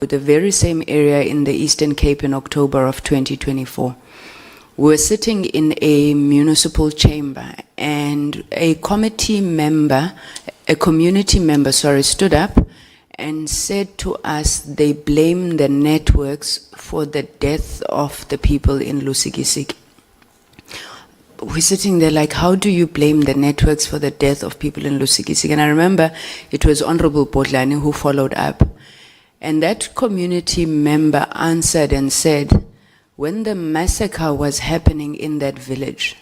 the very same area in the Eastern Cape in October of 2024. We were sitting in a municipal chamber, and a community member, stood up and said to us they blame the networks for the death of the people in Lusikisiki. We're sitting there like, how do you blame the networks for the death of people in Lusikisiki? And I remember it was Honorable Potlani who followed up. And that community member answered and said, when the massacre was happening in that village,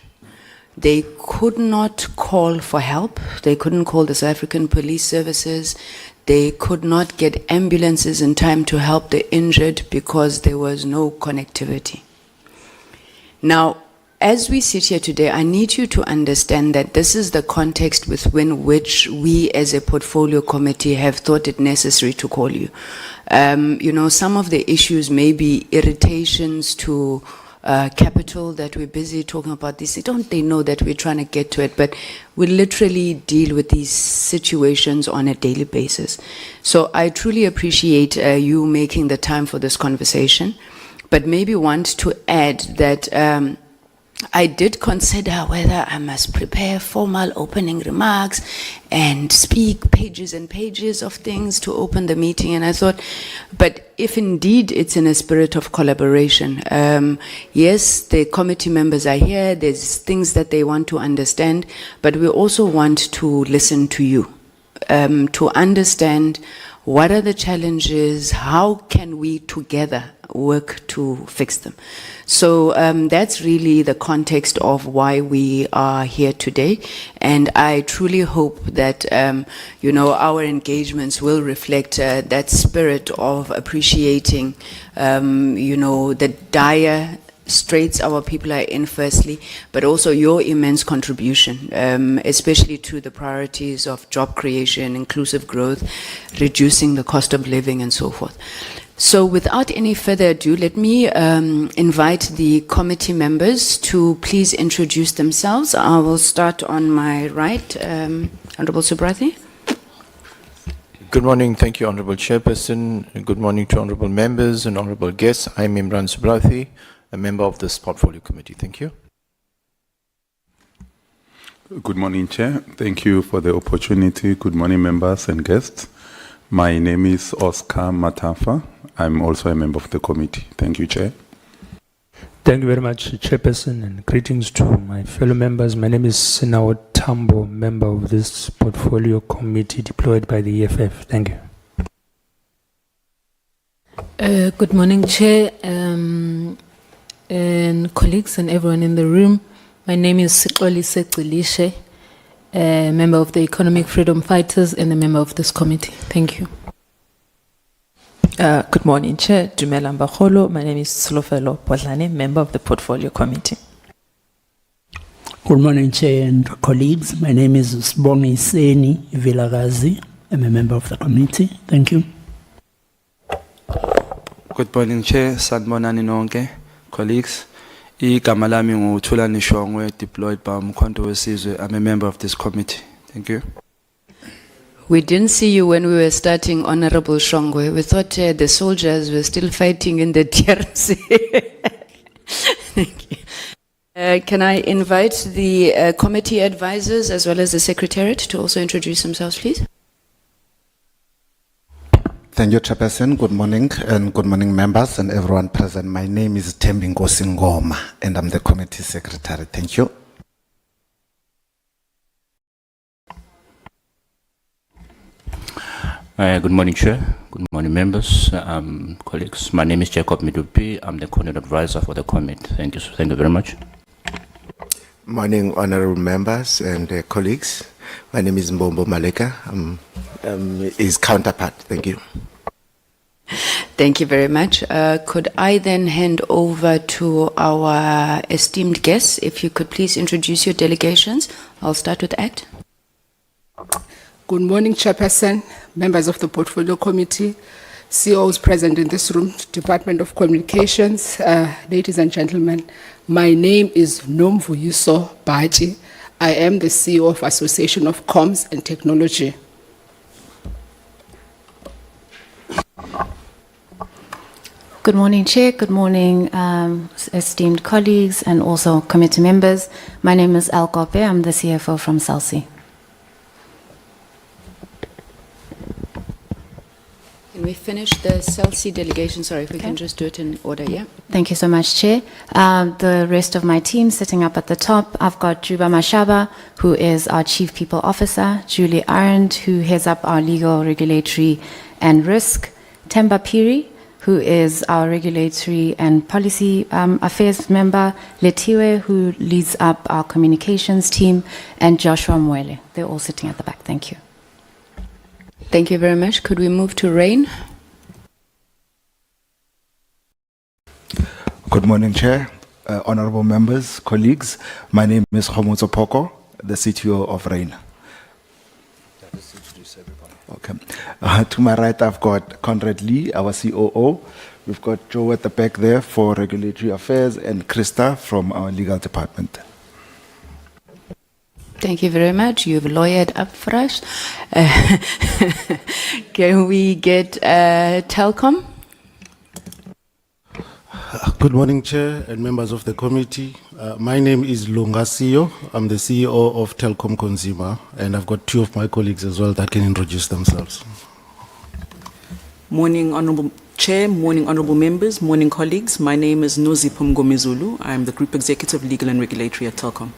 they could not call for help. They couldn't call the South African police services. They could not get ambulances in time to help the injured because there was no connectivity. Now, as we sit here today, I need you to understand that this is the context within which we as a portfolio committee have thought it necessary to call you. Some of the issues may be irritations to capital that we're busy talking about this. Don't they know that we're trying to get to it? But we literally deal with these situations on a daily basis. So I truly appreciate you making the time for this conversation, but maybe want to add that I did consider whether I must prepare formal opening remarks and speak pages and pages of things to open the meeting. And I thought, but if indeed it's in a spirit of collaboration, yes, the committee members are here, there's things that they want to understand, but we also want to listen to you, to understand what are the challenges, how can we together work to fix them. So that's really the context of why we are here today, and I truly hope that our engagements will reflect that spirit of appreciating the dire straits our people are in firstly, but also your immense contribution, especially to the priorities of job creation, inclusive growth, reducing the cost of living and so forth. So without any further ado, let me invite the committee members to please introduce themselves. I will start on my right. Honorable Subrathi. Good morning. Thank you, Honorable Chairperson. Good morning to Honorable members and Honorable guests. I'm Imran Subrathi, a member of this portfolio committee. Thank you. Good morning, Chair. Thank you for the opportunity. Good morning, members and guests. My name is Oscar Matafa. I'm also a member of the committee. Thank you, Chair. Thank you very much, Chairperson, and greetings to my fellow members. My name is Sinao Tambo, member of this portfolio committee deployed by the EFF. Thank you. Good morning, Chair, and colleagues and everyone in the room. My name is Siqoli Seqilishe, a member of the Economic Freedom Fighters and a member of this committee. Thank you. Good morning, Chair. Dumela Mbagolo. My name is Tsolofelo Potlane, member of the Portfolio Committee. Good morning, Chair and colleagues. My name is Sbongi Seni Vilagazi. I'm a member of the committee. Thank you. Good morning, Chair. Sanbonani nonke, colleagues. Igama lami nguThulani Shongwe, deployed by Umkhonto weSizwe. I'm a member of this committee. Thank you. We didn't see you when we were starting, Honorable Shongwe. We thought the soldiers were still fighting in the DRC. Thank you. Can I invite the committee advisors as well as the Secretariat to also introduce themselves, please? Thank you, Chairperson. Good morning, and good morning, members and everyone present. My name is Tembingo Singoma, and I'm the committee secretary. Thank you. Good morning, Chair. Good morning, members, colleagues. My name is Jacob Midupi. I'm the coordinator advisor for the committee. Thank you. Thank you very much. Morning, honorable members and colleagues. My name is Mbombo Maleka. I'm his counterpart. Thank you. Thank you very much. Could I then hand over to our esteemed guests? If you could please introduce your delegations. I'll start with Act. Good morning, Chairperson, members of the Portfolio Committee, CEOs present in this room, Department of Communications, ladies and gentlemen. My name is Nomvuyiso Patchy. I am the CEO of Association of Comms and Technology. Good morning, Chair. Good morning, esteemed colleagues and also committee members. My name is Al Kope. I'm the CFO from Celsi. Can we finish the CELC delegation? Sorry, if we can just do it in order, yeah? Thank you so much, Chair. The rest of my team sitting up at the top, I've got Juba Mashaba, who is our Chief People Officer, Julie Arendt, who heads up our Legal, Regulatory and Risk, Temba Piri, who is our Regulatory and Policy Affairs member, Letiwe, who leads up our Communications team, and Joshua Mwele. They're all sitting at the back. Thank you. Thank you very much. Could we move to Rain? Good morning, Chair, honorable members, colleagues. My name is Khomotso Poko, the CTO of RAIN. Okay. To my right, I've got Conrad Lee, our COO. We've got Joe at the back there for Regulatory Affairs and Krista from our legal department. Thank you very much. You've lawyered up for us. Can we get Telkom? Good morning, Chair and members of the committee. My name is Lungasiyo. I'm the CEO of Telkom Consumer, and I've got two of my colleagues as well that can introduce themselves. Morning, Honorable Chair, morning, Honorable members, morning, colleagues. My name is Nozipho Mngomezulu. I'm the Group Executive Legal and Regulatory at Telkom.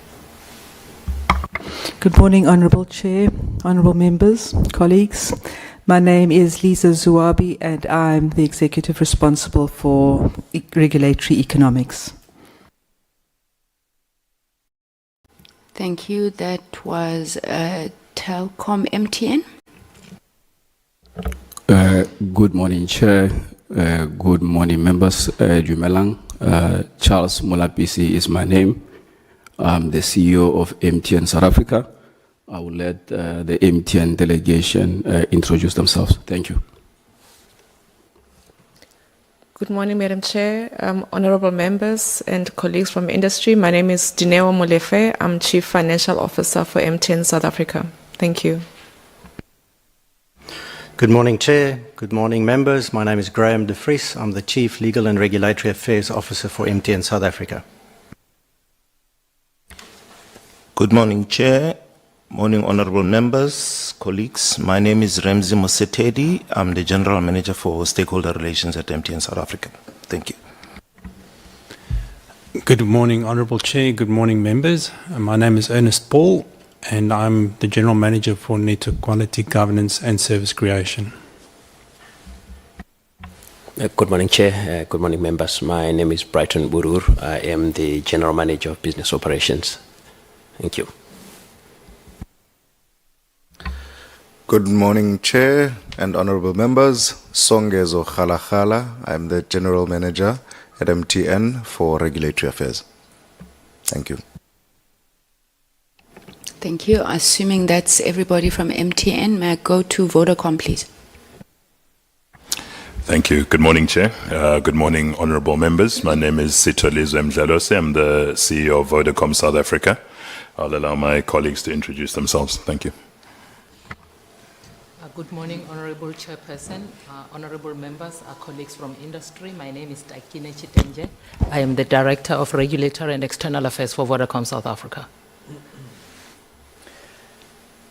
Good morning, Honorable Chair, Honorable members, colleagues. My name is Lisa Zuabi, and I'm the Executive responsible for Regulatory Economics. Thank you. That was Telkom MTN. Good morning, Chair. Good morning, members. Jumelang. Charles Mulapisi is my name. I'm the CEO of MTN South Africa. I will let the MTN delegation introduce themselves. Thank you. Good morning, Madam Chair, honorable members and colleagues from industry. My name is Dineo Molefe. I'm Chief Financial Officer for MTN South Africa. Thank you. Good morning, Chair. Good morning, members. My name is Graham de Vries. I'm the Chief Legal and Regulatory Affairs Officer for MTN South Africa. Good morning, Chair. Morning, honorable members, colleagues. My name is Ramzi Mosetedi. I'm the General Manager for Stakeholder Relations at MTN South Africa. Thank you. Good morning, Honorable Chair. Good morning, members. My name is Ernest Paul, and I'm the General Manager for Network Quality, Governance and Service Creation. Good morning, Chair. Good morning, members. My name is Brighton Burur. I am the General Manager of Business Operations. Thank you. Good morning, Chair and honorable members. Songezo Khalakhala. I'm the General Manager at MTN for Regulatory Affairs. Thank you. Thank you. Assuming that's everybody from MTN, may I go to Vodacom, please? Thank you. Good morning, Chair. Good morning, honorable members. My name is Sitolizwe Mdlalose. I'm the CEO of Vodacom South Africa. I'll allow my colleagues to introduce themselves. Thank you. Good morning, Honorable Chairperson, honorable members, our colleagues from industry. My name is Taikine Chitenje. I am the Director of Regulatory and External Affairs for Vodacom South Africa.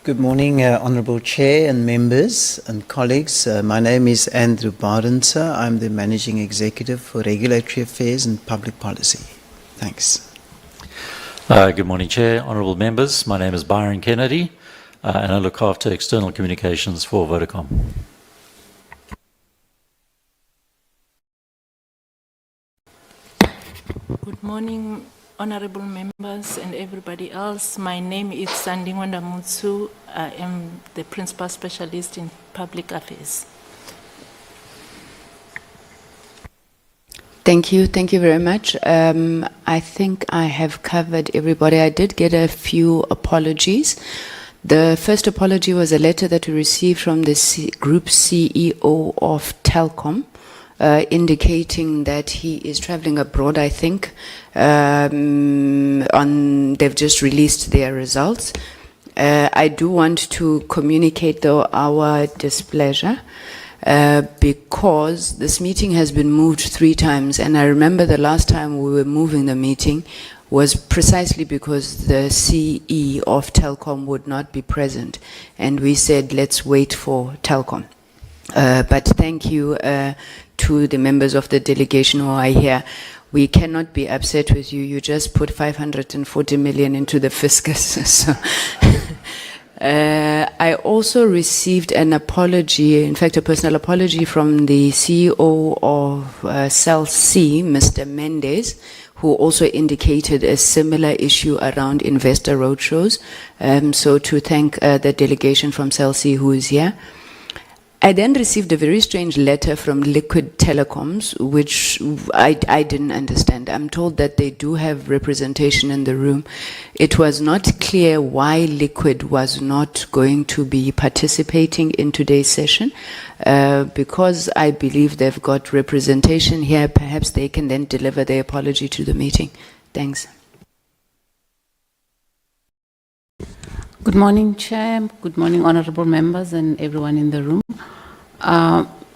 Good morning, Honorable Chair and members and colleagues. My name is Andrew Bardenser. I'm the Managing Executive for Regulatory Affairs and Public Policy. Thanks. Good morning, Chair, honourable members. My name is Byron Kennedy, and I look after external communications for Vodacom. Good morning, honourable members and everybody else. My name is Sandingwanda Mutsu. I am the Principal Specialist in Public Affairs. Thank you. Thank you very much. I think I have covered everybody. I did get a few apologies. The first apology was a letter that we received from the Group CEO of Telkom, indicating that he is traveling abroad, I think. They've just released their results. I do want to communicate, though, our displeasure because this meeting has been moved 3 times, and I remember the last time we were moving the meeting was precisely because the CE of Telkom would not be present, and we said let's wait for Telkom. But thank you to the members of the delegation who are here. We cannot be upset with you. You just put 540 million into the fiscus. So I also received an apology, in fact, a personal apology from the CEO of Cell C, Mr. Mendes, who also indicated a similar issue around investor roadshows. So to thank the delegation from Cell C who is here. I then received a very strange letter from Liquid Telecoms, which I didn't understand. I'm told that they do have representation in the room. It was not clear why Liquid was not going to be participating in today's session. Because I believe they've got representation here, perhaps they can then deliver their apology to the meeting. Thanks. Good morning, Chair. Good morning, honorable members and everyone in the room.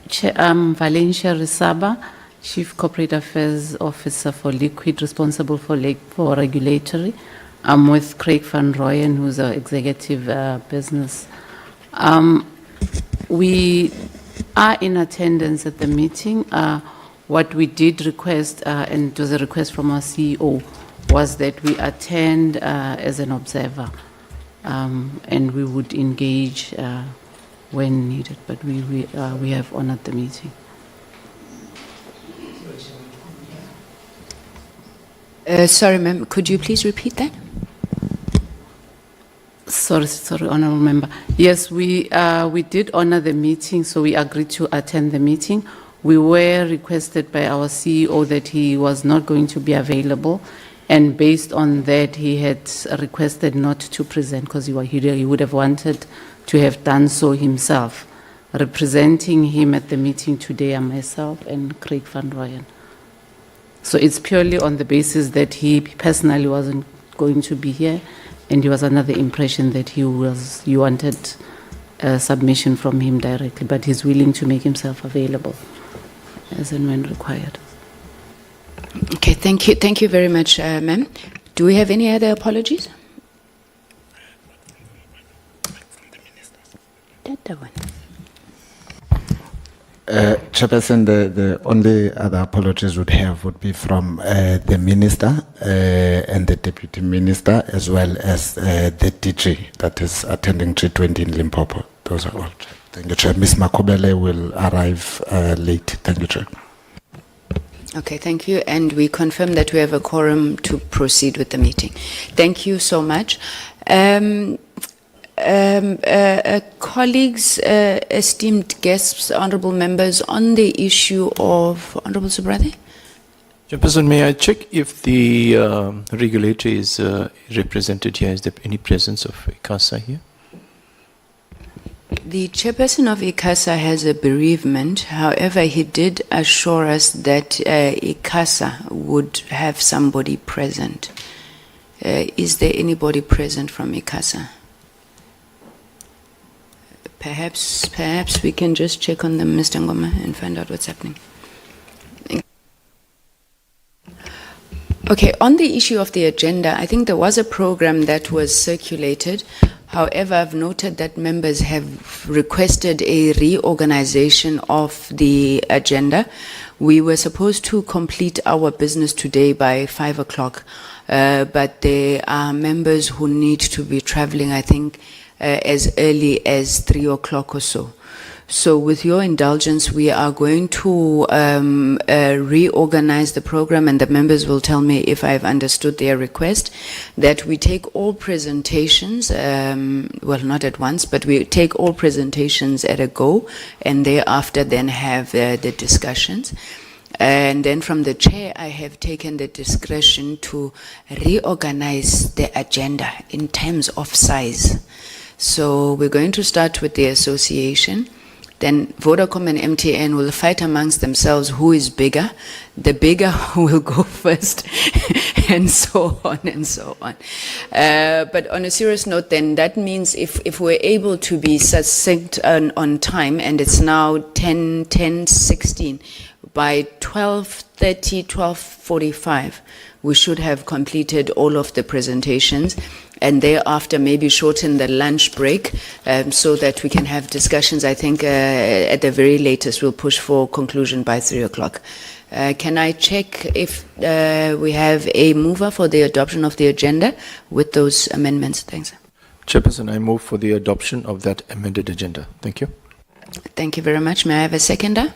Chair, I'm Valencia Risaba, Chief Corporate Affairs Officer for Liquid, responsible for regulatory. I'm with Craig van Rooyen, who's our executive business. We are in attendance at the meeting. What we did request, and it was a request from our CEO, was that we attend as an observer. And we would engage when needed, but we have honored the meeting. Sorry, ma'am, could you please repeat that? Sorry, honorable member. Yes, we did honor the meeting, so we agreed to attend the meeting. We were requested by our CEO that he was not going to be available. And based on that, he had requested not to present because he would have wanted to have done so himself. Representing him at the meeting today are myself and Craig van Rooyen. So it's purely on the basis that he personally wasn't going to be here, and he was under the impression that you wanted a submission from him directly, but he's willing to make himself available as and when required. Okay, thank you. Thank you very much, ma'am. Do we have any other apologies? That one. Chairperson, the only other apologies would be from the minister and the deputy minister, as well as the DG that is attending G20 in Limpopo. Those are all. Thank you, Chair. Ms. Makobele will arrive late. Thank you, Chair. Okay, thank you. And we confirm that we have a quorum to proceed with the meeting. Thank you so much. Colleagues, esteemed guests, honorable members, on the issue of Honorable Subrate. Chairperson, may I check if the regulator is represented here? Is there any presence of ICASA here? The chairperson of ICASA has a bereavement. However, he did assure us that ICASA would have somebody present. Is there anybody present from ICASA? Perhaps we can just check on them, Mr. Ngoma, and find out what's happening. Okay, on the issue of the agenda, I think there was a program that was circulated. However, I've noted that members have requested a reorganization of the agenda. We were supposed to complete our business today by 5 o'clock, but there are members who need to be traveling, I think, as early as 3 o'clock or so. So with your indulgence, we are going to reorganize the program, and the members will tell me if I've understood their request, that we take all presentations, well, not at once, but we take all presentations at a go, and thereafter then have the discussions. And then from the chair, I have taken the discretion to reorganize the agenda in terms of size. So we're going to start with the association. then Vodacom and MTN will fight amongst themselves who is bigger. The bigger will go first, and so on and so on. But on a serious note, then that means if we're able to be succinct on time, and it's now 10:16, by 12:30, 12:45, we should have completed all of the presentations, and thereafter maybe shorten the lunch break so that we can have discussions. I think at the very latest we'll push for conclusion by 3 o'clock. Can I check if we have a mover for the adoption of the agenda with those amendments? Thanks. Chairperson, I move for the adoption of that amended agenda. Thank you. Thank you very much. May I have a seconder?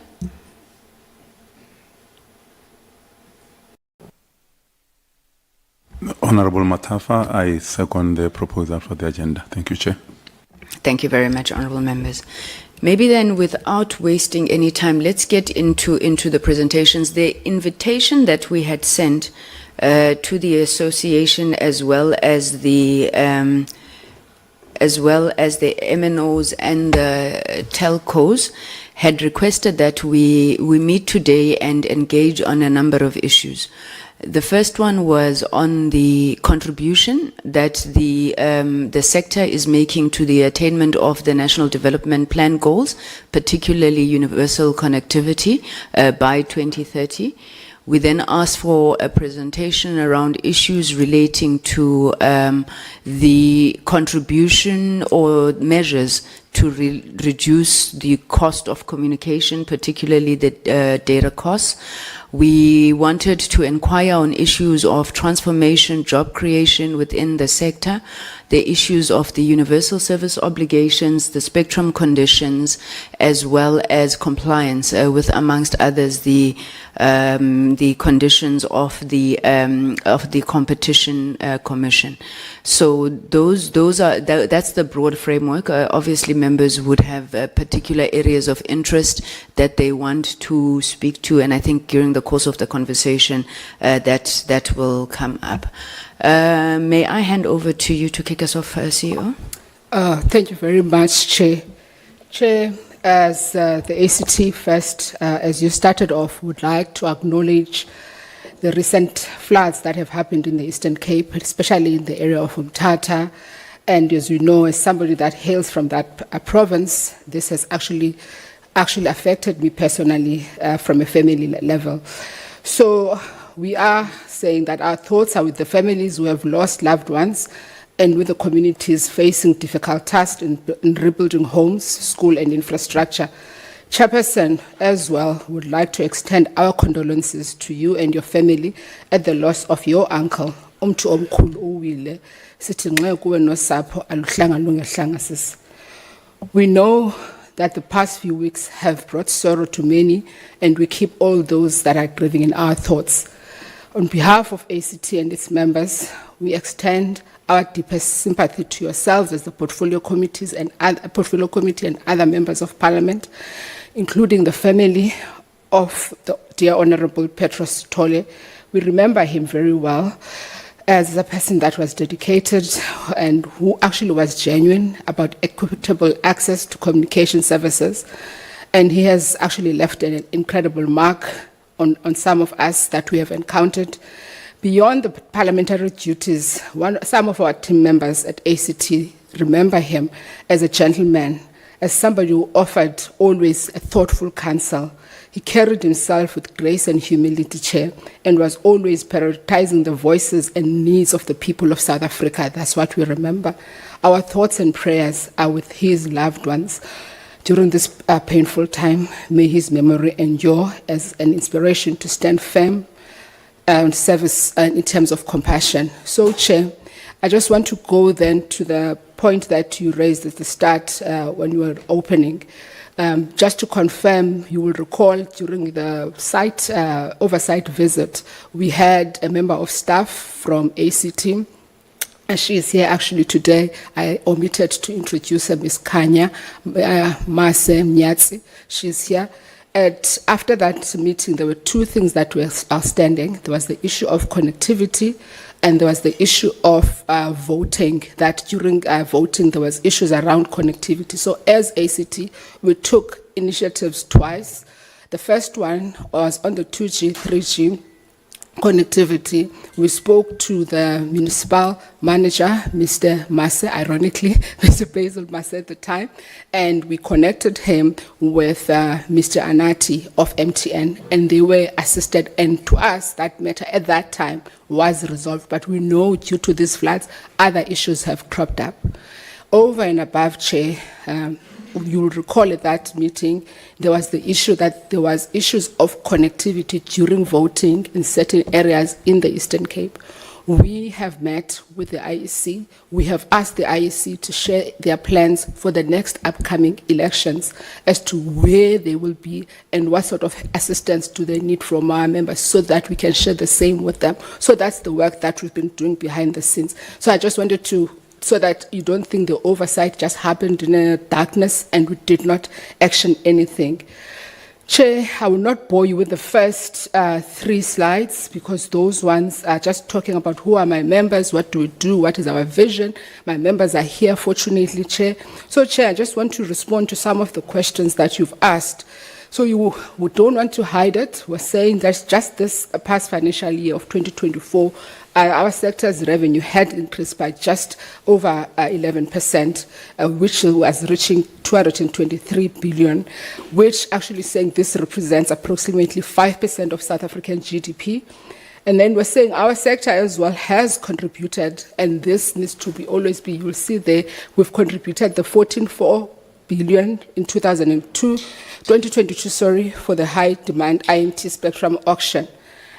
Honorable Matafa, I second the proposal for the agenda. Thank you, Chair. Thank you very much, honorable members. Maybe then, without wasting any time, let's get into the presentations. The invitation that we had sent to the association, as well as the MNOs and the telcos, had requested that we meet today and engage on a number of issues. The first one was on the contribution that the sector is making to the attainment of the National Development Plan goals, particularly universal connectivity by 2030. We then asked for a presentation around issues relating to the contribution or measures to reduce the cost of communication, particularly the data costs. We wanted to inquire on issues of transformation, job creation within the sector, the issues of the universal service obligations, the spectrum conditions, as well as compliance with, amongst others, the conditions of the Competition Commission. So that's the broad framework. Obviously, members would have particular areas of interest that they want to speak to, and I think during the course of the conversation that will come up. May I hand over to you to kick us off, CEO? Thank you very much, Chair. Chair, as the ACT first, as you started off, would like to acknowledge the recent floods that have happened in the Eastern Cape, especially in the area of Umtata. And as you know, as somebody that hails from that province, this has actually affected me personally from a family level. So we are saying that our thoughts are with the families who have lost loved ones and with the communities facing difficult tasks in rebuilding homes, school and infrastructure. Chairperson, as well, would like to extend our condolences to you and your family at the loss of your uncle, Umtu Omkhulu Uwile. We know that the past few weeks have brought sorrow to many, and we keep all those that are grieving in our thoughts. On behalf of ACT and its members, we extend our deepest sympathy to yourselves as the Portfolio Committee and other members of Parliament, including the family of the dear Honorable Petros Tole. We remember him very well as a person that was dedicated and who actually was genuine about equitable access to communication services. And he has actually left an incredible mark on some of us that we have encountered. Beyond the parliamentary duties, some of our team members at ACT remember him as a gentleman, as somebody who offered always a thoughtful counsel. He carried himself with grace and humility, Chair, and was always prioritizing the voices and needs of the people of South Africa. That's what we remember. Our thoughts and prayers are with his loved ones. During this painful time, may his memory endure as an inspiration to stand firm and service in terms of compassion. So, Chair, I just want to go then to the point that you raised at the start when you were opening. Just to confirm, you will recall during the site oversight visit, we had a member of staff from ACT, and she is here actually today. I omitted to introduce her, Ms. Kanya Mase Mnyatsi. She's here. And after that meeting, there were two things that were outstanding. There was the issue of connectivity and there was the issue of voting, that during voting there was issues around connectivity. So as ACT, we took initiatives twice. The first one was on the 2G, 3G connectivity. We spoke to the municipal manager, Mr. Masse, ironically, Mr. Basil Masse at the time, and we connected him with Mr. Anati of MTN, and they were assisted. And to us, that matter at that time was resolved. But we know due to these floods, other issues have cropped up. Over and above, Chair, you'll recall at that meeting, there was the issue that there was issues of connectivity during voting in certain areas in the Eastern Cape. We have met with the IEC. We have asked the IEC to share their plans for the next upcoming elections as to where they will be and what sort of assistance do they need from our members so that we can share the same with them. So that's the work that we've been doing behind the scenes. So I just wanted to, so that you don't think the oversight just happened in a darkness and we did not action anything. Chair, I will not bore you with the first 3 slides because those ones are just talking about who are my members, what do we do, what is our vision. My members are here, fortunately, Chair. So, Chair, I just want to respond to some of the questions that you've asked. So we don't want to hide it. We're saying that just this past financial year of 2024, our sector's revenue had increased by just over 11%, which was reaching 223 billion, which actually saying this represents approximately 5% of South African GDP. And then we're saying our sector as well has contributed, and this needs to be always be, you'll see there, we've contributed the 14.4 billion in 2022, for the high demand IMT spectrum auction.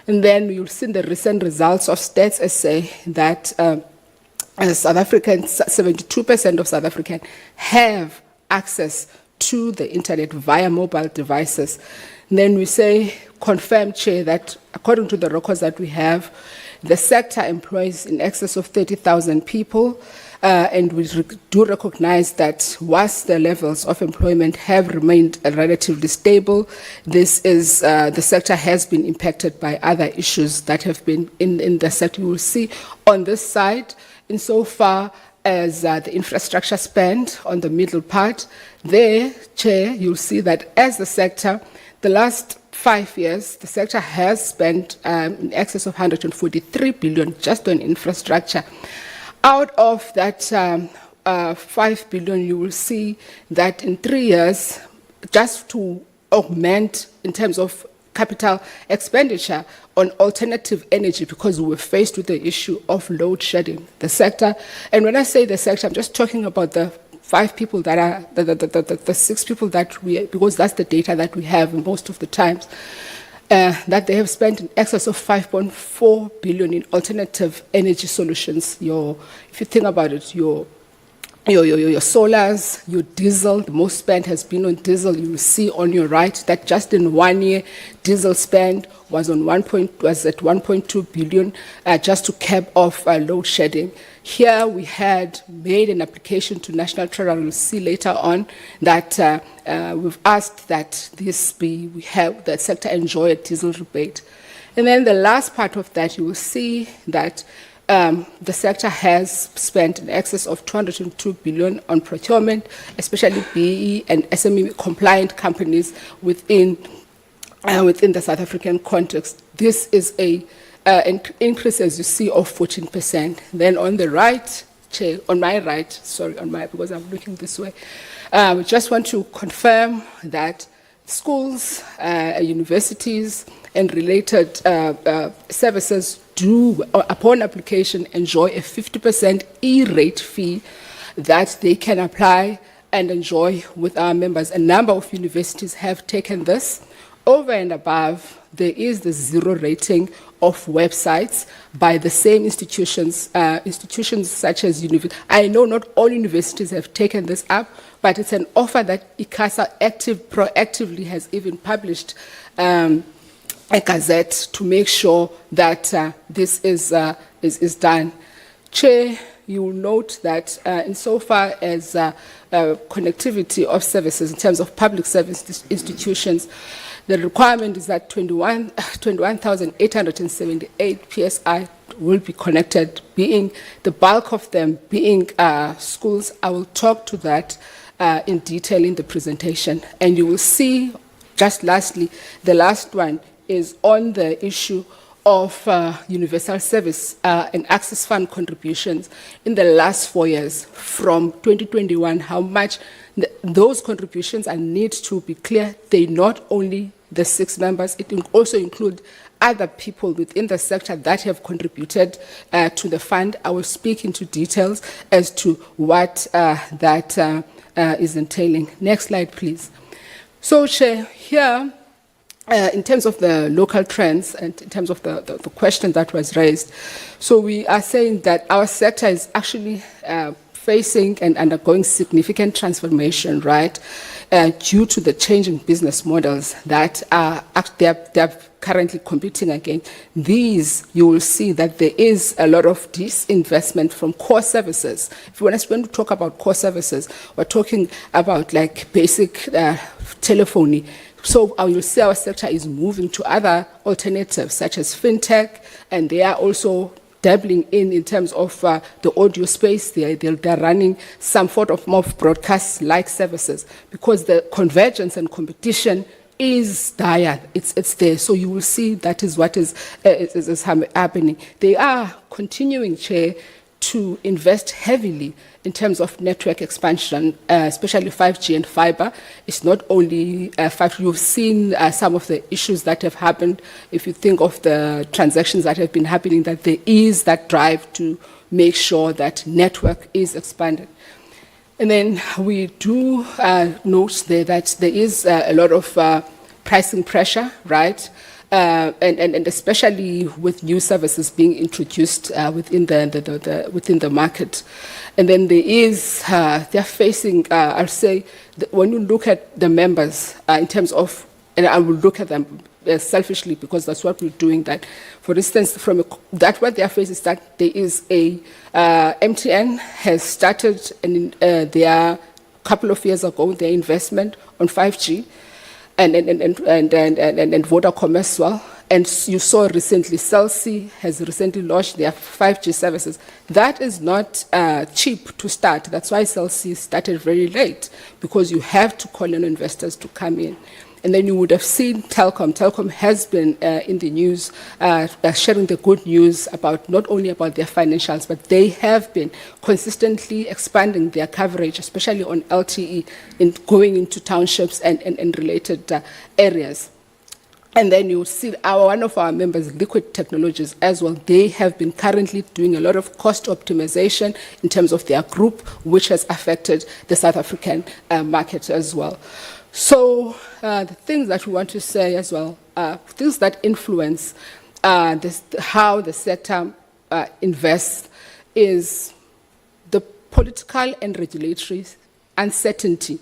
And then you'll see the recent results of Stats SA that South Africans, 72% of South Africans have access to the internet via mobile devices. And then we say, confirm, Chair, that according to the records that we have, the sector employs in excess of 30,000 people. And we do recognize that whilst the levels of employment have remained relatively stable, this is the sector has been impacted by other issues that have been in the sector. You will see on this side, insofar as the infrastructure spend on the middle part, there, Chair, you'll see that as the sector, the last 5 years, the sector has spent in excess of 143 billion just on infrastructure. Out of that 5 billion, you will see that in 3 years, just to augment in terms of capital expenditure on alternative energy, because we were faced with the issue of load shedding, the sector. And when I say the sector, I'm just talking about the 5 people that are, the 6 people that we, because that's the data that we have most of the times. That they have spent in excess of 5.4 billion in alternative energy solutions. If you think about it, your solars, your diesel, the most spent has been on diesel. You will see on your right that just in 1 year, diesel spend was at 1.2 billion just to cap off load shedding. Here we had made an application to National Treasury. We'll see later on that we've asked that we have the sector enjoy a diesel rebate. And then the last part of that, you will see that the sector has spent in excess of 202 billion on procurement, especially BE and SME compliant companies within the South African context. This is an increase, as you see, of 14%. Then on the right, Chair, on my right, sorry, because I'm looking this way, we just want to confirm that schools, universities, and related services do, upon application, enjoy a 50% E-rate fee that they can apply and enjoy with our members. A number of universities have taken this. Over and above, there is the 0 rating of websites by the same institutions, institutions such as universities. I know not all universities have taken this up, but it's an offer that ICASA proactively has even published a gazette to make sure that this is done. Chair, you will note that insofar as connectivity of services in terms of public service institutions, the requirement is that 21,878 PSI will be connected, being the bulk of them being schools. I will talk to that in detail in the presentation. And you will see, just lastly, the last one is on the issue of universal service and access fund contributions in the last 4 years from 2021, how much those contributions, I need to be clear, they not only the 6 members, it also include other people within the sector that have contributed to the fund. I will speak into details as to what that is entailing. Next slide, please. So, Chair, here, in terms of the local trends and in terms of the question that was raised, so we are saying that our sector is actually facing and undergoing significant transformation, right, due to the changing business models that they're currently competing against. These, you will see that there is a lot of disinvestment from core services. When we talk about core services, we're talking about like basic telephony. So you'll see our sector is moving to other alternatives such as fintech, and they are also dabbling in terms of the audio space. They're running some sort of more broadcast-like services because the convergence and competition is dire. It's there. So you will see that is what is happening. They are continuing, Chair, to invest heavily in terms of network expansion, especially 5G and fiber. It's not only 5G. You've seen some of the issues that have happened. If you think of the transactions that have been happening, that there is that drive to make sure that network is expanded. And then we do note there that there is a lot of pricing pressure, right? And especially with new services being introduced within the market. And then there is, they're facing, I'll say, when you look at the members in terms of, and I will look at them selfishly because that's what we're doing, that, for instance, that what they are facing is that there is MTN has started, and their couple of years ago, their investment on 5G, and Vodacom as well. And you saw recently, Cell C has recently launched their 5G services. That is not cheap to start. That's why Cell C started very late, because you have to call in investors to come in. And then you would have seen Telkom. Telkom has been in the news, sharing the good news about not only about their financials, but they have been consistently expanding their coverage, especially on LTE, in going into townships and related areas. And then you see one of our members, Liquid Technologies, as well. They have been currently doing a lot of cost optimization in terms of their group, which has affected the South African market as well. So the things that we want to say as well, things that influence how the sector invests is the political and regulatory uncertainty,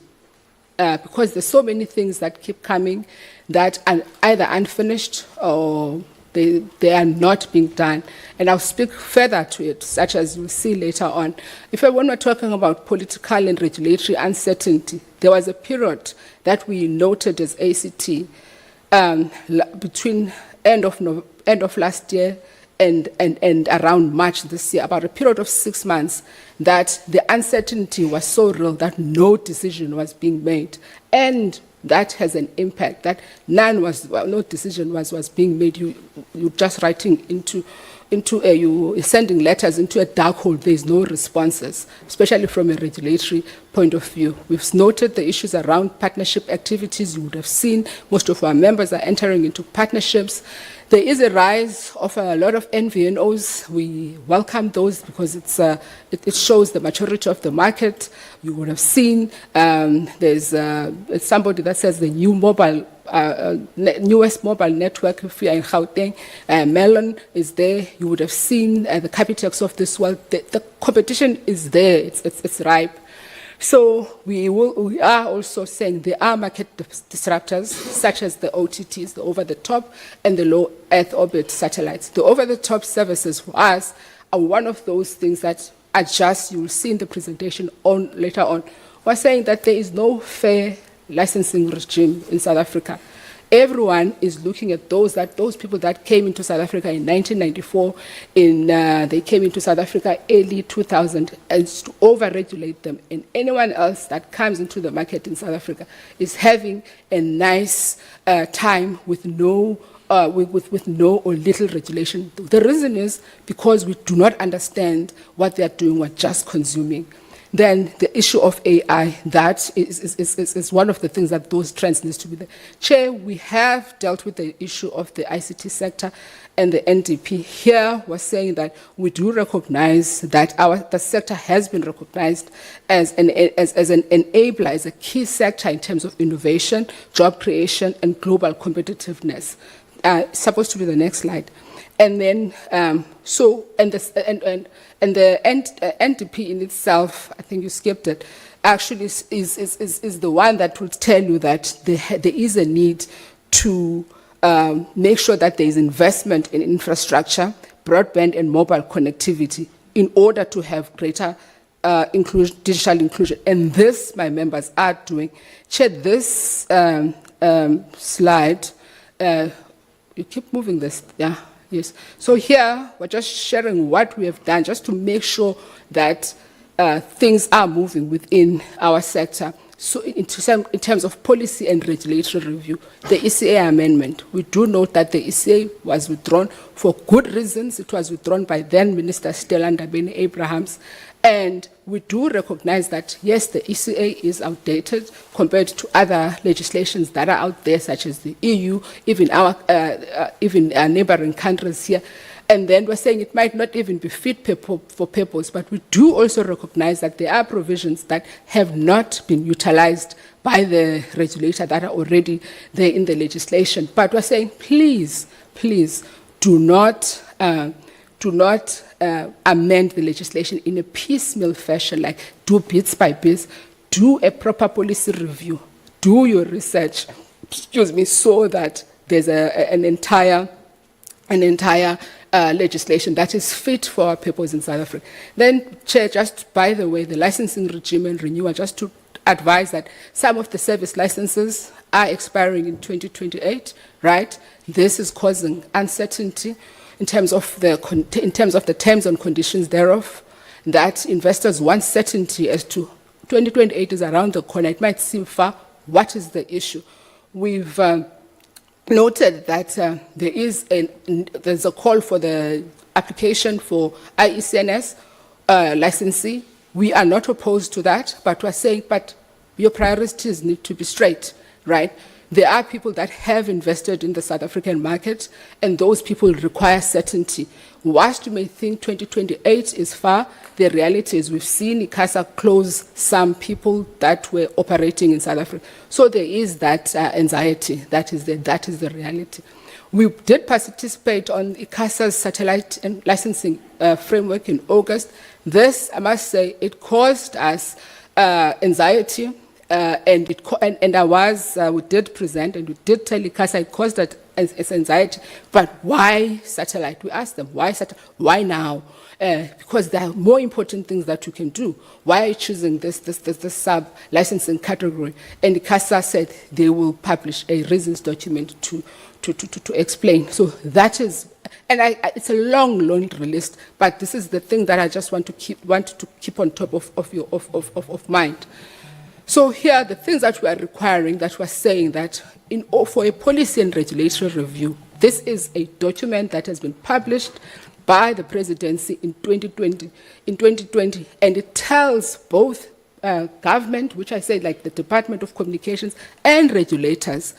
because there's so many things that keep coming that are either unfinished or they are not being done. And I'll speak further to it, such as you'll see later on. When we're talking about political and regulatory uncertainty, there was a period that we noted as ACT between end of last year and around March this year, about a period of 6 months, that the uncertainty was so real that no decision was being made. And that has an impact, that no decision was being made. You're just writing you're sending letters into a dark hole. There's no responses, especially from a regulatory point of view. We've noted the issues around partnership activities. You would have seen most of our members are entering into partnerships. There is a rise of a lot of NVNOs. We welcome those because it shows the maturity of the market. You would have seen there's somebody that says the newest mobile network, if you are in Gauteng, Melon is there. You would have seen the Capitex of this world. The competition is there. It's ripe. So we are also saying there are market disruptors, such as the OTTs, the over-the-top, and the low Earth orbit satellites. The over-the-top services for us are one of those things that adjust. You will see in the presentation later on. We're saying that there is no fair licensing regime in South Africa. Everyone is looking at those people that came into South Africa in 1994. They came into South Africa early 2000, and to over-regulate them. And anyone else that comes into the market in South Africa is having a nice time with no or little regulation. The reason is because we do not understand what they are doing, we're just consuming. Then the issue of AI, that is one of the things that those trends needs to be there. Chair, we have dealt with the issue of the ICT sector and the NDP. Here we're saying that we do recognize that the sector has been recognized as an enabler, as a key sector in terms of innovation, job creation, and global competitiveness. Supposed to be the next slide. And then, the NDP in itself, I think you skipped it, actually is the one that will tell you that there is a need to make sure that there is investment in infrastructure, broadband and mobile connectivity in order to have greater digital inclusion. And this, my members are doing. Chair, this slide, you keep moving this, yeah. Yes. So here, we're just sharing what we have done just to make sure that things are moving within our sector. So in terms of policy and regulatory review, the ECA amendment, we do note that the ECA was withdrawn for good reasons. It was withdrawn by then Minister Stella Ndabeni-Abrahams. And we do recognize that, yes, the ECA is outdated compared to other legislations that are out there, such as the EU, even our neighboring countries here. And then we're saying it might not even be fit for purpose, but we do also recognize that there are provisions that have not been utilized by the regulator that are already there in the legislation. But we're saying, please, do not amend the legislation in a piecemeal fashion, like do bits by bits, do a proper policy review, do your research, so that there's an entire legislation that is fit for our purpose in South Africa. Then, Chair, just by the way, the licensing regime and renewal, just to advise that some of the service licenses are expiring in 2028, right? This is causing uncertainty in terms of the terms and conditions thereof, that investors want certainty as to 2028 is around the corner. It might seem far. What is the issue? We've noted that there's a call for the application for IECNS licensee. We are not opposed to that, but we're saying, but your priorities need to be straight, right? There are people that have invested in the South African market, and those people require certainty. Whilst you may think 2028 is far, the reality is we've seen ICASA close some people that were operating in South Africa. So there is that anxiety. That is the reality. We did participate on ICASA's satellite and licensing framework in August. This, I must say, it caused us anxiety. We did present and we did tell ICASA it caused that as anxiety, but why satellite? We asked them, why satellite? Why now? Because there are more important things that you can do. Why are you choosing this sub-licensing category? And ICASA said they will publish a reasons document to explain. So that is, and it's a long list, but this is the thing that I just want to keep on top of mind. So here, the things that we are requiring, that we're saying that for a policy and regulatory review, this is a document that has been published by the presidency in 2020, and it tells both government, which I say like the Department of Communications, and regulators,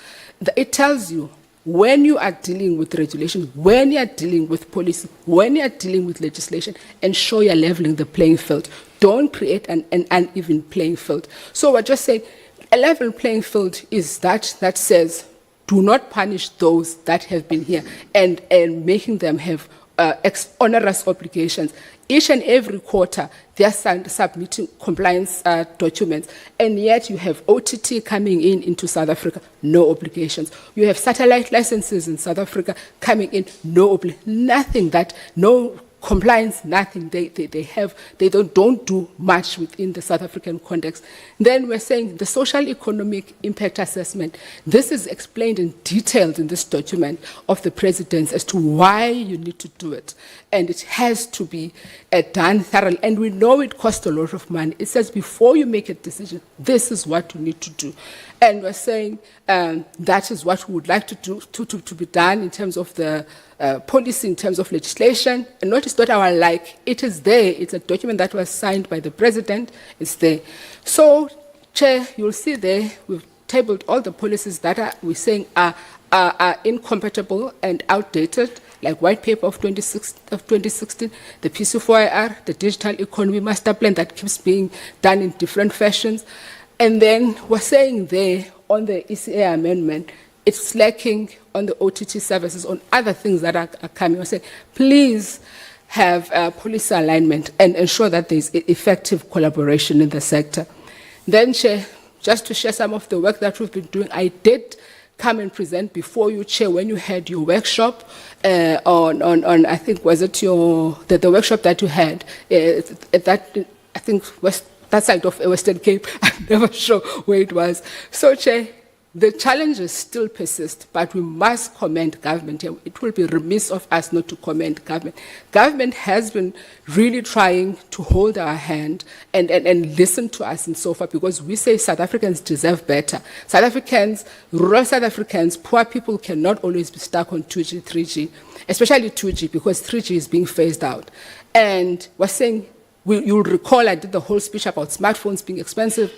it tells you when you are dealing with regulation, when you are dealing with policy, when you are dealing with legislation, ensure you're leveling the playing field. Don't create an uneven playing field. So we're just saying a level playing field is that says do not punish those that have been here and making them have onerous obligations. Each and every quarter, they are submitting compliance documents, and yet you have OTT coming into South Africa, no obligations. You have satellite licenses in South Africa coming in, no compliance, nothing. They don't do much within the South African context. Then we're saying the social economic impact assessment. This is explained in detail in this document of the president as to why you need to do it. And it has to be done thoroughly. And we know it costs a lot of money. It says before you make a decision, this is what you need to do. And we're saying that is what we would like to do to be done in terms of the policy, in terms of legislation. And notice not our like, it is there. It's a document that was signed by the president. It's there. So, Chair, you'll see there, we've tabled all the policies that we're saying are incompatible and outdated, like White Paper of 2016, the PC4IR, the Digital Economy Master Plan that keeps being done in different fashions. And then we're saying there on the ECA amendment, it's lacking on the OTT services, on other things that are coming. I say, please have policy alignment and ensure that there's effective collaboration in the sector. Then, Chair, just to share some of the work that we've been doing, I did come and present before you, Chair, when you had your workshop on I think, was it the workshop that you had, that, I think, that side of Western Cape. I'm never sure where it was. So, Chair, the challenges still persist, but we must commend government. It will be remiss of us not to commend government. Government has been really trying to hold our hand and listen to us and so forth, because we say South Africans deserve better. South Africans, rural South Africans, poor people cannot always be stuck on 2G, 3G, especially 2G, because 3G is being phased out. And we're saying, you'll recall I did the whole speech about smartphones being expensive,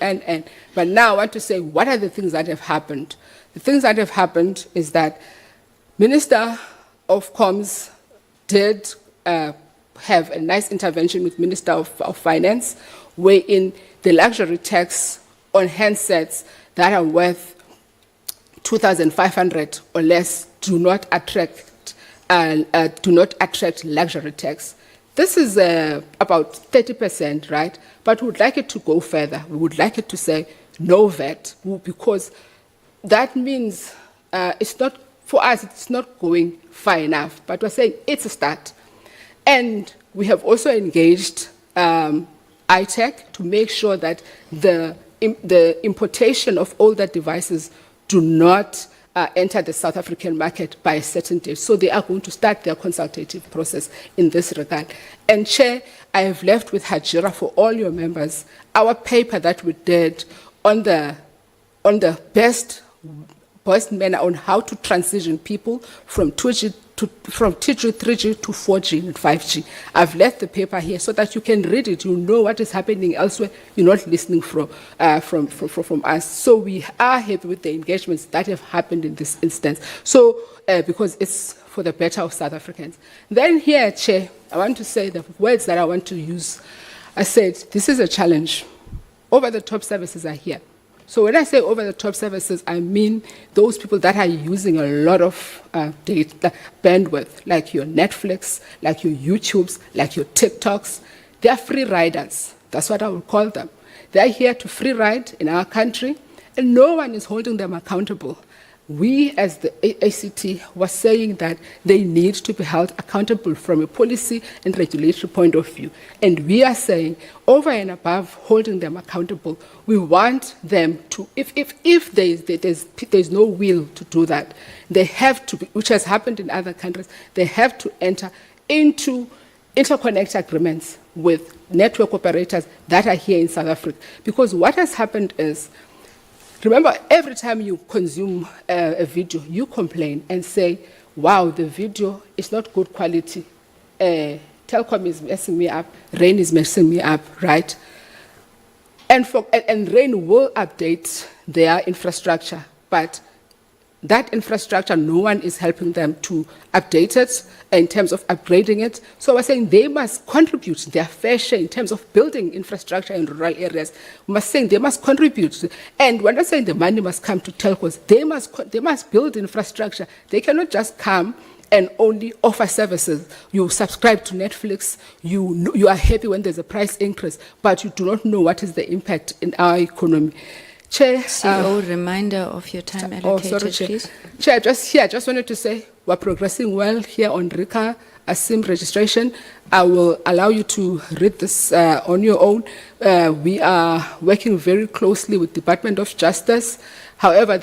but now I want to say, what are the things that have happened? The things that have happened is that Minister of Comms did have a nice intervention with Minister of Finance, wherein the luxury tax on handsets that are worth 2,500 or less do not attract luxury tax. This is about 30%, right? But we would like it to go further. We would like it to say no VAT, because that means it's not, for us, it's not going far enough. But we're saying it's a start. And we have also engaged ITech to make sure that the importation of older devices do not enter the South African market by a certain date. So they are going to start their consultative process in this regard. And Chair, I have left with Hajira for all your members our paper that we did on the best manner on how to transition people from 2G from 2G, 3G to 4G and 5G. I've left the paper here so that you can read it. You know what is happening elsewhere. You're not listening from us. So we are happy with the engagements that have happened in this instance. So because it's for the better of South Africans. Then here, Chair, I want to say the words that I want to use. I said, this is a challenge. Over-the-top services are here. So when I say over-the-top services, I mean those people that are using a lot of data, bandwidth, like your Netflix, like your YouTubes, like your TikToks. They are free riders. That's what I would call them. They are here to free ride in our country, and no one is holding them accountable. We, as the ACT, were saying that they need to be held accountable from a policy and regulatory point of view. And we are saying, over and above holding them accountable, we want them to, if there's no will to do that, they have to be, which has happened in other countries, they have to enter into interconnect agreements with network operators that are here in South Africa. Because what has happened is, remember, every time you consume a video, you complain and say, wow, the video is not good quality. Telkom is messing me up. Rain is messing me up, right? And Rain will update their infrastructure, but that infrastructure, no one is helping them to update it in terms of upgrading it. So we're saying they must contribute their fair share in terms of building infrastructure in rural areas. We're saying they must contribute. And we're not saying the money must come to telcos. They must build infrastructure. They cannot just come and only offer services. You subscribe to Netflix, you are happy when there's a price increase, but you do not know what is the impact in our economy. Chair, CEO, reminder of your time allocated, Chair. please. Chair, I just wanted to say we're progressing well here on RICA SIM registration. I will allow you to read this on your own. We are working very closely with Department of Justice. However,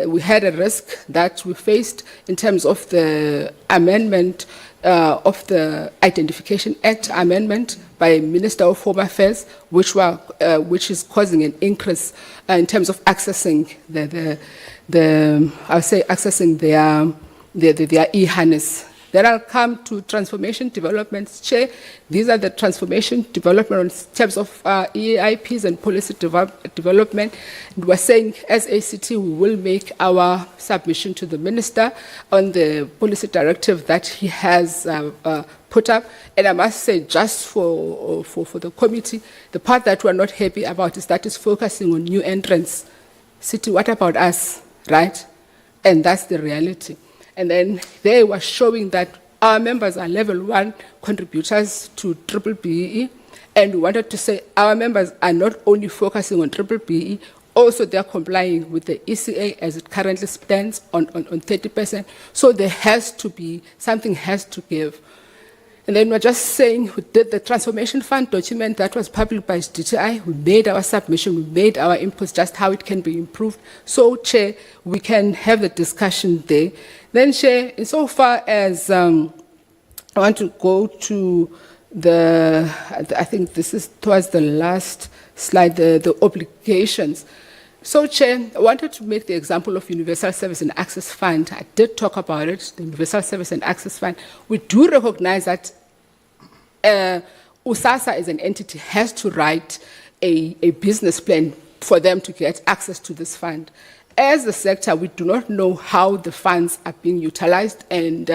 we had a risk that we faced in terms of the amendment of the Identification Act amendment by Minister of Home Affairs, which is causing an increase in terms of accessing their e-harness. Then I'll come to transformation developments. Chair, these are the transformation developments in terms of EAIPs and policy development. And we're saying as ACT, we will make our submission to the minister on the policy directive that he has put up. And I must say, just for the committee, the part that we're not happy about is that it's focusing on new entrants. City, what about us, right? And that's the reality. And then they were showing that our members are level 1 contributors to BBBE, and we wanted to say our members are not only focusing on BBBE, also they're complying with the ECA as it currently stands on 30%. So there has to be, something has to give. And then we're just saying we did the transformation fund document that was published by DTI. We made our submission, we made our inputs, just how it can be improved. So, Chair, we can have the discussion there. Then, Chair, insofar as I want to go to I think this is towards the last slide, the obligations. So, Chair, I wanted to make the example of Universal Service and Access Fund. I did talk about it, the Universal Service and Access Fund. We do recognize that USASA as an entity has to write a business plan for them to get access to this fund. As a sector, we do not know how the funds are being utilized, and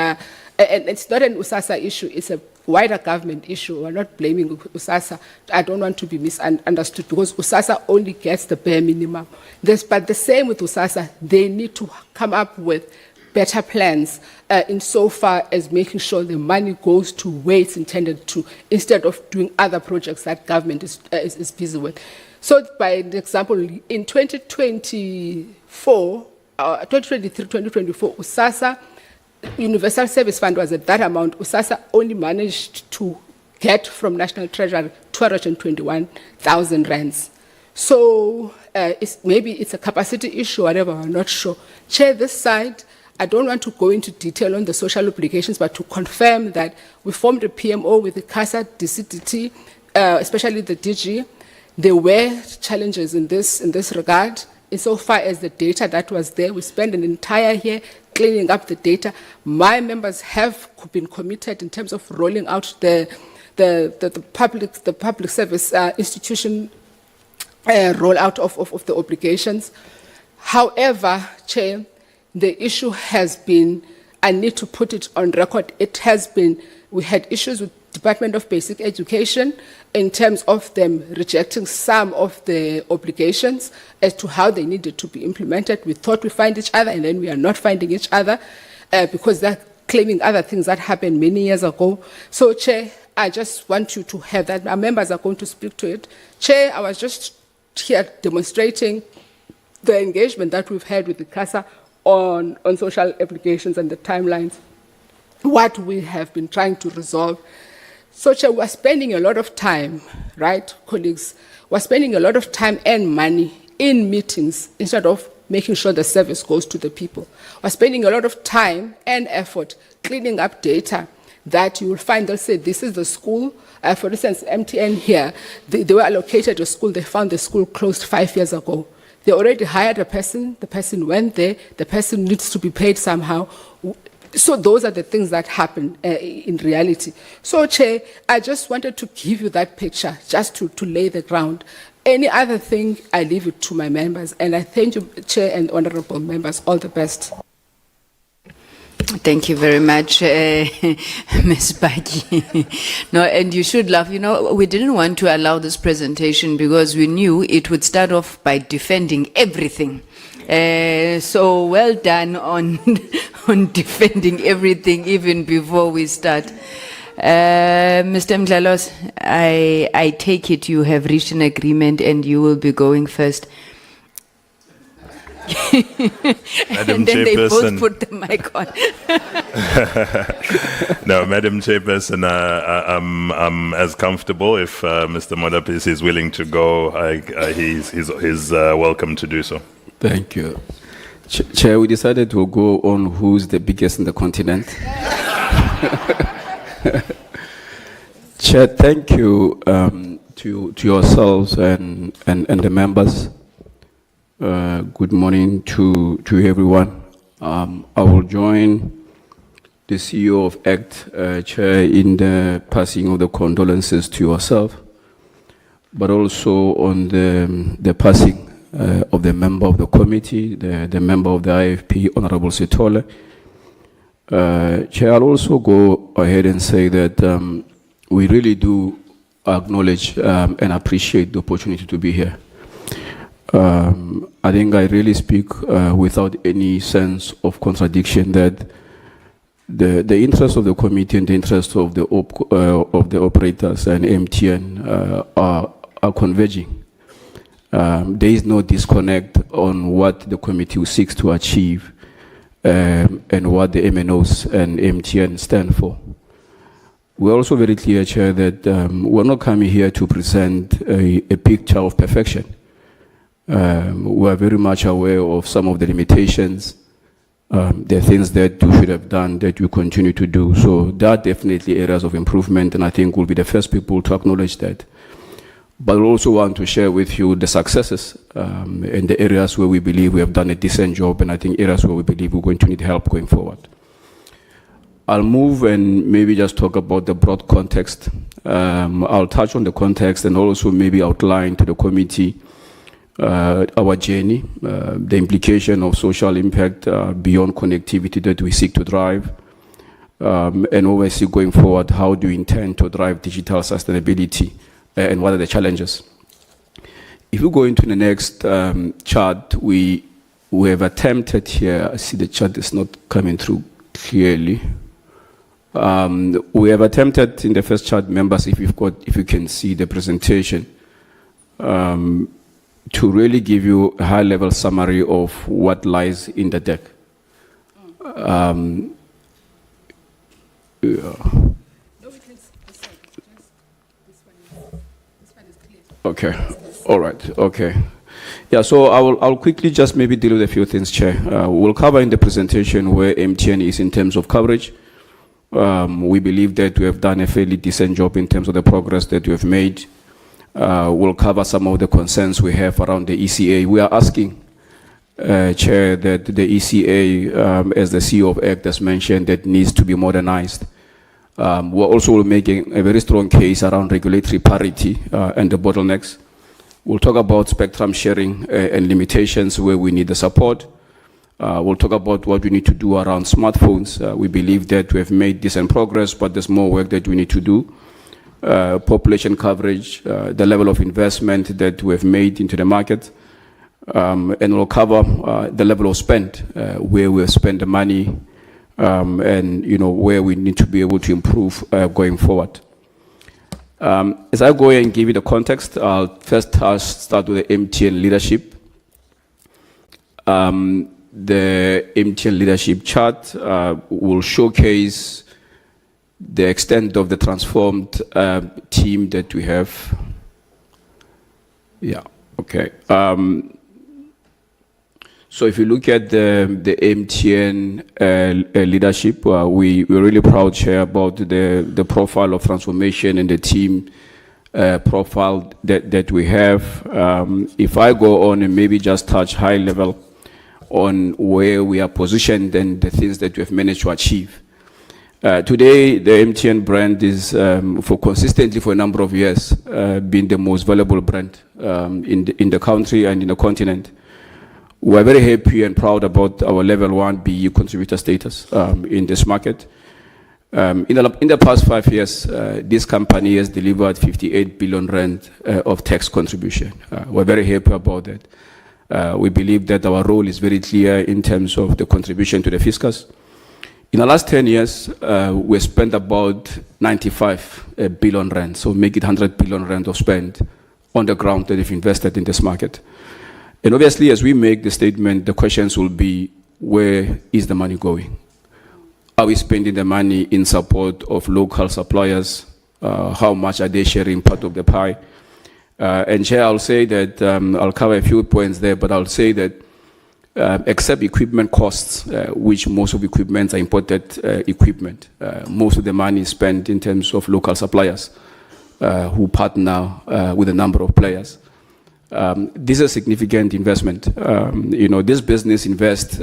it's not an USASA issue, it's a wider government issue. We're not blaming USASA. I don't want to be misunderstood, because USASA only gets the bare minimum. But the same with USASA, they need to come up with better plans insofar as making sure the money goes to where it's intended to, instead of doing other projects that government is busy with. So, by example, in 2024, 2023-2024, USASA Universal Service Fund was at that amount. USASA only managed to get from National Treasury 221,000 rands. So maybe it's a capacity issue, whatever, I'm not sure. Chair, this side, I don't want to go into detail on the social obligations, but to confirm that we formed a PMO with the CASA, DCDT, especially the DG. There were challenges in this regard. Insofar as the data that was there, we spent an entire year cleaning up the data. My members have been committed in terms of rolling out the public service institution rollout of the obligations. However, Chair, the issue has been, I need to put it on record, it has been, we had issues with Department of Basic Education in terms of them rejecting some of the obligations as to how they needed to be implemented. We thought we find each other, and then we are not finding each other because they're claiming other things that happened many years ago. So, Chair, I just want you to have that. Our members are going to speak to it. Chair, I was just here demonstrating the engagement that we've had with the CASA on social obligations and the timelines, what we have been trying to resolve. So, Chair, we're spending a lot of time, right, colleagues? We're spending a lot of time and money in meetings instead of making sure the service goes to the people. We're spending a lot of time and effort cleaning up data that you will find, they'll say, this is the school. For instance, MTN here, they were allocated a school, they found the school closed 5 years ago. They already hired a person, the person went there, the person needs to be paid somehow. So those are the things that happen in reality. So, Chair, I just wanted to give you that picture, just to lay the ground. Any other thing, I leave it to my members. And I thank you, Chair and honorable members. All the best. Thank you very much, Ms. Patchy. No, and you should laugh. You know, we didn't want to allow this presentation because we knew it would start off by defending everything. So well done on defending everything even before we start. Mr. Mdlalos, I take it you have reached an agreement and you will be going first. Madam And then they both Chairperson. put the mic on. No, Madam Chairperson, I'm as comfortable. If Mr. Modapisi is willing to go, he's welcome to do so. Thank you. Chair, we decided to go on who's the biggest in the continent. Chair, thank you to yourselves and the members. Good morning to everyone. I will join the CEO of ACT, Chair, in the passing of the condolences to yourself, but also on the passing of the member of the committee, the member of the IFP, Honorable Sitole. Chair, I'll also go ahead and say that we really do acknowledge and appreciate the opportunity to be here. I think I really speak without any sense of contradiction that the interest of the committee and the interest of the operators and MTN are converging. There is no disconnect on what the committee seeks to achieve and what the MNOs and MTN stand for. We're also very clear, Chair, that we're not coming here to present a picture of perfection. We're very much aware of some of the limitations, the things that you should have done that you continue to do. So there are definitely areas of improvement, and I think we'll be the first people to acknowledge that. But we also want to share with you the successes and the areas where we believe we have done a decent job, and I think areas where we believe we're going to need help going forward. I'll move and maybe just talk about the broad context. I'll touch on the context and also maybe outline to the committee our journey, the implication of social impact beyond connectivity that we seek to drive, and obviously going forward, how do we intend to drive digital sustainability and what are the challenges? If we go into the next chart, we have attempted here, I see the chart is not coming through clearly. We have attempted in the first chart, members, if you can see the presentation, to really give you a high-level summary of what lies in the deck. Okay. All right. Okay. Yeah. So I'll quickly just maybe deal with a few things, Chair. We'll cover in the presentation where MTN is in terms of coverage. We believe that we have done a fairly decent job in terms of the progress that we have made. We'll cover some of the concerns we have around the ECA. We are asking, Chair, that the ECA, as the CEO of ACT has mentioned, that needs to be modernized. We're also making a very strong case around regulatory parity and the bottlenecks. We'll talk about spectrum sharing and limitations where we need the support. We'll talk about what we need to do around smartphones. We believe that we have made decent progress, but there's more work that we need to do. Population coverage, the level of investment that we have made into the market, and we'll cover the level of spend, where we have spent the money, and where we need to be able to improve going forward. As I go and give you the context, I'll first start with the MTN leadership. The MTN leadership chart will showcase the extent of the transformed team that we have. Yeah, okay. So if you look at the MTN leadership, we're really proud, Chair, about the profile of transformation and the team profile that we have. If I go on and maybe just touch high level on where we are positioned and the things that we have managed to achieve. Today, the MTN brand is, consistently for a number of years, been the most valuable brand in the country and in the continent. We're very happy and proud about our level 1 BU contributor status in this market. In the past 5 years, this company has delivered 58 billion rand of tax contribution. We're very happy about that. We believe that our role is very clear in terms of the contribution to the fiscus. In the last 10 years, we spent about 95 billion rand, so make it 100 billion rand of spend on the ground that we've invested in this market. And obviously, as we make the statement, the questions will be, where is the money going? Are we spending the money in support of local suppliers? How much are they sharing part of the pie? And Chair, I'll say that, I'll cover a few points there, but I'll say that except equipment costs, which most of equipment are imported equipment, most of the money is spent in terms of local suppliers who partner with a number of players. This is a significant investment. This business invests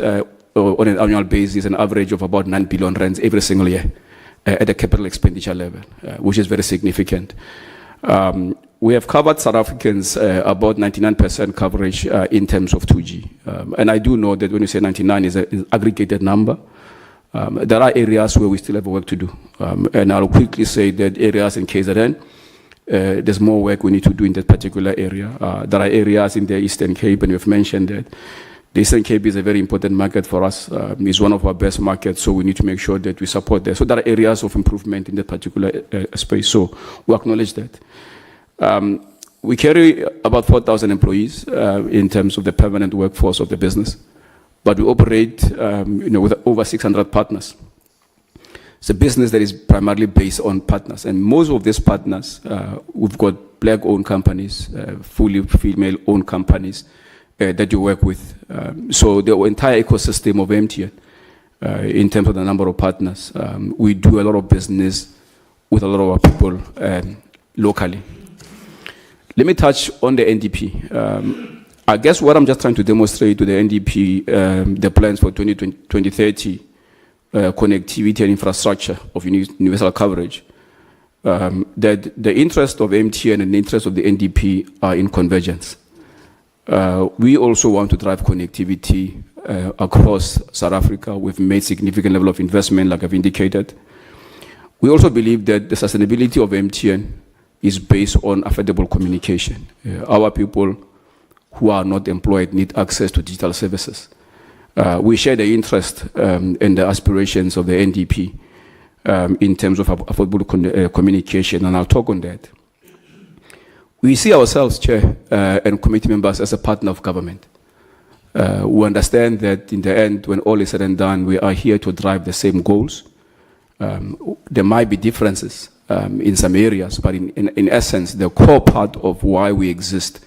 on an annual basis an average of about 9 billion rands every single year at a capital expenditure level, which is very significant. We have covered South Africans about 99% coverage in terms of 2G. And I do know that when you say 99 is an aggregated number, there are areas where we still have work to do. And I'll quickly say that areas in KZN, there's more work we need to do in that particular area. There are areas in the Eastern Cape, and we've mentioned that the Eastern Cape is a very important market for us. It's one of our best markets, so we need to make sure that we support that. So there are areas of improvement in that particular space, so we acknowledge that. We carry about 4,000 employees in terms of the permanent workforce of the business, but we operate with over 600 partners. It's a business that is primarily based on partners, and most of these partners, we've got black-owned companies, fully female-owned companies that you work with. So the entire ecosystem of MTN, in terms of the number of partners, we do a lot of business with a lot of our people locally. Let me touch on the NDP. I guess what I'm just trying to demonstrate to the NDP, the plans for 2030, connectivity and infrastructure of universal coverage, that the interest of MTN and the interest of the NDP are in convergence. We also want to drive connectivity across South Africa. We've made significant level of investment, like I've indicated. We also believe that the sustainability of MTN is based on affordable communication. Our people who are not employed need access to digital services. We share the interest and the aspirations of the NDP in terms of affordable communication, and I'll talk on that. We see ourselves, Chair, and committee members, as a partner of government. We understand that in the end, when all is said and done, we are here to drive the same goals. There might be differences in some areas, but in essence, the core part of why we exist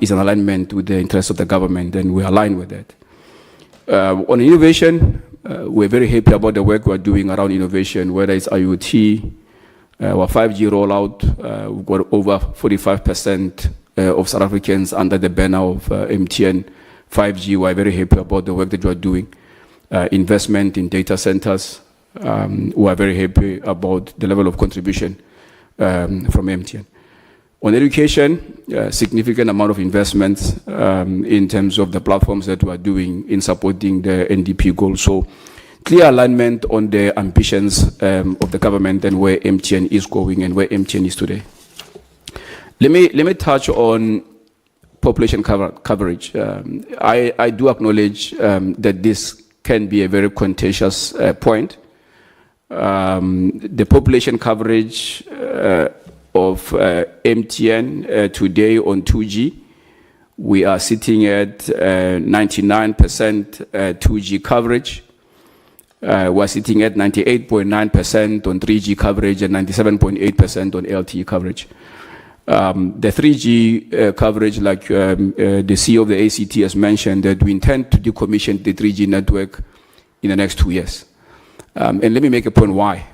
is an alignment with the interests of the government, and we align with that. On innovation, we're very happy about the work we're doing around innovation, whether it's IoT, our 5G rollout. We've got over 45% of South Africans under the banner of MTN 5G. We're very happy about the work that we're doing. Investment in data centers. We're very happy about the level of contribution from MTN. On education, significant amount of investments in terms of the platforms that we are doing in supporting the NDP goals. So clear alignment on the ambitions of the government and where MTN is going and where MTN is today. Let me touch on population coverage. I do acknowledge that this can be a very contentious point. The population coverage of MTN today on 2G, we are sitting at 99% 2G coverage. We're sitting at 98.9% on 3G coverage and 97.8% on LTE coverage. The 3G coverage, like the CEO of the ACT has mentioned, that we intend to decommission the 3G network in the next 2 years. And let me make a point why.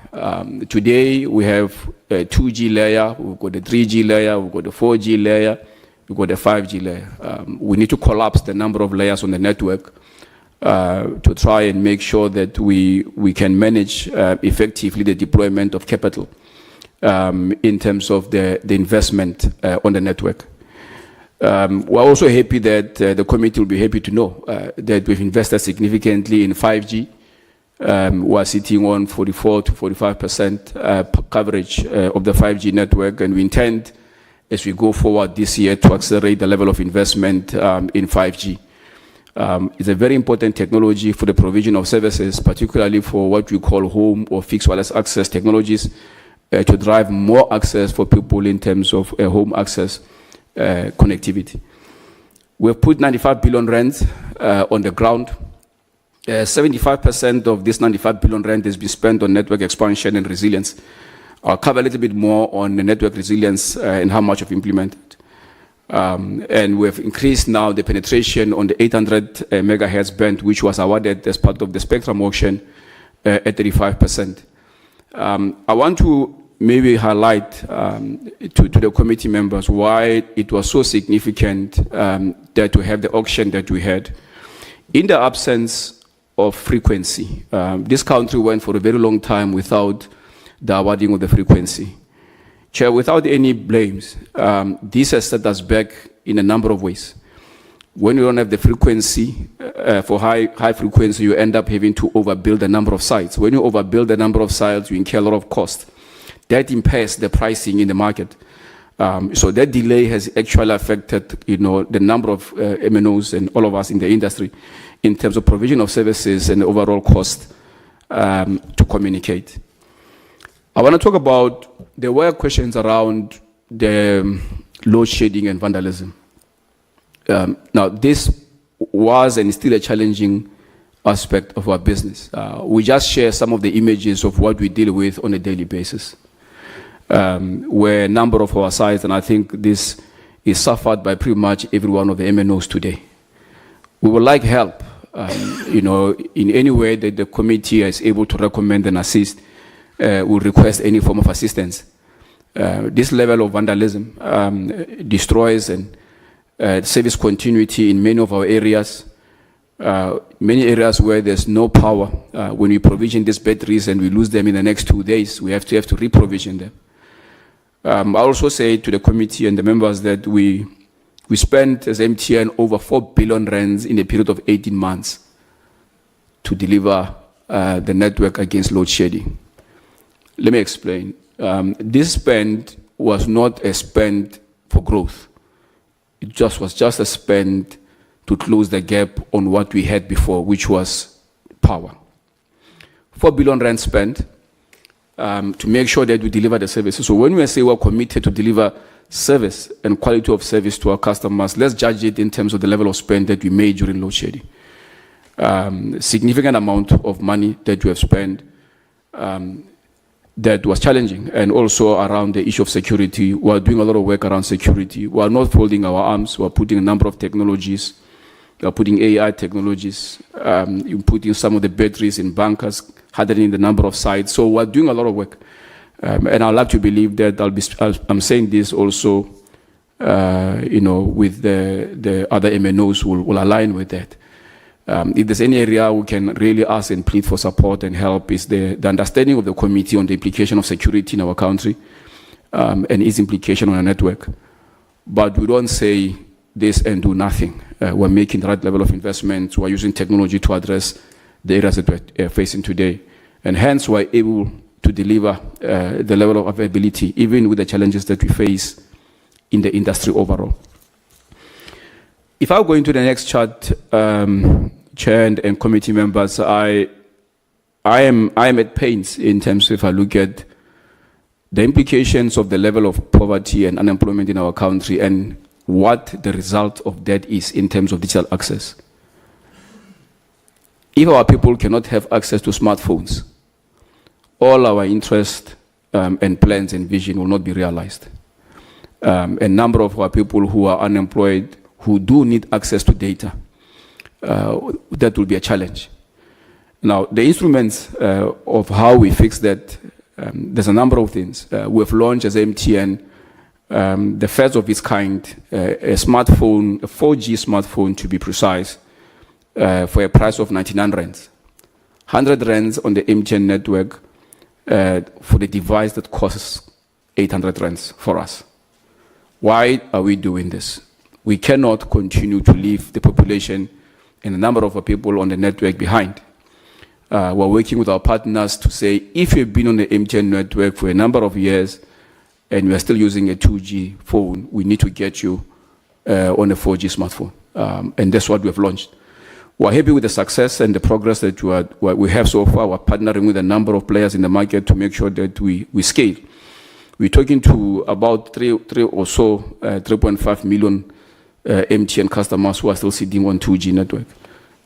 Today we have a 2G layer, we've got the 3G layer, we've got the 4G layer, we've got the 5G layer. We need to collapse the number of layers on the network to try and make sure that we can manage effectively the deployment of capital in terms of the investment on the network. We're also happy that the committee will be happy to know that we've invested significantly in 5G. We're sitting on 44 to 45% coverage of the 5G network, and we intend, as we go forward this year, to accelerate the level of investment in 5G. It's a very important technology for the provision of services, particularly for what we call home or fixed wireless access technologies, to drive more access for people in terms of home access connectivity. We have put 95 billion rand on the ground. 75% of this 95 billion rand has been spent on network expansion and resilience. I'll cover a little bit more on the network resilience and how much we've implemented. And we've increased now the penetration on the 800 megahertz band, which was awarded as part of the spectrum auction at 35%. I want to maybe highlight to the committee members why it was so significant that we have the auction that we had. In the absence of frequency, this country went for a very long time without the awarding of the frequency. Chair, without any blames, this has set us back in a number of ways. When you don't have the frequency, for high frequency, you end up having to overbuild the number of sites. When you overbuild the number of sites, you incur a lot of cost. That impairs the pricing in the market. So that delay has actually affected, the number of MNOs and all of us in the industry in terms of provision of services and the overall cost to communicate. I want to talk about, there were questions around the load shedding and vandalism. Now, this was and is still a challenging aspect of our business. We just share some of the images of what we deal with on a daily basis. Where a number of our sites, and I think this is suffered by pretty much every one of the MNOs today. We would like help, in any way that the committee is able to recommend and assist. Will request any form of assistance. This level of vandalism destroys and service continuity in many of our areas. Many areas where there's no power, when we provision these batteries and we lose them in the next 2 days, we have to reprovision them. I also say to the committee and the members that we spent as MTN over 4 billion rands in a period of 18 months to deliver the network against load shedding. Let me explain. This spend was not a spend for growth. It was just a spend to close the gap on what we had before, which was power. 4 billion rand spent to make sure that we deliver the services. So when we say we're committed to deliver service and quality of service to our customers, let's judge it in terms of the level of spend that we made during load shedding. Significant amount of money that we have spent that was challenging, and also around the issue of security. We're doing a lot of work around security. We're not folding our arms. We're putting a number of technologies. We're putting AI technologies. You're putting some of the batteries in bunkers, hardening the number of sites. So we're doing a lot of work. And I'd like to believe that I'm saying this also, with the other MNOs will align with that. If there's any area we can really ask and plead for support and help, is the understanding of the committee on the implication of security in our country and its implication on our network. But we don't say this and do nothing. We're making the right level of investment. We're using technology to address the areas that we're facing today. And hence we're able to deliver the level of availability, even with the challenges that we face in the industry overall. If I go into the next chart, Chair and committee members, I am at pains in terms of, if I look at the implications of the level of poverty and unemployment in our country and what the result of that is in terms of digital access. If our people cannot have access to smartphones, all our interest and plans and vision will not be realized. A number of our people who are unemployed, who do need access to data, that will be a challenge. Now, the instruments of how we fix that, there's a number of things. We've launched as MTN the first of its kind, a smartphone, a 4G smartphone to be precise, for a price of 99 rands. 100 rands on the MTN network for the device that costs 800 rands for us. Why are we doing this? We cannot continue to leave the population and a number of our people on the network behind. We're working with our partners to say, if you've been on the MTN network for a number of years and we are still using a 2G phone, we need to get you on a 4G smartphone. And that's what we have launched. We're happy with the success and the progress that we have so far. We're partnering with a number of players in the market to make sure that we scale. We're talking to about 3.5 million MTN customers who are still sitting on 2G network.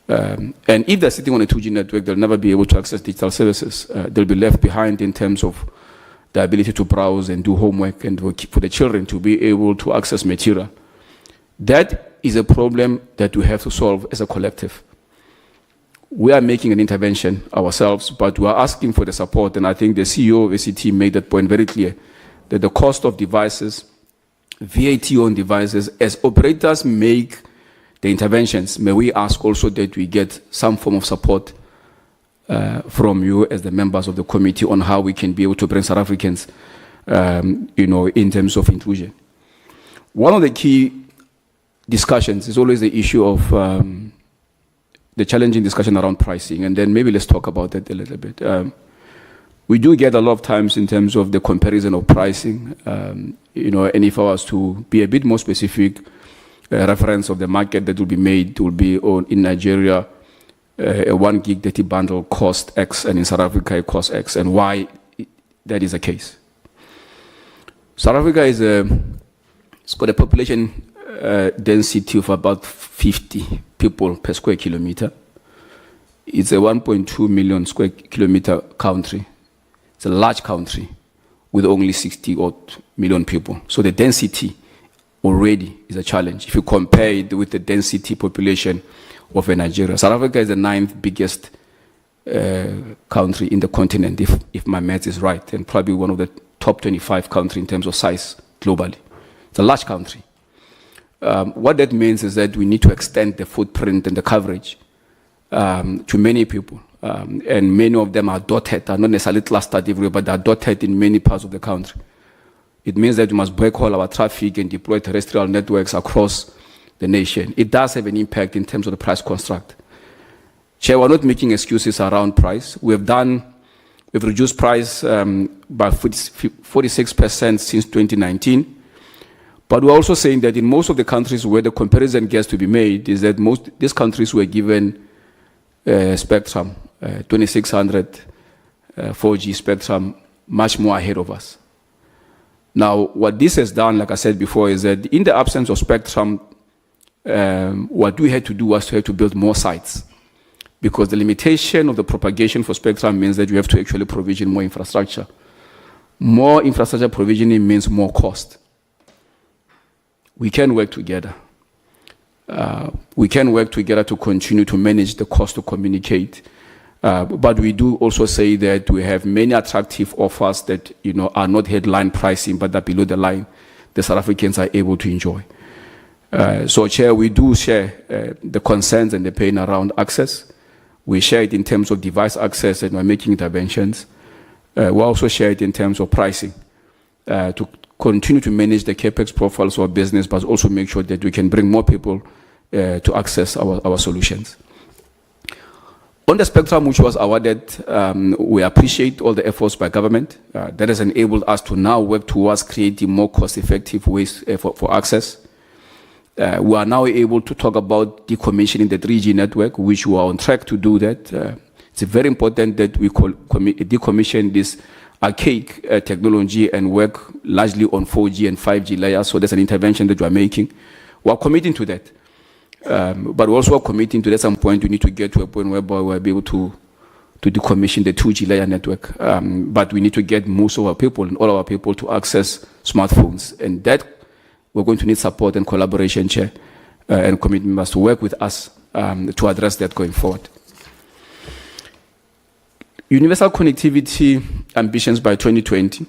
And if they're sitting on a 2G network, they'll never be able to access digital services. They'll be left behind in terms of the ability to browse and do homework, and for the children to be able to access material. That is a problem that we have to solve as a collective. We are making an intervention ourselves, but we are asking for the support, and I think the CEO of ACT made that point very clear, that the cost of devices, VAT on devices, as operators make the interventions, may we ask also that we get some form of support from you as the members of the committee on how we can be able to bring South Africans, in terms of inclusion. One of the key discussions is always the issue of the challenging discussion around pricing, and then maybe let's talk about that a little bit. We do get a lot of times in terms of the comparison of pricing, and if I was to be a bit more specific, reference of the market that will be made will be in Nigeria, a 1 gig data bundle cost X, and in South Africa it costs X, and why that is the case. South Africa it's got a population density of about 50 people per square kilometer. It's a 1.2 million square kilometer country. It's a large country with only 60 odd million people. So the density already is a challenge if you compare it with the density population of Nigeria. South Africa is the 9th biggest country in the continent, if my math is right, and probably one of the top 25 countries in terms of size globally. It's a large country. What that means is that we need to extend the footprint and the coverage to many people. And many of them are dotted, are not necessarily clustered everywhere, but they are dotted in many parts of the country. It means that we must break all our traffic and deploy terrestrial networks across the nation. It does have an impact in terms of the price construct. Chair, we're not making excuses around price. We've reduced price by 46% since 2019. But we're also saying that in most of the countries where the comparison gets to be made is that these countries were given spectrum, 2600 4G spectrum, much more ahead of us. Now, what this has done, like I said before, is that in the absence of spectrum, what we had to do was to have to build more sites, because the limitation of the propagation for spectrum means that you have to actually provision more infrastructure. More infrastructure provisioning means more cost. We can work together. We can work together to continue to manage the cost to communicate. But we do also say that we have many attractive offers that are not headline pricing, but that below the line the South Africans are able to enjoy. So, Chair, we do share the concerns and the pain around access. We share it in terms of device access, and we're making interventions. We also share it in terms of pricing to continue to manage the capex profiles of our business, but also make sure that we can bring more people to access our solutions. On the spectrum which was awarded, we appreciate all the efforts by government. That has enabled us to now work towards creating more cost-effective ways for access. We are now able to talk about decommissioning the 3G network, which we are on track to do that. It's very important that we decommission this archaic technology and work largely on 4G and 5G layers. So that's an intervention that we are making. We are committing to that. But we also are committing to, at some point, we need to get to a point whereby we'll be able to decommission the 2G layer network. But we need to get most of our people and all our people to access smartphones. And that we're going to need support and collaboration, Chair, and committee members to work with us to address that going forward. Universal connectivity ambitions by 2020.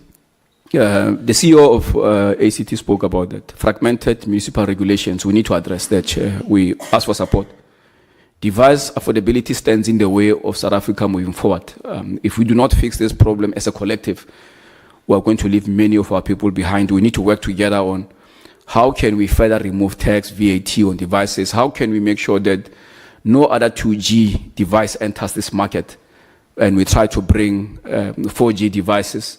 The CEO of ACT spoke about that. Fragmented municipal regulations, we need to address that, Chair. We ask for support. Device affordability stands in the way of South Africa moving forward. If we do not fix this problem as a collective, we are going to leave many of our people behind. We need to work together on how can we further remove tax, VAT on devices? How can we make sure that no other 2G device enters this market? And we try to bring 4G devices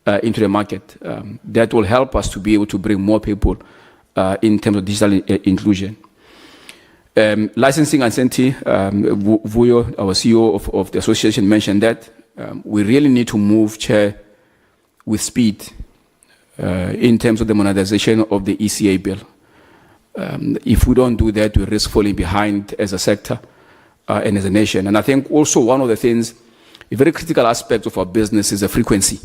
into the market. That will help us to be able to bring more people in terms of digital inclusion. Licensing and Senti, Vuyo, our CEO of the association, mentioned that. We really need to move, Chair, with speed in terms of the monetization of the ECA bill. If we don't do that, we risk falling behind as a sector and as a nation. And I think also one of the things, a very critical aspect of our business is the frequency.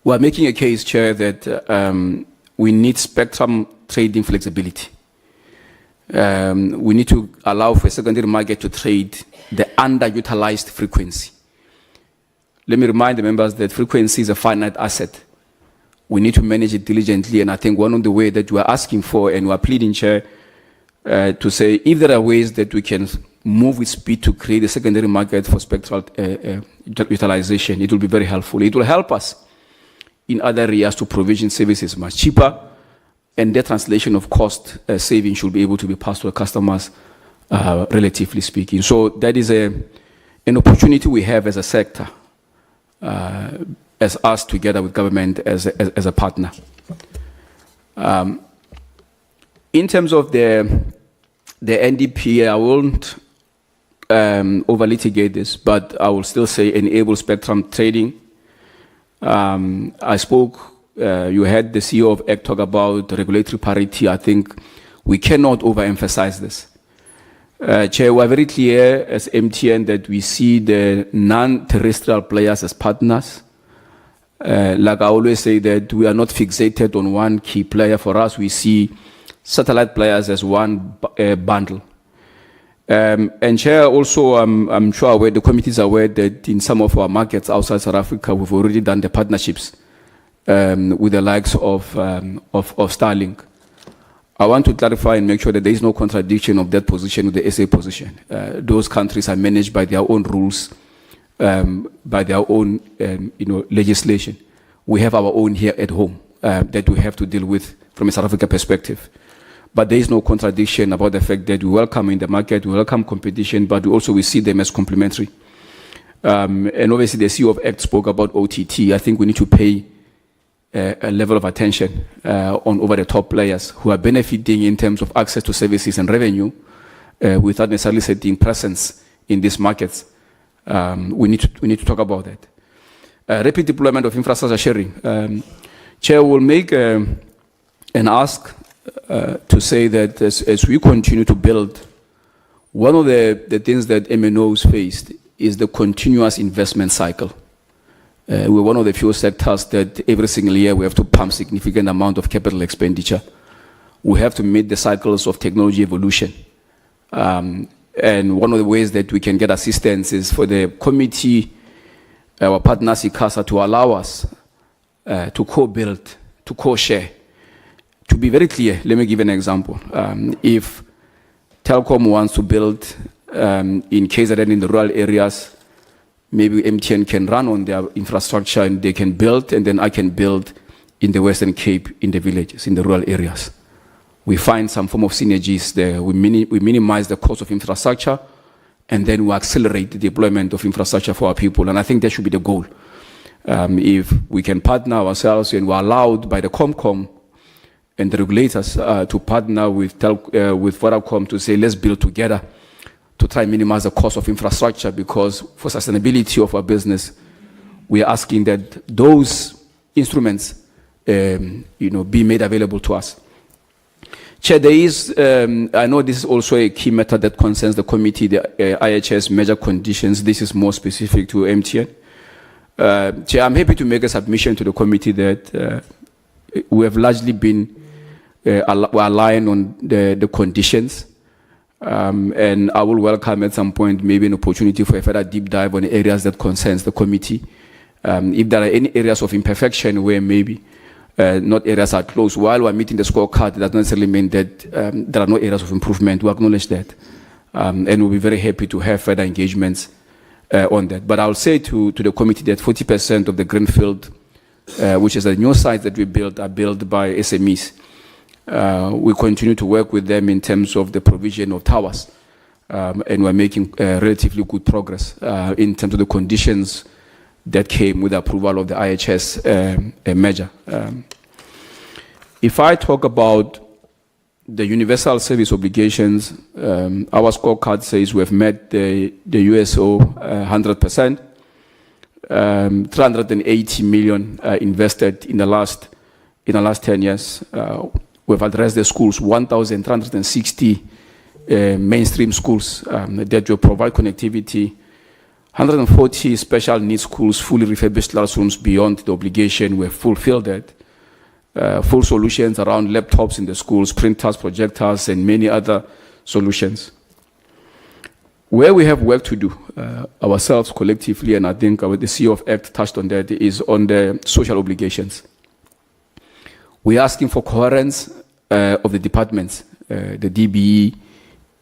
We are making a case, Chair, that we need spectrum trading flexibility. We need to allow for a secondary market to trade the underutilized frequency. Let me remind the members that frequency is a finite asset. We need to manage it diligently, and I think one of the ways that we are asking for, and we are pleading, Chair, to say if there are ways that we can move with speed to create a secondary market for spectral utilization, it will be very helpful. It will help us in other areas to provision services much cheaper, and the translation of cost saving should be able to be passed to the customers, relatively speaking. So that is an opportunity we have as a sector, as us together with government as a partner. In terms of the NDP, I won't over-litigate this, but I will still say enable spectrum trading. I spoke, you had the CEO of EC talk about regulatory parity. I think we cannot overemphasize this. Chair, we are very clear as MTN that we see the non-terrestrial players as partners. Like I always say that we are not fixated on one key player. For us, we see satellite players as one bundle. And Chair, also, I'm sure the committee is aware that in some of our markets outside South Africa, we've already done the partnerships with the likes of Starlink. I want to clarify and make sure that there is no contradiction of that position with the SA position. Those countries are managed by their own rules, by their own legislation. We have our own here at home that we have to deal with from a South Africa perspective. But there is no contradiction about the fact that we welcome in the market, we welcome competition, but we see them as complementary. And obviously the CEO of ACT spoke about OTT. I think we need to pay a level of attention on over-the-top players who are benefiting in terms of access to services and revenue without necessarily setting presence in these markets. We need to talk about that. Rapid deployment of infrastructure sharing. Chair will make an ask to say that as we continue to build, one of the things that MNOs faced is the continuous investment cycle. We're one of the few sectors that every single year we have to pump significant amount of capital expenditure. We have to meet the cycles of technology evolution. And one of the ways that we can get assistance is for the committee, our partners ICASA, to allow us to co-build, to co-share. To be very clear, let me give an example. If Telkom wants to build in KZN in the rural areas, maybe MTN can run on their infrastructure and they can build, and then I can build in the Western Cape, in the villages, in the rural areas. We find some form of synergies there. We minimize the cost of infrastructure, and then we accelerate the deployment of infrastructure for our people. And I think that should be the goal. If we can partner ourselves, and we're allowed by the Comcom and the regulators to partner with Vodacom to say, let's build together to try and minimize the cost of infrastructure, because for sustainability of our business, we are asking that those instruments be made available to us. Chair, there is, I know this is also a key matter that concerns the committee, the IHS measure conditions. This is more specific to MTN. Chair, I'm happy to make a submission to the committee that we have largely been aligned on the conditions. And I will welcome at some point maybe an opportunity for a further deep dive on the areas that concerns the committee. If there are any areas of imperfection where maybe not areas are close, while we're meeting the scorecard, that doesn't necessarily mean that there are no areas of improvement. We acknowledge that. And we'll be very happy to have further engagements on that. But I'll say to the committee that 40% of the greenfield, which is the new sites that we built, are built by SMEs. We continue to work with them in terms of the provision of towers, and we're making relatively good progress in terms of the conditions that came with the approval of the IHS measure. If I talk about the universal service obligations, our scorecard says we have met the USO 100%. 380 million invested in the last 10 years. We've addressed the schools, 1,360 mainstream schools that will provide connectivity, 140 special needs schools, fully refurbished classrooms beyond the obligation. We've fulfilled that. Full solutions around laptops in the schools, printers, projectors, and many other solutions. Where we have work to do ourselves collectively, and I think the CEO of ACT touched on that, is on the social obligations. We're asking for coherence of the departments, the DBE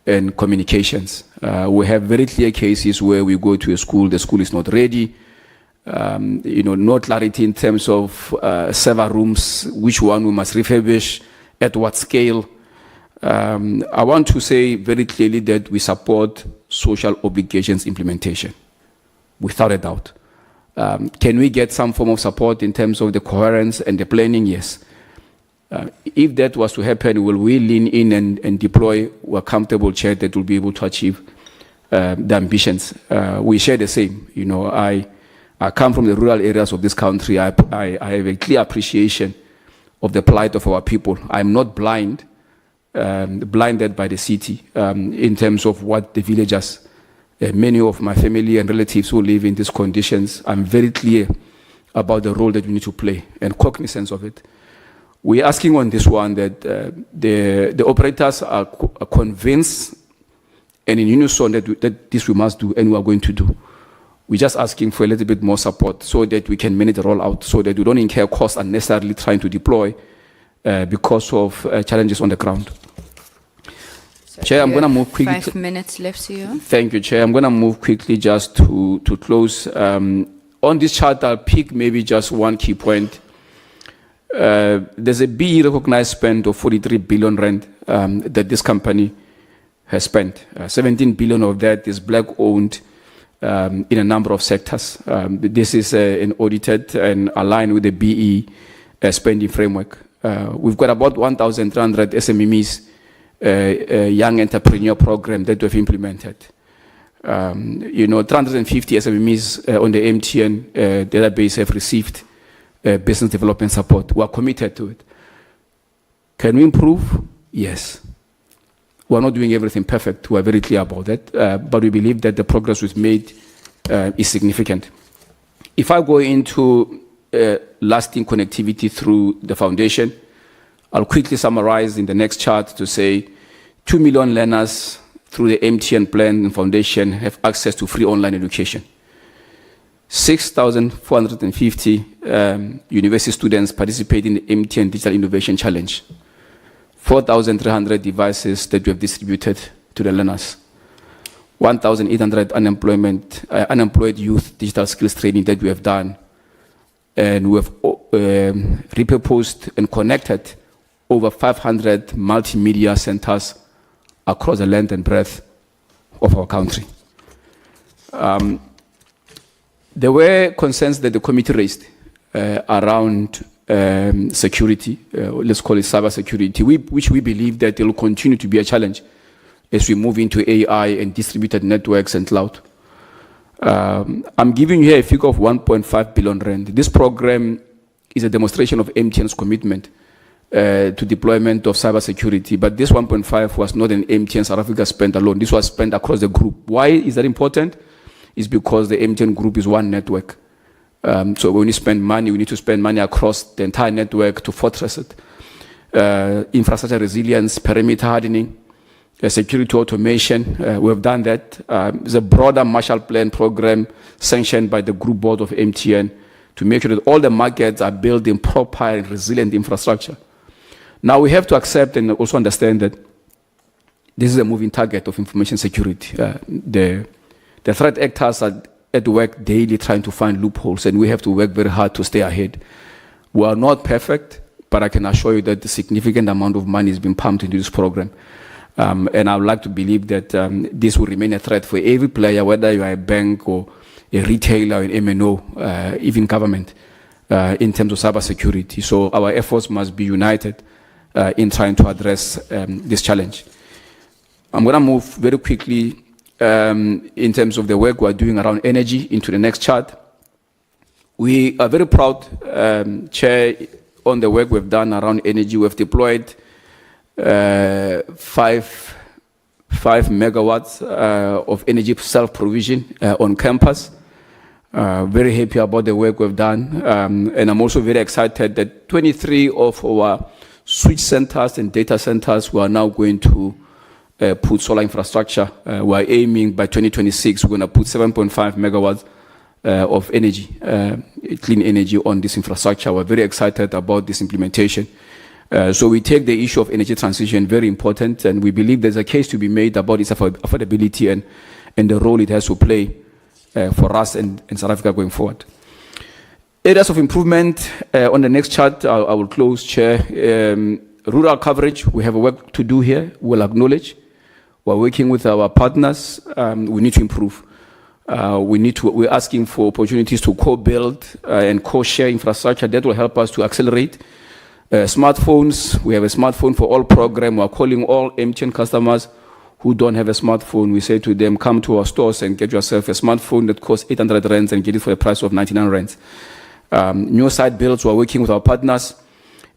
and communications. We have very clear cases where we go to a school, the school is not ready, no clarity in terms of server rooms, which one we must refurbish, at what scale. I want to say very clearly that we support social obligations implementation, without a doubt. Can we get some form of support in terms of the coherence and the planning? Yes. If that was to happen, will we lean in and deploy a comfortable chair that will be able to achieve the ambitions? We share the same. I come from the rural areas of this country. I have a clear appreciation of the plight of our people. I'm not blinded by the city in terms of what the villagers, many of my family and relatives who live in these conditions, I'm very clear about the role that we need to play and cognizance of it. We're asking on this one that the operators are convinced and in unison that this we must do and we are going to do. We're just asking for a little bit more support so that we can manage the rollout, so that we don't incur costs unnecessarily trying to deploy because of challenges on the ground. So Chair, I'm going to move quickly. 5 minutes left, CEO. Thank you, Chair. I'm going to move quickly just to close. On this chart, I'll pick maybe just one key point. There's a BE recognized spend of 43 billion rand that this company has spent. 17 billion of that is black-owned in a number of sectors. This is an audited and aligned with the BE spending framework. We've got about 1,300 SMEs, young entrepreneur program that we've implemented. 350 SMEs on the MTN database have received business development support. We are committed to it. Can we improve? Yes. We are not doing everything perfect. We are very clear about that. But we believe that the progress we've made is significant. If I go into lasting connectivity through the foundation, I'll quickly summarize in the next chart to say 2 million learners through the MTN plan and foundation have access to free online education. 6,450 university students participate in the MTN Digital Innovation Challenge. 4,300 devices that we have distributed to the learners. 1,800 unemployed youth digital skills training that we have done. And we have repurposed and connected over 500 multimedia centers across the length and breadth of our country. There were concerns that the committee raised around security, let's call it cyber security, which we believe that it will continue to be a challenge as we move into AI and distributed networks and cloud. I'm giving you here a figure of 1.5 billion rand. This program is a demonstration of MTN's commitment to deployment of cyber security, but this 1.5 was not an MTN South Africa spend alone. This was spent across the group. Why is that important? It's because the MTN group is one network. So when you spend money, we need to spend money across the entire network to fortress it. Infrastructure resilience, perimeter hardening, security automation, we have done that. There's a broader Marshall Plan program sanctioned by the group board of MTN to make sure that all the markets are building proper and resilient infrastructure. Now we have to accept and also understand that this is a moving target of information security. The threat actors are at work daily trying to find loopholes, and we have to work very hard to stay ahead. We are not perfect, but I can assure you that a significant amount of money has been pumped into this program. And I would like to believe that this will remain a threat for every player, whether you are a bank or a retailer, an MNO, even government, in terms of cyber security. So our efforts must be united in trying to address this challenge. I'm going to move very quickly in terms of the work we're doing around energy into the next chart. We are very proud, Chair, on the work we've done around energy. We've deployed 5 megawatts of energy self-provision on campus. Very happy about the work we've done. And I'm also very excited that 23 of our switch centers and data centers we are now going to put solar infrastructure. We're aiming by 2026, we're going to put 7.5 megawatts of energy, clean energy on this infrastructure. We're very excited about this implementation. So we take the issue of energy transition very important, and we believe there's a case to be made about its affordability and the role it has to play for us and South Africa going forward. Areas of improvement, on the next chart, I will close, Chair. Rural coverage, we have a work to do here, we'll acknowledge. We're working with our partners, we need to improve. We're asking for opportunities to co-build and co-share infrastructure that will help us to accelerate. Smartphones, we have a smartphone for all program. We're calling all MTN customers who don't have a smartphone. We say to them, come to our stores and get yourself a smartphone that costs 800 rands and get it for a price of 99 rands. New site builds, we're working with our partners.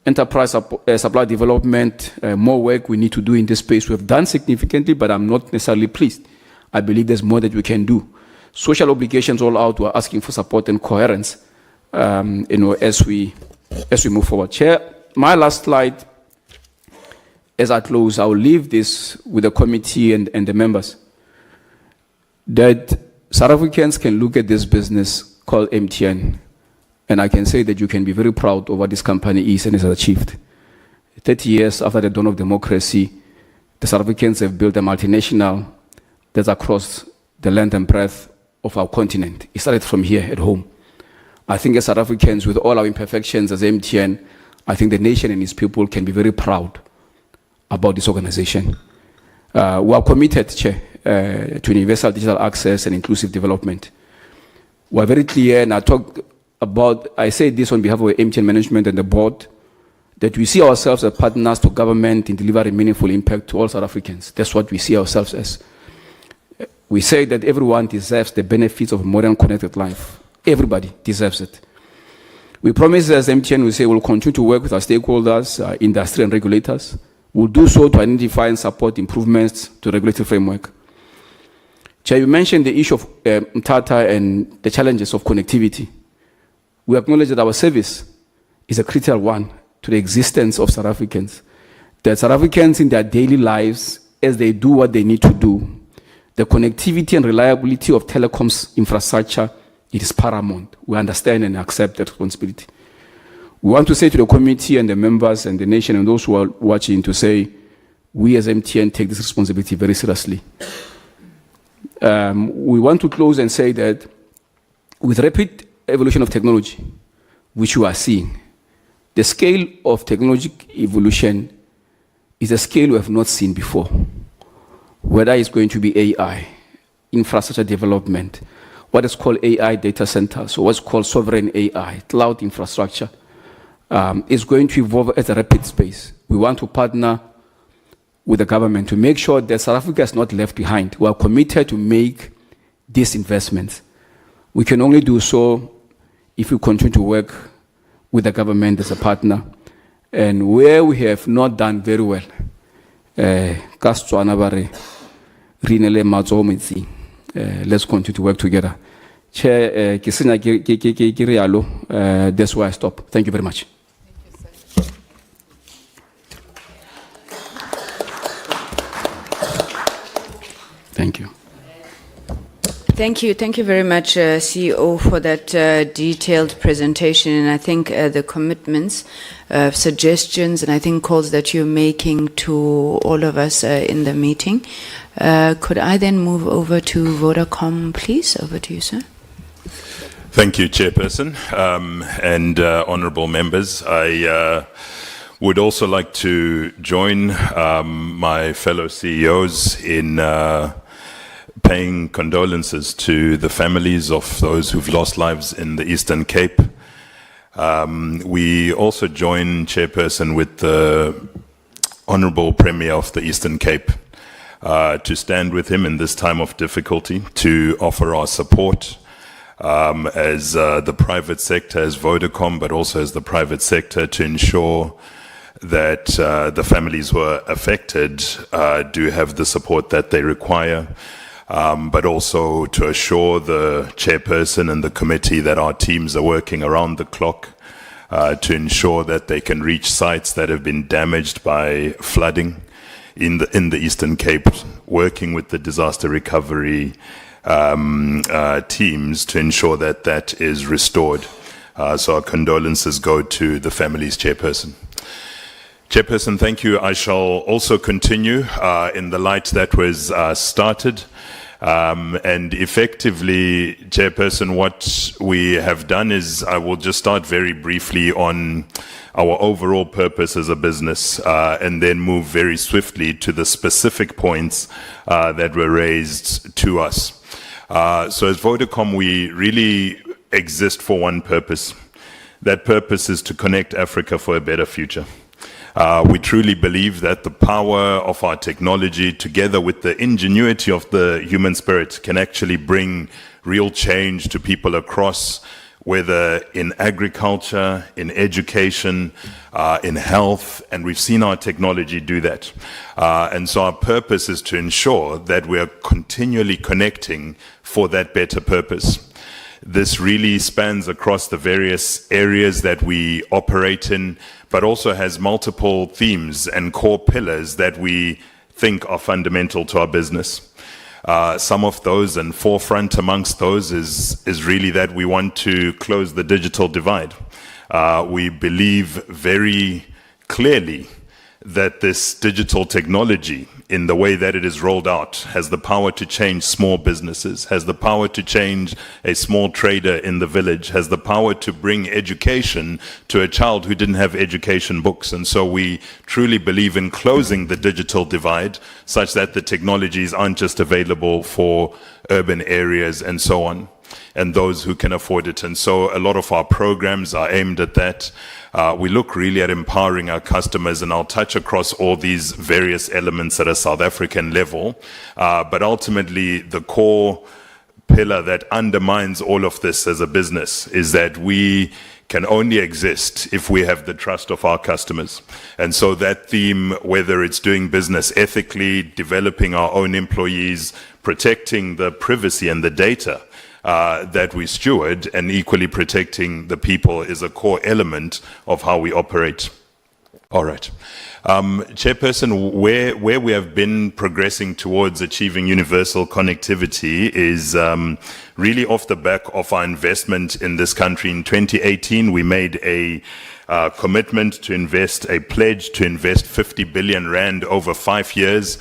Enterprise supply development, more work we need to do in this space. We've done significantly, but I'm not necessarily pleased. I believe there's more that we can do. Social obligations all out, we're asking for support and coherence as we move forward. Chair, my last slide, as I close, I will leave this with the committee and the members, that South Africans can look at this business called MTN, and I can say that you can be very proud of what this company is and has achieved. 30 years after the dawn of democracy, the South Africans have built a multinational that's across the length and breadth of our continent. It started from here at home. I think as South Africans, with all our imperfections as MTN, I think the nation and its people can be very proud about this organization. We are committed, Chair, to universal digital access and inclusive development. We are very clear, and I say this on behalf of MTN management and the board, that we see ourselves as partners to government in delivering meaningful impact to all South Africans. That's what we see ourselves as. We say that everyone deserves the benefits of a modern connected life. Everybody deserves it. We promise as MTN, we say we'll continue to work with our stakeholders, industry and regulators. We'll do so to identify and support improvements to the regulatory framework. Chair, you mentioned the issue of Mthatha and the challenges of connectivity. We acknowledge that our service is a critical one to the existence of South Africans. That South Africans in their daily lives, as they do what they need to do, the connectivity and reliability of telecoms infrastructure, it is paramount. We understand and accept that responsibility. We want to say to the committee and the members and the nation and those who are watching to say, we as MTN take this responsibility very seriously. We want to close and say that with rapid evolution of technology, which you are seeing, the scale of technological evolution is a scale we have not seen before. Whether it's going to be AI, infrastructure development, what is called AI data centers, or what's called sovereign AI, cloud infrastructure, is going to evolve at a rapid pace. We want to partner with the government to make sure that South Africa is not left behind. We are committed to make these investments. We can only do so if we continue to work with the government as a partner. And where we have not done very well, let's continue to work together. Chair, that's where I stop. Thank you very much. Thank you. Thank you very much, CEO, for that detailed presentation. And I think the commitments, suggestions, and I think calls that you're making to all of us in the meeting. Could I then move over to Vodacom, please? Over to you, sir. Thank you, Chairperson, and honourable members. I would also like to join my fellow CEOs in paying condolences to the families of those who've lost lives in the Eastern Cape. We also join, Chairperson, with the Honourable Premier of the Eastern Cape to stand with him in this time of difficulty, to offer our support as the private sector, as Vodacom, but also as the private sector, to ensure that the families who are affected do have the support that they require, but also to assure the chairperson and the committee that our teams are working around the clock to ensure that they can reach sites that have been damaged by flooding in the Eastern Cape, working with the disaster recovery teams to ensure that that is restored. So our condolences go to the family's chairperson. Chairperson, thank you. I shall also continue in the light that was started. And effectively, Chairperson, what we have done is, I will just start very briefly on our overall purpose as a business, and then move very swiftly to the specific points that were raised to us. So as Vodacom, we really exist for one purpose. That purpose is to connect Africa for a better future. We truly believe that the power of our technology, together with the ingenuity of the human spirit, can actually bring real change to people across, whether in agriculture, in education, in health, and we've seen our technology do that. And so our purpose is to ensure that we are continually connecting for that better purpose. This really spans across the various areas that we operate in, but also has multiple themes and core pillars that we think are fundamental to our business. Some of those, and forefront amongst those, is really that we want to close the digital divide. We believe very clearly that this digital technology, in the way that it is rolled out, has the power to change small businesses, has the power to change a small trader in the village, has the power to bring education to a child who didn't have education books. And so we truly believe in closing the digital divide such that the technologies aren't just available for urban areas and so on, and those who can afford it. And so a lot of our programs are aimed at that. We look really at empowering our customers, and I'll touch across all these various elements at a South African level. But ultimately, the core pillar that undermines all of this as a business is that we can only exist if we have the trust of our customers. And so that theme, whether it's doing business ethically, developing our own employees, protecting the privacy and the data that we steward, and equally protecting the people, is a core element of how we operate. All right. Chairperson, where we have been progressing towards achieving universal connectivity is really off the back of our investment in this country. In 2018, we made a commitment to invest, a pledge to invest 50 billion rand over 5 years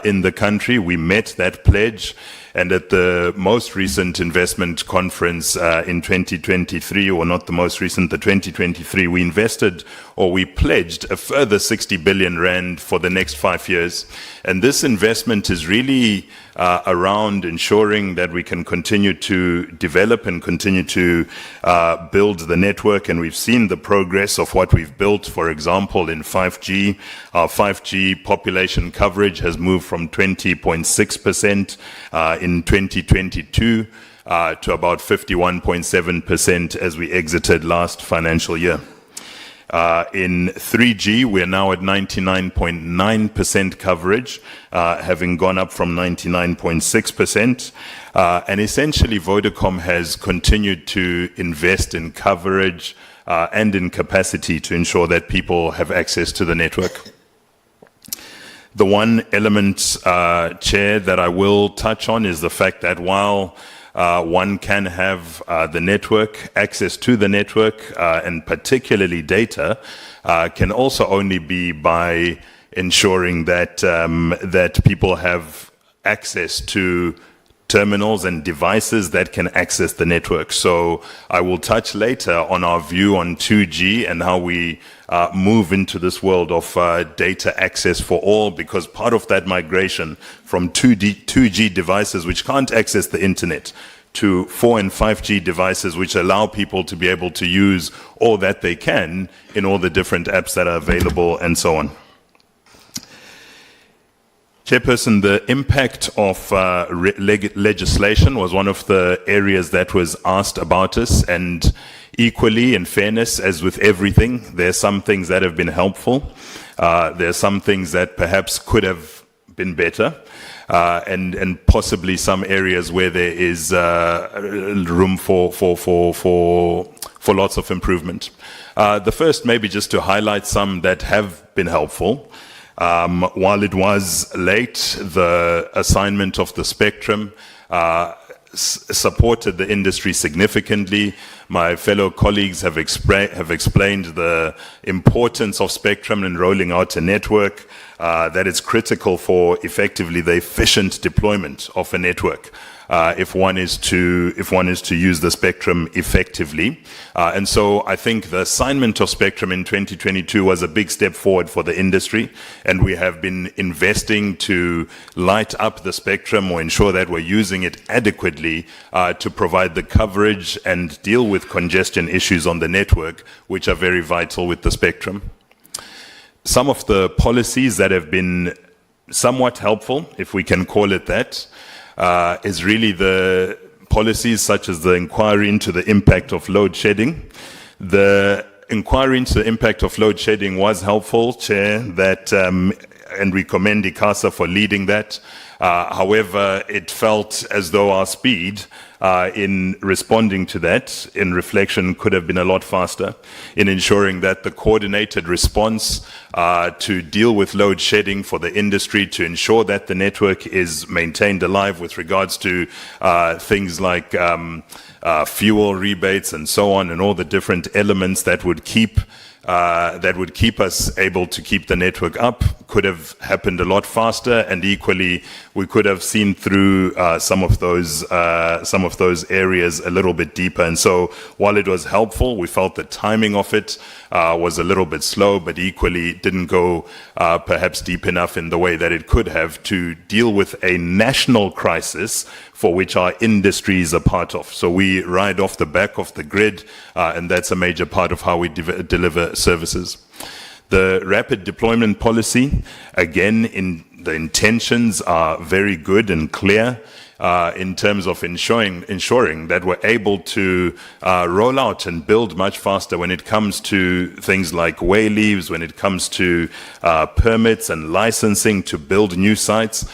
in the country. We met that pledge. And at the most recent investment conference in 2023, or not the most recent, the 2023, we invested, or we pledged, a further 60 billion rand for the next 5 years. And this investment is really around ensuring that we can continue to develop and continue to build the network. And we've seen the progress of what we've built, for example, in 5G. Our 5G population coverage has moved from 20.6% in 2022 to about 51.7% as we exited last financial year. In 3G, we're now at 99.9% coverage, having gone up from 99.6%. And essentially, Vodacom has continued to invest in coverage and in capacity to ensure that people have access to the network. The one element, Chair, that I will touch on is the fact that while one can have the network, access to the network, and particularly data, can also only be by ensuring that that people have access to terminals and devices that can access the network. So I will touch later on our view on 2G and how we move into this world of data access for all, because part of that migration from 2G devices which can't access the internet to 4 and 5G devices which allow people to be able to use all that they can in all the different apps that are available and so on. Chairperson, the impact of legislation was one of the areas that was asked about us, and equally, in fairness, as with everything, there are some things that have been helpful. There are some things that perhaps could have been better, and possibly some areas where there is room for lots of improvement. The first, maybe just to highlight some that have been helpful. While it was late, the assignment of the spectrum supported the industry significantly. My fellow colleagues have explained the importance of spectrum in rolling out a network, that it's critical for effectively the efficient deployment of a network. If one is to use the spectrum effectively. And so I think the assignment of spectrum in 2022 was a big step forward for the industry, and we have been investing to light up the spectrum or ensure that we're using it adequately to provide the coverage and deal with congestion issues on the network, which are very vital with the spectrum. Some of the policies that have been somewhat helpful, if we can call it that, is really the policies such as the inquiry into the impact of load shedding. The inquiry into the impact of load shedding was helpful, Chair, that, and we commend ICASA for leading that. However, it felt as though our speed in responding to that, in reflection, could have been a lot faster in ensuring that the coordinated response to deal with load shedding for the industry, to ensure that the network is maintained alive with regards to things like fuel rebates and so on, and all the different elements that would keep us able to keep the network up, could have happened a lot faster, and equally we could have seen through some of those areas a little bit deeper. And so while it was helpful, we felt the timing of it was a little bit slow, but equally didn't go perhaps deep enough in the way that it could have to deal with a national crisis for which our industry is a part of. So we ride off the back of the grid, and that's a major part of how we deliver services. The rapid deployment policy, again, the intentions are very good and clear in terms of ensuring that we're able to roll out and build much faster when it comes to things like way leaves, when it comes to permits and licensing to build new sites.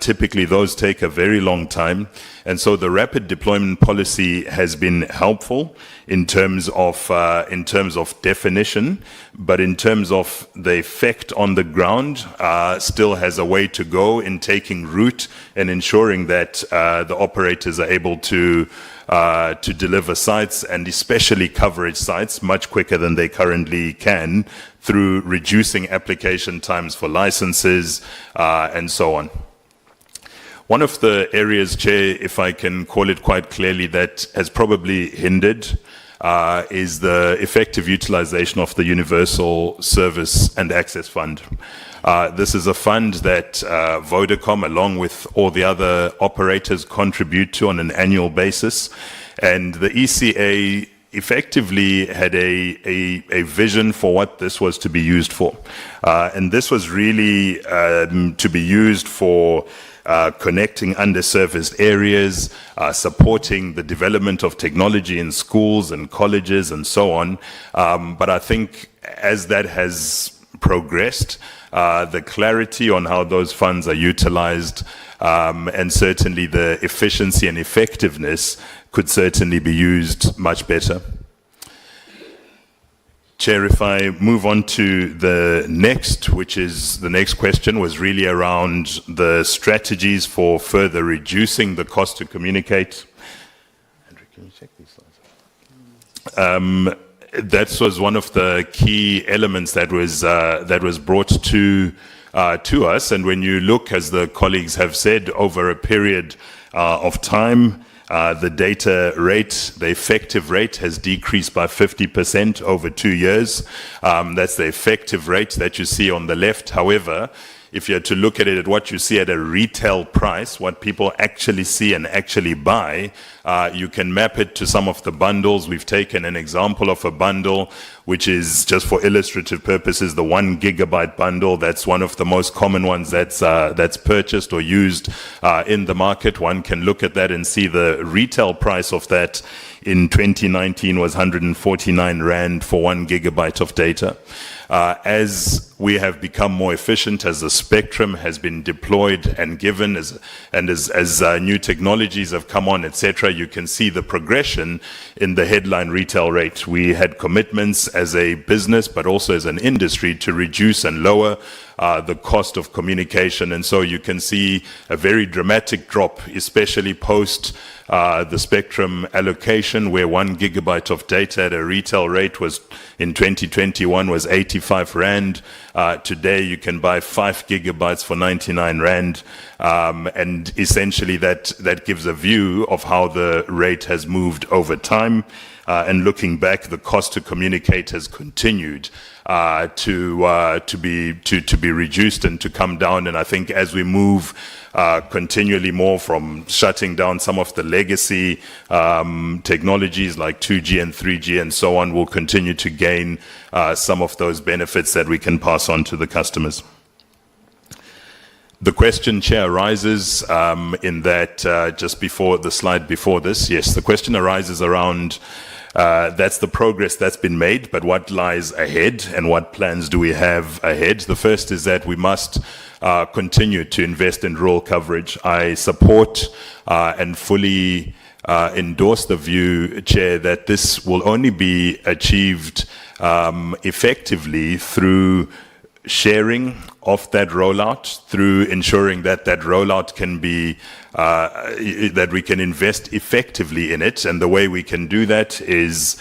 Typically, those take a very long time. And so the rapid deployment policy has been helpful in terms of definition, but in terms of the effect on the ground, still has a way to go in taking root and ensuring that the operators are able to deliver sites, and especially coverage sites, much quicker than they currently can, through reducing application times for licenses and so on. One of the areas, Chair, if I can call it quite clearly, that has probably hindered is the effective utilization of the Universal Service and Access Fund. This is a fund that Vodacom, along with all the other operators, contribute to on an annual basis. And the ECA effectively had a vision for what this was to be used for. And this was really to be used for connecting underserviced areas, supporting the development of technology in schools and colleges and so on. But I think as that has progressed, the clarity on how those funds are utilized, and certainly the efficiency and effectiveness could certainly be used much better. Chair, if I move on to the next, which is the next question, was really around the strategies for further reducing the cost to communicate. Andrew, can you check these slides? That was one of the key elements that was brought to us. And when you look, as the colleagues have said, over a period of time, the data rate, the effective rate, has decreased by 50% over 2 years. That's the effective rate that you see on the left. However, if you're to look at it at what you see at a retail price, what people actually see and actually buy, you can map it to some of the bundles. We've taken an example of a bundle, which is, just for illustrative purposes, the 1 gigabyte bundle. That's one of the most common ones that's purchased or used in the market. One can look at that and see the retail price of that in 2019 was 149 Rand for 1 gigabyte of data. As we have become more efficient, as the spectrum has been deployed and given, as new technologies have come on, etc., you can see the progression in the headline retail rate. We had commitments as a business, but also as an industry, to reduce and lower the cost of communication. And so you can see a very dramatic drop, especially post the spectrum allocation, where 1 gigabyte of data at a retail rate was, in 2021, was 85 Rand. Today you can buy 5 gigabytes for 99 Rand. And essentially that gives a view of how the rate has moved over time. And looking back, the cost to communicate has continued to be reduced and to come down. And I think as we move continually more from shutting down some of the legacy technologies like 2G and 3G and so on, we'll continue to gain some of those benefits that we can pass on to the customers. The question, Chair, arises in that just before the slide before this, yes, the question arises around that's the progress that's been made, but what lies ahead and what plans do we have ahead? The first is that we must continue to invest in rural coverage. I support and fully endorse the view, Chair, that this will only be achieved effectively through sharing of that rollout, through ensuring that that rollout can be, that we can invest effectively in it. And the way we can do that is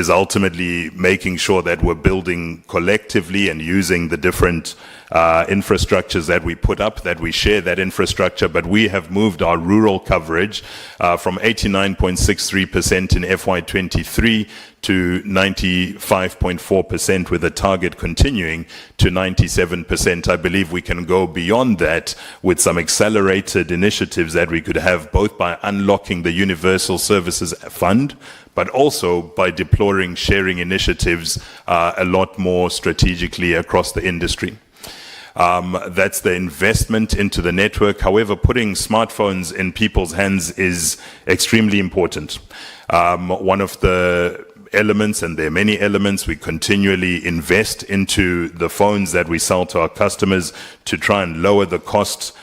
ultimately making sure that we're building collectively and using the different infrastructures that we put up, that we share that infrastructure. But we have moved our rural coverage from 89.63% in FY23 to 95.4%, with a target continuing to 97%. I believe we can go beyond that with some accelerated initiatives that we could have, both by unlocking the Universal Services Fund, but also by deploying sharing initiatives a lot more strategically across the industry. That's the investment into the network. However, putting smartphones in people's hands is extremely important. One of the elements, and there are many elements, we continually invest into the phones that we sell to our customers to try and lower the cost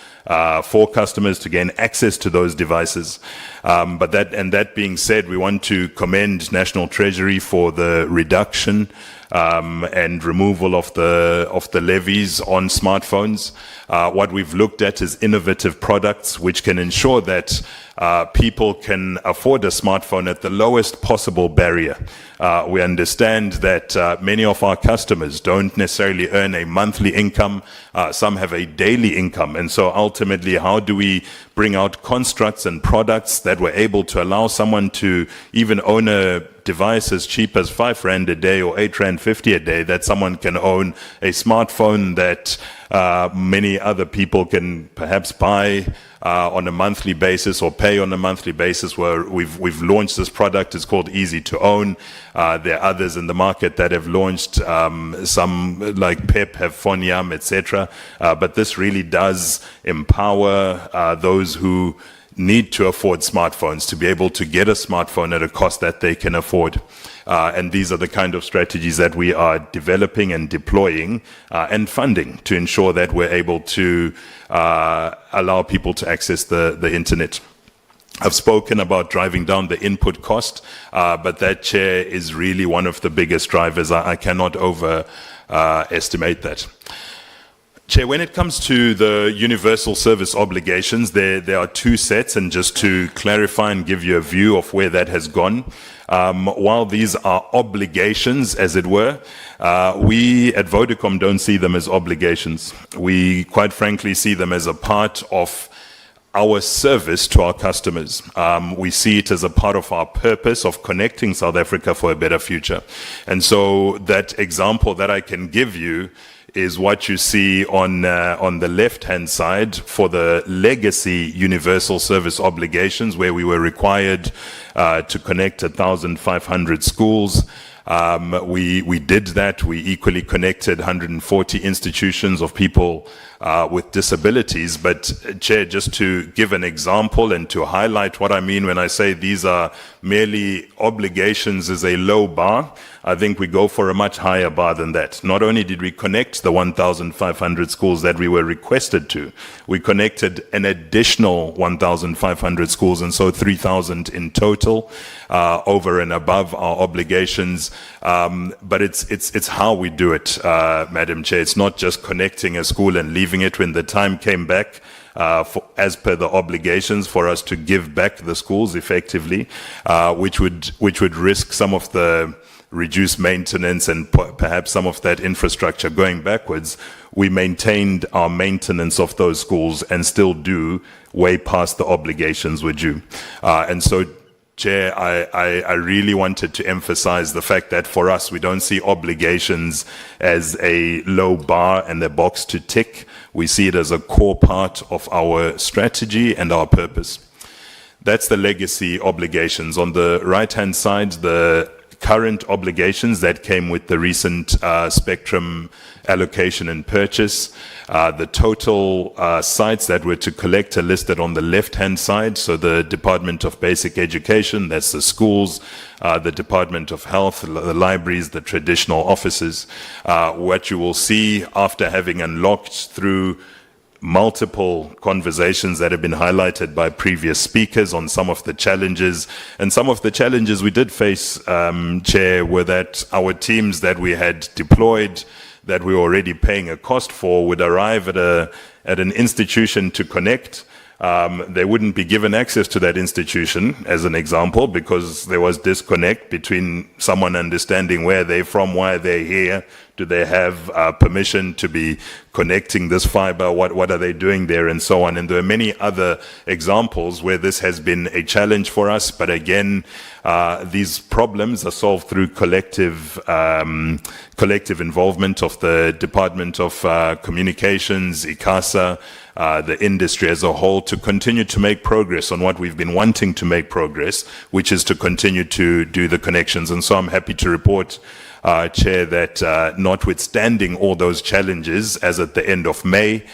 for customers to gain access to those devices. But that being said, we want to commend National Treasury for the reduction and removal of the levies on smartphones. What we've looked at is innovative products which can ensure that people can afford a smartphone at the lowest possible barrier. We understand that many of our customers don't necessarily earn a monthly income. Some have a daily income. And so ultimately, how do we bring out constructs and products that were able to allow someone to even own a device as cheap as 5 Rand a day or 8 Rand 50 a day, that someone can own a smartphone that many other people can perhaps buy on a monthly basis or pay on a monthly basis. Where we've launched this product. It's called Easy to Own. There are others in the market that have launched, some like PEP have Phonium, etc. But this really does empower those who need to afford smartphones to be able to get a smartphone at a cost that they can afford. And these are the kind of strategies that we are developing and deploying and funding to ensure that we're able to allow people to access the internet. I've spoken about driving down the input cost, but that, Chair, is really one of the biggest drivers. I cannot overestimate that. Chair, when it comes to the universal service obligations, there are two sets, and just to clarify and give you a view of where that has gone. While these are obligations, as it were, we at Vodacom don't see them as obligations. We quite frankly see them as a part of our service to our customers. We see it as a part of our purpose of connecting South Africa for a better future. And so that example that I can give you is what you see on the left-hand side for the legacy universal service obligations, where we were required to connect 1,500 schools. We did that. We equally connected 140 institutions of people with disabilities. But Chair, just to give an example and to highlight what I mean when I say these are merely obligations is a low bar, I think we go for a much higher bar than that. Not only did we connect the 1,500 schools that we were requested to, we connected an additional 1,500 schools, and so 3,000 in total, over and above our obligations. But it's how we do it, Madam Chair. It's not just connecting a school and leaving it. When the time came back, as per the obligations for us to give back the schools effectively, which would risk some of the reduced maintenance and perhaps some of that infrastructure going backwards, we maintained our maintenance of those schools and still do way past the obligations were due. And so, Chair, I really wanted to emphasize the fact that for us, we don't see obligations as a low bar and a box to tick. We see it as a core part of our strategy and our purpose. That's the legacy obligations. On the right-hand side, the current obligations that came with the recent spectrum allocation and purchase. The total sites that were to collect are listed on the left-hand side. So the Department of Basic Education, that's the schools, the Department of Health, the libraries, the traditional offices. What you will see after having unlocked through multiple conversations that have been highlighted by previous speakers on some of the challenges. And some of the challenges we did face, Chair, were that our teams that we had deployed, that we were already paying a cost for, would arrive at an institution to connect. They wouldn't be given access to that institution, as an example, because there was disconnect between someone understanding where they're from, why they're here, do they have permission to be connecting this fiber, what are they doing there, and so on. And there are many other examples where this has been a challenge for us, but again, these problems are solved through collective involvement of the Department of Communications, ICASA, the industry as a whole, to continue to make progress on what we've been wanting to make progress, which is to continue to do the connections. And so I'm happy to report, Chair, that notwithstanding all those challenges, as at the end of May,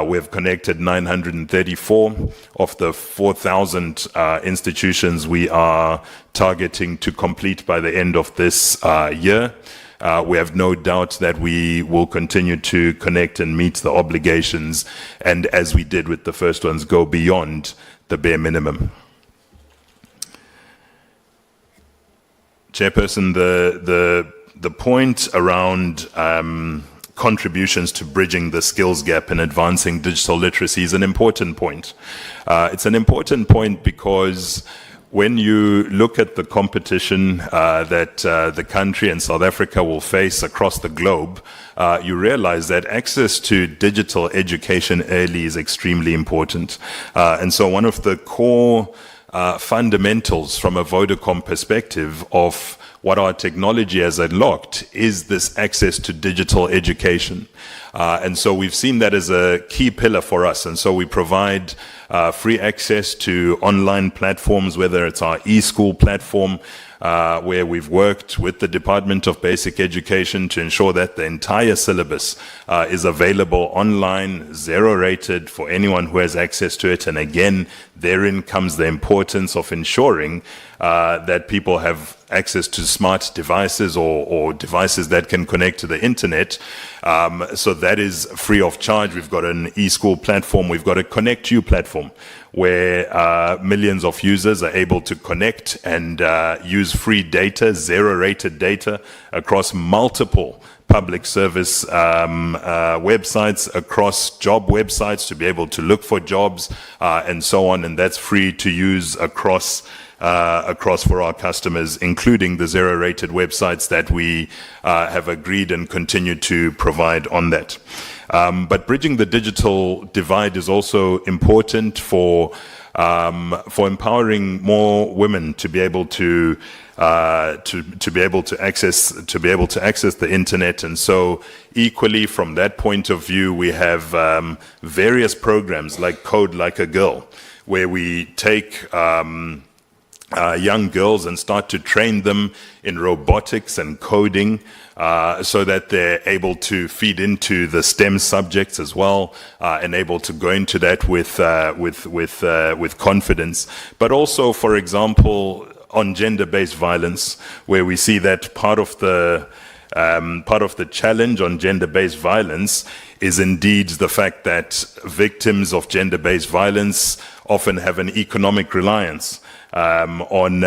we've connected 934 of the 4,000 institutions we are targeting to complete by the end of this year. We have no doubt that we will continue to connect and meet the obligations, and as we did with the first ones, go beyond the bare minimum. Chairperson, the point around contributions to bridging the skills gap and advancing digital literacy is an important point. It's an important point because when you look at the competition that the country and South Africa will face across the globe, you realize that access to digital education early is extremely important. And so one of the core fundamentals from a Vodacom perspective of what our technology has unlocked is this access to digital education. And so we've seen that as a key pillar for us. And so we provide free access to online platforms, whether it's our e-school platform, where we've worked with the Department of Basic Education to ensure that the entire syllabus is available online, zero-rated for anyone who has access to it. And again, therein comes the importance of ensuring that people have access to smart devices or devices that can connect to the internet. So that is free of charge. We've got an e-school platform. We've got a Connect You platform where millions of users are able to connect and use free data, zero-rated data across multiple public service websites, across job websites to be able to look for jobs and so on. And that's free to use across for our customers, including the zero-rated websites that we have agreed and continue to provide on that. But bridging the digital divide is also important for empowering more women to be able to access the internet. And so equally from that point of view, we have various programs like Code Like a Girl, where we take young girls and start to train them in robotics and coding, so that they're able to feed into the STEM subjects as well, and able to go into that with confidence. But also, for example, on gender-based violence, where we see that part of the challenge on gender-based violence is indeed the fact that victims of gender-based violence often have an economic reliance on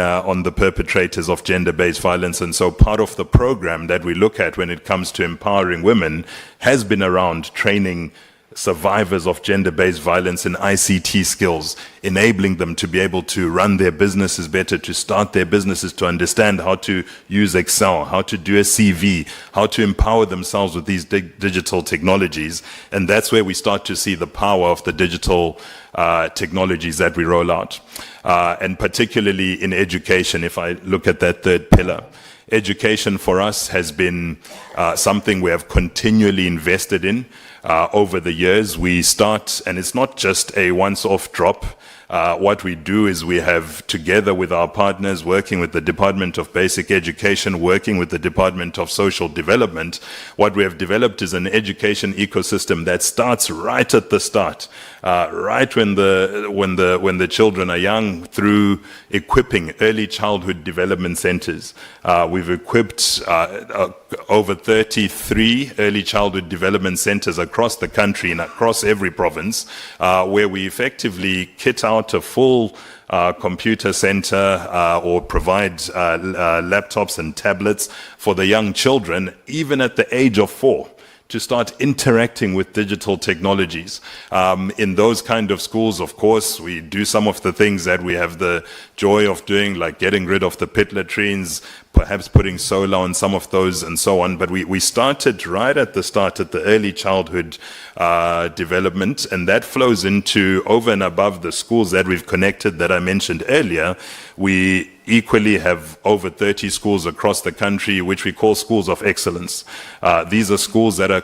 the perpetrators of gender-based violence. And so part of the program that we look at when it comes to empowering women has been around training survivors of gender-based violence in ICT skills, enabling them to be able to run their businesses better, to start their businesses, to understand how to use Excel, how to do a CV, how to empower themselves with these digital technologies. And that's where we start to see the power of the digital technologies that we roll out. And particularly in education, if I look at that third pillar, education for us has been something we have continually invested in over the years. We start, and it's not just a once-off drop. What we do is we have, together with our partners, working with the Department of Basic Education, working with the Department of Social Development, what we have developed is an education ecosystem that starts right at the start, right when the children are young, through equipping early childhood development centers. We've equipped over 33 early childhood development centers across the country and across every province, where we effectively kit out a full computer center or provide laptops and tablets for the young children, even at the age of 4, to start interacting with digital technologies. In those kind of schools, of course, we do some of the things that we have the joy of doing, like getting rid of the pit latrines, perhaps putting solar on some of those and so on. But we started right at the start, at the early childhood development, and that flows into over and above the schools that we've connected that I mentioned earlier. We equally have over 30 schools across the country, which we call schools of excellence. These are schools that are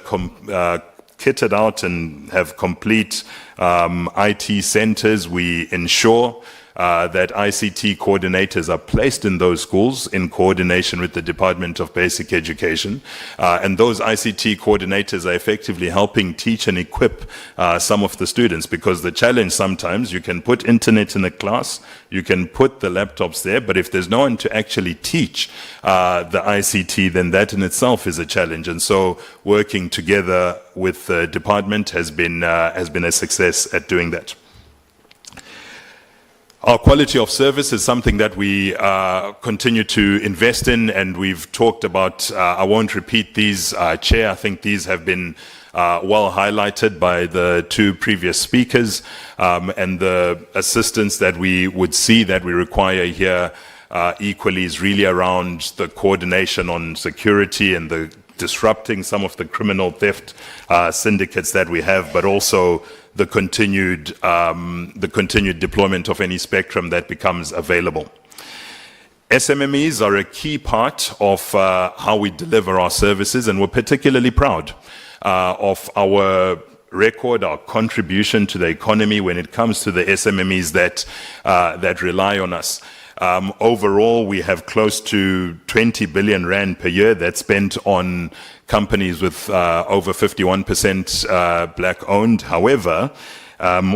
kitted out and have complete IT centers. We ensure that ICT coordinators are placed in those schools in coordination with the Department of Basic Education. And those ICT coordinators are effectively helping teach and equip some of the students, because the challenge sometimes, you can put internet in a class, you can put the laptops there, but if there's no one to actually teach the ICT, then that in itself is a challenge. And so working together with the department has been a success at doing that. Our quality of service is something that we continue to invest in, and we've talked about, I won't repeat these, Chair, I think these have been well highlighted by the two previous speakers, and the assistance that we would see that we require here equally is really around the coordination on security and the disrupting some of the criminal theft syndicates that we have, but also the continued deployment of any spectrum that becomes available. SMMEs are a key part of how we deliver our services, and we're particularly proud of our record, our contribution to the economy when it comes to the SMMEs that rely on us. Overall, we have close to 20 billion rand per year that's spent on companies with over 51% black owned. However,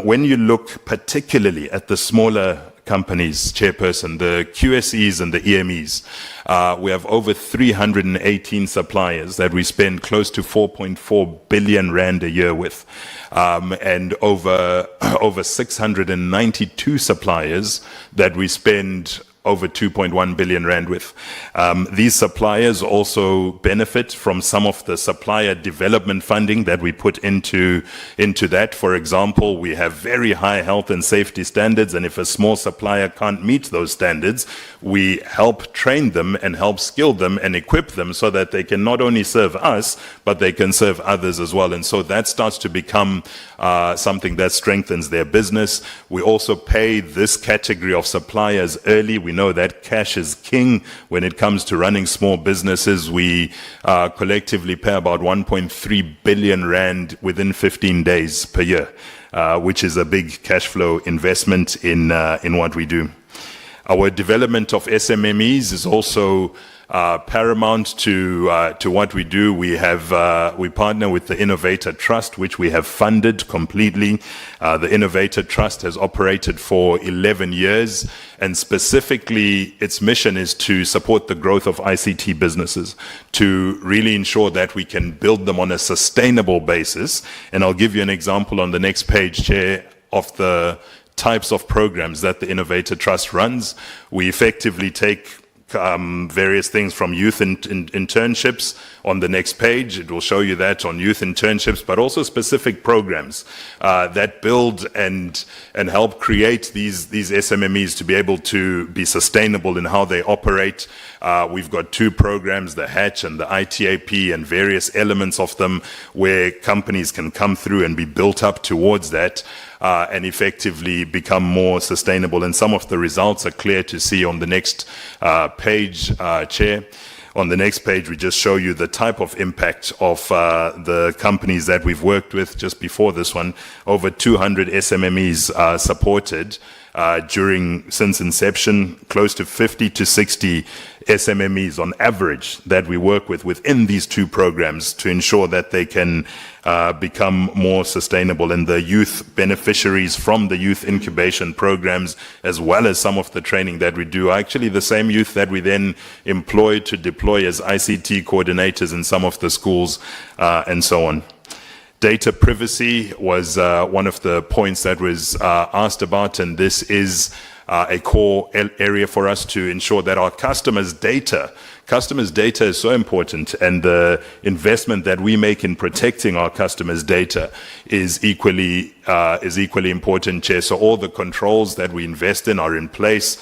when you look particularly at the smaller companies, Chairperson, the QSEs and the EMEs, we have over 318 suppliers that we spend close to 4.4 billion rand a year with, and over 692 suppliers that we spend over 2.1 billion rand with. These suppliers also benefit from some of the supplier development funding that we put into that. For example, we have very high health and safety standards, and if a small supplier can't meet those standards, we help train them and help skill them and equip them so that they can not only serve us, but they can serve others as well. And so that starts to become something that strengthens their business. We also pay this category of suppliers early. We know that cash is king when it comes to running small businesses. We collectively pay about 1.3 billion rand within 15 days per year, which is a big cash flow investment in what we do. Our development of SMMEs is also paramount to what we do. We partner with the Innovator Trust, which we have funded completely. The Innovator Trust has operated for 11 years, and specifically its mission is to support the growth of ICT businesses, to really ensure that we can build them on a sustainable basis. And I'll give you an example on the next page, Chair, of the types of programs that the Innovator Trust runs. We effectively take various things from youth internships. On the next page, it will show you that on youth internships, but also specific programs that build and help create these SMMEs to be able to be sustainable in how they operate. We've got two programs, the Hatch and the ITAP, and various elements of them where companies can come through and be built up towards that. And effectively become more sustainable. And some of the results are clear to see on the next page, Chair. On the next page, we just show you the type of impact of the companies that we've worked with. Just before this one, over 200 SMMEs are supported since inception, close to 50 to 60 SMMEs on average that we work with within these two programs to ensure that they can become more sustainable. And the youth beneficiaries from the youth incubation programs, as well as some of the training that we do, are actually the same youth that we then employ to deploy as ICT coordinators in some of the schools and so on. Data privacy was one of the points that was asked about, and this is a core area for us to ensure that our customers' data is so important, and the investment that we make in protecting our customers' data is equally important, Chair. So all the controls that we invest in are in place,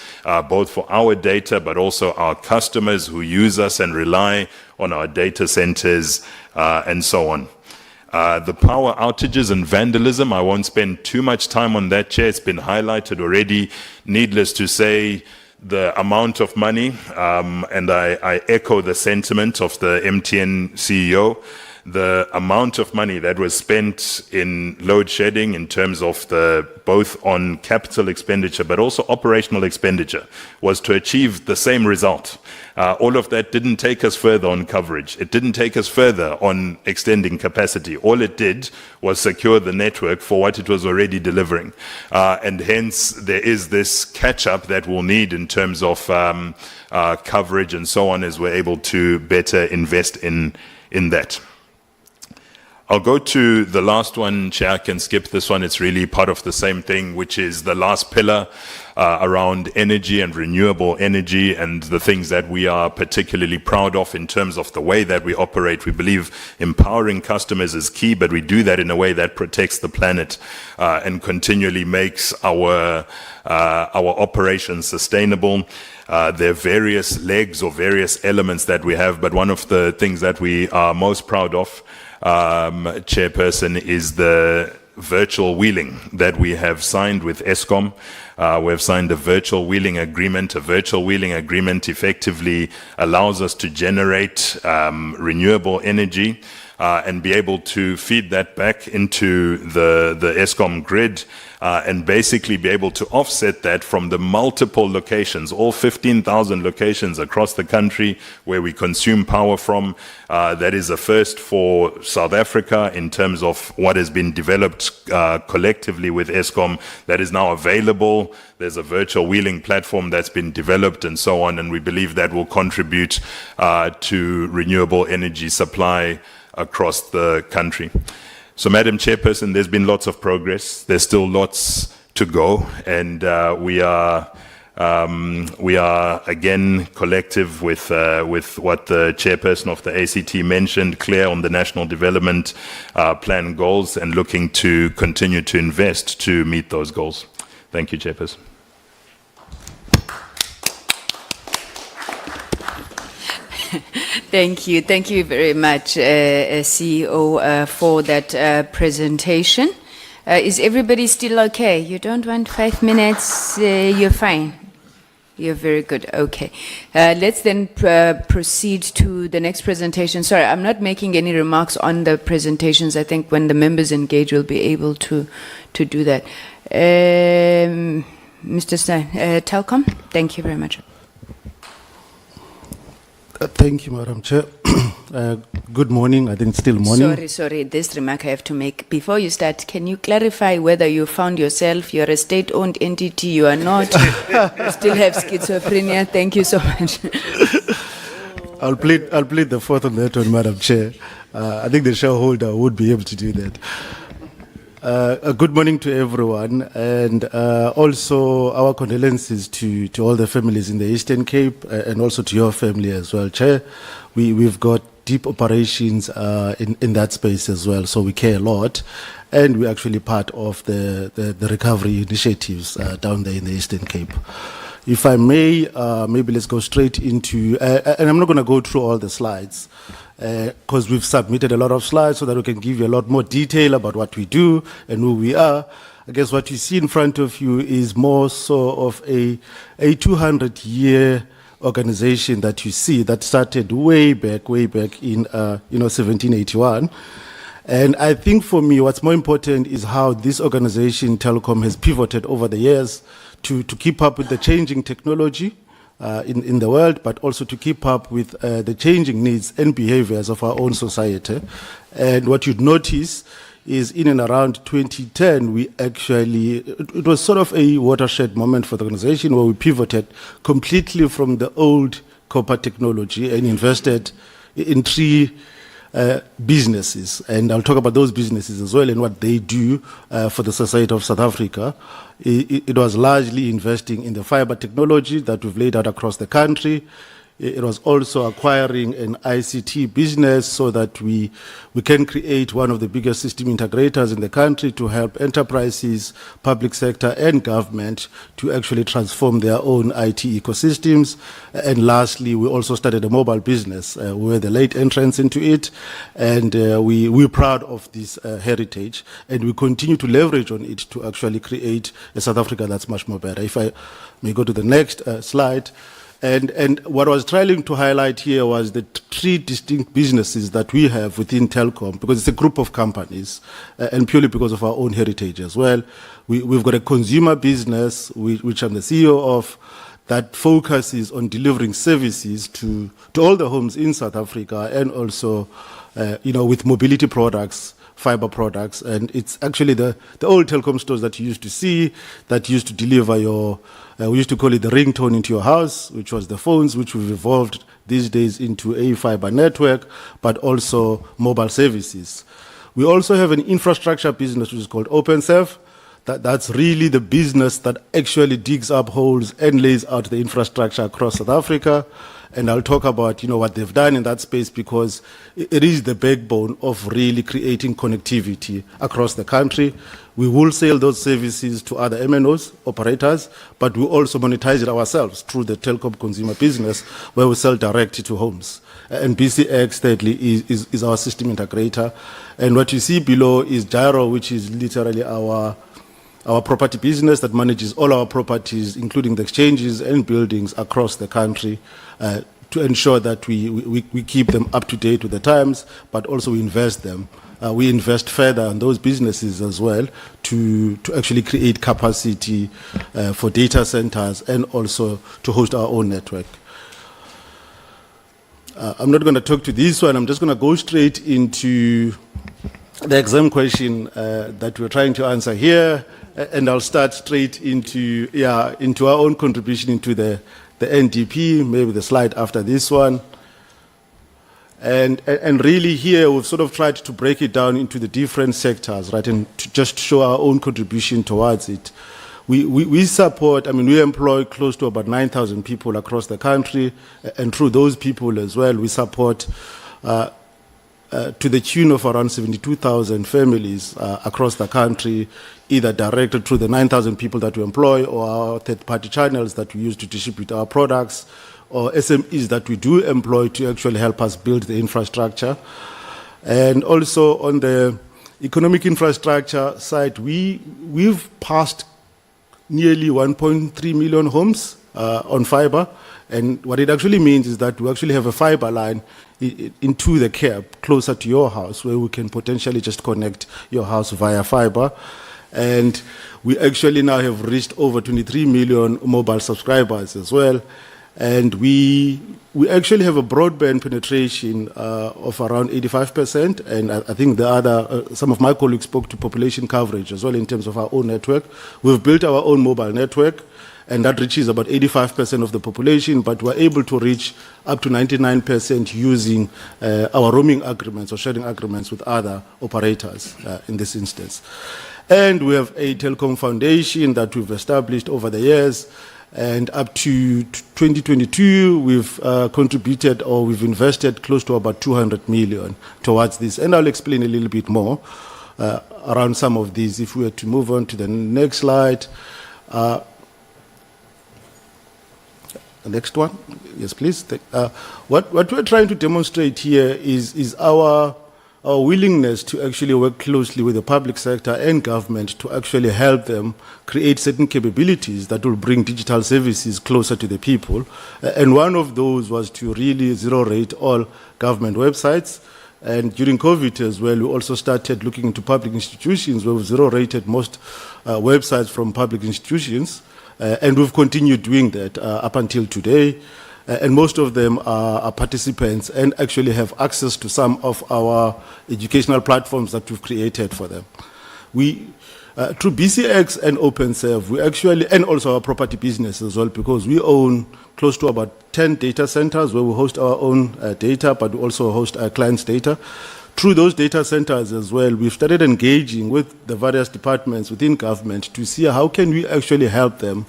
both for our data, but also our customers who use us and rely on our data centers and so on. The power outages and vandalism, I won't spend too much time on that, Chair. It's been highlighted already. Needless to say, the amount of money, and I echo the sentiment of the MTN CEO, the amount of money that was spent in load shedding in terms of both on capital expenditure but also operational expenditure was to achieve the same result. All of that didn't take us further on coverage. It didn't take us further on extending capacity. All it did was secure the network for what it was already delivering. And hence there is this catch-up that we'll need in terms of coverage and so on as we're able to better invest in that. I'll go to the last one, Chair. I can skip this one. It's really part of the same thing, which is the last pillar around energy and renewable energy and the things that we are particularly proud of in terms of the way that we operate. We believe empowering customers is key, but we do that in a way that protects the planet and continually makes our operations sustainable. There are various legs or various elements that we have, but one of the things that we are most proud of, Chairperson, is the virtual wheeling that we have signed with Eskom. We have signed a virtual wheeling agreement. A virtual wheeling agreement effectively allows us to generate renewable energy and be able to feed that back into the Eskom grid and basically be able to offset that from the multiple locations, all 15,000 locations across the country where we consume power from. That is a first for South Africa in terms of what has been developed collectively with Eskom that is now available. There's a virtual wheeling platform that's been developed and so on, and we believe that will contribute to renewable energy supply across the country. So, Madam Chairperson, there's been lots of progress. There's still lots to go, and we are We are again collective with what the chairperson of the ACT mentioned, clear on the national development plan goals and looking to continue to invest to meet those goals. Thank you, chairperson. Thank you very much, CEO, for that presentation. Is everybody still okay? You don't want 5 minutes? You're fine. You're very good. Okay. Let's then proceed to the next presentation. Sorry, I'm not making any remarks on the presentations. I think when the members engage, we'll be able to do that. Mr. Stein, Telkom, thank you very much. Thank you, Madam Chair. Good morning. I think it's still morning. Sorry. This remark I have to make. Before you start, can you clarify whether you found yourself, you're a state-owned entity, you are not, you still have schizophrenia? Thank you so much. I'll plead the fourth on that one, Madam Chair. I think the shareholder would be able to do that. Good morning to everyone, and also our condolences to all the families in the Eastern Cape, and also to your family as well, Chair. We've got deep operations in that space as well, so we care a lot, and we're actually part of the recovery initiatives down there in the Eastern Cape. If I may, maybe let's go straight into, and I'm not going to go through all the slides, because we've submitted a lot of slides so that we can give you a lot more detail about what we do and who we are. I guess what you see in front of you is more so of a 200-year organization that you see that started way back in 1781. And I think for me, what's more important is how this organization, Telkom, has pivoted over the years to keep up with the changing technology in the world, but also to keep up with the changing needs and behaviors of our own society. And what you'd notice is in and around 2010, it was sort of a watershed moment for the organization where we pivoted completely from the old copper technology and invested in 3 businesses. And I'll talk about those businesses as well and what they do for the society of South Africa. It was largely investing in the fiber technology that we've laid out across the country. It was also acquiring an ICT business so that we can create one of the biggest system integrators in the country to help enterprises, public sector, and government to actually transform their own IT ecosystems. And lastly, we also started a mobile business. We were the late entrants into it, and we're proud of this heritage, and we continue to leverage on it to actually create a South Africa that's much more better. If I may go to the next slide. And what I was trying to highlight here was the 3 distinct businesses that we have within Telkom, because it's a group of companies, and purely because of our own heritage as well. We've got a consumer business, which I'm the CEO of, that focuses on delivering services to all the homes in South Africa, and also, with mobility products, fiber products, and it's actually the old Telkom stores that you used to see, that used to deliver your, we used to call it the ringtone into your house, which was the phones, which we've evolved these days into a fiber network, but also mobile services. We also have an infrastructure business which is called OpenServe. That's really the business that actually digs up holes and lays out the infrastructure across South Africa. And I'll talk about, what they've done in that space, because it is the backbone of really creating connectivity across the country. We will sell those services to other MNOs, operators, but we also monetize it ourselves through the Telkom consumer business, where we sell directly to homes. And BCX, thirdly, is our system integrator. And what you see below is Gyro, which is literally our property business that manages all our properties, including the exchanges and buildings across the country, to ensure that we keep them up to date with the times, but also we invest them. We invest further in those businesses as well to actually create capacity for data centers and also to host our own network. I'm not going to talk to this one. I'm just going to go straight into the exam question that we're trying to answer here. And I'll start straight into our own contribution into the NDP, maybe the slide after this one. And really here we've sort of tried to break it down into the different sectors, right, and to just show our own contribution towards it. we support, I mean, we employ close to about 9,000 people across the country, and through those people as well, we support to the tune of around 72,000 families across the country, either directed through the 9,000 people that we employ or our third-party channels that we use to distribute our products, or SMEs that we do employ to actually help us build the infrastructure. And also on the economic infrastructure side, we've passed nearly 1.3 million homes on fiber. And what it actually means is that we actually have a fiber line into the curb closer to your house, where we can potentially just connect your house via fiber. And we actually now have reached over 23 million mobile subscribers as well. And we actually have a broadband penetration of around 85%. And I think the other, some of my colleagues spoke to population coverage as well in terms of our own network. We've built our own mobile network, and that reaches about 85% of the population, but we're able to reach up to 99% using our roaming agreements or sharing agreements with other operators in this instance. And we have a Telkom foundation that we've established over the years, and up to 2022, we've contributed, or we've invested close to about 200 million towards this. And I'll explain a little bit more around some of these. If we were to move on to the next slide. The next one, yes, please. What we're trying to demonstrate here is our willingness to actually work closely with the public sector and government to actually help them create certain capabilities that will bring digital services closer to the people. And one of those was to really zero-rate all government websites. And during COVID as well, we also started looking into public institutions, where we've zero-rated most websites from public institutions. And we've continued doing that up until today. And most of them are participants and actually have access to some of our educational platforms that we've created for them. We, through BCX and OpenServe, we actually, and also our property business as well, because we own close to about 10 data centers where we host our own data, but we also host our clients' data. Through those data centers as well, we've started engaging with the various departments within government to see how can we actually help them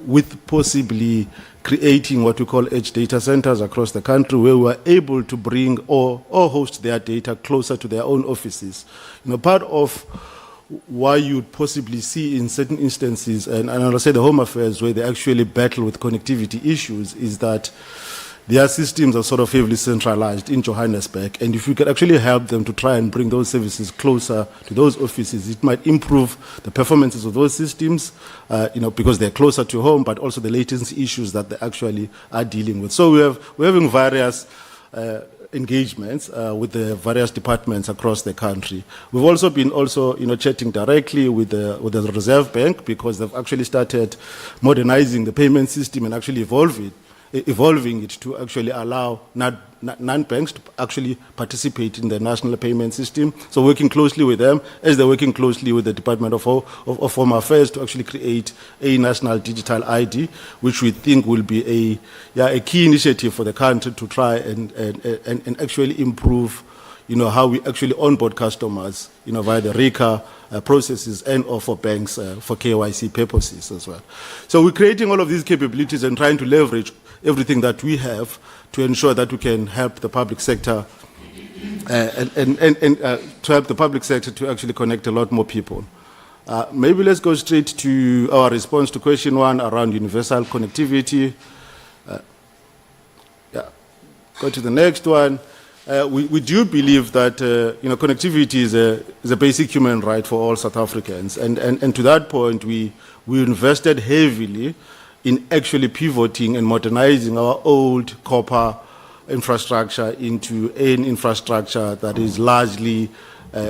with possibly creating what we call edge data centers across the country, where we're able to bring or host their data closer to their own offices. You know, part of why you'd possibly see in certain instances, and I'll say the Home Affairs, where they actually battle with connectivity issues, is that their systems are sort of heavily centralized in Johannesburg, and if you could actually help them to try and bring those services closer to those offices, it might improve the performances of those systems, you know, because they're closer to home, but also the latency issues that they actually are dealing with. So we're having various engagements with the various departments across the country. We've also been chatting directly with the Reserve Bank, because they've actually started modernizing the payment system and actually evolving it to actually allow non-banks to actually participate in the national payment system. So working closely with them, as they're working closely with the Department of Home Affairs to actually create a national digital ID, which we think will be a key initiative for the country to try and actually improve, you know, how we actually onboard customers, you know, via the RICA processes and or for banks for KYC purposes as well. So we're creating all of these capabilities and trying to leverage everything that we have to ensure that we can help the public sector and to help the public sector to actually connect a lot more people. Maybe let's go straight to our response to question 1 around universal connectivity. Go to the next one. We do believe that connectivity is a basic human right for all South Africans, and to that point we invested heavily in actually pivoting and modernizing our old copper infrastructure into an infrastructure that is largely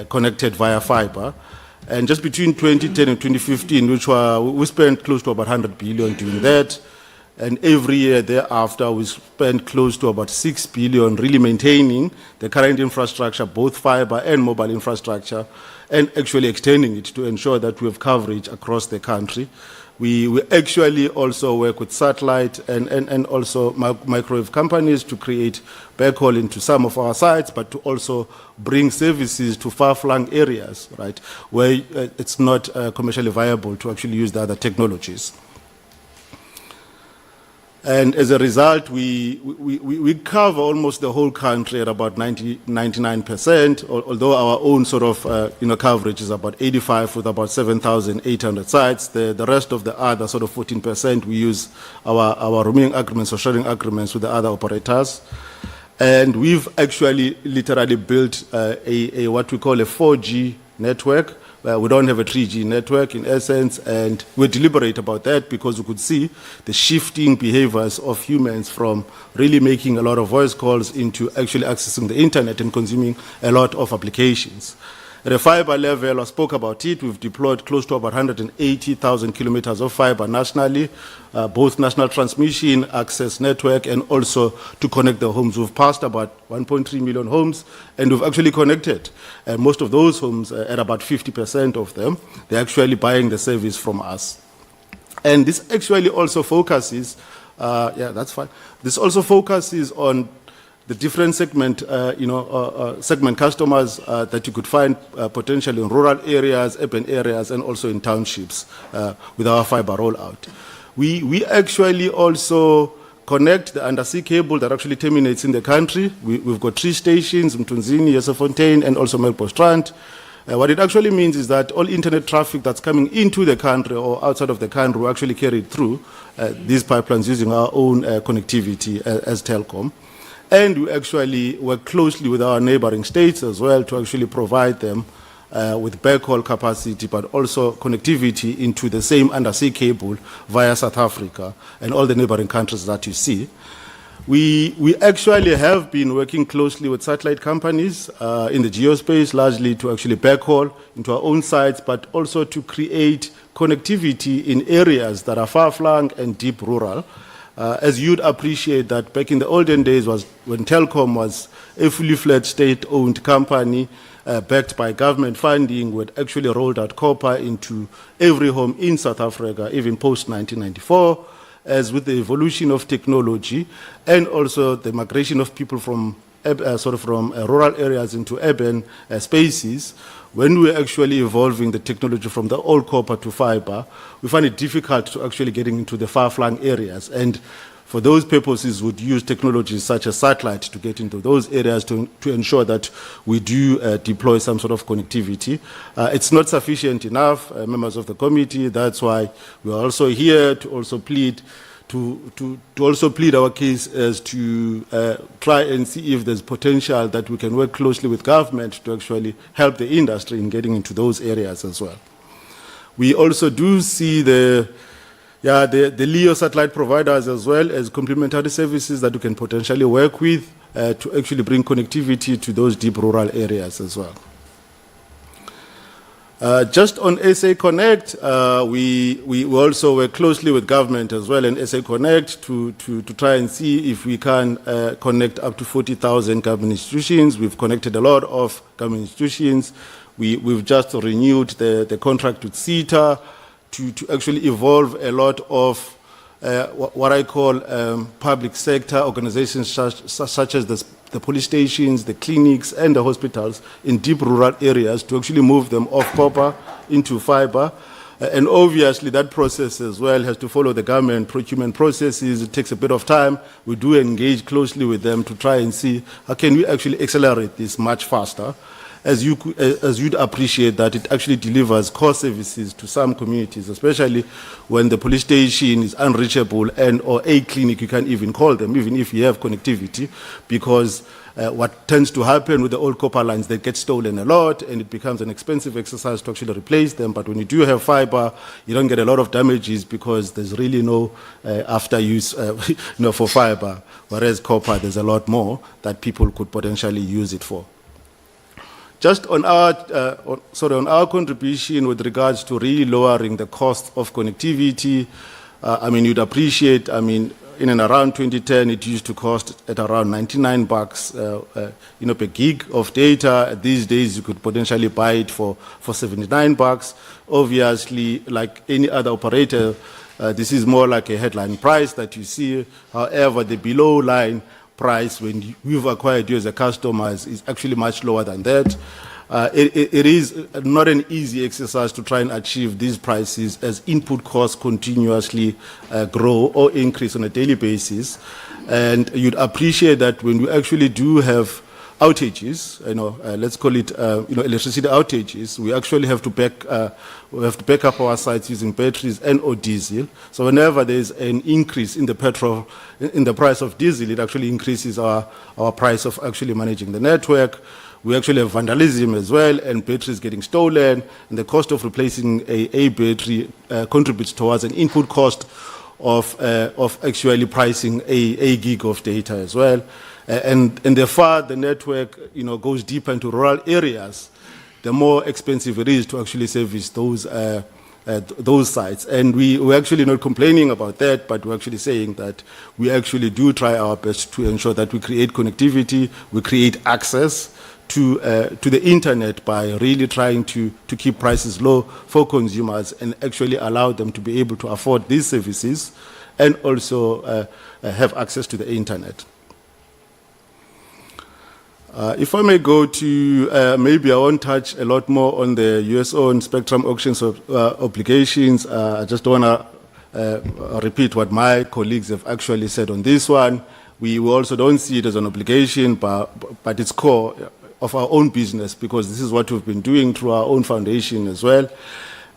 connected via fiber. And just between 2010 and 2015, we spent close to about 100 billion doing that. And every year thereafter, we spent close to about 6 billion really maintaining the current infrastructure, both fiber and mobile infrastructure, and actually extending it to ensure that we have coverage across the country. We actually also work with satellite and also microwave companies to create backhaul into some of our sites, but to also bring services to far-flung areas, right, where it's not commercially viable to actually use the other technologies. And as a result, we cover almost the whole country at about 99%, although our own sort of coverage is about 85 with about 7,800 sites. The rest of the other sort of 14%, we use our roaming agreements or sharing agreements with the other operators. And we've actually literally built a what we call a 4G network. We don't have a 3G network in essence, and we're deliberate about that because we could see the shifting behaviors of humans from really making a lot of voice calls into actually accessing the internet and consuming a lot of applications. At a fiber level, I spoke about it, we've deployed close to about 180,000 kilometers of fiber nationally, both national transmission, access network, and also to connect the homes. We've passed about 1.3 million homes, and we've actually connected. And most of those homes, at about 50% of them, they're actually buying the service from us. And this actually also focuses, that's fine. This also focuses on the different segment, segment customers that you could find potentially in rural areas, urban areas, and also in townships with our fiber rollout. We actually also connect the undersea cable that actually terminates in the country. We've got 3 stations, Mtunzini, Yesefontein, and also Melkbos. What it actually means is that all internet traffic that's coming into the country or outside of the country will actually carry it through these pipelines using our own connectivity as Telkom. And we actually work closely with our neighboring states as well to actually provide them with backhaul capacity, but also connectivity into the same undersea cable via South Africa and all the neighboring countries that you see. We actually have been working closely with satellite companies in the geospace, largely to actually backhaul into our own sites, but also to create connectivity in areas that are far-flung and deep rural. As you'd appreciate that back in the olden days was when Telkom was a fully fledged state-owned company backed by government funding, we had actually rolled out copper into every home in South Africa, even post-1994, as with the evolution of technology and also the migration of people from rural areas into urban spaces. When we're actually evolving the technology from the old copper to fiber, we find it difficult to actually getting into the far-flung areas. And for those purposes, would use technologies such as satellite to get into those areas to ensure that we do deploy some sort of connectivity. It's not sufficient enough, members of the committee. That's why we are also here to also plead to also plead our case as to try and see if there's potential that we can work closely with government to actually help the industry in getting into those areas as well. We also do see the LEO satellite providers as well as complementary services that we can potentially work with to actually bring connectivity to those deep rural areas as well. Just on SA Connect, we also work closely with government as well and SA Connect to try and see if we can connect up to 40,000 government institutions. We've connected a lot of government institutions. We've just renewed the contract with CETA to actually evolve a lot of what I call public sector organizations such as the police stations, the clinics, and the hospitals in deep rural areas to actually move them off copper into fiber. And obviously that process as well has to follow the government procurement processes. It takes a bit of time. We do engage closely with them to try and see how can we actually accelerate this much faster. As you'd appreciate that it actually delivers core services to some communities, especially when the police station is unreachable and or a clinic, you can't even call them, even if you have connectivity, because what tends to happen with the old copper lines, they get stolen a lot and it becomes an expensive exercise to actually replace them. But when you do have fiber, you don't get a lot of damages because there's really no after use for fiber, whereas copper, there's a lot more that people could potentially use it for. Just on our contribution with regards to really lowering the cost of connectivity, you'd appreciate, in and around 2010, it used to cost at around 99 bucks, per gig of data. These days, you could potentially buy it for 79 bucks. Obviously, like any other operator, this is more like a headline price that you see. However, the below line price when we've acquired you as a customer is actually much lower than that. It is not an easy exercise to try and achieve these prices as input costs continuously grow or increase on a daily basis. And you'd appreciate that when we actually do have outages, let's call it, electricity outages, we actually have to back up our sites using batteries and or diesel. So whenever there's an increase in the price of diesel, it actually increases our price of actually managing the network. We actually have vandalism as well, and batteries getting stolen, and the cost of replacing a battery contributes towards an input cost of actually pricing a gig of data as well. And the far the network goes deeper into rural areas, the more expensive it is to actually service those sites. And we're actually not complaining about that, but we're actually saying that we actually do try our best to ensure that we create connectivity, we create access to the internet by really trying to keep prices low for consumers and actually allow them to be able to afford these services and also have access to the internet. If I may go to, maybe I won't touch a lot more on the USO and spectrum auctions obligations. I just want to repeat what my colleagues have actually said on this one. We also don't see it as an obligation, but it's core of our own business, because this is what we've been doing through our own foundation as well.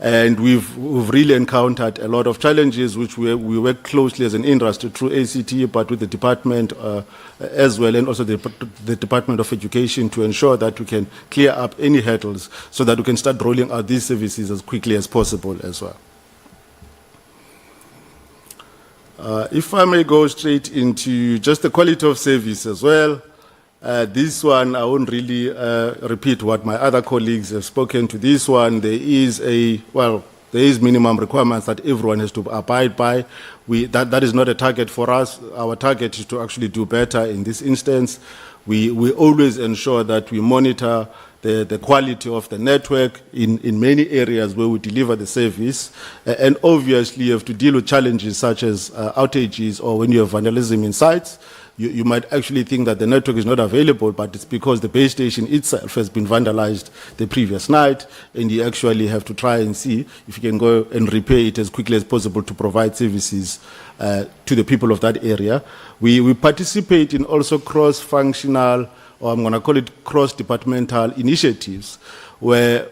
And we've really encountered a lot of challenges, which we work closely as an industry through ACT, but with the department as well, and also the Department of Education, to ensure that we can clear up any hurdles so that we can start rolling out these services as quickly as possible as well. If I may go straight into just the quality of service as well. This one, I won't really repeat what my other colleagues have spoken to. This one, there is minimum requirements that everyone has to abide by. That is not a target for us. Our target is to actually do better in this instance. We always ensure that we monitor the quality of the network in many areas where we deliver the service. And obviously, you have to deal with challenges such as outages or when you have vandalism in sites. You might actually think that the network is not available, but it's because the base station itself has been vandalized the previous night, and you actually have to try and see if you can go and repair it as quickly as possible to provide services to the people of that area. We participate in also cross-functional, or I'm going to call it cross-departmental initiatives, where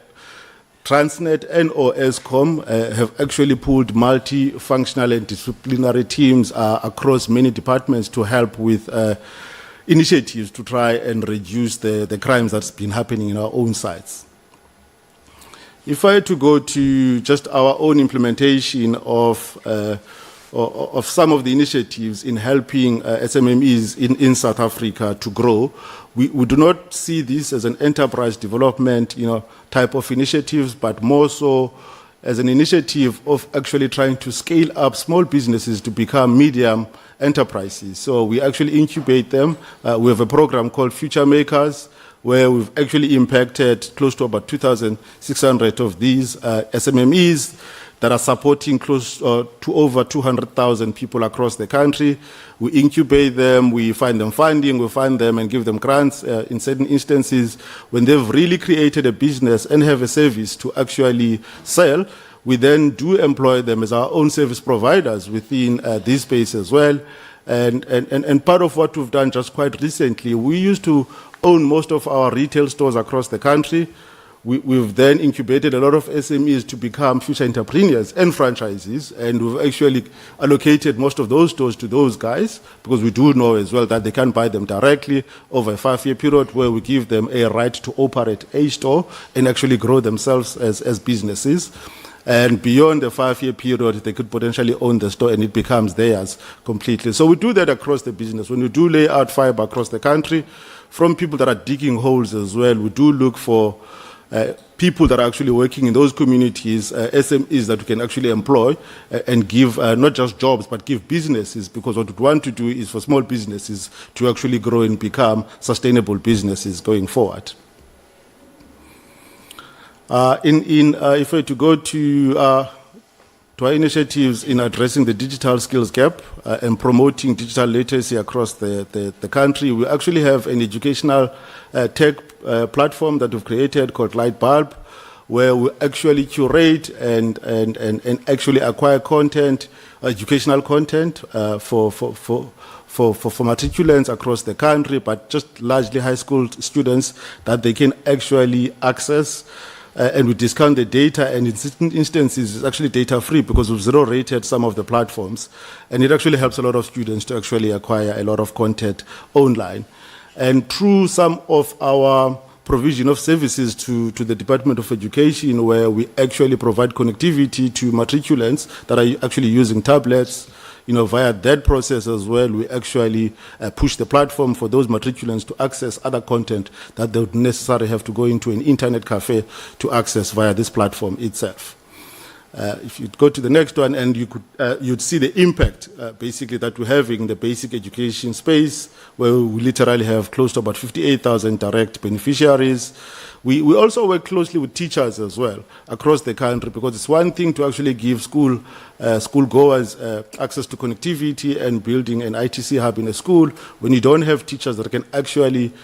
Transnet and Eskom have actually pulled multi-functional and disciplinary teams across many departments to help with initiatives to try and reduce the crimes that's been happening in our own sites. If I had to go to just our own implementation of some of the initiatives in helping SMMEs in South Africa to grow, we do not see this as an enterprise development, type of initiatives, but more so as an initiative of actually trying to scale up small businesses to become medium enterprises. So we actually incubate them. We have a program called Future Makers, where we've actually impacted close to about 2,600 of these SMMEs that are supporting close to over 200,000 people across the country. We incubate them, we find them funding, we fund them and give them grants in certain instances. When they've really created a business and have a service to actually sell, we then do employ them as our own service providers within this space as well. And part of what we've done just quite recently, we used to own most of our retail stores across the country. We've then incubated a lot of SMEs to become future entrepreneurs and franchises, and we've actually allocated most of those stores to those guys, because we do know as well that they can buy them directly over a 5-year period, where we give them a right to operate a store and actually grow themselves as businesses. And beyond the 5-year period, they could potentially own the store and it becomes theirs completely. So we do that across the business. When we do lay out fiber across the country, from people that are digging holes as well, we do look for people that are actually working in those communities, SMEs that we can actually employ and give not just jobs, but give businesses, because what we want to do is for small businesses to actually grow and become sustainable businesses going forward. If we were to go to our initiatives in addressing the digital skills gap and promoting digital literacy across the country, we actually have an educational tech platform that we've created called Lightbulb, where we actually curate and actually acquire content, educational content for matriculants across the country, but just largely high school students that they can actually access. And we discount the data, and in certain instances it's actually data free because we've zero rated some of the platforms, and it actually helps a lot of students to actually acquire a lot of content online. And through some of our provision of services to the Department of Education, where we actually provide connectivity to matriculants that are actually using tablets, via that process as well, we actually push the platform for those matriculants to access other content that they would necessarily have to go into an internet cafe to access via this platform itself. If you go to the next one, and you'd see the impact basically that we're having in the basic education space, where we literally have close to about 58,000 direct beneficiaries. We also work closely with teachers as well across the country, because it's one thing to actually give school goers access to connectivity and building an ITC hub in a school when you don't have teachers that can actually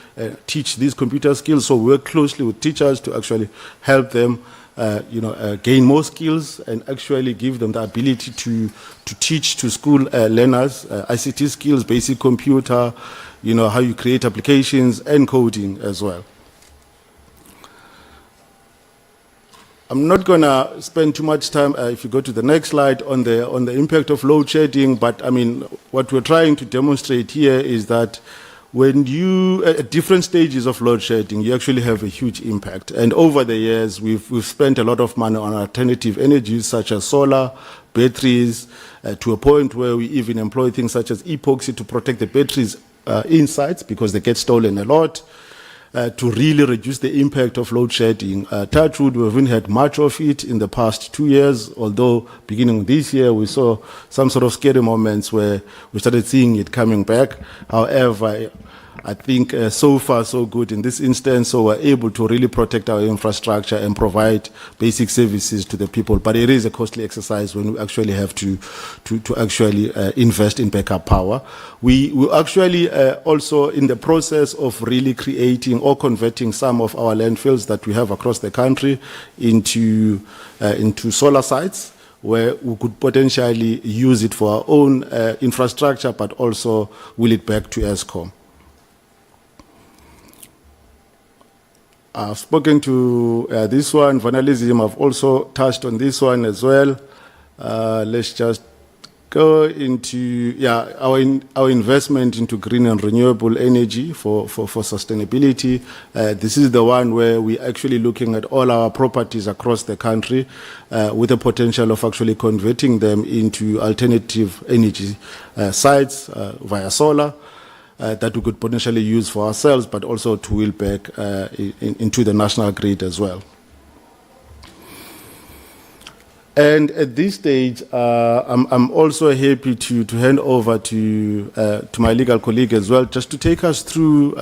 teach these computer skills. So we work closely with teachers to actually help them gain more skills and actually give them the ability to teach to school learners ICT skills, basic computer, how you create applications and coding as well. I'm not going to spend too much time, if you go to the next slide, on the impact of load shedding, but I mean, what we're trying to demonstrate here is that when you, at different stages of load shedding, you actually have a huge impact. And over the years, we've spent a lot of money on alternative energies such as solar, batteries, to a point where we even employ things such as epoxy to protect the batteries insides, because they get stolen a lot, to really reduce the impact of load shedding. Touch wood, we haven't had much of it in the past 2 years, although beginning this year we saw some sort of scary moments where we started seeing it coming back. However, I think so far so good in this instance, so we're able to really protect our infrastructure and provide basic services to the people. But it is a costly exercise when we actually have to actually invest in backup power. We actually also in the process of really creating or converting some of our landfills that we have across the country into solar sites, where we could potentially use it for our own infrastructure, but also will it back to ESCOM. I've spoken to this one, vandalism. I've also touched on this one as well. Let's just go into our investment into green and renewable energy for sustainability. This is the one where we're actually looking at all our properties across the country with the potential of actually converting them into alternative energy sites via solar. That we could potentially use for ourselves, but also to wheel back into the national grid as well. And at this stage, I'm also happy to hand over to my legal colleague as well, just to take us through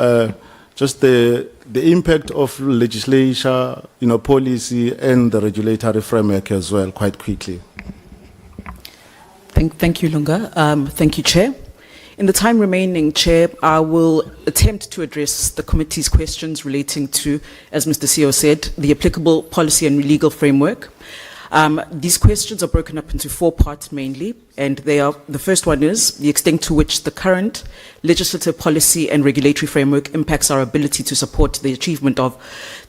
just the impact of legislature, policy, and the regulatory framework as well, quite quickly. Thank you, Lunga. Thank you, Chair. In the time remaining, Chair, I will attempt to address the committee's questions relating to, as Mr. CEO said, the applicable policy and legal framework. These questions are broken up into 4 parts mainly, and the first one is the extent to which the current legislative policy and regulatory framework impacts our ability to support the achievement of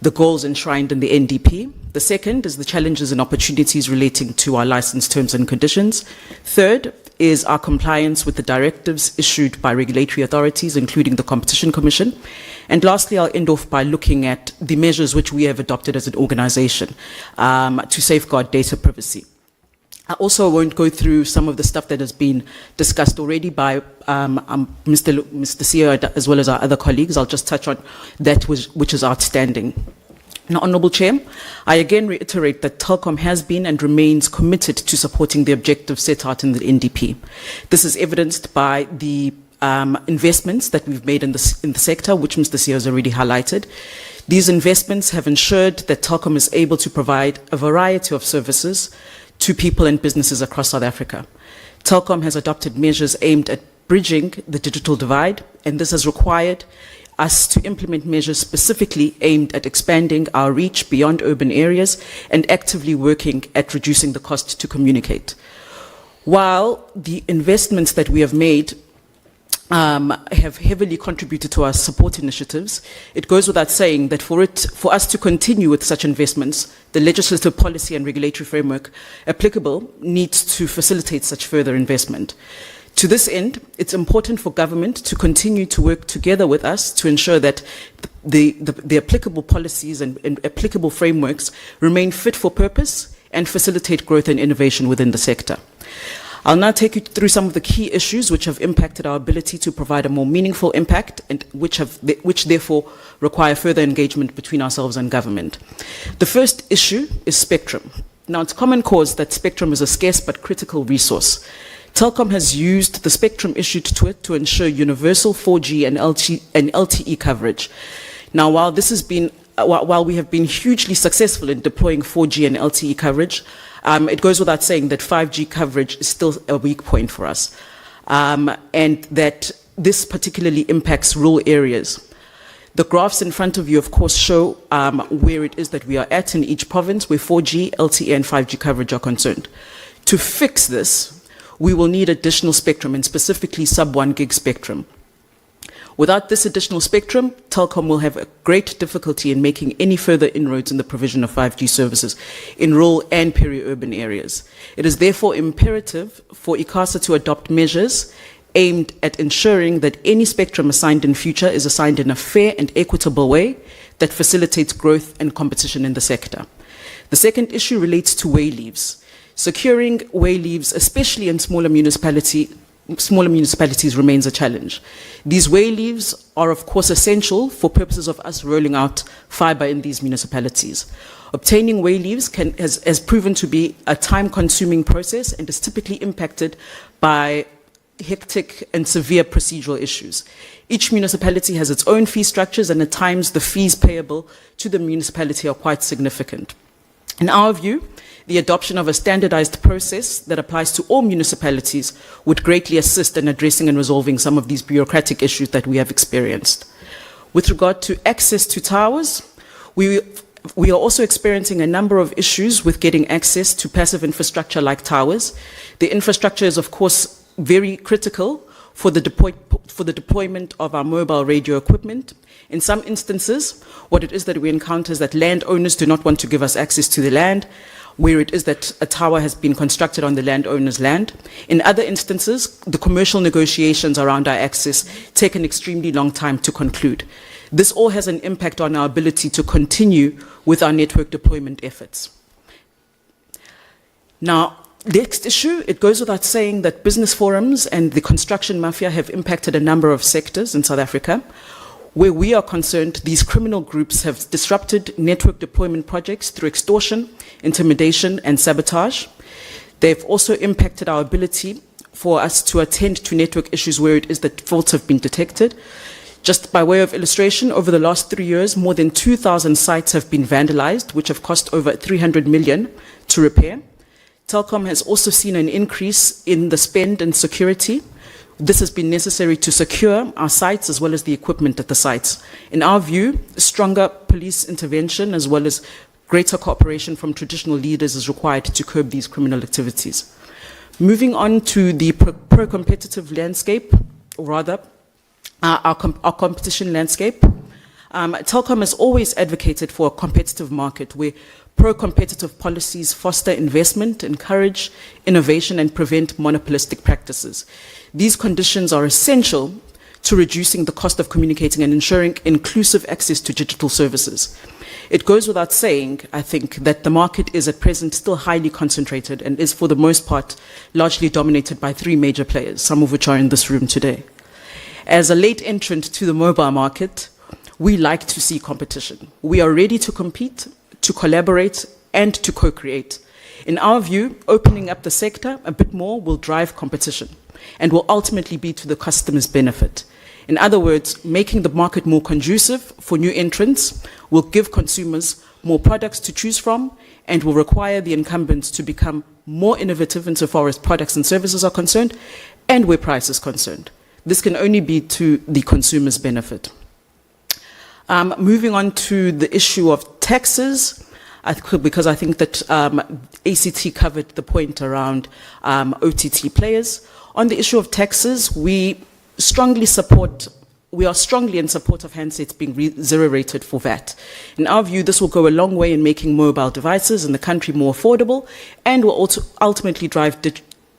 the goals enshrined in the NDP. The second is the challenges and opportunities relating to our license terms and conditions. Third is our compliance with the directives issued by regulatory authorities, including the Competition Commission. And lastly, I'll end off by looking at the measures which we have adopted as an organization to safeguard data privacy. I also won't go through some of the stuff that has been discussed already by Mr. CEO as well as our other colleagues. I'll just touch on that which is outstanding. Now, Honourable Chair, I again reiterate that Telkom has been and remains committed to supporting the objectives set out in the NDP. This is evidenced by the investments that we've made in the sector, which Mr. CEO has already highlighted. These investments have ensured that Telkom is able to provide a variety of services to people and businesses across South Africa. Telkom has adopted measures aimed at bridging the digital divide, and this has required us to implement measures specifically aimed at expanding our reach beyond urban areas and actively working at reducing the cost to communicate. While the investments that we have made have heavily contributed to our support initiatives, it goes without saying that for us to continue with such investments, the legislative policy and regulatory framework applicable needs to facilitate such further investment. To this end, it's important for government to continue to work together with us to ensure that the applicable policies and applicable frameworks remain fit for purpose and facilitate growth and innovation within the sector. I'll now take you through some of the key issues which have impacted our ability to provide a more meaningful impact and which therefore require further engagement between ourselves and government. The first issue is spectrum. Now, it's common cause that spectrum is a scarce but critical resource. Telkom has used the spectrum issued to it to ensure universal 4G and LTE coverage. Now, while we have been hugely successful in deploying 4G and LTE coverage, it goes without saying that 5G coverage is still a weak point for us, and that this particularly impacts rural areas. The graphs in front of you, of course, show where it is that we are at in each province where 4G, LTE, and 5G coverage are concerned. To fix this, we will need additional spectrum, and specifically sub-1 gig spectrum. Without this additional spectrum, Telkom will have a great difficulty in making any further inroads in the provision of 5G services in rural and peri-urban areas. It is therefore imperative for ICASA to adopt measures aimed at ensuring that any spectrum assigned in future is assigned in a fair and equitable way that facilitates growth and competition in the sector. The second issue relates to way leaves. Securing way leaves, especially in smaller municipalities, remains a challenge. These way leaves are, of course, essential for purposes of us rolling out fibre in these municipalities. Obtaining way leaves has proven to be a time-consuming process and is typically impacted by hectic and severe procedural issues. Each municipality has its own fee structures, and at times the fees payable to the municipality are quite significant. In our view, the adoption of a standardized process that applies to all municipalities would greatly assist in addressing and resolving some of these bureaucratic issues that we have experienced. With regard to access to towers, we are also experiencing a number of issues with getting access to passive infrastructure like towers. The infrastructure is, of course, very critical for the deployment of our mobile radio equipment. In some instances, what it is that we encounter is that landowners do not want to give us access to the land, where it is that a tower has been constructed on the landowner's land. In other instances, the commercial negotiations around our access take an extremely long time to conclude. This all has an impact on our ability to continue with our network deployment efforts. Now, next issue, it goes without saying that business forums and the construction mafia have impacted a number of sectors in South Africa. Where we are concerned, these criminal groups have disrupted network deployment projects through extortion, intimidation, and sabotage. They've also impacted our ability for us to attend to network issues where it is that faults have been detected. Just by way of illustration, over the last 3 years, more than 2,000 sites have been vandalized, which have cost over 300 million to repair. Telkom has also seen an increase in the spend and security. This has been necessary to secure our sites as well as the equipment at the sites. In our view, stronger police intervention as well as greater cooperation from traditional leaders is required to curb these criminal activities. Moving on to the pro-competitive landscape, or rather, our competition landscape. Telkom has always advocated for a competitive market where pro-competitive policies foster investment, encourage innovation, and prevent monopolistic practices. These conditions are essential to reducing the cost of communicating and ensuring inclusive access to digital services. It goes without saying, I think, that the market is at present still highly concentrated and is for the most part largely dominated by 3 major players, some of which are in this room today. As a late entrant to the mobile market, we like to see competition. We are ready to compete, to collaborate, and to co-create. In our view, opening up the sector a bit more will drive competition and will ultimately be to the customer's benefit. In other words, making the market more conducive for new entrants will give consumers more products to choose from and will require the incumbents to become more innovative insofar as products and services are concerned and where price is concerned. This can only be to the consumer's benefit. Moving on to the issue of taxes, because I think that ACT covered the point around OTT players. On the issue of taxes, we are strongly in support of handsets being zero rated for VAT. In our view, this will go a long way in making mobile devices in the country more affordable and will also ultimately drive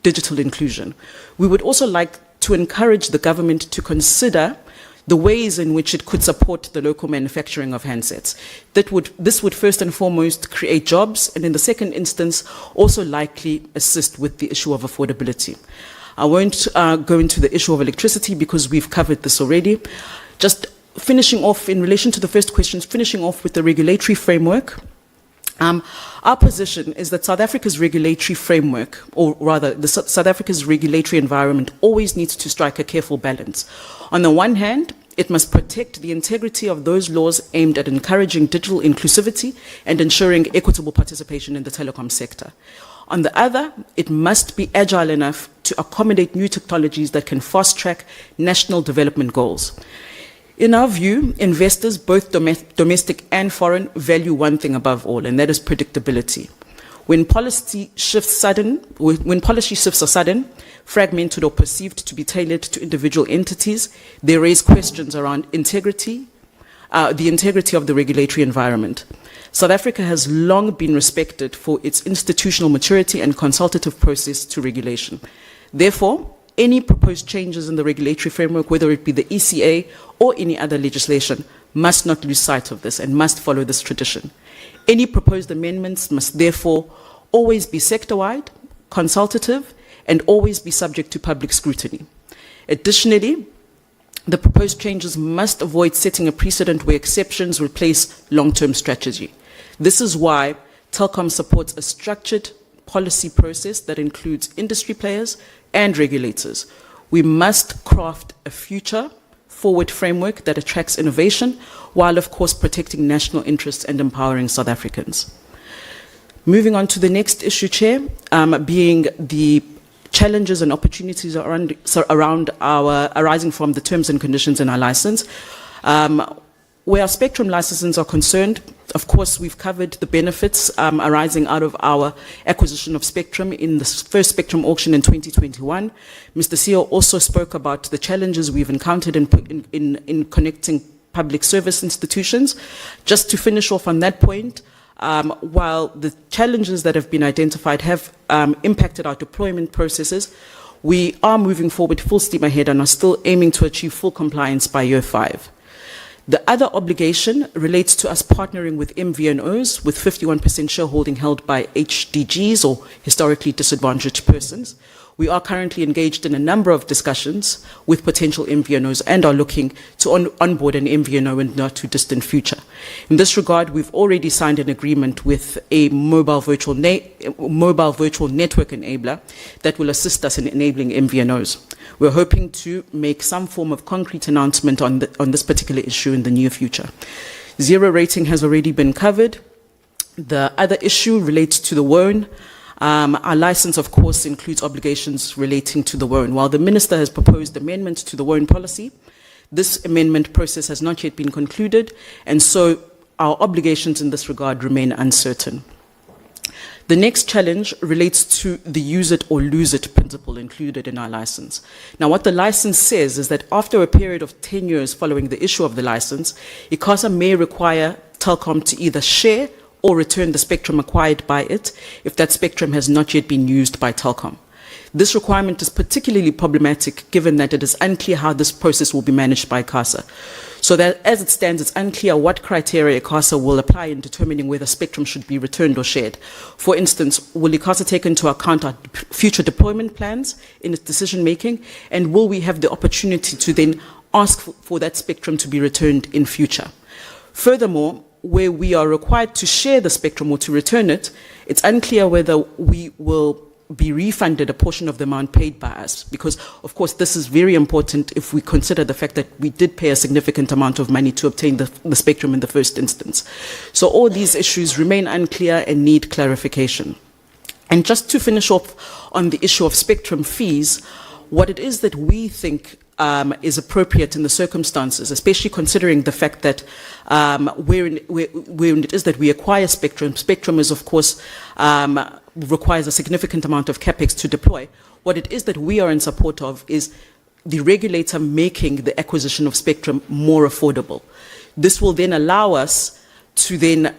digital inclusion. We would also like to encourage the government to consider the ways in which it could support the local manufacturing of handsets. This would first and foremost create jobs, and in the second instance, also likely assist with the issue of affordability. I won't go into the issue of electricity because we've covered this already. Just finishing off in relation to the first questions, finishing off with the regulatory framework. Our position is that South Africa's regulatory framework, or rather South Africa's regulatory environment, always needs to strike a careful balance. On the one hand, it must protect the integrity of those laws aimed at encouraging digital inclusivity and ensuring equitable participation in the telecom sector. On the other, it must be agile enough to accommodate new technologies that can fast-track national development goals. In our view, investors, both domestic and foreign, value one thing above all, and that is predictability. When policy shifts are sudden, fragmented or perceived to be tailored to individual entities, they raise questions around integrity, the integrity of the regulatory environment. South Africa has long been respected for its institutional maturity and consultative process to regulation. Therefore, any proposed changes in the regulatory framework, whether it be the ECA or any other legislation, must not lose sight of this and must follow this tradition. Any proposed amendments must therefore always be sector-wide, consultative, and always be subject to public scrutiny. Additionally, the proposed changes must avoid setting a precedent where exceptions replace long-term strategy. This is why Telkom supports a structured policy process that includes industry players and regulators. We must craft a future-forward framework that attracts innovation, while of course protecting national interests and empowering South Africans. Moving on to the next issue, Chair, being the challenges and opportunities arising from the terms and conditions in our license. Where our spectrum licenses are concerned, of course, we've covered the benefits arising out of our acquisition of spectrum in the first spectrum auction in 2021. Mr. CEO also spoke about the challenges we've encountered in connecting public service institutions. Just to finish off on that point, while the challenges that have been identified have impacted our deployment processes, we are moving forward full steam ahead and are still aiming to achieve full compliance by year 5. The other obligation relates to us partnering with MVNOs with 51% shareholding held by HDGs, or historically disadvantaged persons. We are currently engaged in a number of discussions with potential MVNOs and are looking to onboard an MVNO in the not too distant future. In this regard, we've already signed an agreement with a mobile virtual network enabler that will assist us in enabling MVNOs. We're hoping to make some form of concrete announcement on this particular issue in the near future. Zero rating has already been covered. The other issue relates to the WOAN. Our license, of course, includes obligations relating to the WOAN. While the Minister has proposed amendments to the WOAN policy, this amendment process has not yet been concluded, and so our obligations in this regard remain uncertain. The next challenge relates to the use it or lose it principle included in our license. Now, what the license says is that after a period of 10 years following the issue of the license, ICASA may require Telkom to either share or return the spectrum acquired by it if that spectrum has not yet been used by Telkom. This requirement is particularly problematic given that it is unclear how this process will be managed by ICASA. So that as it stands, it's unclear what criteria ICASA will apply in determining whether spectrum should be returned or shared. For instance, will ICASA take into account our future deployment plans in its decision making, and will we have the opportunity to then ask for that spectrum to be returned in future. Furthermore, where we are required to share the spectrum or to return it, it's unclear whether we will be refunded a portion of the amount paid by us, because of course this is very important if we consider the fact that we did pay a significant amount of money to obtain the spectrum in the first instance. So all these issues remain unclear and need clarification. And just to finish off on the issue of spectrum fees, what it is that we think is appropriate in the circumstances, especially considering the fact that when it is that we acquire spectrum is of course requires a significant amount of capex to deploy. What it is that we are in support of is the regulator making the acquisition of spectrum more affordable. This will then allow us to then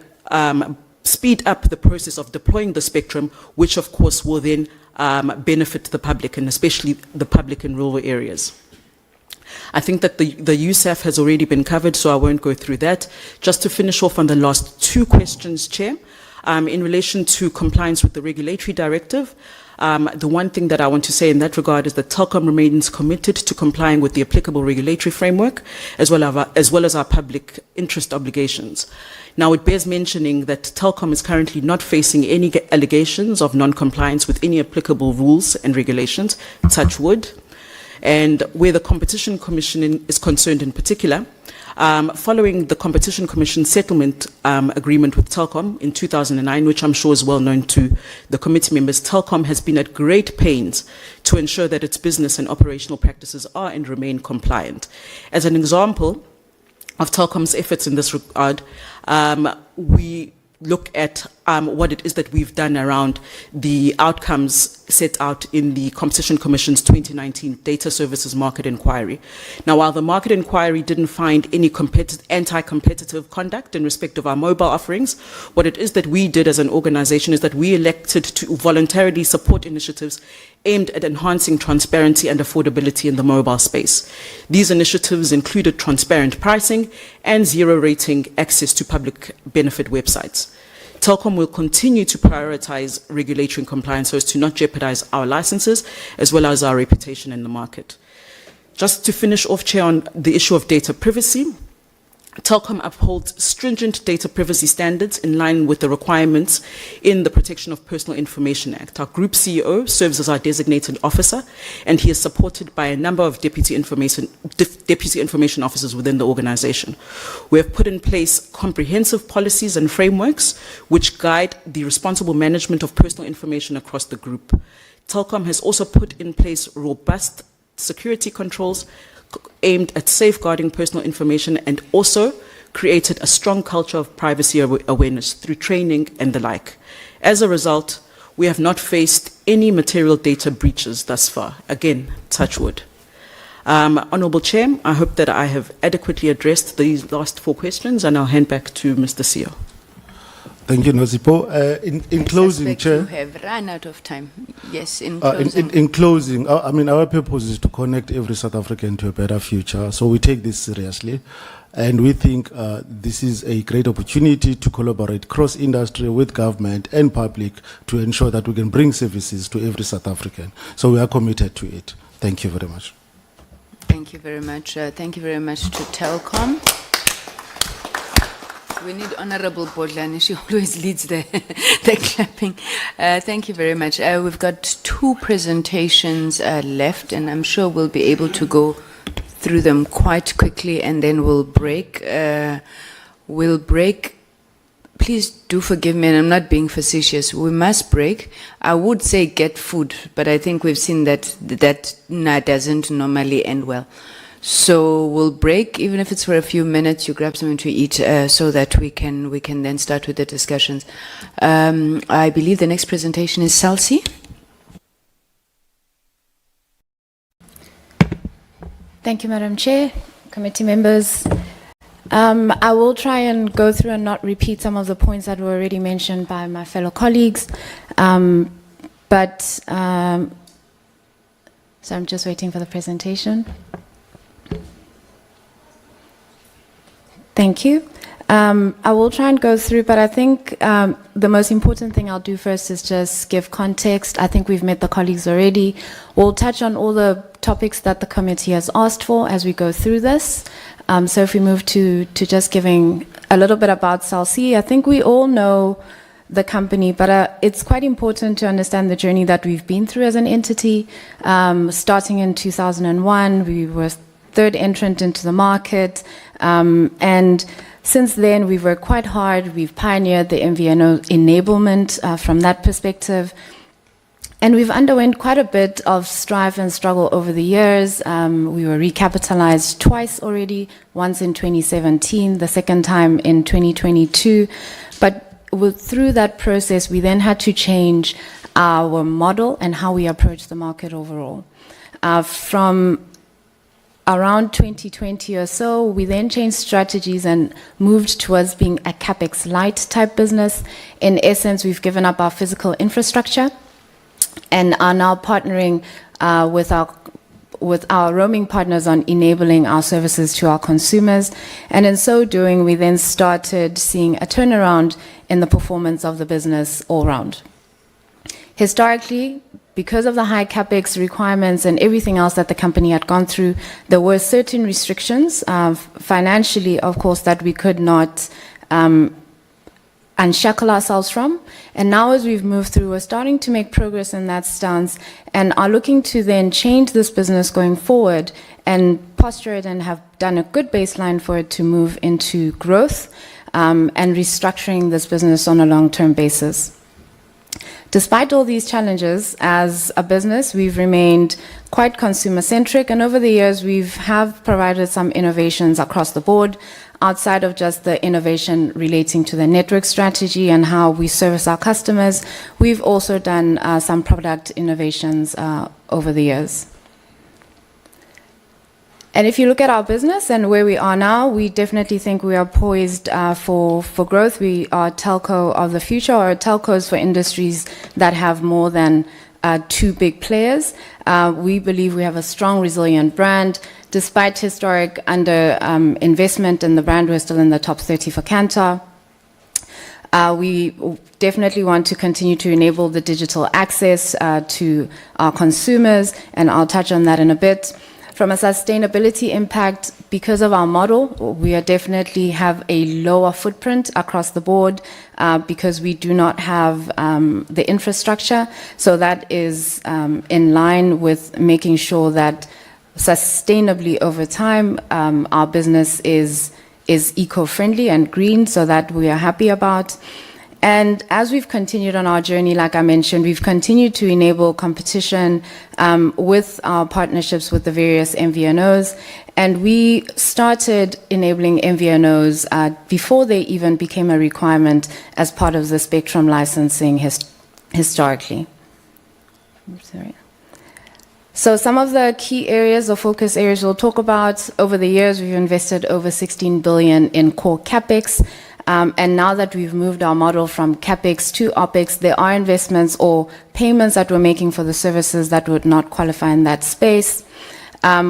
speed up the process of deploying the spectrum, which of course will then benefit the public, and especially the public in rural areas. I think that the USAF has already been covered, so I won't go through that. Just to finish off on the last two questions, Chair, in relation to compliance with the regulatory directive, the one thing that I want to say in that regard is that Telkom remains committed to complying with the applicable regulatory framework, as well as our public interest obligations. Now, it bears mentioning that Telkom is currently not facing any allegations of non-compliance with any applicable rules and regulations, touch wood. And where the Competition Commission is concerned in particular, following the Competition Commission settlement agreement with Telkom in 2009, which I'm sure is well known to the committee members, Telkom has been at great pains to ensure that its business and operational practices are and remain compliant. As an example of Telkom's efforts in this regard, we look at what it is that we've done around the outcomes set out in the Competition Commission's 2019 Data Services Market Inquiry. Now, while the market inquiry didn't find any anti-competitive conduct in respect of our mobile offerings, what it is that we did as an organization is that we elected to voluntarily support initiatives aimed at enhancing transparency and affordability in the mobile space. These initiatives included transparent pricing and zero-rating access to public benefit websites. Telkom will continue to prioritize regulatory and compliance so as to not jeopardize our licenses as well as our reputation in the market. Just to finish off, Chair, on the issue of data privacy, Telkom upholds stringent data privacy standards in line with the requirements in the Protection of Personal Information Act. Our Group CEO serves as our designated officer, and he is supported by a number of deputy information officers within the organization. We have put in place comprehensive policies and frameworks which guide the responsible management of personal information across the group. Telkom has also put in place robust security controls aimed at safeguarding personal information, and also created a strong culture of privacy awareness through training and the like. As a result, we have not faced any material data breaches thus far. Again, touch wood. Honourable Chair, I hope that I have adequately addressed these last four questions, and I'll hand back to Mr. CEO. Thank you, Nosipo. In closing, Chair. You have run out of time. Yes, in closing. In closing, I mean, our purpose is to connect every South African to a better future. So we take this seriously. And we think this is a great opportunity to collaborate cross-industry with government and public to ensure that we can bring services to every South African. So we are committed to it. Thank you very much. Thank you very much. Thank you very much to Telkom. We need Honorable Bodlani. She always leads the clapping. Thank you very much. We've got two presentations left, and I'm sure we'll be able to go through them quite quickly, and then we'll break. Please do forgive me, and I'm not being facetious. We must break. I would say get food, but I think we've seen that doesn't normally end well. So we'll break, even if it's for a few minutes. You grab something to eat, so that we can then start with the discussions. I believe the next presentation is Salsi. Thank you, Madam Chair, committee members. I will try and go through and not repeat some of the points that were already mentioned by my fellow colleagues. So I'm just waiting for the presentation. Thank you. I will try and go through, but I think the most important thing I'll do first is just give context. I think we've met the colleagues already. We'll touch on all the topics that the committee has asked for as we go through this. So if we move to just giving a little bit about Cell C, I think we all know the company, but it's quite important to understand the journey that we've been through as an entity. Starting in 2001, we were third entrant into the market, and since then we've worked quite hard. We've pioneered the MVNO enablement from that perspective, and we've underwent quite a bit of strife and struggle over the years. We were recapitalized twice already, once in 2017, the second time in 2022, but through that process, we then had to change our model and how we approach the market overall. From around 2020 or so, we then changed strategies and moved towards being a CapEx light type business. In essence, we've given up our physical infrastructure and are now partnering with our roaming partners on enabling our services to our consumers. And in so doing, we then started seeing a turnaround in the performance of the business all round. Historically, because of the high capex requirements and everything else that the company had gone through, there were certain restrictions financially, of course, that we could not unshackle ourselves from. And now as we've moved through, we're starting to make progress in that stance and are looking to then change this business going forward and posture it and have done a good baseline for it to move into growth and restructuring this business on a long-term basis. Despite all these challenges, as a business, we've remained quite consumer-centric, and over the years, we have provided some innovations across the board, outside of just the innovation relating to the network strategy and how we service our customers. We've also done some product innovations over the years. And if you look at our business and where we are now, we definitely think we are poised for growth. We are telco of the future, or telcos for industries that have more than two big players. We believe we have a strong, resilient brand. Despite historic investment in the brand, we're still in the top 30 for Kantar. We definitely want to continue to enable the digital access to our consumers, and I'll touch on that in a bit. From a sustainability impact, because of our model, we are definitely have a lower footprint across the board because we do not have the infrastructure. So that is in line with making sure that sustainably over time, our business is eco-friendly and green, so that we are happy about. And as we've continued on our journey, like I mentioned, we've continued to enable competition with our partnerships with the various MVNOs. And we started enabling MVNOs before they even became a requirement as part of the spectrum licensing historically. Sorry. So some of the key areas or focus areas we'll talk about. Over the years, we've invested over 16 billion in core CapEx. And now that we've moved our model from CapEx to OpEx, there are investments or payments that we're making for the services that would not qualify in that space.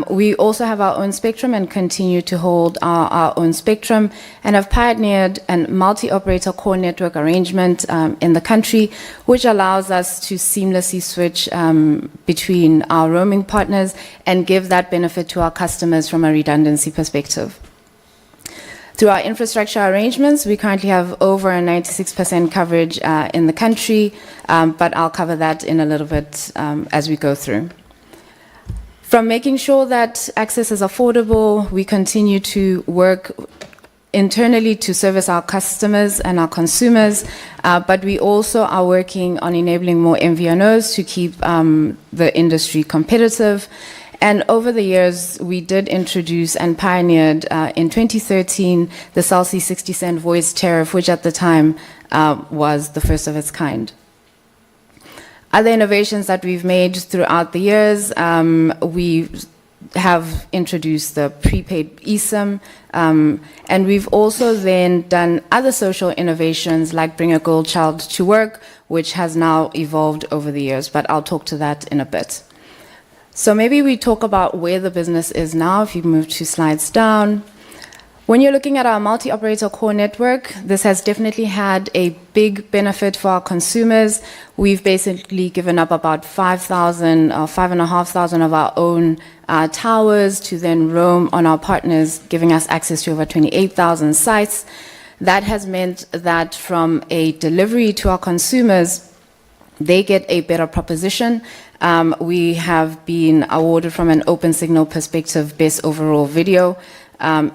We also have our own spectrum and continue to hold our own spectrum, and have pioneered a multi-operator core network arrangement in the country, which allows us to seamlessly switch between our roaming partners and give that benefit to our customers from a redundancy perspective. Through our infrastructure arrangements, we currently have over a 96% coverage in the country, but I'll cover that in a little bit as we go through. From making sure that access is affordable, we continue to work internally to service our customers and our consumers, but we also are working on enabling more MVNOs to keep the industry competitive. And over the years, we did introduce and pioneered in 2013 the Cell C 60-cent voice tariff, which at the time was the first of its kind. Other innovations that we've made throughout the years, we have introduced the prepaid eSIM, and we've also then done other social innovations like Bring a Girl Child to Work, which has now evolved over the years, but I'll talk to that in a bit. So maybe we talk about where the business is now, if you move 2 slides down. When you're looking at our multi-operator core network, this has definitely had a big benefit for our consumers. We've basically given up about 5,000 or 5,500 of our own towers to then roam on our partners, giving us access to over 28,000 sites. That has meant that from a delivery to our consumers, they get a better proposition. We have been awarded from an open signal perspective best overall video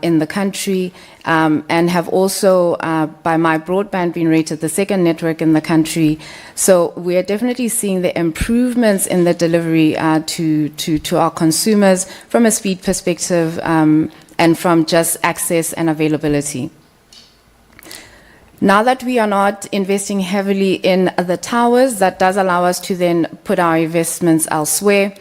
in the country, and have also by My Broadband been rated the second network in the country. So we are definitely seeing the improvements in the delivery to our consumers from a speed perspective and from just access and availability. Now that we are not investing heavily in the towers, that does allow us to then put our investments elsewhere.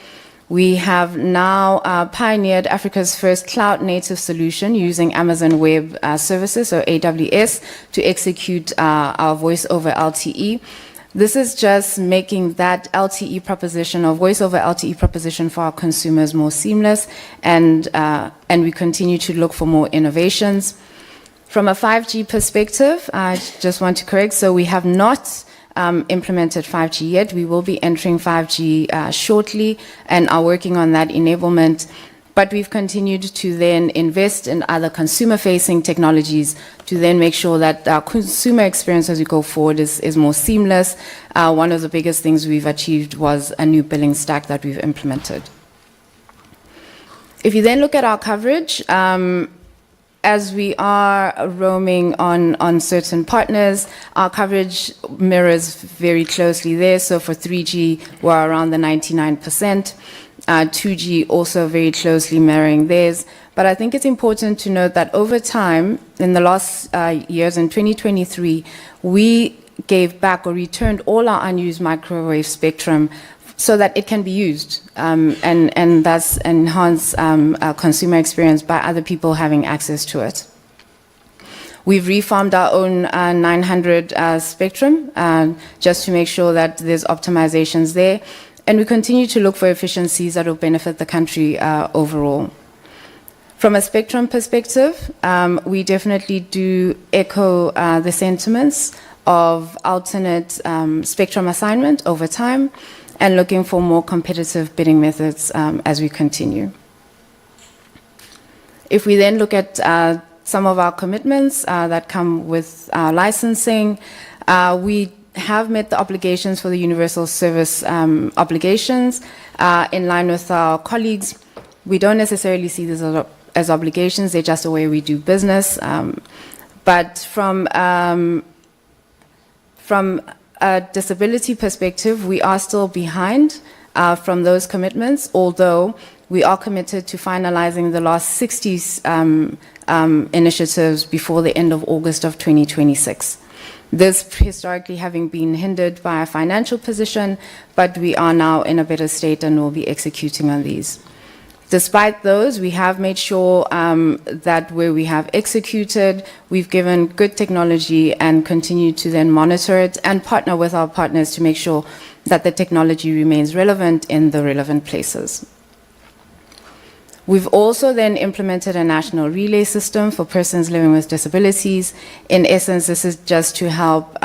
We have now pioneered Africa's first cloud-native solution using Amazon Web Services, or AWS, to execute our voice over LTE. This is just making that LTE proposition or voice over LTE proposition for our consumers more seamless, and we continue to look for more innovations. From a 5G perspective, I just want to correct, so we have not implemented 5G yet. We will be entering 5G shortly and are working on that enablement. But we've continued to then invest in other consumer-facing technologies to then make sure that our consumer experience as we go forward is more seamless. One of the biggest things we've achieved was a new billing stack that we've implemented. If you then look at our coverage, as we are roaming on certain partners, our coverage mirrors very closely there. So for 3G, we're around the 99%. 2G also very closely mirroring theirs. But I think it's important to note that over time, in the last years, in 2023, we gave back or returned all our unused microwave spectrum so that it can be used and thus enhance our consumer experience by other people having access to it. We've refarmed our own 900 spectrum just to make sure that there's optimizations there. And we continue to look for efficiencies that will benefit the country overall. From a spectrum perspective, we definitely do echo the sentiments of alternate spectrum assignment over time, and looking for more competitive bidding methods as we continue. If we then look at some of our commitments that come with licensing, we have met the obligations for the universal service obligations in line with our colleagues. We don't necessarily see these as obligations, they're just a way we do business. But from a disability perspective, we are still behind from those commitments, although we are committed to finalizing the last 60 initiatives before the end of August of 2026. This historically having been hindered by a financial position, but we are now in a better state and will be executing on these. Despite those, we have made sure that where we have executed, we've given good technology and continue to then monitor it and partner with our partners to make sure that the technology remains relevant in the relevant places. We've also then implemented a national relay system for persons living with disabilities. In essence, this is just to help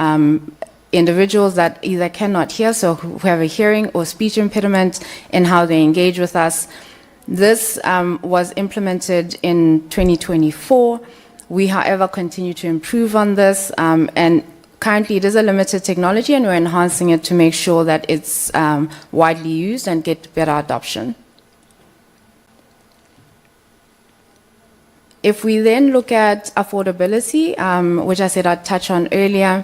individuals that either cannot hear, so who have a hearing or speech impediment, in how they engage with us. This was implemented in 2024. We, however, continue to improve on this, and currently it is a limited technology, and we're enhancing it to make sure that it's widely used and get better adoption. If we then look at affordability, which I said I'd touch on earlier,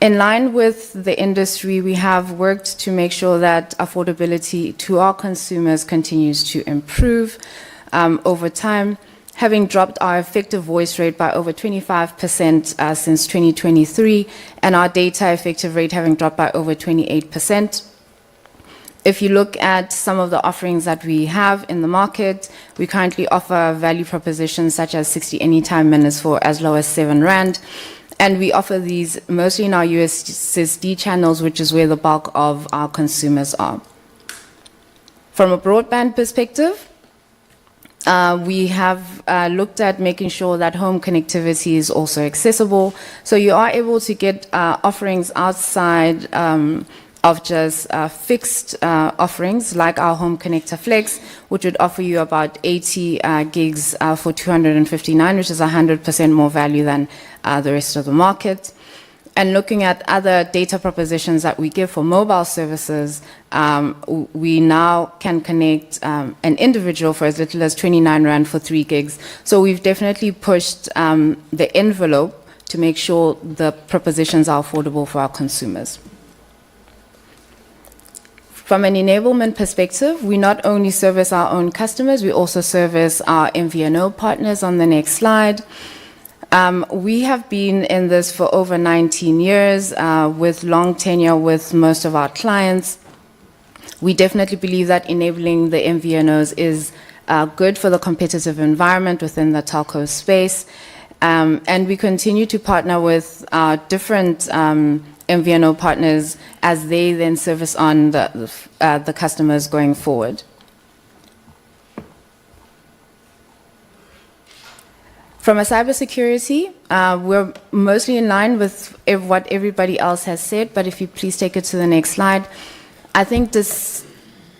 in line with the industry, we have worked to make sure that affordability to our consumers continues to improve over time, having dropped our effective voice rate by over 25% since 2023, and our data effective rate having dropped by over 28%. If you look at some of the offerings that we have in the market, we currently offer value propositions such as 60 anytime minutes for as low as 7 Rand. And we offer these mostly in our USSD channels, which is where the bulk of our consumers are. From a broadband perspective, We have looked at making sure that home connectivity is also accessible. So you are able to get offerings outside of just fixed offerings like our Home Connector Flex, which would offer you about 80 gigs for 259, which is 100% more value than the rest of the market. And looking at other data propositions that we give for mobile services, we now can connect an individual for as little as 29 Rand for 3 gigs. So we've definitely pushed the envelope to make sure the propositions are affordable for our consumers. From an enablement perspective, we not only service our own customers, we also service our MVNO partners on the next slide. We have been in this for over 19 years with long tenure with most of our clients. We definitely believe that enabling the MVNOs is good for the competitive environment within the telco space. And we continue to partner with different MVNO partners as they then service on the customers going forward. From a cybersecurity, we're mostly in line with what everybody else has said, but if you please take it to the next slide. I think this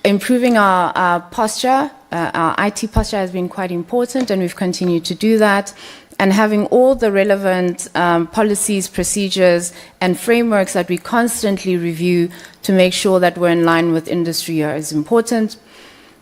improving our posture, our IT posture has been quite important, and we've continued to do that. And having all the relevant policies, procedures, and frameworks that we constantly review to make sure that we're in line with industry is important.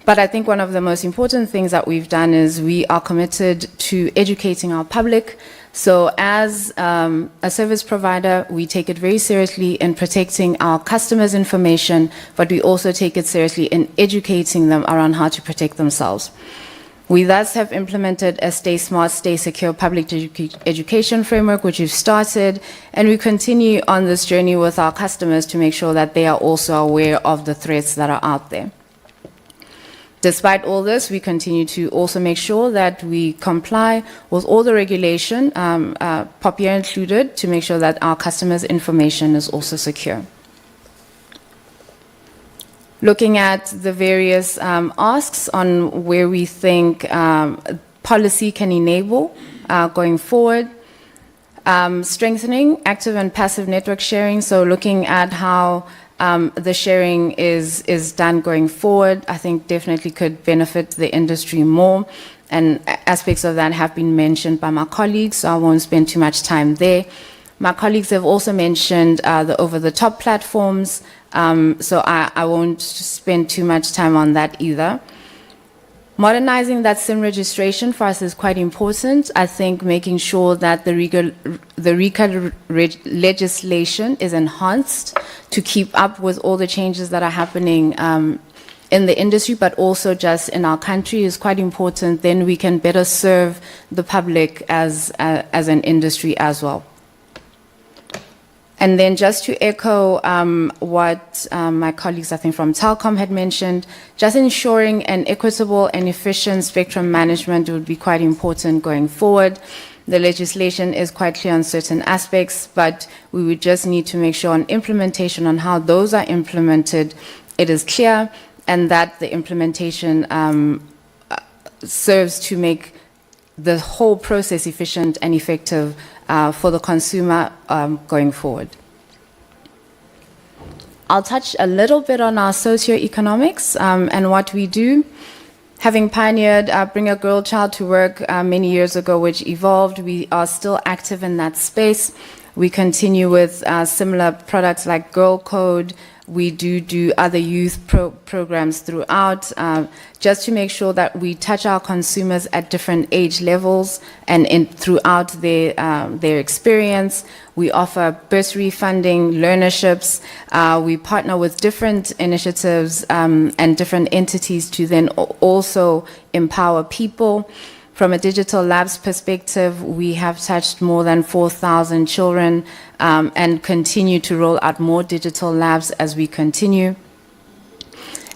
But I think one of the most important things that we've done is we are committed to educating our public. So as a service provider, we take it very seriously in protecting our customers' information, but we also take it seriously in educating them around how to protect themselves. We thus have implemented a Stay Smart, Stay Secure public education framework, which we've started, and we continue on this journey with our customers to make sure that they are also aware of the threats that are out there. Despite all this, we continue to also make sure that we comply with all the regulation, POPIA included, to make sure that our customers' information is also secure. Looking at the various asks on where we think policy can enable going forward, strengthening active and passive network sharing, so looking at how the sharing is done going forward, I think definitely could benefit the industry more. And aspects of that have been mentioned by my colleagues, so I won't spend too much time there. My colleagues have also mentioned the over-the-top platforms, so I won't spend too much time on that either. Modernizing that SIM registration for us is quite important. I think making sure that the RECA legislation is enhanced to keep up with all the changes that are happening in the industry, but also just in our country is quite important. Then we can better serve the public as an industry as well. And then just to echo what my colleagues, I think from Telkom had mentioned, just ensuring an equitable and efficient spectrum management would be quite important going forward. The legislation is quite clear on certain aspects, but we would just need to make sure on implementation, on how those are implemented, it is clear, and that the implementation serves to make the whole process efficient and effective for the consumer going forward. I'll touch a little bit on our socioeconomics and what we do. Having pioneered Bring a Girl Child to Work many years ago, which evolved, we are still active in that space. We continue with similar products like Girl Code. We do other youth programs throughout, just to make sure that we touch our consumers at different age levels and throughout their experience. We offer bursary funding, learnerships. We partner with different initiatives and different entities to then also empower people. From a digital labs perspective, we have touched more than 4,000 children and continue to roll out more digital labs as we continue.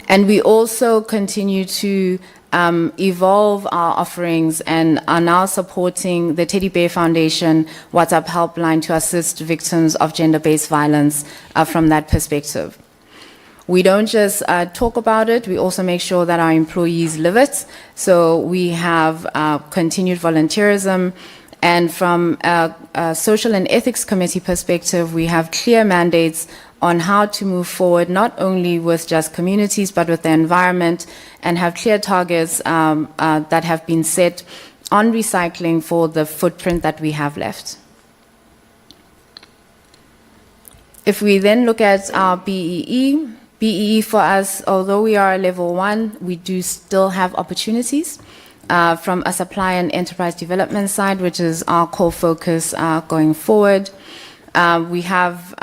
And we also continue to evolve our offerings and are now supporting the Teddy Bear Foundation WhatsApp helpline to assist victims of gender-based violence from that perspective. We don't just talk about it, we also make sure that our employees live it. So we have continued volunteerism. And from a social and ethics committee perspective, we have clear mandates on how to move forward, not only with just communities, but with the environment, and have clear targets that have been set on recycling for the footprint that we have left. If we then look at our BEE for us, although we are a level 1, we do still have opportunities from a supply and enterprise development side, which is our core focus going forward. We have,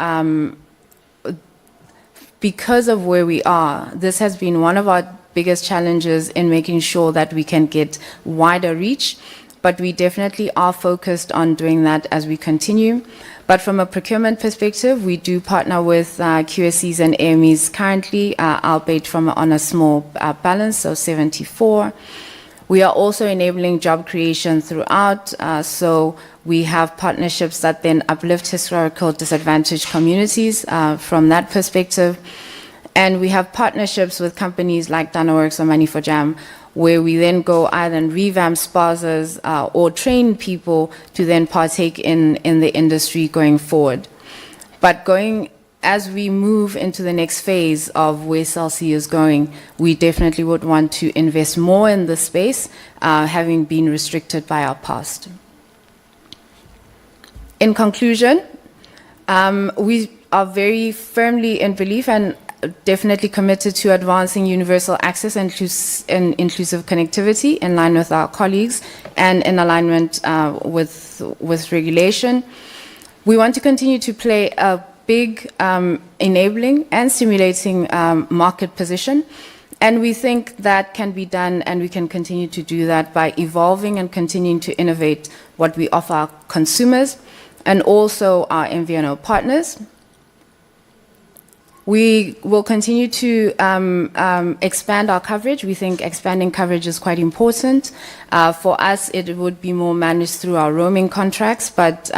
because of where we are, this has been one of our biggest challenges in making sure that we can get wider reach, but we definitely are focused on doing that as we continue. But from a procurement perspective, we do partner with QSCs and AMEs currently, albeit on a small balance, so 74. We are also enabling job creation throughout, so we have partnerships that then uplift historical disadvantaged communities from that perspective. And we have partnerships with companies like DynaWorks or Money for Jam, where we then go either and revamp sponsors or train people to then partake in the industry going forward. But as we move into the next phase of where CELC is going, we definitely would want to invest more in this space, having been restricted by our past. In conclusion, we are very firmly in belief and definitely committed to advancing universal access and inclusive connectivity in line with our colleagues and in alignment with regulation. We want to continue to play a big enabling and stimulating market position, and we think that can be done, and we can continue to do that by evolving and continuing to innovate what we offer our consumers and also our MVNO partners. We will continue to expand our coverage. We think expanding coverage is quite important. For us, it would be more managed through our roaming contracts, but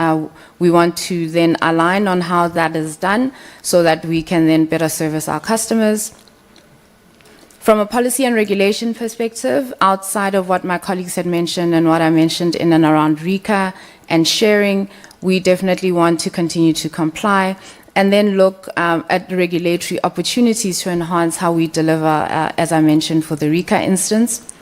we want to then align on how that is done so that we can then better service our customers. From a policy and regulation perspective, outside of what my colleagues had mentioned and what I mentioned in and around RICA and sharing, we definitely want to continue to comply and then look at regulatory opportunities to enhance how we deliver, as I mentioned, for the RICA instance.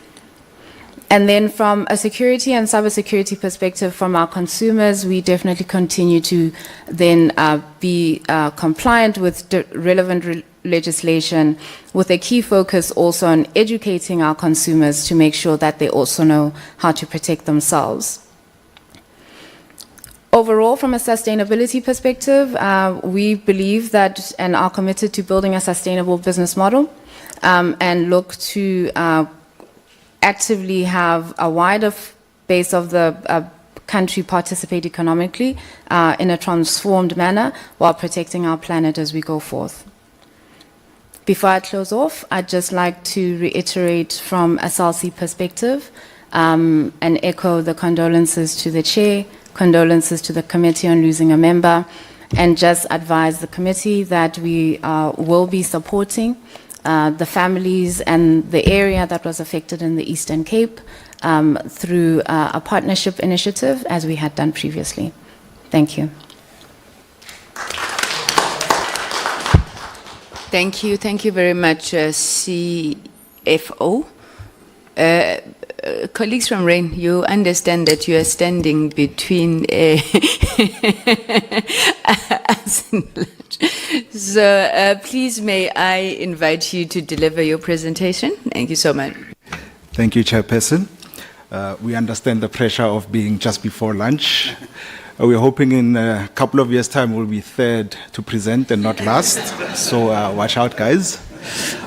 And then from a security and cybersecurity perspective from our consumers, we definitely continue to then be compliant with relevant legislation, with a key focus also on educating our consumers to make sure that they also know how to protect themselves. Overall, from a sustainability perspective, we believe that and are committed to building a sustainable business model and look to actively have a wider base of the country participate economically in a transformed manner while protecting our planet as we go forth. Before I close off, I'd just like to reiterate from a CELC perspective and echo the condolences to the chair, condolences to the committee on losing a member, and just advise the committee that we will be supporting the families and the area that was affected in the Eastern Cape through a partnership initiative as we had done previously. Thank you. Thank you. Thank you very much, CFO. Colleagues from RAIN, you understand that you are standing between us and lunch. So please may I invite you to deliver your presentation. Thank you so much. Thank you, Chairperson. We understand the pressure of being just before lunch. We're hoping in a couple of years' time we'll be third to present and not last. So watch out, guys.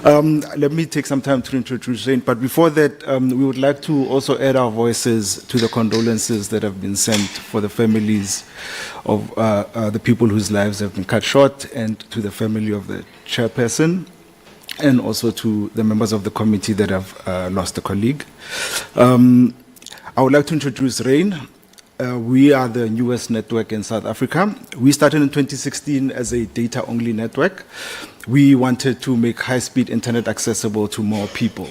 Let me take some time to introduce Rain, but before that, we would like to also add our voices to the condolences that have been sent for the families of the people whose lives have been cut short, and to the family of the chairperson, and also to the members of the committee that have lost a colleague. I would like to introduce Rain. we are the newest network in South Africa. We started in 2016 as a data-only network. We wanted to make high-speed internet accessible to more people.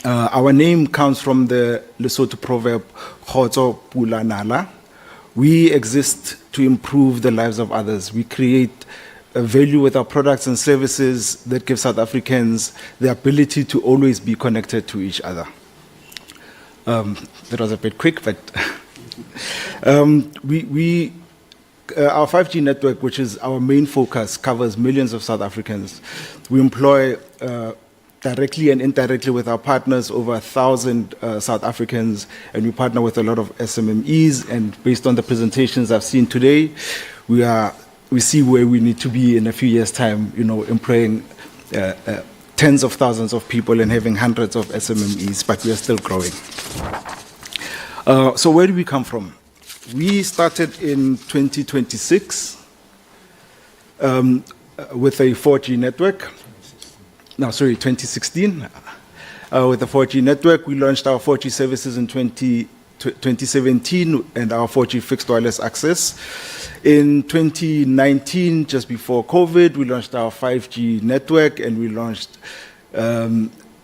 Our name comes from the Lesotho proverb, "Kgotso Pula Nala." We exist to improve the lives of others. We create a value with our products and services that give South Africans the ability to always be connected to each other. That was a bit quick, but our 5G network, which is our main focus, covers millions of South Africans. We employ directly and indirectly with our partners over 1,000 South Africans, and we partner with a lot of SMMEs. And based on the presentations I've seen today, we see where we need to be in a few years' time. Employing tens of thousands of people and having hundreds of SMMEs, but we are still growing. So where do we come from? We started in 2026 with a 4G network. 2016. With the 4G network, we launched our 4G services in 2017 and our 4G fixed wireless access. In 2019, just before COVID, we launched our 5G network, and we launched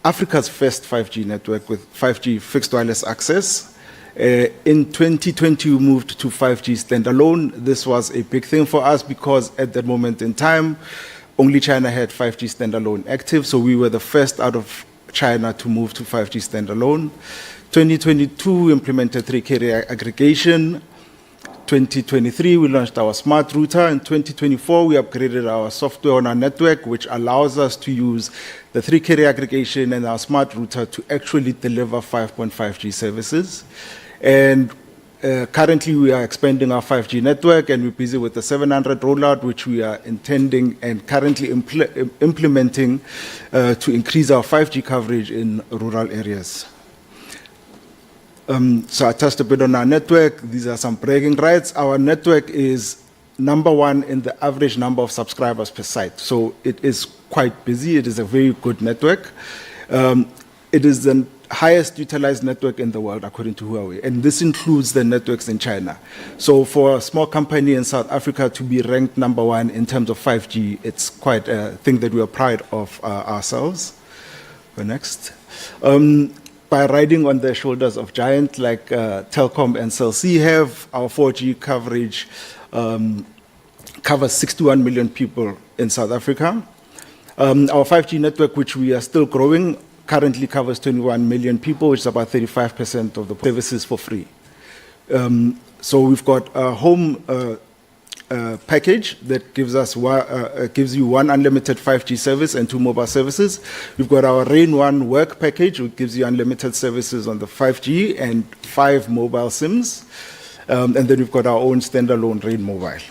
Africa's first 5G network with 5G fixed wireless access. In 2020, we moved to 5G standalone. This was a big thing for us because at that moment in time, only China had 5G standalone active, so we were the first out of China to move to 5G standalone. 2022, we implemented 3-carrier aggregation. 2023, we launched our smart router. In 2024, we upgraded our software on our network, which allows us to use the 3-carrier aggregation and our smart router to actually deliver 5.5G services. And currently, we are expanding our 5G network, and we're busy with the 700 rollout, which we are intending and currently implementing to increase our 5G coverage in rural areas. So I touched a bit on our network. These are some bragging rights. Our network is #1 in the average number of subscribers per site. So it is quite busy. It is a very good network. It is the highest utilized network in the world, according to Huawei. And this includes the networks in China. So for a small company in South Africa to be ranked #1 in terms of 5G, it's quite a thing that we are proud of ourselves. Next. By riding on the shoulders of giants like Telkom and Cell C have, our 4G coverage covers 61 million people in South Africa. Our 5G network, which we are still growing, currently covers 21 million people, which is about 35% of the services for free. So we've got a home package that gives you one unlimited 5G service and 2 mobile services. We've got our Rain 1 work package, which gives you unlimited services on the 5G and 5 mobile SIMs. And then we've got our own standalone Rain Mobile.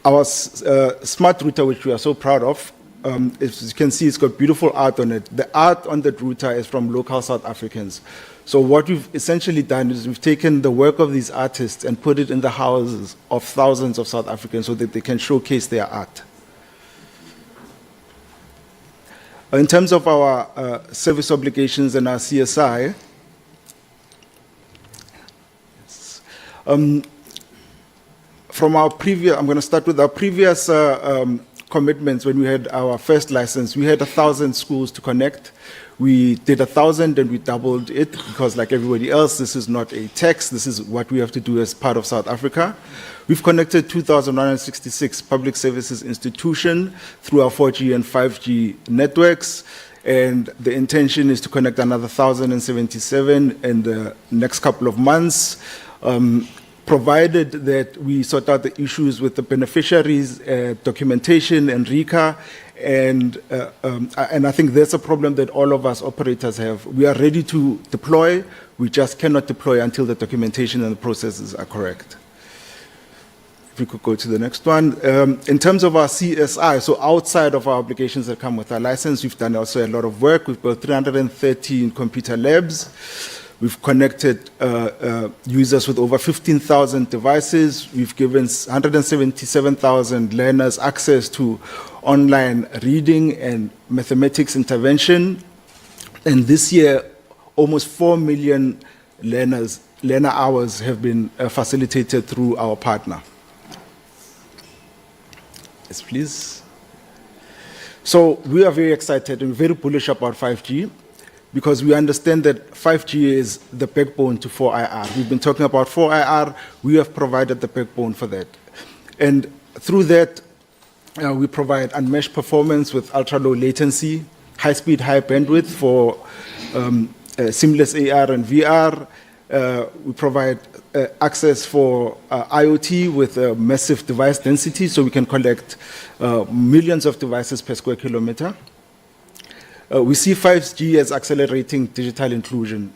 Our smart router, which we are so proud of, as you can see, it's got beautiful art on it. The art on the router is from local South Africans. So what we've essentially done is we've taken the work of these artists and put it in the houses of thousands of South Africans so that they can showcase their art. In terms of our service obligations and our CSI, from our previous, I'm going to start with our previous commitments. When we had our first license, we had 1,000 schools to connect. We did 1,000 and we doubled it because, like everybody else, this is not a tax. This is what we have to do as part of South Africa. We've connected 2,966 public services institutions through our 4G and 5G networks. And the intention is to connect another 1,077 in the next couple of months, provided that we sort out the issues with the beneficiaries, documentation, and RICA. And I think that's a problem that all of us operators have. We are ready to deploy. We just cannot deploy until the documentation and the processes are correct. If we could go to the next one. In terms of our CSI, so outside of our obligations that come with our license, we've done also a lot of work. We've built 313 computer labs. We've connected users with over 15,000 devices. We've given 177,000 learners access to online reading and mathematics intervention. And this year, almost 4 million learner hours have been facilitated through our partner. Yes, please. So we are very excited and very bullish about 5G because we understand that 5G is the backbone to 4IR. We've been talking about 4IR. We have provided the backbone for that. And through that, we provide unmatched performance with ultra-low latency, high-speed, high bandwidth for seamless AR and VR. We provide access for IoT with massive device density, so we can collect millions of devices per square kilometer. We see 5G as accelerating digital inclusion.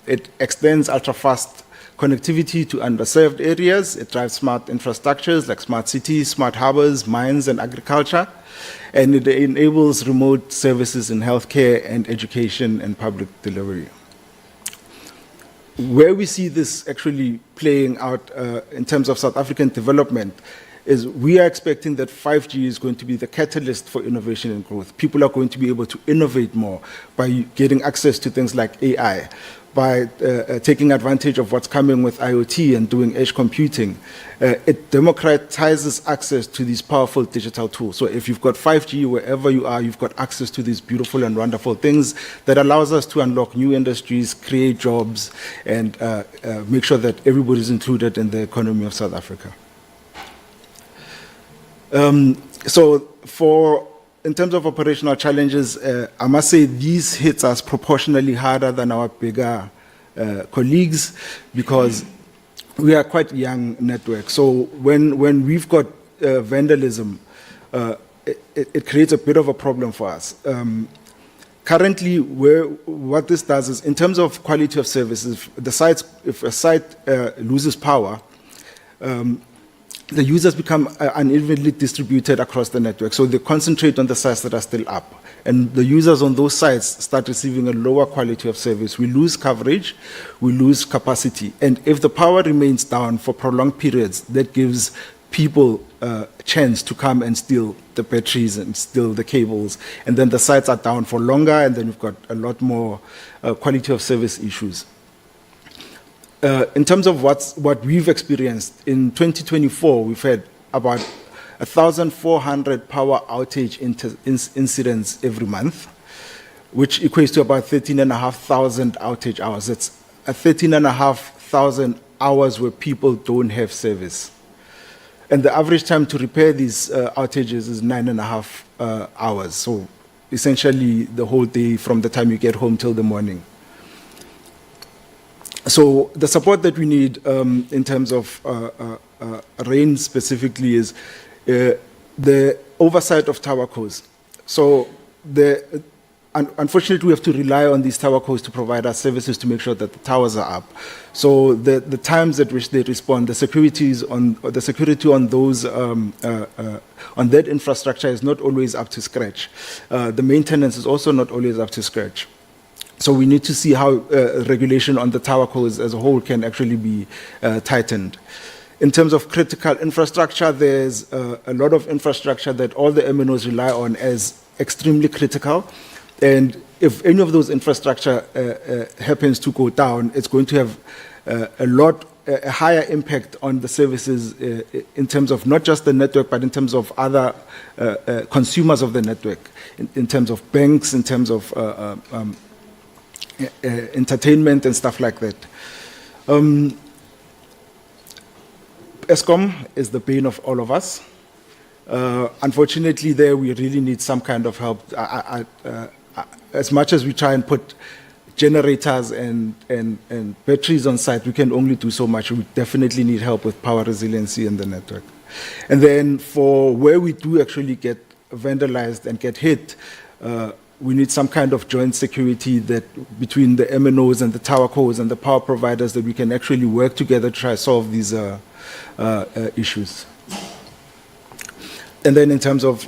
It extends ultra-fast connectivity to underserved areas. It drives smart infrastructures like smart cities, smart harbors, mines, and agriculture. And it enables remote services in healthcare and education and public delivery. Where we see this actually playing out in terms of South African development is we are expecting that 5G is going to be the catalyst for innovation and growth. People are going to be able to innovate more by getting access to things like AI, by taking advantage of what's coming with IoT and doing edge computing. It democratizes access to these powerful digital tools. So if you've got 5G wherever you are, you've got access to these beautiful and wonderful things that allows us to unlock new industries, create jobs, and make sure that everybody's included in the economy of South Africa. In terms of operational challenges, I must say these hits us proportionally harder than our bigger colleagues because we are quite young network. So when we've got vandalism, it creates a bit of a problem for us. Currently, what this does is, in terms of quality of services, if a site loses power, the users become unevenly distributed across the network. So they concentrate on the sites that are still up. And the users on those sites start receiving a lower quality of service. We lose coverage, we lose capacity. And if the power remains down for prolonged periods, that gives people a chance to come and steal the batteries and steal the cables. And then the sites are down for longer, and then we've got a lot more quality of service issues. In terms of what we've experienced, in 2024, we've had about 1,400 power outage incidents every month, which equates to about 13,500 outage hours. It's 13,500 hours where people don't have service. And the average time to repair these outages is 9.5 hours. So essentially the whole day from the time you get home till the morning. So the support that we need in terms of RAIN specifically is the oversight of towercos. So unfortunately, we have to rely on these towercos to provide us services to make sure that the towers are up. So the times at which they respond, the security on those on that infrastructure is not always up to scratch. The maintenance is also not always up to scratch. So we need to see how regulation on the tower codes as a whole can actually be tightened. In terms of critical infrastructure, there's a lot of infrastructure that all the MNOs rely on as extremely critical. And if any of those infrastructure happens to go down, it's going to have a higher impact on the services in terms of not just the network, but in terms of other consumers of the network, in terms of banks, in terms of entertainment and stuff like that. ESCOM is the bane of all of us. Unfortunately, there we really need some kind of help. As much as we try and put generators and batteries on site, we can only do so much. We definitely need help with power resiliency in the network. And then for where we do actually get vandalized and get hit, we need some kind of joint security that between the MNOs and the tower codes and the power providers that we can actually work together to try to solve these issues. And then in terms of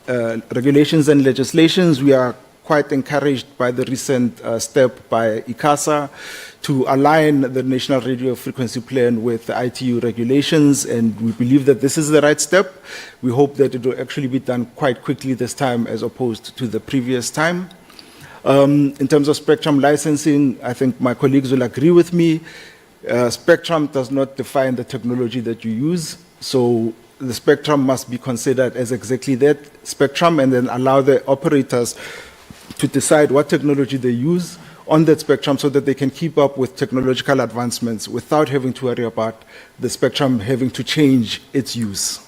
regulations and legislations, we are quite encouraged by the recent step by ICASA to align the National Radio Frequency Plan with the ITU regulations, and we believe that this is the right step. We hope that it will actually be done quite quickly this time as opposed to the previous time. In terms of spectrum licensing, I think my colleagues will agree with me. Spectrum does not define the technology that you use, so the spectrum must be considered as exactly that spectrum, and then allow the operators to decide what technology they use on that spectrum so that they can keep up with technological advancements without having to worry about the spectrum having to change its use.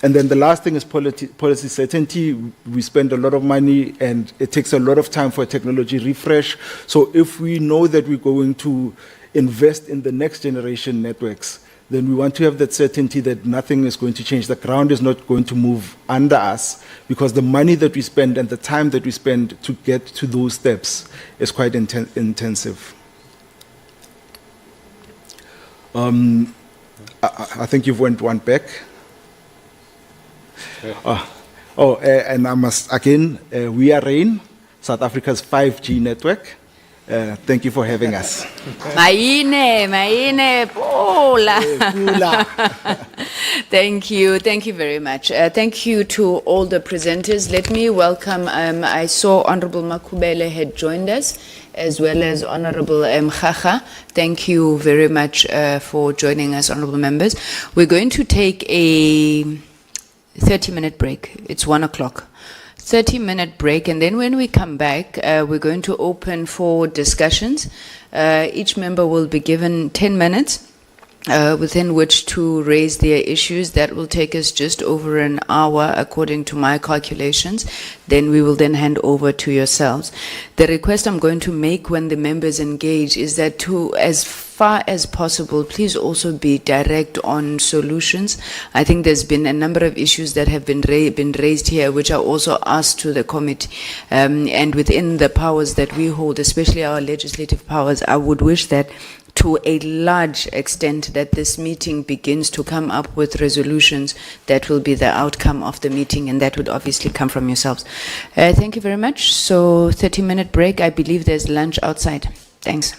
And then the last thing is policy certainty. We spend a lot of money and it takes a lot of time for a technology refresh. So if we know that we're going to invest in the next generation networks, then we want to have that certainty that nothing is going to change. The ground is not going to move under us, because the money that we spend and the time that we spend to get to those steps is quite intensive. I think you've went one back. And I must again, we are RAIN, South Africa's 5G network. Thank you for having us. Maine, Paula. Thank you very much. Thank you to all the presenters. Let me welcome, I saw Honorable Makubele had joined us, as well as Honorable Mkhacha. Thank you very much for joining us, Honorable members. We're going to take a 30-minute break. It's 1 o'clock. 30-minute break, and then when we come back, we're going to open for discussions. Each member will be given 10 minutes within which to raise their issues. That will take us just over an hour, according to my calculations. Then we will then hand over to yourselves. The request I'm going to make when the members engage is that to, as far as possible, please also be direct on solutions. I think there's been a number of issues that have been raised here, which are also asked to the committee. And within the powers that we hold, especially our legislative powers, I would wish that to a large extent that this meeting begins to come up with resolutions that will be the outcome of the meeting, and that would obviously come from yourselves. Thank you very much. So 30-minute break. I believe there's lunch outside. Thanks.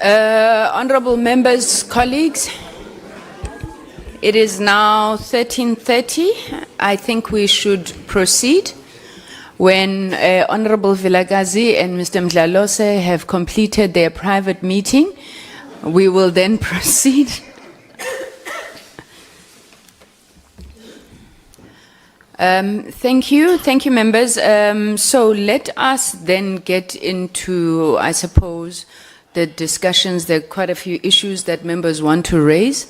Honorable members, colleagues, it is now 13:30. I think we should proceed. When Honorable Vilagazi and Mr. Mdlalose have completed their private meeting, we will then proceed. Thank you, members. So let us then get into, I suppose, the discussions. There are quite a few issues that members want to raise.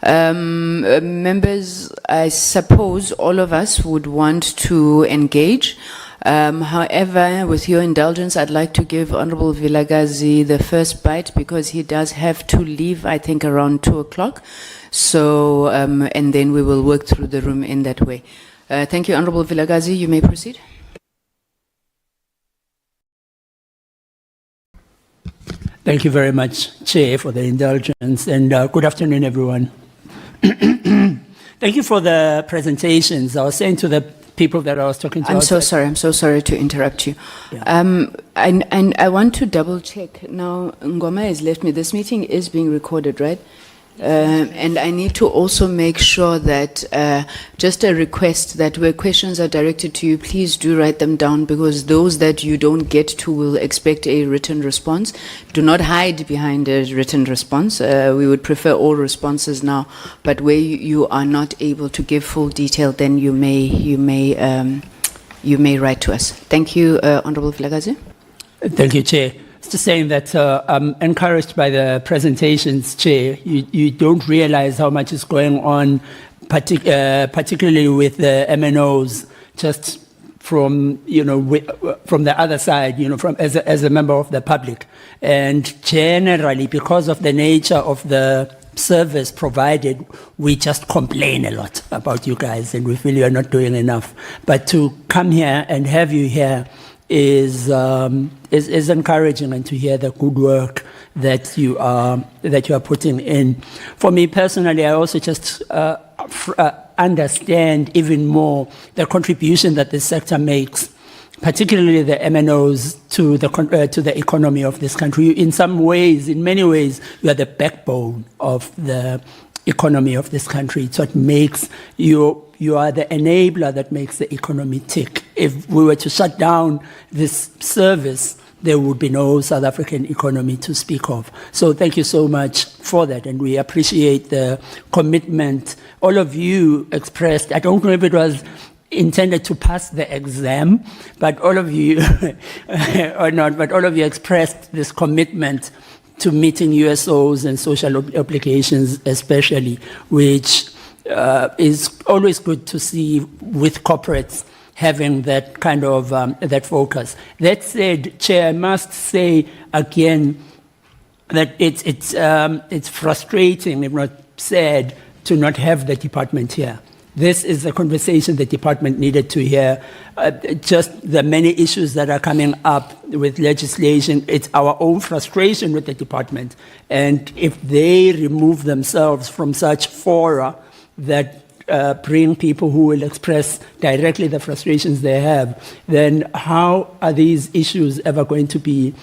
Members, I suppose all of us would want to engage. However, with your indulgence, I'd like to give Honorable Vilagazi the first bite because he does have to leave, I think, around 2 o'clock. So, and then we will work through the room in that way. Thank you, Honorable Vilagazi. You may proceed. Thank you very much, Chair, for the indulgence, and good afternoon, everyone. Thank you for the presentations. I was saying to the people that I was talking to... I'm so sorry to interrupt you. Yeah. I want to double check. Now, Ngoma has left me. This meeting is being recorded, right? And I need to also make sure that, just a request that where questions are directed to you, please do write them down, because those that you don't get to will expect a written response. Do not hide behind a written response. We would prefer all responses now, but where you are not able to give full detail, then you may write to us. Thank you, Honorable Vilagazi. Thank you, Chair. Just saying that I'm encouraged by the presentations, Chair. You don't realize how much is going on, particularly with the MNOs, just from, from the other side, from as a member of the public. And generally, because of the nature of the service provided, we just complain a lot about you guys, and we feel you're not doing enough. But to come here and have you here is encouraging, and to hear the good work that you are putting in. For me personally, I also just understand even more the contribution that the sector makes, particularly the MNOs, to the economy of this country. In many ways, you are the backbone of the economy of this country. It's what makes you are the enabler that makes the economy tick. If we were to shut down this service, there would be no South African economy to speak of. So thank you so much for that, and we appreciate the commitment all of you expressed. I don't know if it was intended to pass the exam, but all of you, or not, but all of you expressed this commitment to meeting USOs and social obligations especially, which is always good to see with corporates having that kind of that focus. That said, Chair, I must say again that it's frustrating, if not sad, to not have the department here. This is a conversation the department needed to hear. Just the many issues that are coming up with legislation, it's our own frustration with the department. And if they remove themselves from such fora that bring people who will express directly the frustrations they have, then how are these issues ever going to be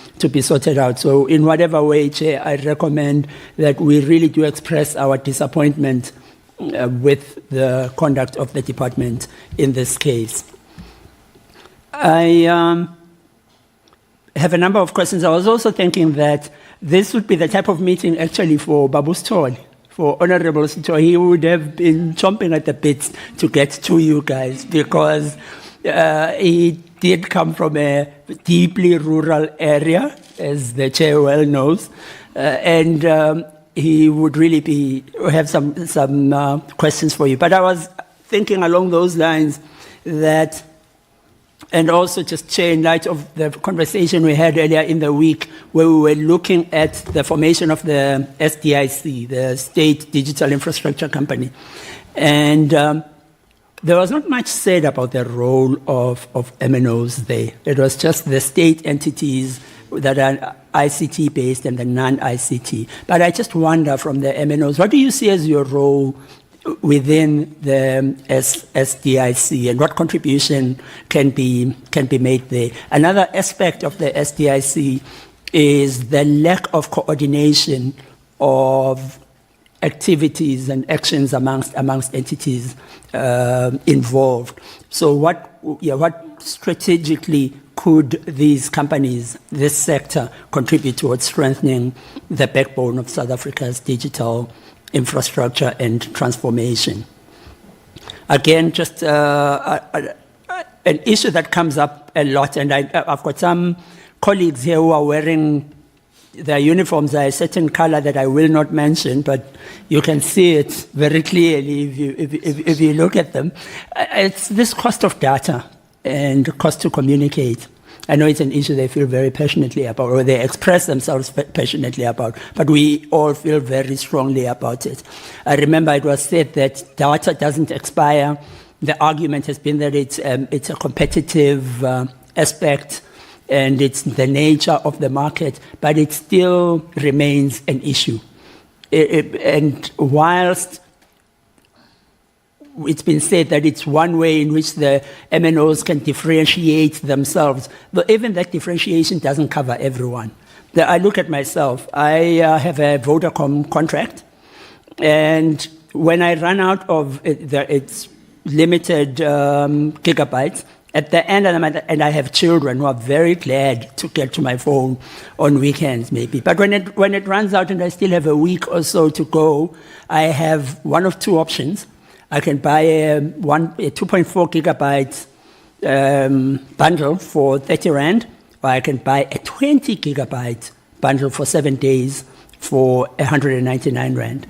sorted out? So in whatever way, Chair, I recommend that we really do express our disappointment with the conduct of the department in this case. I have a number of questions. I was also thinking that this would be the type of meeting actually for Babu Stol, for Honorable Sito. He would have been chomping at the bits to get to you guys, because he did come from a deeply rural area, as the Chair well knows, and he would really have some questions for you. But I was thinking along those lines that, and also just, Chair, in light of the conversation we had earlier in the week, where we were looking at the formation of the SDIC, the State Digital Infrastructure Company, and there was not much said about the role of MNOs there. It was just the state entities that are ICT-based and the non-ICT. But I just wonder, from the MNOs, what do you see as your role within the SDIC, and what contribution can be made there? Another aspect of the SDIC is the lack of coordination of activities and actions amongst entities involved. So what strategically could these companies, this sector, contribute towards strengthening the backbone of South Africa's digital infrastructure and transformation? Again, just an issue that comes up a lot, and I've got some colleagues here who are wearing their uniforms are a certain color that I will not mention, but you can see it very clearly if you look at them. It's this cost of data and cost to communicate. I know it's an issue they feel very passionately about, or they express themselves passionately about, but we all feel very strongly about it. I remember it was said that data doesn't expire. The argument has been that it's a competitive aspect, and it's the nature of the market, but it still remains an issue. And whilst it's been said that it's one way in which the MNOs can differentiate themselves, but even that differentiation doesn't cover everyone. I look at myself. I have a Vodacom contract, and when I run out of its limited gigabytes, at the end of the month, and I have children who are very glad to get to my phone on weekends, maybe. But when it runs out and I still have a week or so to go, I have one of two options. I can buy a 2.4 gigabytes bundle for 30 Rand, or I can buy a 20 gigabyte bundle for 7 days for 199 Rand.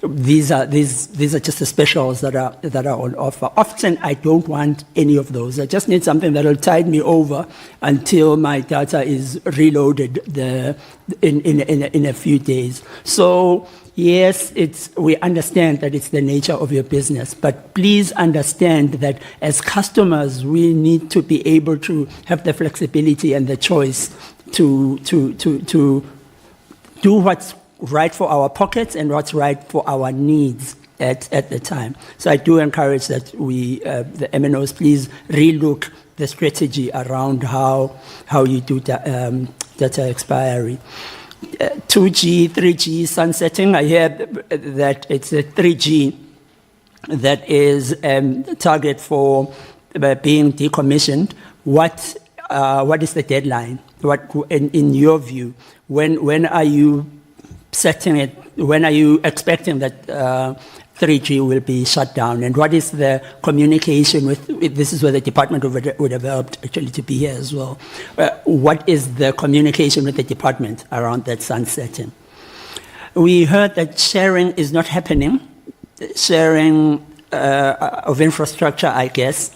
These are just the specials that are on offer. Often I don't want any of those. I just need something that will tide me over until my data is reloaded in a few days. So yes, we understand that it's the nature of your business, but please understand that as customers, we need to be able to have the flexibility and the choice to do what's right for our pockets and what's right for our needs at the time. So I do encourage that the MNOs, please relook the strategy around how you do data expiry. 2G, 3G sunsetting, I hear that it's a 3G that is target for being decommissioned. What is the deadline? In your view, when are you setting it? When are you expecting that 3G will be shut down? And what is the communication with? This is where the department would have helped actually to be here as well. What is the communication with the department around that sunsetting? We heard that sharing is not happening, sharing of infrastructure, I guess.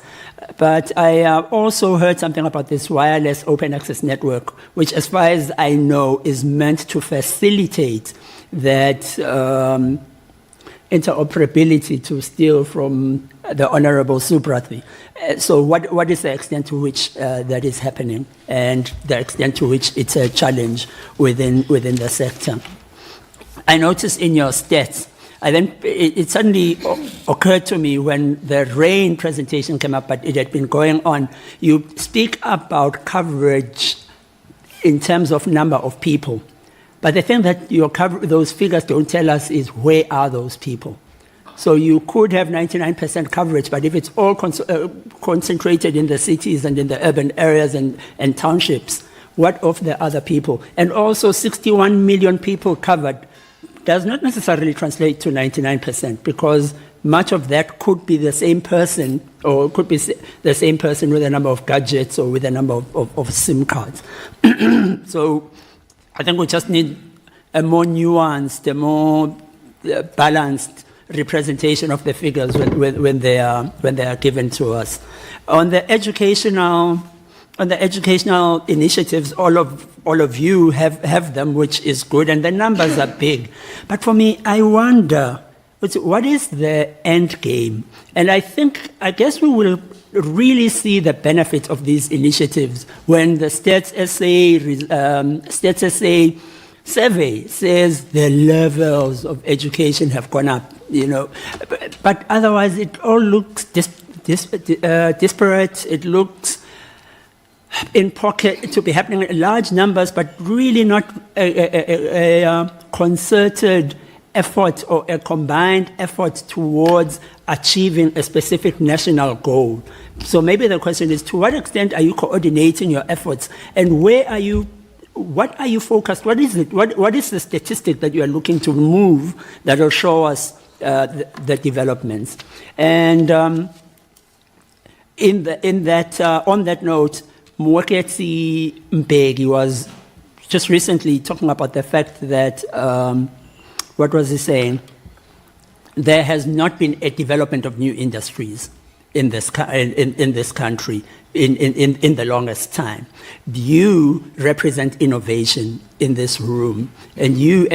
But I also heard something about this wireless open access network, which as far as I know is meant to facilitate that interoperability, to steal from the Honorable Subrathi. So what is the extent to which that is happening, and the extent to which it's a challenge within the sector? I noticed in your stats, it suddenly occurred to me when the rain presentation came up, but it had been going on. You speak about coverage in terms of number of people. But the thing that those figures don't tell us is where are those people. So you could have 99% coverage, but if it's all concentrated in the cities and in the urban areas and townships, what of the other people? And also 61 million people covered does not necessarily translate to 99%, because much of that could be the same person, or could be the same person with a number of gadgets or with a number of SIM cards. So I think we just need a more nuanced, a more balanced representation of the figures when they are given to us. On the educational initiatives, all of you have them, which is good, and the numbers are big. But for me, I wonder, what is the end game? And I guess we will really see the benefit of these initiatives when the Stats SA survey says the levels of education have gone up, But otherwise, it all looks disparate. It looks in pocket, to be happening in large numbers, but really not a concerted effort or a combined effort towards achieving a specific national goal. So maybe the question is, to what extent are you coordinating your efforts, and where are you? What are you focused? What is it? What is the statistic that you are looking to move that will show us the developments? And on that note, Mweketsi Mbegi was just recently talking about the fact that what was he saying? There has not been a development of new industries in this country in the longest time. You represent innovation in this room, and you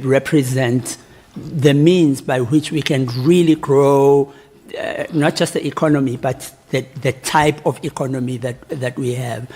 represent the means by which we can really grow not just the economy, but the type of economy that we have.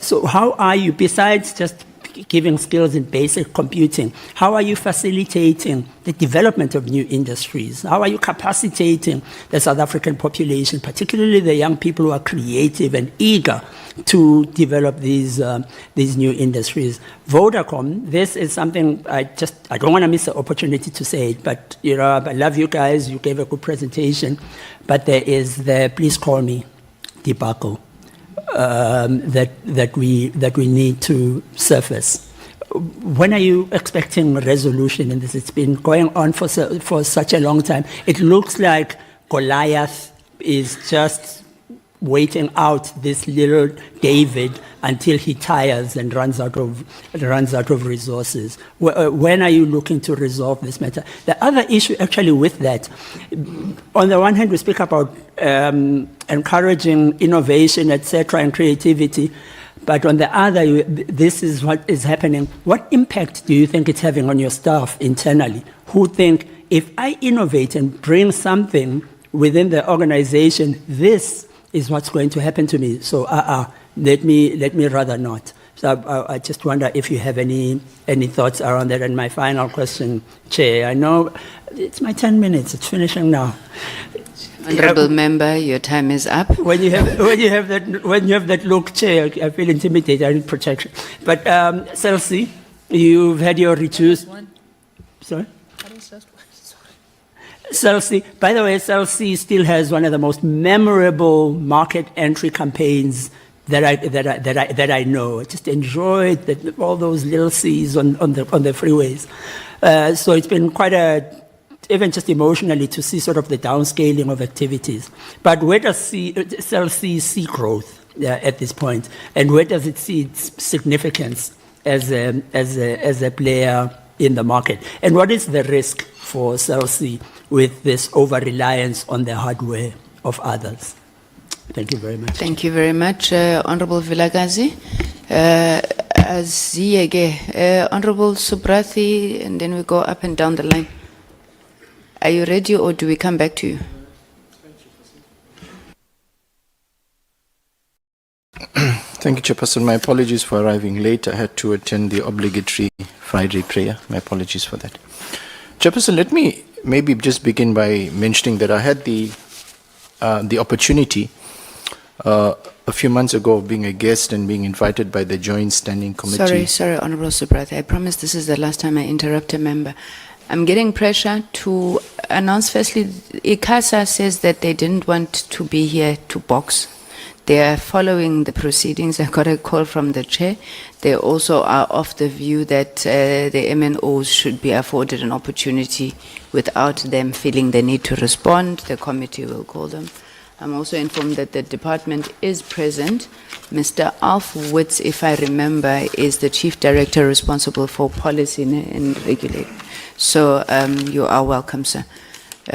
So how are you, besides just giving skills in basic computing, how are you facilitating the development of new industries? How are you capacitating the South African population, particularly the young people who are creative and eager to develop these new industries? Vodacom, this is something I don't want to miss the opportunity to say it, but I love you guys, you gave a good presentation, but there is the please call me debacle. That we need to surface. When are you expecting a resolution in this? It's been going on for such a long time. It looks like Goliath is just waiting out this little David until he tires and runs out of resources. When are you looking to resolve this matter? The other issue actually with that, on the one hand we speak about encouraging innovation, etc., and creativity, but on the other, this is what is happening. What impact do you think it's having on your staff internally, who think, if I innovate and bring something within the organization, this is what's going to happen to me. So let me rather not. So I just wonder if you have any thoughts around that. And my final question, Chair, I know it's my 10 minutes, it's finishing now. Honourable Member, your time is up. When you have that look, Chair, I feel intimidated, I need protection. But Celsi, you've had your reduced. Sorry? Celsi, by the way, Celsi still has one of the most memorable market entry campaigns that I know. I just enjoyed all those little C's on the freeways. So it's been quite even just emotionally to see sort of the downscaling of activities. But where does Celsi see growth at this point, and where does it see its significance as a player in the market? And what is the risk for Celsi with this over-reliance on the hardware of others? Thank you very much. Thank you very much, Honourable Vilakazi. Honourable Subrathi, and then we go up and down the line. Are you ready, or do we come back to you? Thank you, Chairperson. My apologies for arriving late. I had to attend the obligatory Friday prayer. My apologies for that. Chairperson, let me maybe just begin by mentioning that I had the opportunity a few months ago of being a guest and being invited by the Joint Standing Committee. Sorry, Honourable Subrathi. I promise this is the last time I interrupt a member. I'm getting pressure to announce firstly, ICASA says that they didn't want to be here to box. They are following the proceedings. I got a call from the chair. They also are of the view that the MNOs should be afforded an opportunity without them feeling the need to respond. The committee will call them. I'm also informed that the department is present. Mr. Alf Witz, if I remember, is the Chief Director responsible for policy and regulation. So you are welcome, sir.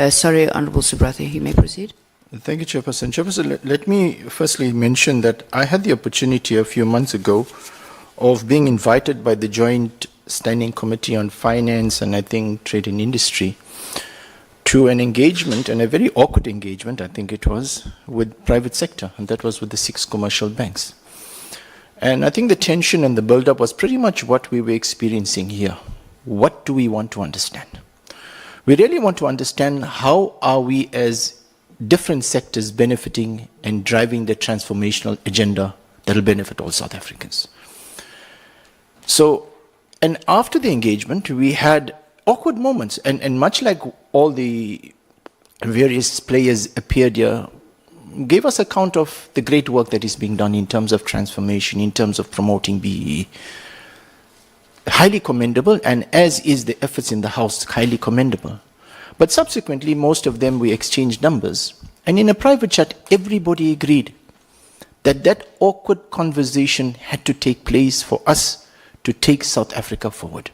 Sorry, Honourable Subrathi, you may proceed. Thank you, Chairperson. Chairperson, let me firstly mention that I had the opportunity a few months ago of being invited by the Joint Standing Committee on Finance and I think Trade and Industry to an engagement, and a very awkward engagement, I think it was, with private sector, and that was with the 6 commercial banks. And I think the tension and the build-up was pretty much what we were experiencing here. What do we want to understand? We really want to understand how are we as different sectors benefiting and driving the transformational agenda that will benefit all South Africans. So, and after the engagement, we had awkward moments, and much like all the various players appeared here, gave us account of the great work that is being done in terms of transformation, in terms of promoting BEE. Highly commendable, and as is the efforts in the House, highly commendable. But subsequently, most of them, we exchanged numbers. And in a private chat, everybody agreed that that awkward conversation had to take place for us to take South Africa forward.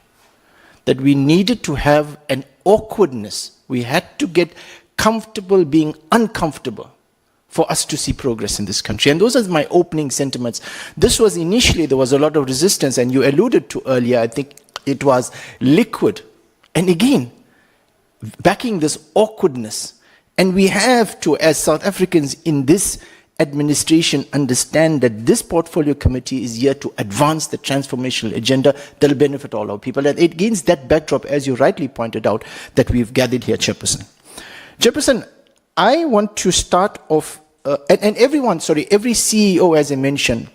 That we needed to have an awkwardness. We had to get comfortable being uncomfortable for us to see progress in this country. And those are my opening sentiments. This was initially, there was a lot of resistance, and you alluded to earlier, I think it was liquid. And again, backing this awkwardness. And we have to, as South Africans in this administration, understand that this portfolio committee is here to advance the transformational agenda that will benefit all our people. And against that backdrop, as you rightly pointed out, that we've gathered here, Chairperson. Chairperson, I want to start off, and every CEO, as I mentioned,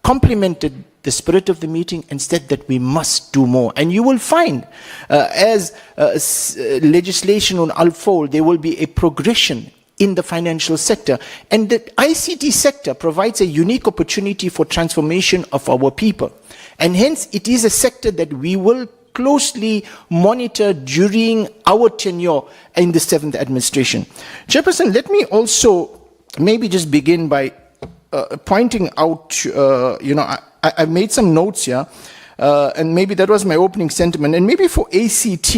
complimented the spirit of the meeting and said that we must do more. And you will find, as legislation will unfold, there will be a progression in the financial sector. And the ICT sector provides a unique opportunity for transformation of our people. And hence, it is a sector that we will closely monitor during our tenure in the 7th administration. Chairperson, let me also maybe just begin by pointing out, I've made some notes here, and maybe that was my opening sentiment, and maybe for ACT,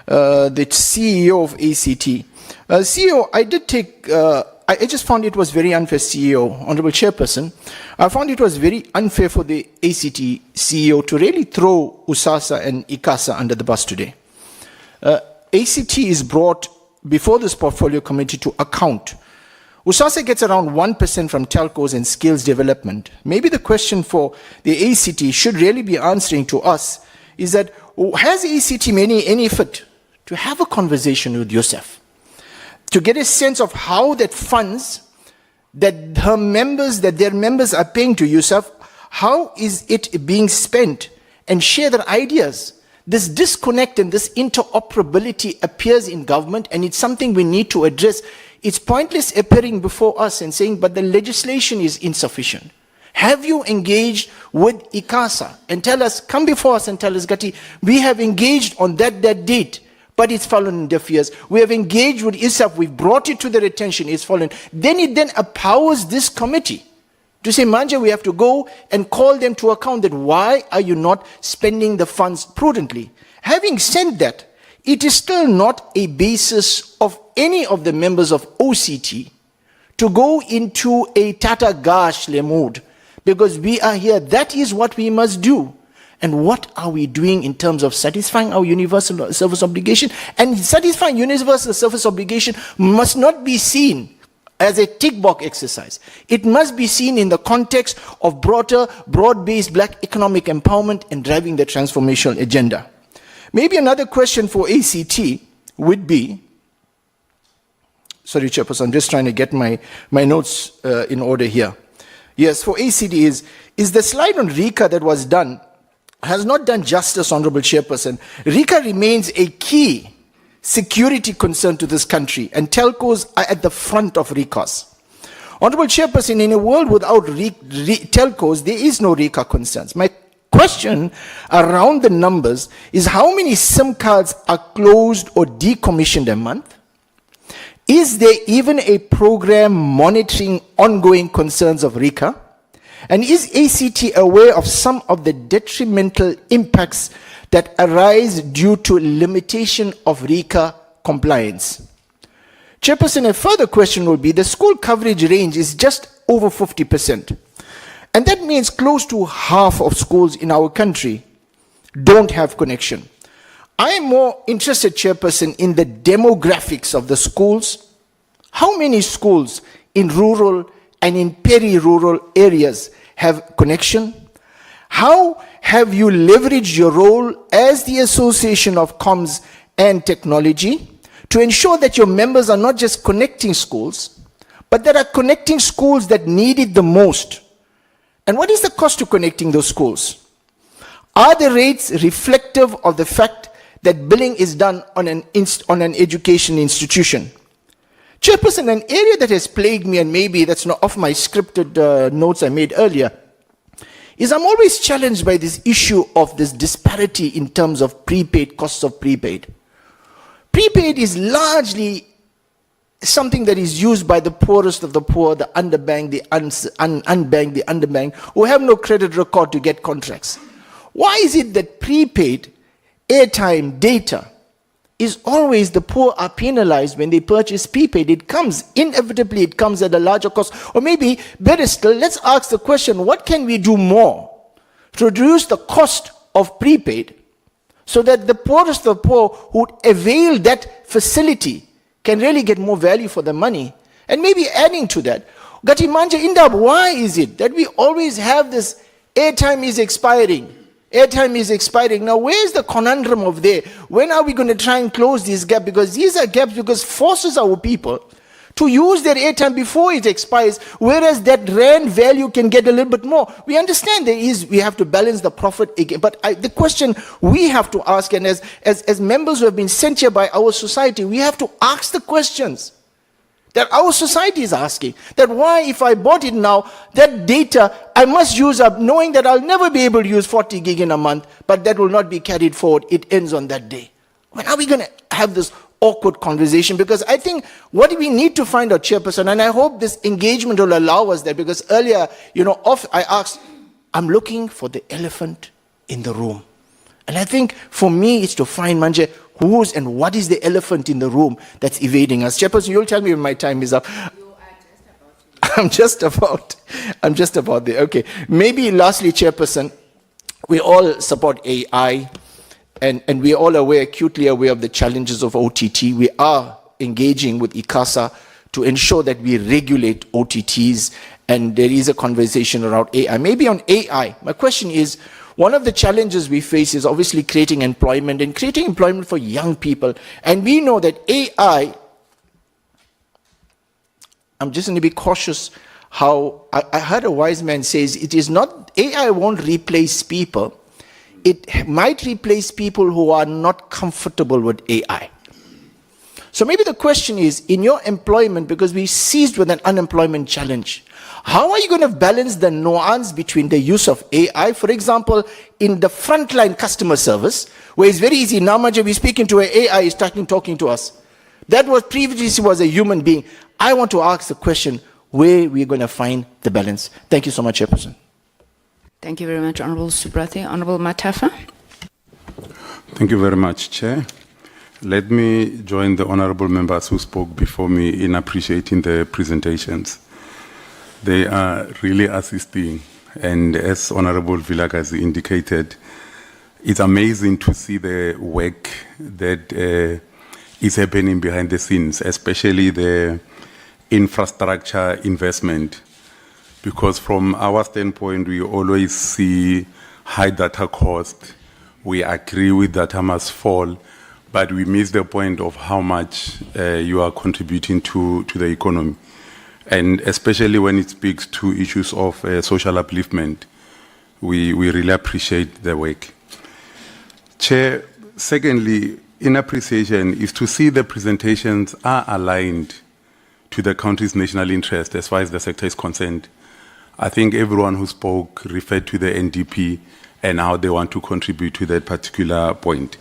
the CEO of ACT. CEO, I did take, I just found it was very unfair, CEO, Honorable Chairperson. I found it was very unfair for the ACT CEO to really throw USASA and ICASA under the bus today. ACT is brought before this portfolio committee to account. USASA gets around 1% from telcos and skills development. Maybe the question for the ACT should really be answering to us is that, has ACT made any effort to have a conversation with Yosef, to get a sense of how that funds that their members are paying to Yosef, how is it being spent, and share their ideas. This disconnect and this interoperability appears in government, and it's something we need to address. It's pointless appearing before us and saying, but the legislation is insufficient. Have you engaged with ICASA and tell us, come before us and tell us, Gati, we have engaged on that date, but it's fallen in deaf ears. We have engaged with ISAF, we've brought it to their attention, it's fallen. Then it empowers this committee to say, Manja, we have to go and call them to account that why are you not spending the funds prudently? Having said that, it is still not a basis of any of the members of OCT to go into a Tata Gashle mode, because we are here, that is what we must do. And what are we doing in terms of satisfying our universal service obligation? And satisfying universal service obligation must not be seen as a tick box exercise. It must be seen in the context of broader, broad-based black economic empowerment and driving the transformational agenda. Maybe another question for ACT would be, sorry, Chairperson, I'm just trying to get my notes in order here. Yes, for ACT is the slide on RICA that was done has not done justice, Honorable Chairperson. RICA remains a key security concern to this country, and telcos are at the front of RICAs. Honorable Chairperson, in a world without telcos, there is no RICA concerns. My question around the numbers is how many SIM cards are closed or decommissioned a month? Is there even a program monitoring ongoing concerns of RICA? And is ACT aware of some of the detrimental impacts that arise due to limitation of RICA compliance? Chairperson, a further question will be, the school coverage range is just over 50%. And that means close to half of schools in our country don't have connection. I am more interested, Chairperson, in the demographics of the schools. How many schools in rural and in peri-rural areas have connection? How have you leveraged your role as the Association of Comms and Technology to ensure that your members are not just connecting schools, but that are connecting schools that need it the most And what is the cost to connecting those schools? Are the rates reflective of the fact that billing is done on an education institution? Chairperson, an area that has plagued me, and maybe that's not off my scripted notes I made earlier, is I'm always challenged by this issue of this disparity in terms of prepaid, costs of prepaid. Prepaid is largely something that is used by the poorest of the poor, the underbanked, the unbanked, the underbanked, who have no credit record to get contracts. Why is it that prepaid, airtime, data, is always the poor are penalized when they purchase prepaid? It comes, inevitably it comes at a larger cost. Or maybe, better still, let's ask the question, what can we do more to reduce the cost of prepaid so that the poorest of the poor who avail that facility can really get more value for their money? And maybe adding to that, Gati Manja Indab, why is it that we always have this airtime is expiring? Airtime is expiring. Now, where's the conundrum of there? When are we going to try and close this gap? Because these are gaps because forces our people to use their airtime before it expires, whereas that rand value can get a little bit more. We understand we have to balance the profit again. But the question we have to ask, and as members who have been sent here by our society, we have to ask the questions that our society is asking. That why, if I bought it now, that data I must use up, knowing that I'll never be able to use 40 gig in a month, but that will not be carried forward. It ends on that day. When are we going to have this awkward conversation? Because I think what we need to find out, Chairperson, and I hope this engagement will allow us that, because earlier, I asked, I'm looking for the elephant in the room. And I think for me, it's to find, Manje, who's and what is the elephant in the room that's evading us. Chairperson, you'll tell me when my time is up. I'm just about there. Okay. Maybe lastly, Chairperson, we all support AI, and we're all acutely aware of the challenges of OTT. We are engaging with ICASA to ensure that we regulate OTTs, and there is a conversation around AI. Maybe on AI, my question is, one of the challenges we face is obviously creating employment, and creating employment for young people. And we know that AI, I'm just going to be cautious how, I heard a wise man says, it is not, AI won't replace people. It might replace people who are not comfortable with AI. So maybe the question is, in your employment, because we seized with an unemployment challenge, how are you going to balance the nuance between the use of AI, for example, in the frontline customer service, where it's very easy, now we're speaking to an AI, is talking to us. That was previously was a human being. I want to ask the question, where we're going to find the balance. Thank you so much, Chairperson. Thank you very much, Honorable Subrati. Honorable Matafa. Thank you very much, Chair. Let me join the honorable members who spoke before me in appreciating the presentations. They are really assisting, and as Honorable Vilakazi indicated, it's amazing to see the work that is happening behind the scenes, especially the infrastructure investment, because from our standpoint, we always see high data cost. We agree with data must fall, but we miss the point of how much you are contributing to the economy. And especially when it speaks to issues of social upliftment, we really appreciate the work. Chair, secondly, in appreciation is to see the presentations are aligned to the country's national interest as far as the sector is concerned. I think everyone who spoke referred to the NDP and how they want to contribute to that particular point.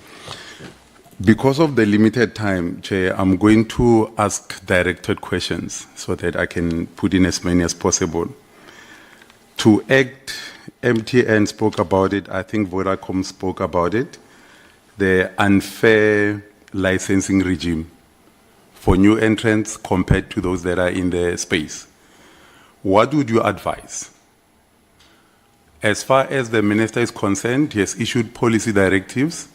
Because of the limited time, Chair, I'm going to ask directed questions so that I can put in as many as possible. To act, MTN spoke about it, I think Vodacom spoke about it, the unfair licensing regime for new entrants compared to those that are in the space. What would you advise? As far as the minister is concerned, he has issued policy directives.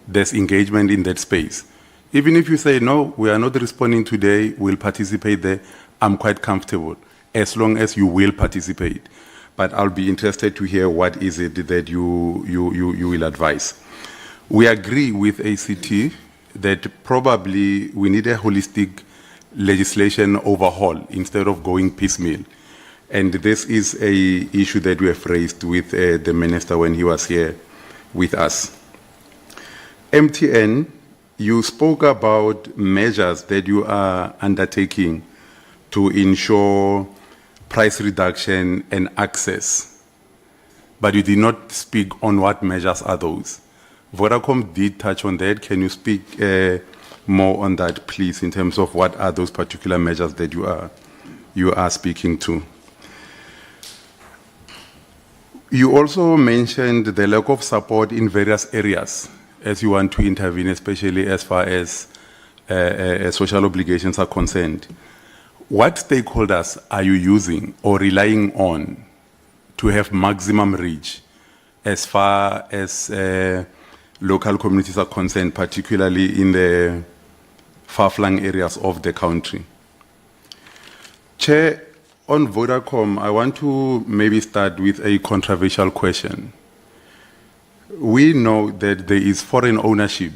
There's engagement in that space. Even if you say, no, we are not responding today, we'll participate there, I'm quite comfortable, as long as you will participate. But I'll be interested to hear what is it that you will advise. We agree with ACT that probably we need a holistic legislation overhaul instead of going piecemeal. And this is a issue that we have raised with the minister when he was here with us. MTN, you spoke about measures that you are undertaking to ensure price reduction and access, but you did not speak on what measures are those. Vodacom did touch on that. Can you speak more on that, please, in terms of what are those particular measures that you are speaking to? You also mentioned the lack of support in various areas as you want to intervene, especially as far as social obligations are concerned. What stakeholders are you using or relying on to have maximum reach as far as local communities are concerned, particularly in the far-flung areas of the country? Chair, on Vodacom, I want to maybe start with a controversial question. We know that there is foreign ownership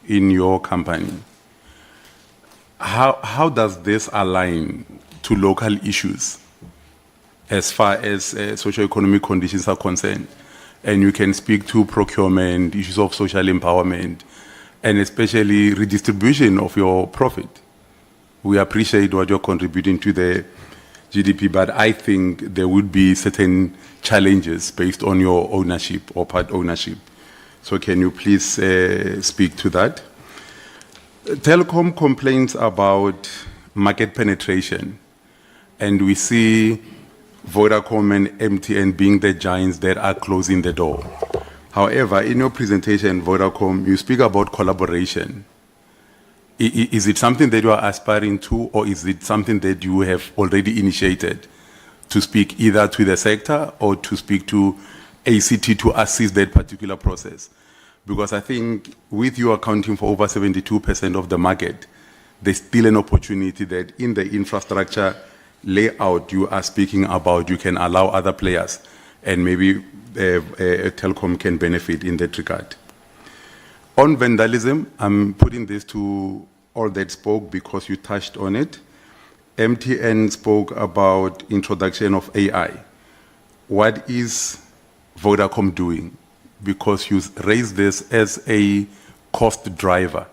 in your company. How does this align to local issues as far as socio-economic conditions are concerned? And you can speak to procurement, issues of social empowerment, and especially redistribution of your profit. We appreciate what you're contributing to the GDP, but I think there would be certain challenges based on your ownership or part ownership. So can you please speak to that? Telkom complains about market penetration, and we see Vodacom and MTN being the giants that are closing the door. However, in your presentation, Vodacom, you speak about collaboration. Is it something that you are aspiring to, or is it something that you have already initiated to speak either to the sector or to speak to ACT to assist that particular process? Because I think with you accounting for over 72% of the market, there's still an opportunity that in the infrastructure layout you are speaking about, you can allow other players, and maybe Telkom can benefit in that regard. On vandalism, I'm putting this to all that spoke because you touched on it. MTN spoke about introduction of AI. What is Vodacom doing? Because you raised this as a cost driver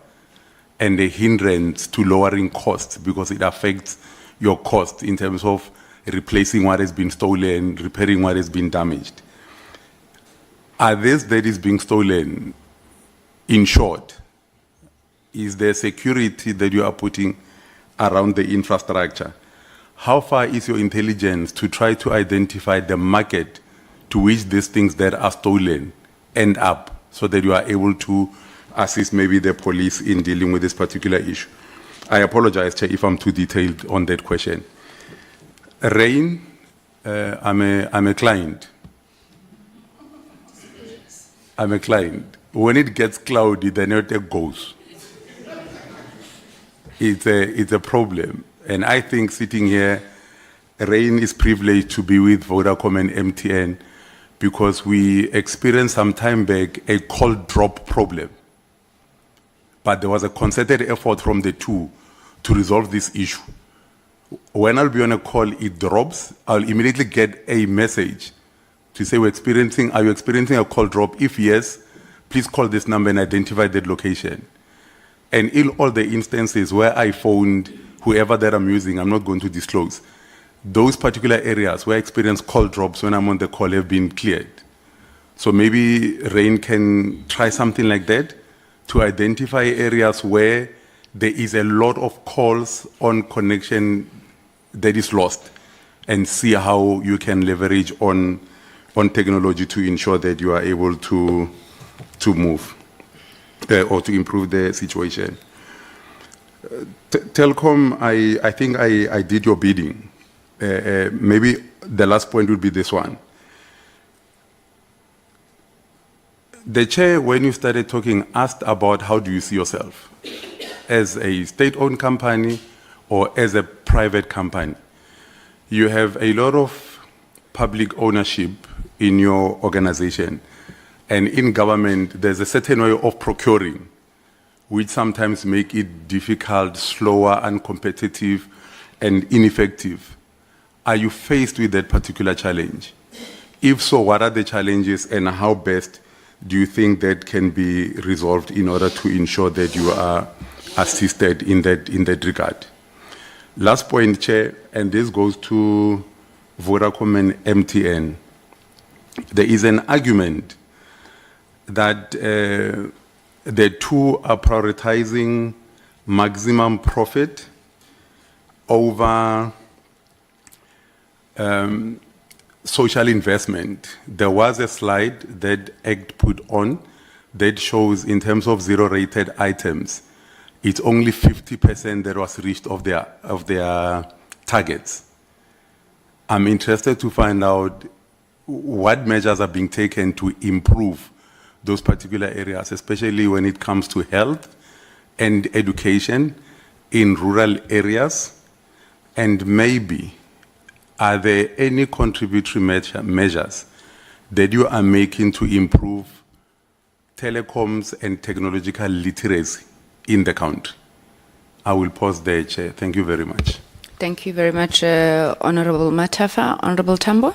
and a hindrance to lowering costs because it affects your cost in terms of replacing what has been stolen, repairing what has been damaged. Are this that is being stolen, in short, is there security that you are putting around the infrastructure? How far is your intelligence to try to identify the market to which these things that are stolen end up so that you are able to assist maybe the police in dealing with this particular issue? I apologize, Chair, if I'm too detailed on that question. Rain, I'm a client. I'm a client. When it gets cloudy, the network goes. It's a problem. And I think sitting here, Rain is privileged to be with Vodacom and MTN because we experienced some time back a call drop problem. But there was a concerted effort from the two to resolve this issue. When I'll be on a call, it drops, I'll immediately get a message to say, are you experiencing a call drop? If yes, please call this number and identify that location. And in all the instances where I phoned whoever that I'm using, I'm not going to disclose, those particular areas where I experience call drops when I'm on the call have been cleared. So maybe Rain can try something like that to identify areas where there is a lot of calls on connection that is lost and see how you can leverage on technology to ensure that you are able to move or to improve the situation. Telkom, I think I did your bidding. Maybe the last point would be this one. The chair, when you started talking, asked about how do you see yourself as a state-owned company or as a private company. You have a lot of public ownership in your organization, and in government there's a certain way of procuring which sometimes make it difficult, slower, uncompetitive, and ineffective. are you faced with that particular challenge? If so, what are the challenges and how best do you think that can be resolved in order to ensure that you are assisted in that regard? Last point, Chair, and this goes to Vodacom and MTN. There is an argument that the two are prioritizing maximum profit over social investment. There was a slide that ACT put on that shows in terms of zero-rated items, it's only 50% that was reached of their targets. I'm interested to find out what measures are being taken to improve those particular areas, especially when it comes to health and education in rural areas, and maybe are there any contributory measures that you are making to improve telecoms and technological literacy in the country? I will pause there, Chair. Thank you very much. Thank you very much, Honorable Matafa. Honorable Tambo.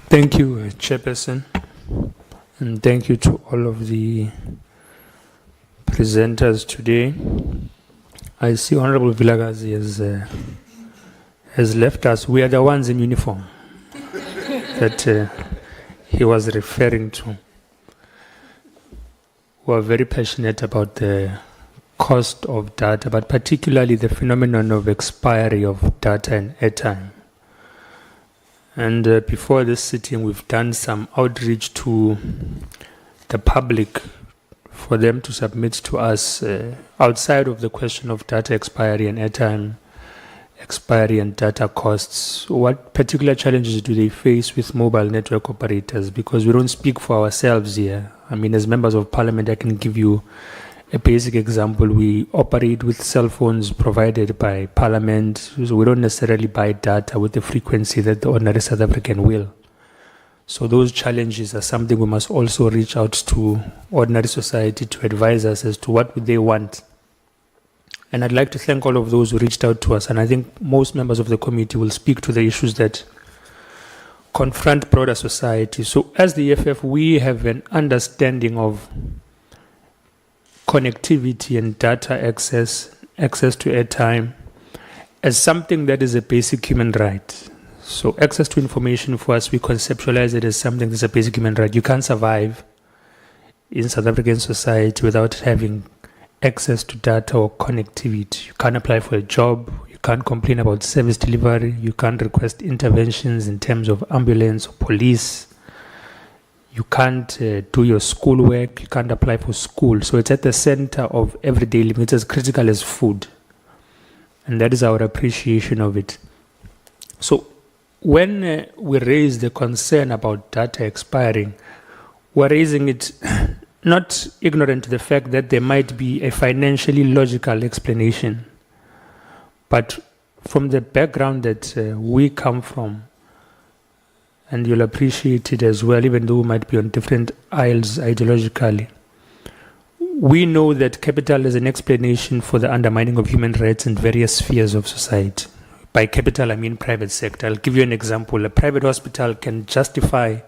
Thank you, Chairperson, and thank you to all of the presenters today. I see Honorable Vilagazi has left us. We are the ones in uniform that he was referring to. We are very passionate about the cost of data, but particularly the phenomenon of expiry of data and airtime. And before this sitting, we've done some outreach to the public for them to submit to us outside of the question of data expiry and airtime expiry and data costs. What particular challenges do they face with mobile network operators? Because we don't speak for ourselves here. I mean, as members of parliament, I can give you a basic example. We operate with cell phones provided by Parliament, so we don't necessarily buy data with the frequency that the ordinary South African will. So those challenges are something we must also reach out to ordinary society to advise us as to what would they want. And I'd like to thank all of those who reached out to us, and I think most members of the committee will speak to the issues that confront broader society. So as the EFF, we have an understanding of connectivity and data access to airtime as something that is a basic human right. So access to information for us, we conceptualize it as something that's a basic human right. You can't survive in South African society without having access to data or connectivity. You can't apply for a job, you can't complain about service delivery, you can't request interventions in terms of ambulance or police. You can't do your schoolwork, you can't apply for school. So it's at the center of everyday living. It's as critical as food. And that is our appreciation of it. So when we raise the concern about data expiring, we're raising it not ignorant to the fact that there might be a financially logical explanation. But from the background that we come from, and you'll appreciate it as well, even though we might be on different aisles ideologically. We know that capital is an explanation for the undermining of human rights in various spheres of society. By capital, I mean private sector. I'll give you an example. A private hospital can justify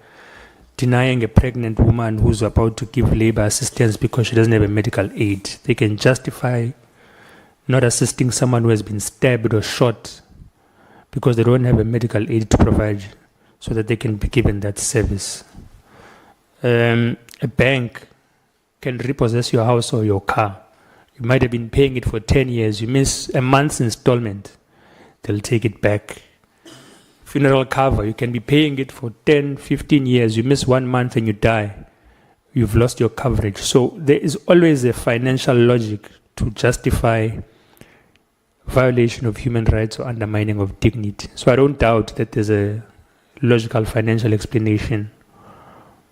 denying a pregnant woman who's about to give labor assistance because she doesn't have a medical aid. They can justify not assisting someone who has been stabbed or shot because they don't have a medical aid to provide so that they can be given that service. A bank can repossess your house or your car. You might have been paying it for 10 years. You miss a month's installment, they'll take it back. Funeral cover, you can be paying it for 10, 15 years. You miss 1 month and you die. You've lost your coverage. So there is always a financial logic to justify violation of human rights or undermining of dignity. So I don't doubt that there's a logical financial explanation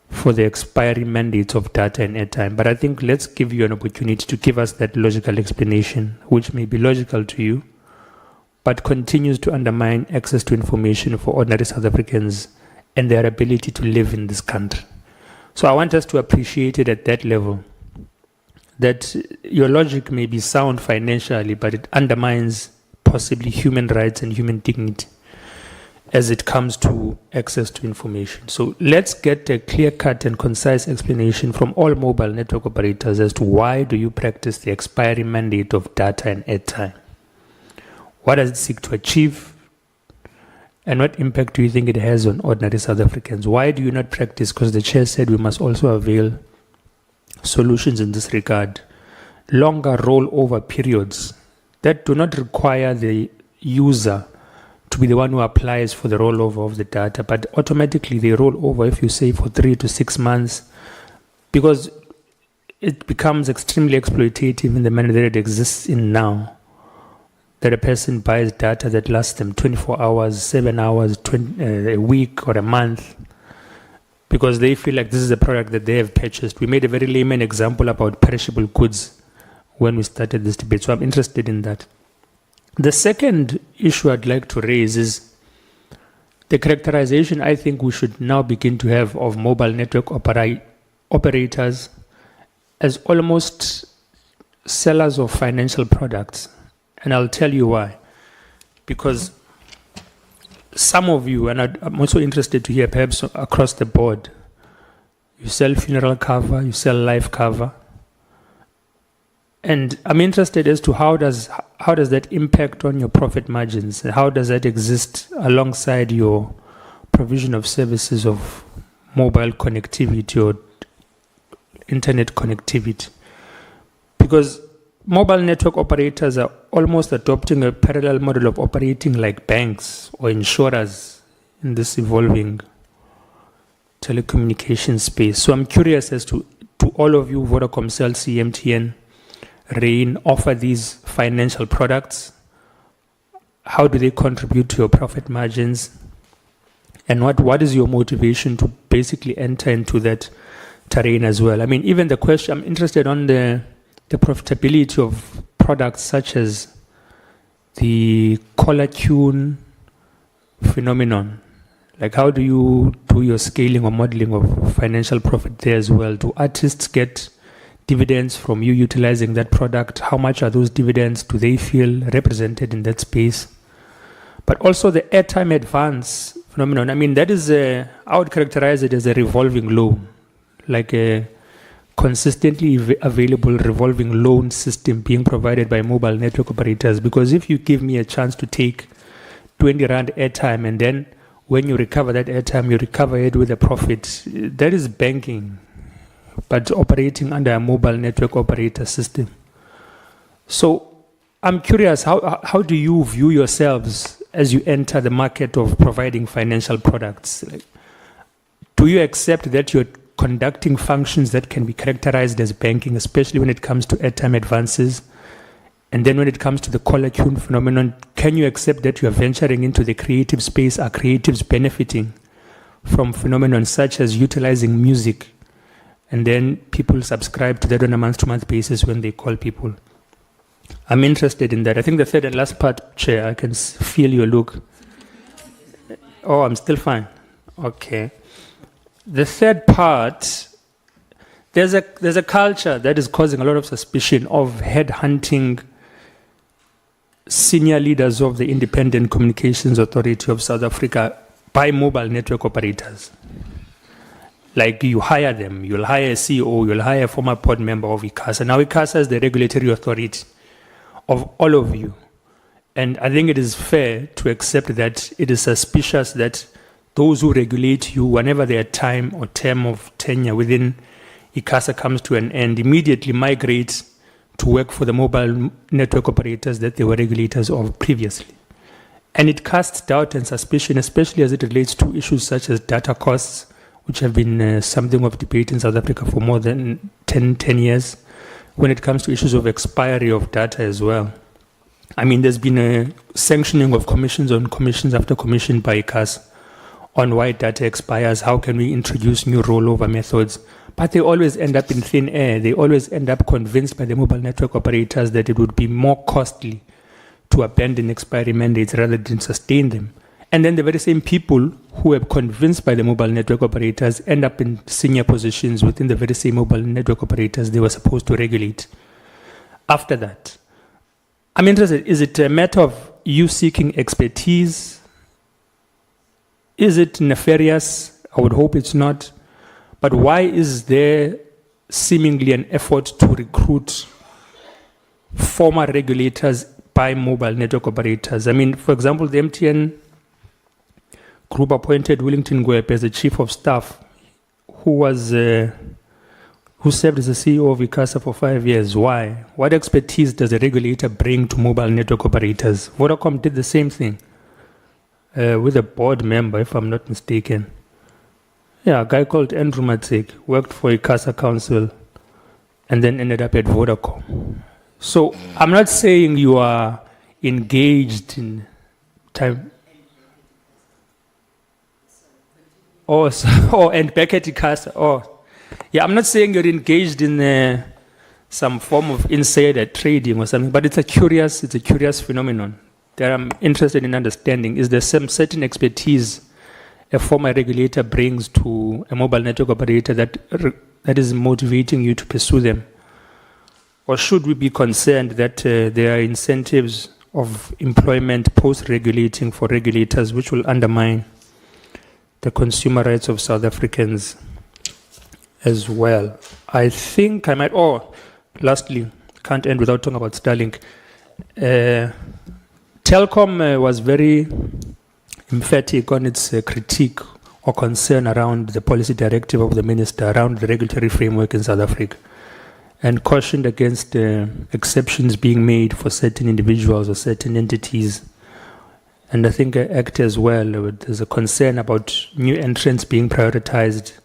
for the expiry mandates of data and airtime. But I think let's give you an opportunity to give us that logical explanation, which may be logical to you, but continues to undermine access to information for ordinary South Africans and their ability to live in this country. So I want us to appreciate it at that level, that your logic may be sound financially, but it undermines possibly human rights and human dignity as it comes to access to information. So let's get a clear-cut and concise explanation from all mobile network operators as to why do you practice the expiry mandate of data and airtime? What does it seek to achieve? And what impact do you think it has on ordinary South Africans? Why do you not practice? Because the chair said we must also avail solutions in this regard. Longer rollover periods that do not require the user to be the one who applies for the rollover of the data, but automatically they roll over if you say for 3 to 6 months, because it becomes extremely exploitative in the manner that it exists in now, that a person buys data that lasts them 24 hours, 7 hours, a week or a month, because they feel like this is a product that they have purchased. We made a very layman example about perishable goods when we started this debate, so I'm interested in that. The second issue I'd like to raise is the characterization I think we should now begin to have of mobile network operators as almost sellers of financial products. And I'll tell you why. Because some of you, and I'm also interested to hear perhaps across the board, you sell funeral cover, you sell life cover. And I'm interested as to how does that impact on your profit margins? How does that exist alongside your provision of services of mobile connectivity or internet connectivity? Because mobile network operators are almost adopting a parallel model of operating like banks or insurers in this evolving telecommunication space. So I'm curious as to all of you, Vodacom, Cell C, MTN, Rain, offer these financial products. How do they contribute to your profit margins? And what is your motivation to basically enter into that terrain as well? I mean, even the question, I'm interested on the profitability of products such as the caller tune phenomenon. Like, how do you do your scaling or modeling of financial profit there as well? Do artists get dividends from you utilizing that product? How much are those dividends? Do they feel represented in that space? But also the airtime advance phenomenon. I mean, that is I would characterize it as a revolving loan, like a consistently available revolving loan system being provided by mobile network operators. Because if you give me a chance to take 20 Rand airtime and then when you recover that airtime, you recover it with a profit, that is banking, but operating under a mobile network operator system. So I'm curious, how do you view yourselves as you enter the market of providing financial products? Like, do you accept that you're conducting functions that can be characterized as banking, especially when it comes to airtime advances? And then when it comes to the caller tune phenomenon, can you accept that you are venturing into the creative space? Are creatives benefiting from phenomenon such as utilizing music? And then people subscribe to that on a month-to-month basis when they call people. I'm interested in that. I think the third and last part, Chair, I can feel your look. Oh, I'm still fine. Okay. The third part, there's a culture that is causing a lot of suspicion of headhunting senior leaders of the Independent Communications Authority of South Africa by mobile network operators. Like, you hire them, you'll hire a CEO, you'll hire a former board member of ICASA. Now ICASA is the regulatory authority of all of you. And I think it is fair to accept that it is suspicious that those who regulate you, whenever their time or term of tenure within ICASA comes to an end, immediately migrate to work for the mobile network operators that they were regulators of previously. And it casts doubt and suspicion, especially as it relates to issues such as data costs, which have been something of debate in South Africa for more than 10 years, when it comes to issues of expiry of data as well. I mean, there's been a sanctioning of commissions on commissions after commission by ICASA on why data expires, how can we introduce new rollover methods. But they always end up in thin air. They always end up convinced by the mobile network operators that it would be more costly to abandon expiry mandates rather than sustain them. And then the very same people who were convinced by the mobile network operators end up in senior positions within the very same mobile network operators they were supposed to regulate. After that, I'm interested, is it a matter of you seeking expertise? Is it nefarious? I would hope it's not. But why is there seemingly an effort to recruit former regulators by mobile network operators? I mean, for example, the MTN group appointed Willington Gwebe as the chief of staff, who served as the CEO of ICASA for 5 years. Why? What expertise does the regulator bring to mobile network operators? Vodacom did the same thing with a board member, if I'm not mistaken. Yeah, a guy called Andrew Matsik worked for ICASA Council and then ended up at Vodacom. So I'm not saying you are engaged in time. And back at ICASA. Yeah, I'm not saying you're engaged in some form of insider trading or something, but it's a curious phenomenon that I'm interested in understanding. Is there some certain expertise a former regulator brings to a mobile network operator that is motivating you to pursue them? Or should we be concerned that there are incentives of employment post-regulating for regulators which will undermine the consumer rights of South Africans as well? I think I might, lastly, can't end without talking about Starlink. Telkom was very emphatic on its critique or concern around the policy directive of the minister around the regulatory framework in South Africa, and cautioned against exceptions being made for certain individuals or certain entities. And I think ACT as well, there's a concern about new entrants being prioritized,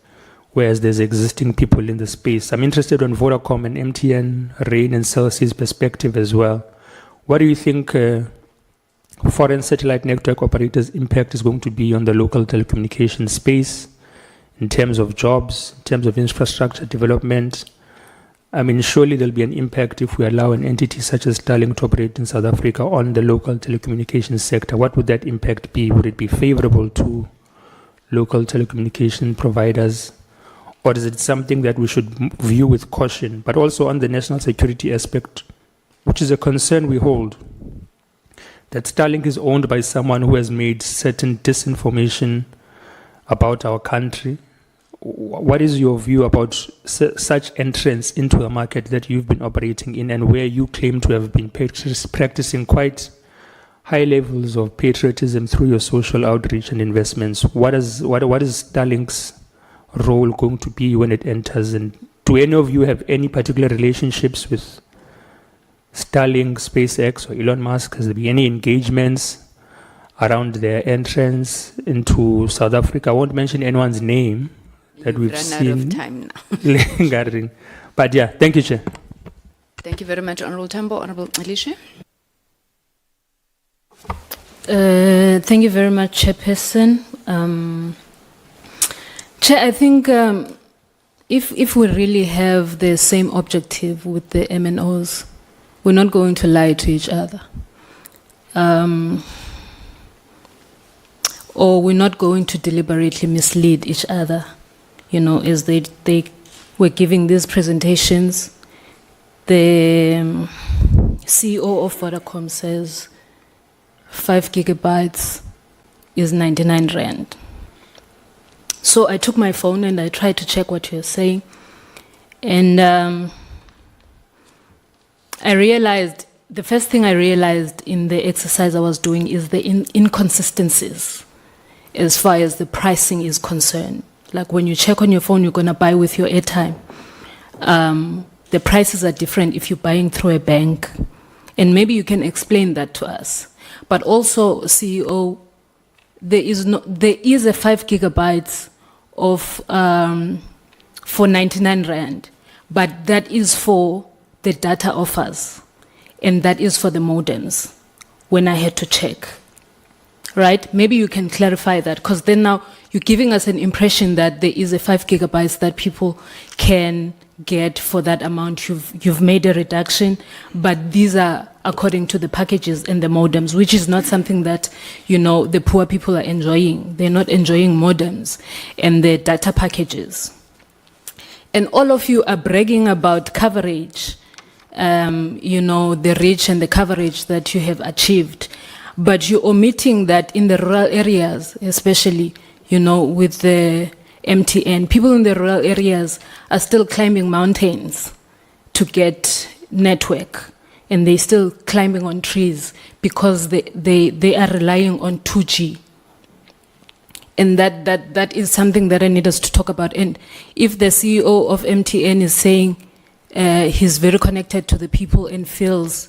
whereas there's existing people in the space. I'm interested on Vodacom and MTN, Rain and Cell's perspective as well. What do you think foreign satellite network operators' impact is going to be on the local telecommunications space in terms of jobs, in terms of infrastructure development? I mean, surely there'll be an impact if we allow an entity such as Starlink to operate in South Africa on the local telecommunications sector. What would that impact be? Would it be favorable to local telecommunication providers? Or is it something that we should view with caution? But also on the national security aspect, which is a concern we hold, that Starlink is owned by someone who has made certain disinformation about our country. What is your view about such entrance into a market that you've been operating in and where you claim to have been practicing quite high levels of patriotism through your social outreach and investments? What is Starlink's role going to be when it enters? And do any of you have any particular relationships with Starlink, SpaceX, or Elon Musk? Has there been any engagements around their entrance into South Africa? I won't mention anyone's name that we've seen. Run out of time now. Lingering. But yeah, thank you, Chair. Thank you very much, Honorable Tambo. Honorable Alicia. Thank you very much, Chairperson. Chair, I think if we really have the same objective with the MNOs, we're not going to lie to each other. Or we're not going to deliberately mislead each other. You know, as they were giving these presentations, the CEO of Vodacom says 5 gigabytes is 99 rand. So I took my phone and I tried to check what you're saying. And I realized, the first thing I realized in the exercise I was doing is the inconsistencies as far as the pricing is concerned. Like when you check on your phone, you're going to buy with your airtime. The prices are different if you're buying through a bank. And maybe you can explain that to us. But also, CEO, there is a 5 gigabytes of for 99 rand, but that is for the data offers, and that is for the modems, when I had to check. Right? Maybe you can clarify that, because then now you're giving us an impression that there is a 5 gigabytes that people can get for that amount. You've made a reduction, but these are according to the packages and the modems, which is not something that, you know, the poor people are enjoying. They're not enjoying modems and the data packages. And all of you are bragging about coverage, you know, the reach and the coverage that you have achieved. But you're omitting that in the rural areas, especially, with the MTN, people in the rural areas are still climbing mountains to get network, and they're still climbing on trees because they are relying on 2G. And that is something that I need us to talk about. And if the CEO of MTN is saying he's very connected to the people and feels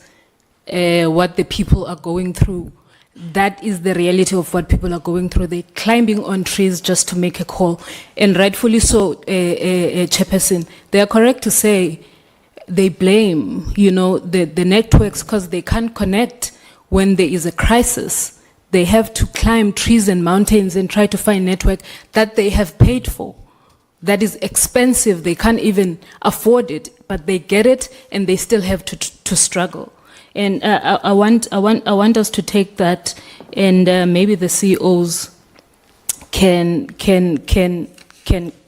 what the people are going through, that is the reality of what people are going through. They're climbing on trees just to make a call. And rightfully so, Chairperson, they are correct to say they blame, the networks because they can't connect when there is a crisis. They have to climb trees and mountains and try to find network that they have paid for. That is expensive. They can't even afford it, but they get it and they still have to struggle. And I want us to take that, and maybe the CEOs can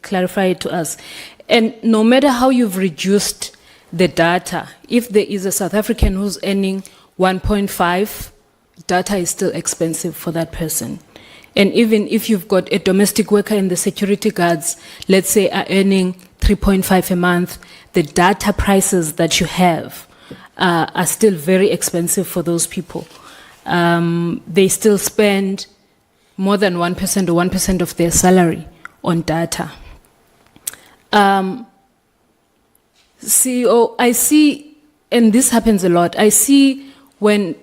clarify it to us. And no matter how you've reduced the data, if there is a South African who's earning 1.5, data is still expensive for that person. And even if you've got a domestic worker and the security guards, let's say, are earning 3.5 a month, the data prices that you have are still very expensive for those people. They still spend more than 1% or 1% of their salary on data. CEO, I see, and this happens a lot, I see when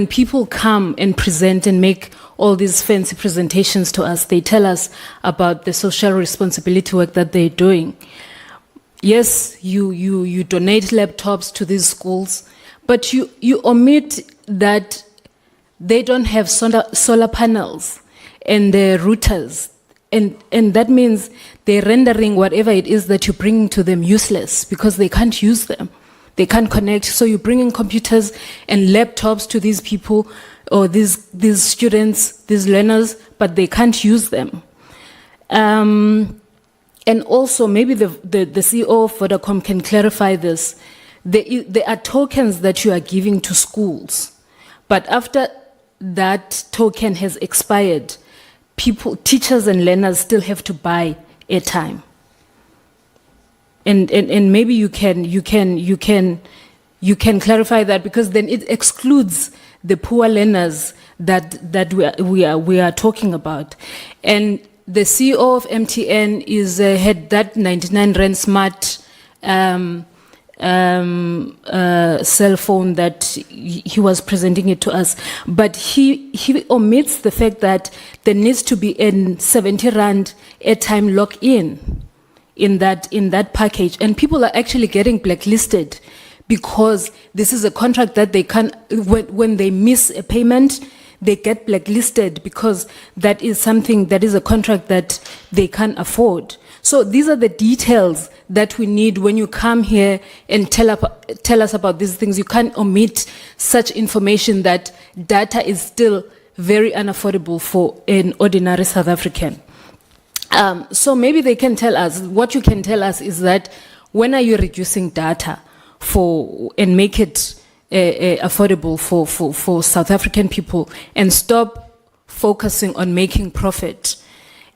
people come and present and make all these fancy presentations to us, they tell us about the social responsibility work that they're doing. Yes, you donate laptops to these schools, but you omit that they don't have solar panels and the routers, and that means they're rendering whatever it is that you're bringing to them useless because they can't use them. They can't connect. So you're bringing computers and laptops to these people or these students, these learners, but they can't use them. And also, maybe the CEO of Vodacom can clarify this. There are tokens that you are giving to schools, but after that token has expired, teachers and learners still have to buy airtime. And maybe you can clarify that, because then it excludes the poor learners that we are talking about. And the CEO of MTN had that 99 Rand smart cell phone that he was presenting it to us, but he omits the fact that there needs to be a 70 Rand airtime lock-in in that package, and people are actually getting blacklisted because this is a contract that they can't, when they miss a payment, they get blacklisted because that is a contract that they can't afford. So these are the details that we need when you come here and tell us about these things. You can't omit such information that data is still very unaffordable for an ordinary South African. So maybe they can tell us, what you can tell us is that when are you reducing data and make it affordable for South African people, and stop focusing on making profit.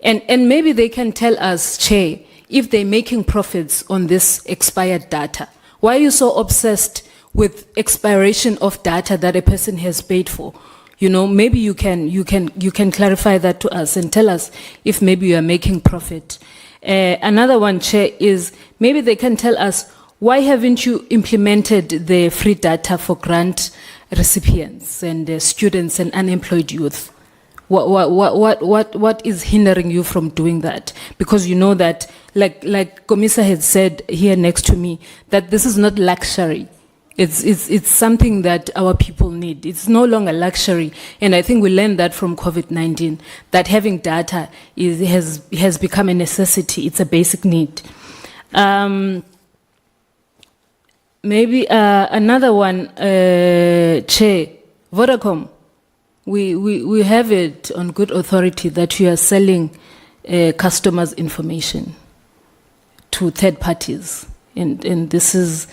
And maybe they can tell us, Chair, if they're making profits on this expired data. Why are you so obsessed with expiration of data that a person has paid for? Maybe you can clarify that to us and tell us if maybe you are making profit. Another one, Chair, is maybe they can tell us, why haven't you implemented the free data for grant recipients and students and unemployed youth? What is hindering you from doing that? Because you know that, like Komisa had said here next to me, that this is not luxury. It's something that our people need. It's no longer luxury, and I think we learned that from COVID-19, that having data has become a necessity. It's a basic need. Maybe another one, Chair, Vodacom. We have it on good authority that you are selling customers' information to third parties, and this is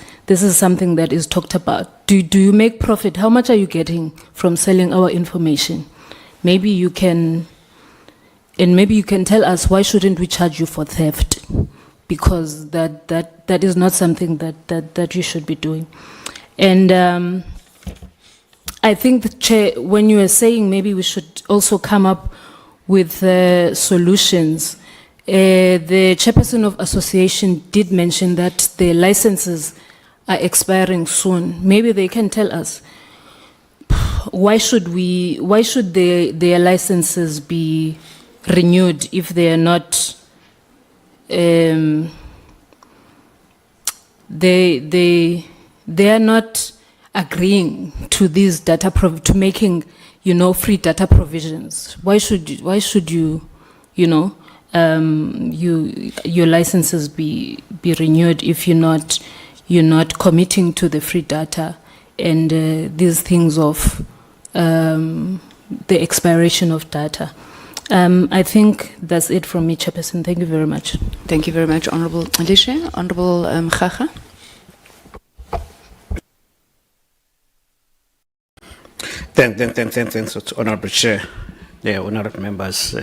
something that is talked about. Do you make profit? How much are you getting from selling our information. Maybe you can tell us why shouldn't we charge you for theft, because that is not something that you should be doing. And I think, the Chair, when you were saying maybe we should also come up with solutions, the chairperson of association did mention that the licenses are expiring soon. Maybe they can tell us why should their licenses be renewed if they are not they are not agreeing to these to making free data provisions. Why should you your licenses be renewed if you're not committing to the free data and these things of the expiration of data? I think that's it from me, Chairperson. Thank you very much. Thank you very much, Honourable Alicia. Honourable Gaga. Thanks, Honourable Chair, honourable members,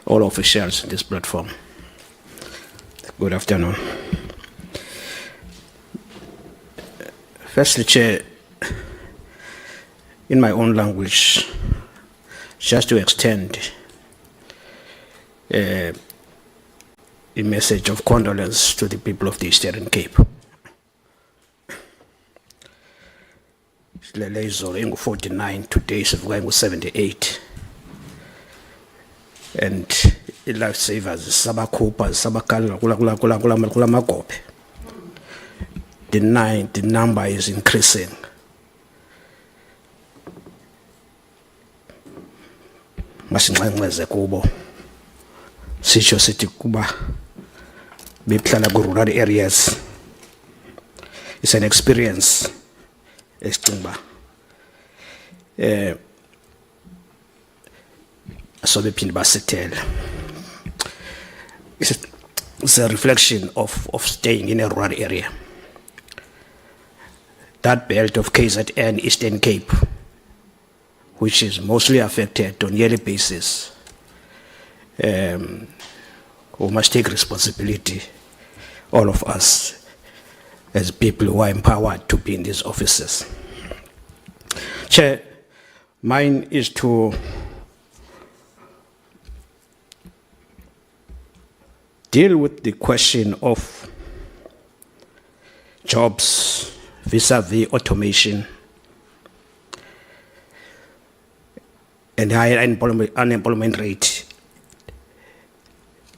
all officials in this platform. Good afternoon. Firstly, Chair, in my own language, just to extend a message of condolence to the people of the Eastern Cape. Lele izolo engu-49, today sivuka engu-78. And i-lifesavers sabakhupha sabakhala kula magobhe. The number is increasing. Masinxenxeze kubo. Sisho sithi kuba behlala ku-rural areas. It's an experience. Estimba. So the pin basetel. It's a reflection of staying in a rural area. That belt of KZN, Eastern Cape, which is mostly affected on a yearly basis, we must take responsibility, all of us, as people who are empowered to be in these offices. Chair, mine is to deal with the question of jobs vis-a-vis automation and higher unemployment rate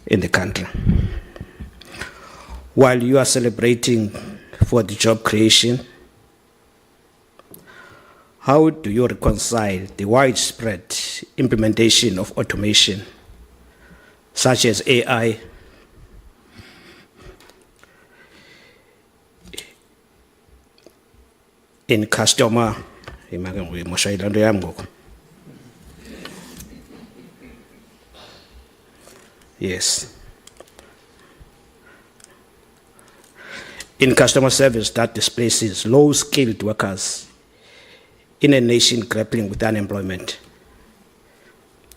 in the country. While you are celebrating for the job creation, how do you reconcile the widespread implementation of automation, such as AI, in customer? Yes. In customer service that displaces low-skilled workers in a nation grappling with unemployment.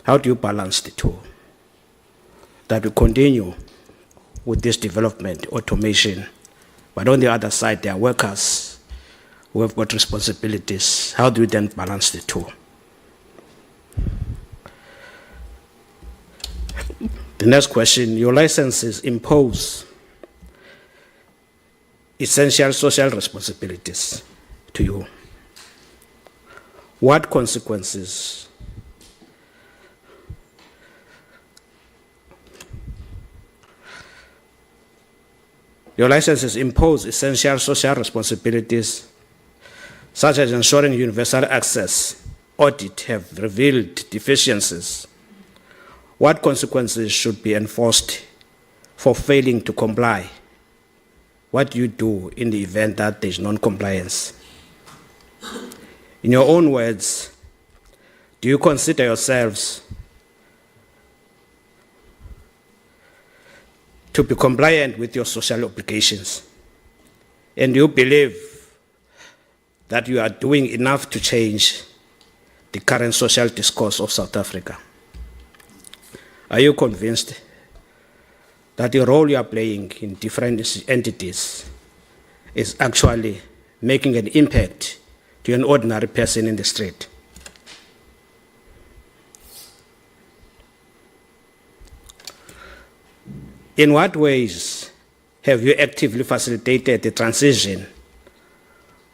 How do you balance the two? That we continue with this development, automation, but on the other side, there are workers who have got responsibilities. How do we then balance the two? The next question, your licenses impose essential social responsibilities to you. What consequences your licenses impose essential social responsibilities, such as ensuring universal access. Audit have revealed deficiencies. What consequences should be enforced for failing to comply? What do you do in the event that there is non-compliance? In your own words, do you consider yourselves to be compliant with your social obligations? And do you believe that you are doing enough to change the current social discourse of South Africa? Are you convinced that the role you are playing in different entities is actually making an impact to an ordinary person in the street? In what ways have you actively facilitated the transition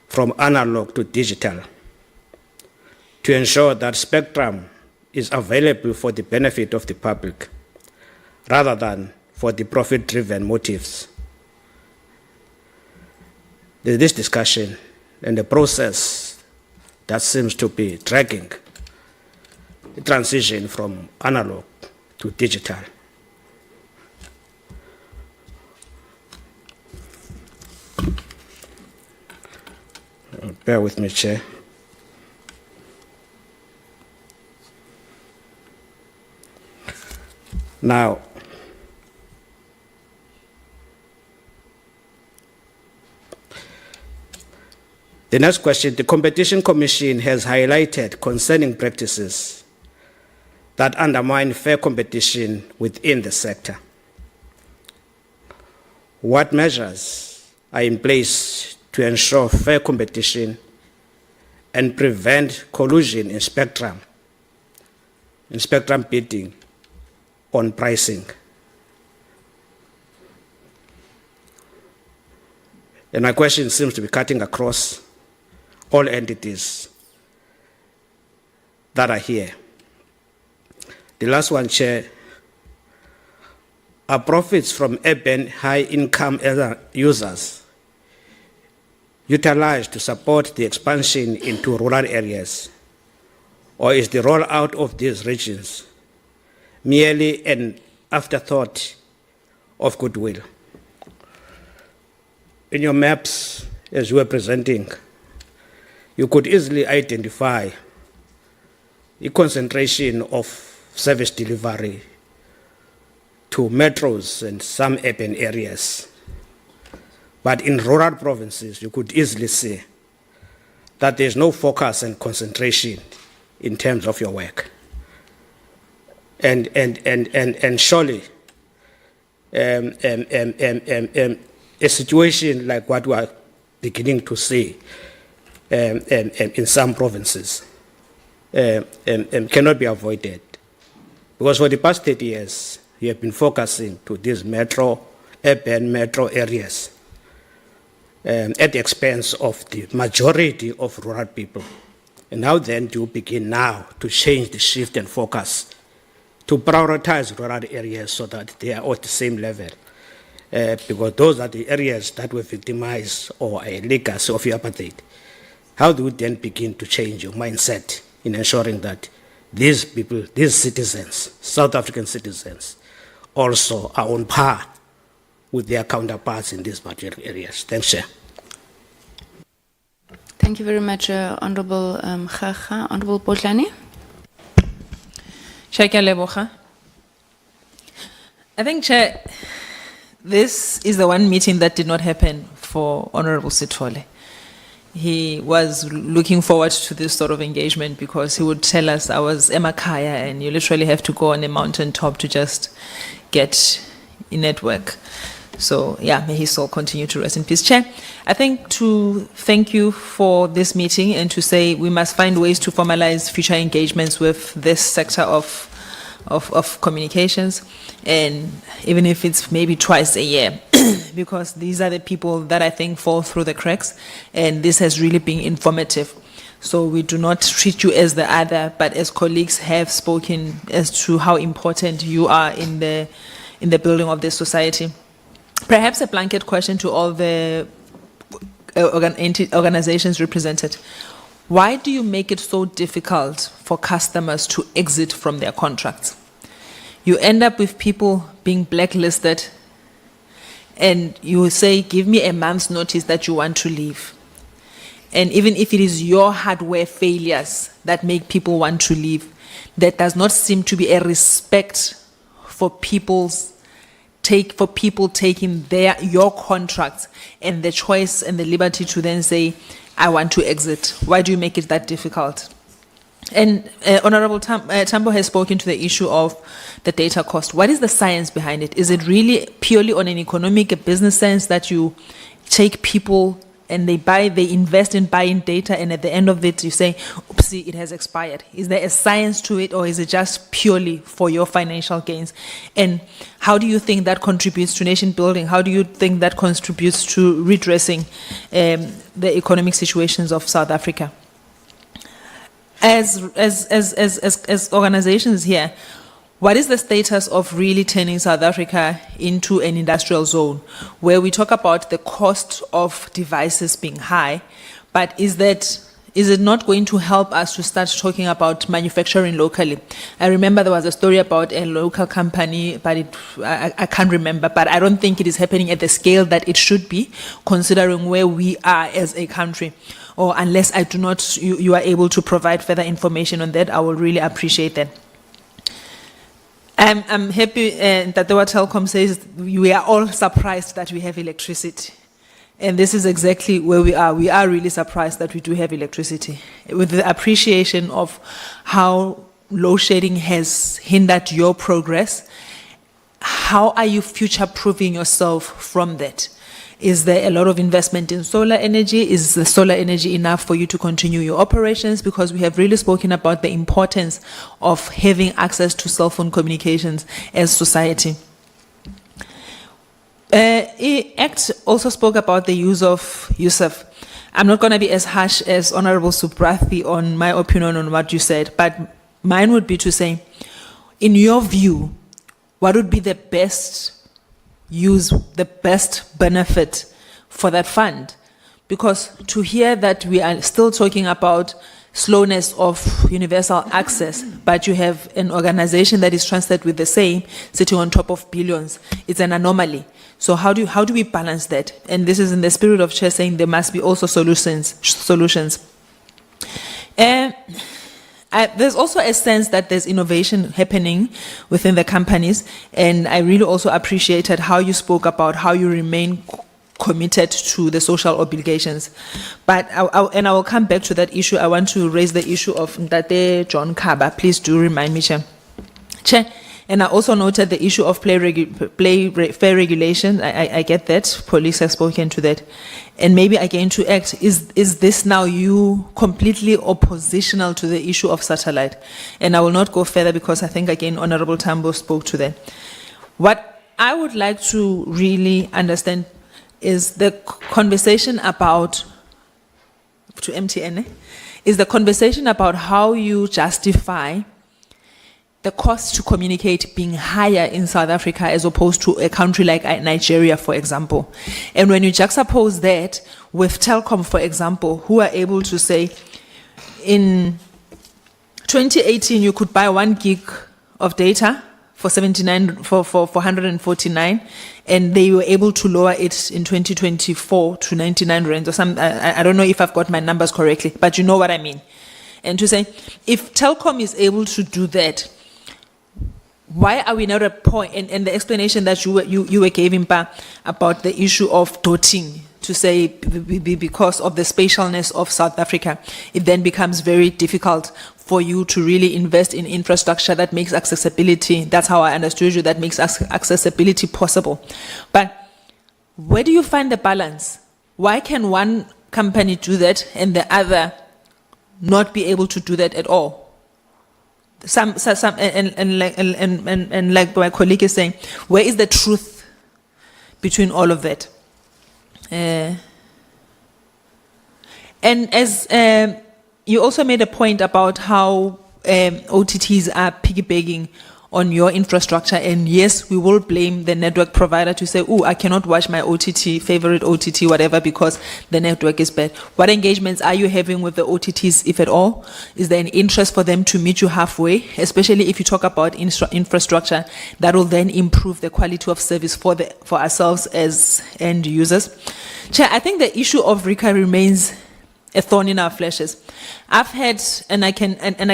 from analog to digital to ensure that spectrum is available for the benefit of the public rather than for the profit-driven motives? There's this discussion and the process that seems to be dragging the transition from analog to digital. Bear with me, Chair. Now, the next question, the Competition Commission has highlighted concerning practices that undermine fair competition within the sector. What measures are in place to ensure fair competition and prevent collusion in spectrum bidding on pricing? And my question seems to be cutting across all entities that are here. The last one, Chair, are profits from urban high-income users utilized to support the expansion into rural areas, or is the rollout of these regions merely an afterthought of goodwill? In your maps, as you were presenting, you could easily identify a concentration of service delivery to metros and some urban areas. But in rural provinces, you could easily see that there's no focus and concentration in terms of your work. And surely, a situation like what we are beginning to see in some provinces cannot be avoided. Because for the past 30 years, you have been focusing to these urban metro areas at the expense of the majority of rural people. And now then, you begin now to change the shift and focus to prioritize rural areas so that they are at the same level. Because those are the areas that were victimized or a legacy of your apartheid. How do you then begin to change your mindset in ensuring that these people, these citizens, South African citizens, also are on par with their counterparts in these particular areas? Thanks, Chair. Thank you very much, Honorable Khaga. Honorable Potlani. Chair Leboga. I think, Chair, this is the one meeting that did not happen for Honorable Sithole. He was looking forward to this sort of engagement because he would tell us, I was emakaya, and you literally have to go on a mountaintop to just get a network. So yeah, may his soul continue to rest in peace. Chair, I think to thank you for this meeting and to say we must find ways to formalize future engagements with this sector of communications, and even if it's maybe twice a year, because these are the people that I think fall through the cracks, and this has really been informative. So we do not treat you as the other, but as colleagues have spoken as to how important you are in the building of this society. Perhaps a blanket question to all the organizations represented. Why do you make it so difficult for customers to exit from their contracts? You end up with people being blacklisted, and you say, give me a month's notice that you want to leave. And even if it is your hardware failures that make people want to leave, there does not seem to be a respect for people's people taking your contracts and the choice and the liberty to then say, I want to exit? Why do you make it that difficult? And Honorable Tambo has spoken to the issue of the data cost. What is the science behind it? Is it really purely on an economic, a business sense that you take people and they invest in buying data, and at the end of it you say, oopsie, it has expired? Is there a science to it, or is it just purely for your financial gains? And how do you think that contributes to nation building? How do you think that contributes to redressing the economic situations of South Africa? As organizations here, what is the status of really turning South Africa into an industrial zone, where we talk about the cost of devices being high, but is it not going to help us to start talking about manufacturing locally? I remember there was a story about a local company, but I can't remember, but I don't think it is happening at the scale that it should be, considering where we are as a country. Or unless you are able to provide further information on that, I will really appreciate that. I'm happy that the Telkom says we are all surprised that we have electricity. And this is exactly where we are. We are really surprised that we do have electricity. With the appreciation of how load shedding has hindered your progress, how are you future-proofing yourself from that? Is there a lot of investment in solar energy? Is the solar energy enough for you to continue your operations? Because we have really spoken about the importance of having access to cell phone communications as society. Act also spoke about the use of Yusuf. I'm not going to be as harsh as Honorable Subrathi on my opinion on what you said, but mine would be to say, in your view, what would be the best use, the best benefit for that fund? Because to hear that we are still talking about slowness of universal access, but you have an organization that is transferred with the same, sitting on top of billions, it's an anomaly. So how do we balance that? And this is in the spirit of Chair saying there must be also solutions. There's also a sense that there's innovation happening within the companies, and I really also appreciated how you spoke about how you remain committed to the social obligations. But I will come back to that issue. I want to raise the issue of Ndate John Kaba. Please do remind me, Chair. And I also noted the issue of fair regulation. I get that. Police have spoken to that. And maybe again to Act, is this now you completely oppositional to the issue of satellite? And I will not go further because I think again Honorable Tambo spoke to that. What I would like to really understand is the conversation about, to MTN, is the conversation about how you justify the cost to communicate being higher in South Africa as opposed to a country like Nigeria, for example. And when you juxtapose that with Telkom, for example, who are able to say, in 2018, you could buy 1 gig of data for 449, and they were able to lower it in 2024 to 99 rand or something. I don't know if I've got my numbers correctly, but you know what I mean. And to say, if Telkom is able to do that, why are we not at a point, and the explanation that you were giving about the issue of dotting, to say because of the spatialness of South Africa, it then becomes very difficult for you to really invest in infrastructure that makes accessibility, that's how I understood you, that makes accessibility possible. But where do you find the balance? Why can one company do that and the other not be able to do that at all? And like my colleague is saying, where is the truth between all of that? And as you also made a point about how OTTs are piggybacking on your infrastructure, and yes, we will blame the network provider to say, oh, I cannot watch my favorite OTT, whatever, because the network is bad. What engagements are you having with the OTTs, if at all? Is there an interest for them to meet you halfway, especially if you talk about infrastructure that will then improve the quality of service for ourselves as end users? Chair, I think the issue of RICA remains a thorn in our fleshes. I've had, and I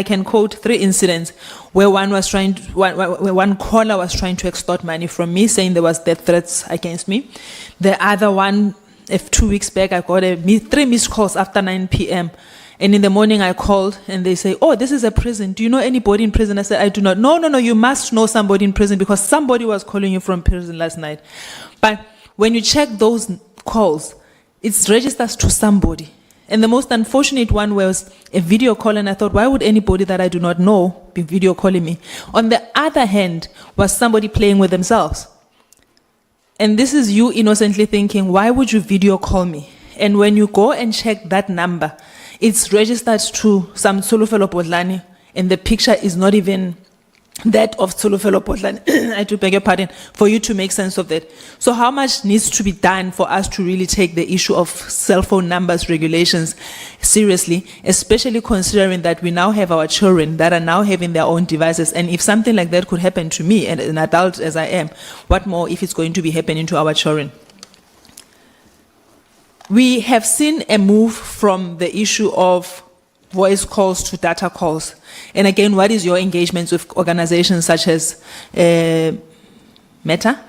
can quote 3 incidents where one caller was trying to extort money from me, saying there was death threats against me. The other one, 2 weeks back, I got 3 missed calls after 9 p.m. And in the morning I called and they say, oh, this is a prison. Do you know anybody in prison? I said, I do not. No, you must know somebody in prison because somebody was calling you from prison last night. But when you check those calls, it's registered to somebody. And the most unfortunate one was a video call, and I thought, why would anybody that I do not know be video calling me? On the other hand, was somebody playing with themselves. And this is you innocently thinking, why would you video call me? And when you go and check that number, it's registered to some Solofelo Potlani, and the picture is not even that of Solofelo Potlani. I do beg your pardon, for you to make sense of that. So how much needs to be done for us to really take the issue of cell phone numbers regulations seriously, especially considering that we now have our children that are now having their own devices. And if something like that could happen to me, and an adult as I am, what more if it's going to be happening to our children? We have seen a move from the issue of voice calls to data calls. And again, what is your engagements with organizations such as Meta?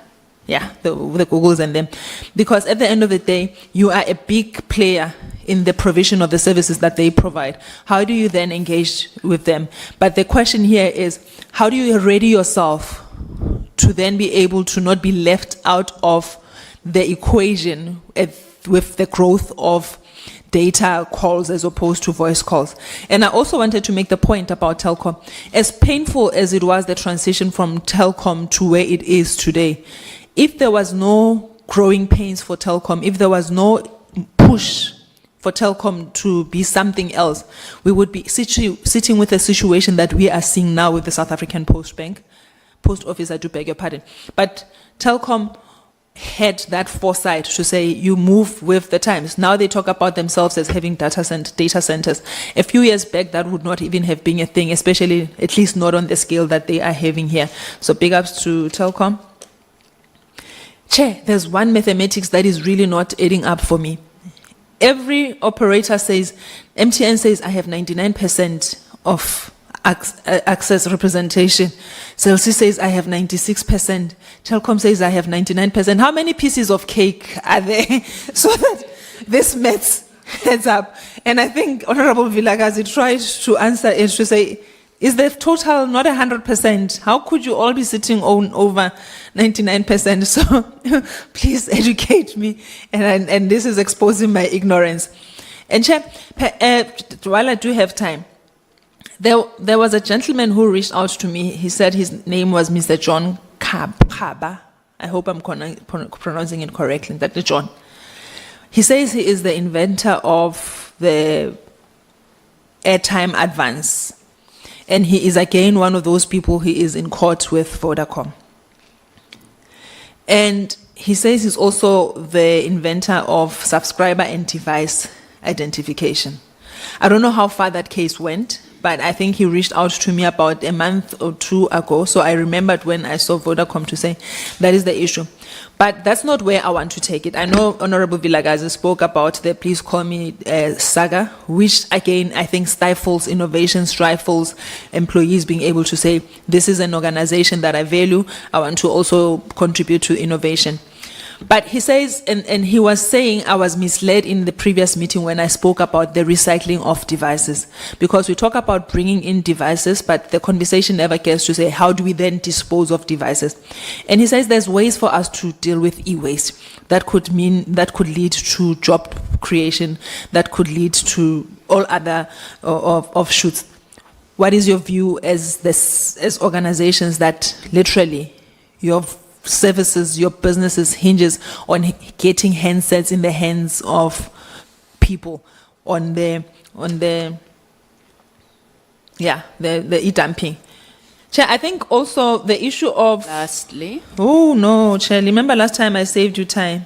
Yeah, the Googles and them. Because at the end of the day, you are a big player in the provision of the services that they provide. How do you then engage with them? But the question here is, how do you ready yourself to then be able to not be left out of the equation with the growth of data calls as opposed to voice calls? And I also wanted to make the point about Telkom. As painful as it was, the transition from Telkom to where it is today, if there was no growing pains for Telkom, if there was no push for Telkom to be something else, we would be sitting with a situation that we are seeing now with the South African Post Office, I do beg your pardon. But Telkom had that foresight to say, you move with the times. Now they talk about themselves as having data centers. A few years back, that would not even have been a thing, especially, at least not on the scale that they are having here. So big ups to Telkom. Chair, there's one mathematics that is really not adding up for me. Every operator says, MTN says, I have 99% of access representation. Celsi says I have 96%. Telkom says I have 99%. How many pieces of cake are there so that this maths heads up? And I think Honorable Vilakazi tried to answer it to say, is the total not 100%? How could you all be sitting on over 99%? So please educate me. And this is exposing my ignorance. And Chair, while I do have time, there was a gentleman who reached out to me. He said his name was Mr. John Kaba. I hope I'm pronouncing it correctly. Dr. John. He says he is the inventor of the airtime advance. And he is again one of those people who is in court with Vodacom. And he says he's also the inventor of subscriber and device identification. I don't know how far that case went, but I think he reached out to me about a month or 2 ago. So I remembered when I saw Vodacom to say that is the issue. But that's not where I want to take it. I know Honorable Vilakazi spoke about the Please Call Me saga, which again I think stifles innovation, stifles employees being able to say, this is an organization that I value. I want to also contribute to innovation. But he says, and he was saying I was misled in the previous meeting when I spoke about the recycling of devices. Because we talk about bringing in devices, but the conversation never gets to say, how do we then dispose of devices? And he says there's ways for us to deal with e-waste. That could lead to job creation, that could lead to all other offshoots. What is your view as organizations that literally your services, your businesses hinges on getting handsets in the hands of people on the e-dumping? Chair, I think also the issue of... Lastly. Oh no, Chair, remember last time I saved you time?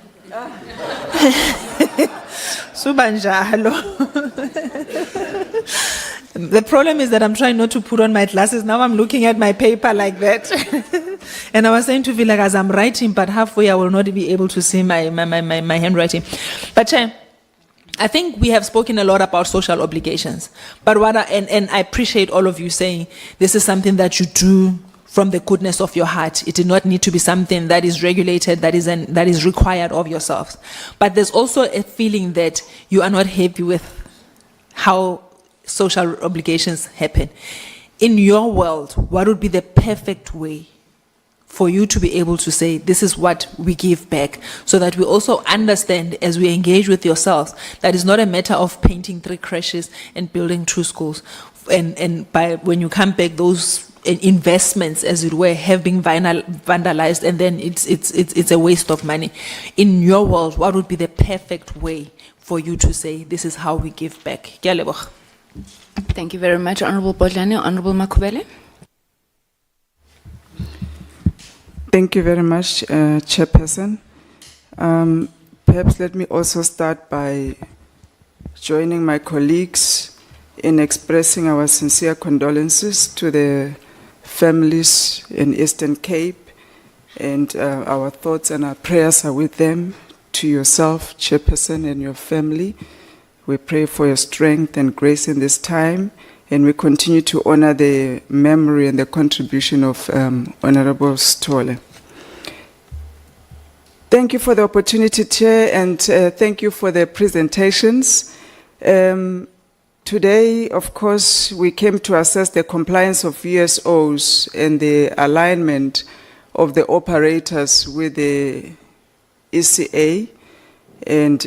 The problem is that I'm trying not to put on my glasses. Now I'm looking at my paper like that. And I was saying to Vilakazi, I'm writing, but halfway I will not be able to see my handwriting. But I think we have spoken a lot about social obligations, but and I appreciate all of you saying this is something that you do from the goodness of your heart. It did not need to be something that is regulated, that is required of yourselves. But there's also a feeling that you are not happy with how social obligations happen. In your world, what would be the perfect way for you to be able to say, this is what we give back, so that we also understand as we engage with yourselves, that it's not a matter of painting 3 creches and building 2 schools. And by when you come back, those investments, as it were, have been vandalized, and then it's a waste of money. In your world, what would be the perfect way for you to say, this is how we give back? Ke a leboga. Thank you very much, Honorable Bodlane. Honorable Makubele. Thank you very much, Chairperson. Perhaps let me also start by joining my colleagues in expressing our sincere condolences to the families in Eastern Cape, and our thoughts and our prayers are with them, to yourself, Chairperson, and your family. We pray for your strength and grace in this time, and we continue to honor the memory and the contribution of Honorable Stole. Thank you for the opportunity, Chair, and thank you for the presentations. Today, of course, we came to assess the compliance of USOs and the alignment of the operators with the ECA and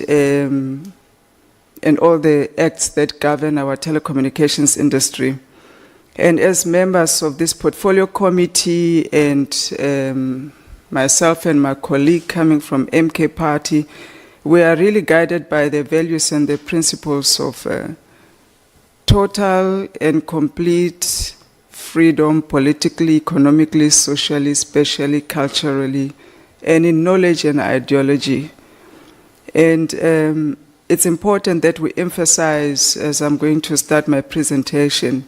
all the acts that govern our telecommunications industry. And as members of this portfolio committee, and myself and my colleague coming from MK Party, we are really guided by the values and the principles of total and complete freedom, politically, economically, socially, spatially, culturally, and in knowledge and ideology. And it's important that we emphasize, as I'm going to start my presentation,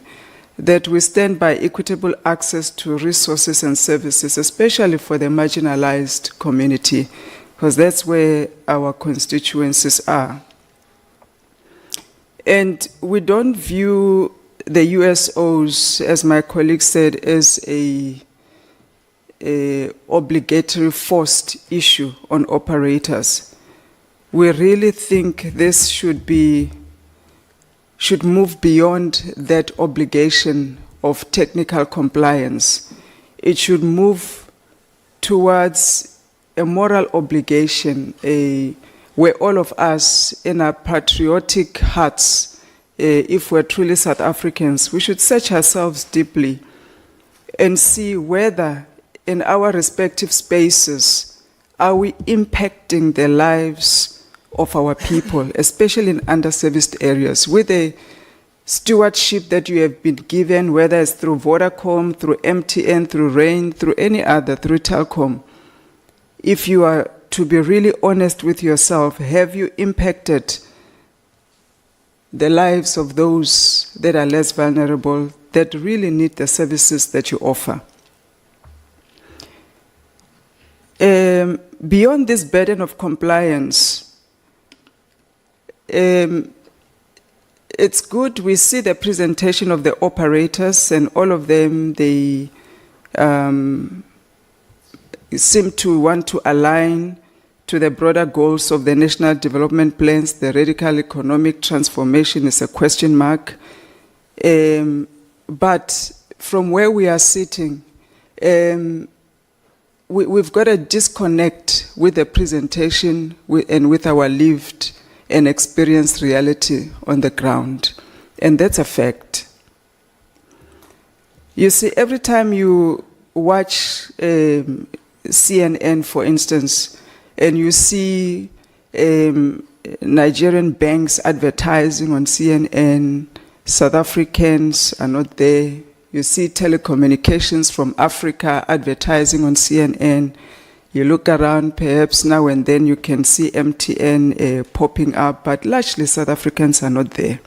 that we stand by equitable access to resources and services, especially for the marginalized community, because that's where our constituencies are. And we don't view the USOs, as my colleague said, as a obligatory forced issue on operators. We really think this should move beyond that obligation of technical compliance. It should move towards a moral obligation, where all of us in our patriotic hearts, if we're truly South Africans, we should search ourselves deeply and see whether in our respective spaces are we impacting the lives of our people, especially in underserviced areas, with the stewardship that you have been given, whether it's through Vodacom, through MTN, through Rain, through any other, through Telkom. If you are to be really honest with yourself, have you impacted the lives of those that are less vulnerable, that really need the services that you offer? Beyond this burden of compliance, it's good we see the presentation of the operators, and all of them, they seem to want to align to the broader goals of the national development plans. The radical economic transformation is a question mark. But from where we are sitting, we've got a disconnect with the presentation and with our lived and experienced reality on the ground. And that's a fact. You see, every time you watch CNN, for instance, and you see Nigerian banks advertising on CNN, South Africans are not there. You see telecommunications from Africa advertising on CNN. You look around, perhaps now and then you can see MTN popping up, but largely South Africans are not there.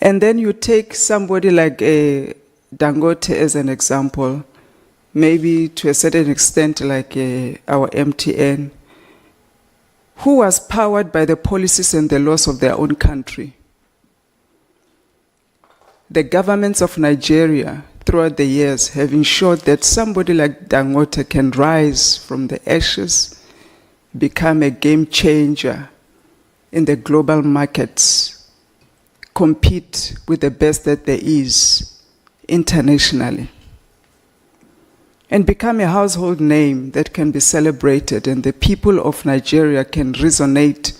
And then you take somebody like Dangote as an example, maybe to a certain extent like our MTN. who was powered by the policies and the laws of their own country. The governments of Nigeria throughout the years have ensured that somebody like Dangote can rise from the ashes, become a game changer in the global markets, compete with the best that there is internationally, and become a household name that can be celebrated, and the people of Nigeria can resonate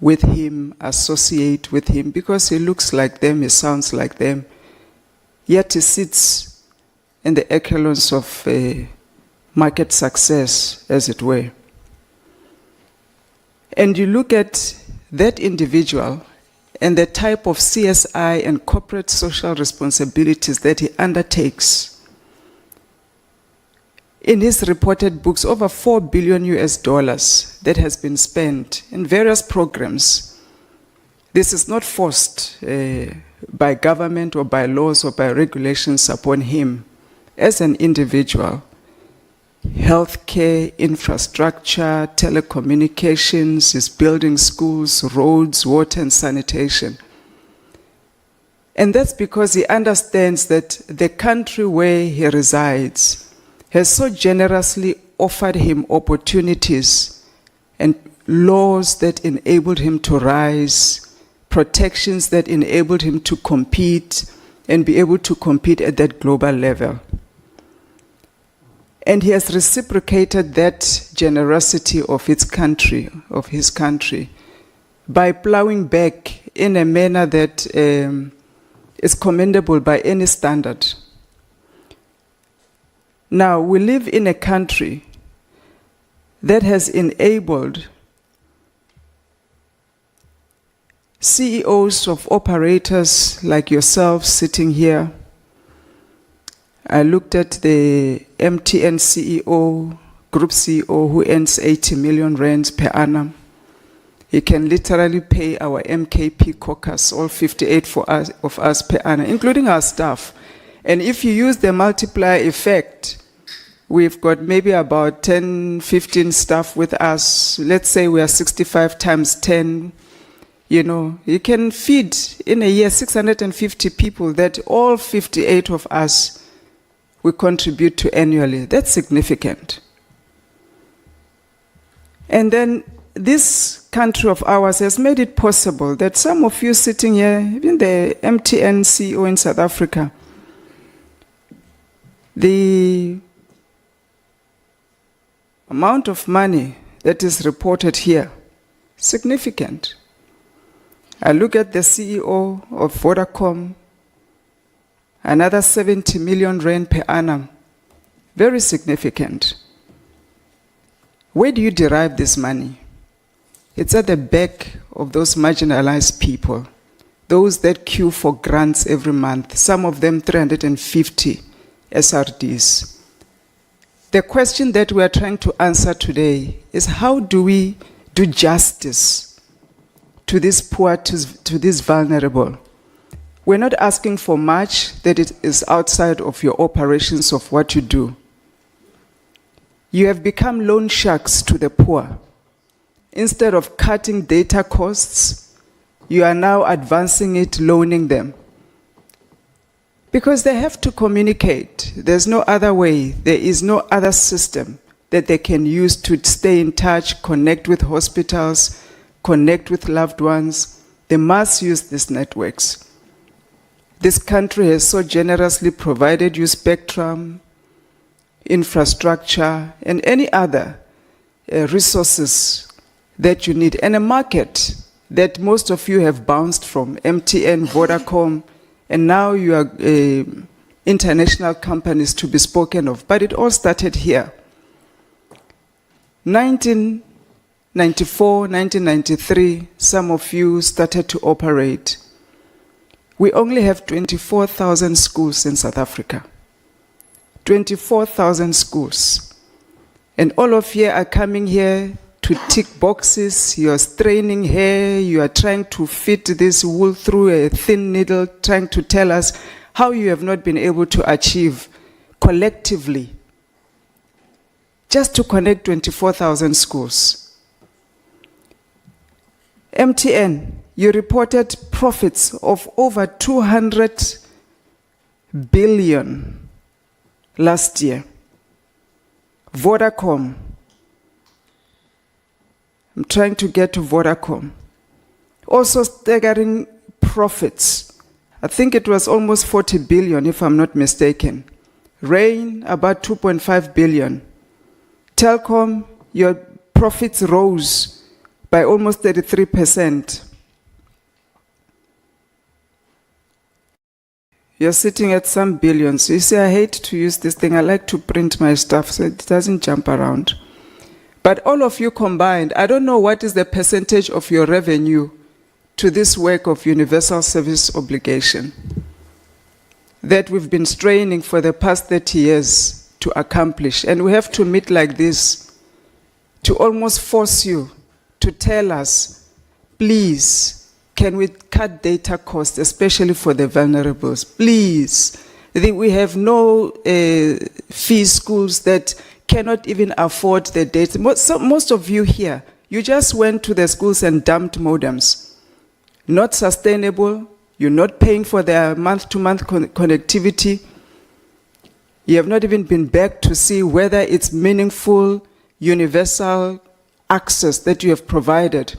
with him, associate with him, because he looks like them, he sounds like them, yet he sits in the echelons of market success, as it were. And you look at that individual and the type of CSI and corporate social responsibilities that he undertakes. In his reported books, over $4 billion that has been spent in various programs. This is not forced by government or by laws or by regulations upon him as an individual. Healthcare, infrastructure, telecommunications, is building schools, roads, water and sanitation. And that's because he understands that the country where he resides has so generously offered him opportunities and laws that enabled him to rise, protections that enabled him to compete and be able to compete at that global level. And he has reciprocated that generosity of his country, by plowing back in a manner that is commendable by any standard. Now, we live in a country that has enabled CEOs of operators like yourself sitting here. I looked at the MTN CEO, group CEO, who earns 80 million rands per annum. He can literally pay our MKP caucus, all 58 of us per annum, including our staff. And if you use the multiplier effect, we've got maybe about 10, 15 staff with us. Let's say we are 65 times 10. You can feed in a year 650 people that all 58 of us we contribute to annually. That's significant. And then this country of ours has made it possible that some of you sitting here, even the MTN CEO in South Africa, the amount of money that is reported here, significant. I look at the CEO of Vodacom, another 70 million rand per annum, very significant. Where do you derive this money? It's at the back of those marginalized people, those that queue for grants every month, some of them 350 SRDs. The question that we are trying to answer today is, how do we do justice to this poor, to this vulnerable? We're not asking for much that it is outside of your operations of what you do. You have become loan sharks to the poor. Instead of cutting data costs, you are now advancing it, loaning them. Because they have to communicate. There's no other way. There is no other system that they can use to stay in touch, connect with hospitals, connect with loved ones. They must use these networks. This country has so generously provided you spectrum, infrastructure, and any other resources that you need, and a market that most of you have bounced from, MTN, Vodacom, and now you are international companies to be spoken of. But it all started here. 1994, 1993, some of you started to operate. We only have 24,000 schools in South Africa. 24,000 schools. And all of you are coming here to tick boxes. You are straining hair. You are trying to fit this wool through a thin needle, trying to tell us how you have not been able to achieve collectively just to connect 24,000 schools. MTN, you reported profits of over 200 billion last year. Vodacom, I'm trying to get to Vodacom. Also staggering profits. I think it was almost 40 billion, if I'm not mistaken. Rain, about 2.5 billion. Telkom, your profits rose by almost 33%. You're sitting at some billions. You see, I hate to use this thing. I like to print my stuff so it doesn't jump around. But all of you combined, I don't know what is the percentage of your revenue to this work of universal service obligation that we've been straining for the past 30 years to accomplish. And we have to meet like this to almost force you to tell us, please, can we cut data costs, especially for the vulnerables? Please. We have no fee schools that cannot even afford the data. Most of you here, you just went to the schools and dumped modems. Not sustainable. You're not paying for their month-to-month connectivity. You have not even been back to see whether it's meaningful, universal access that you have provided,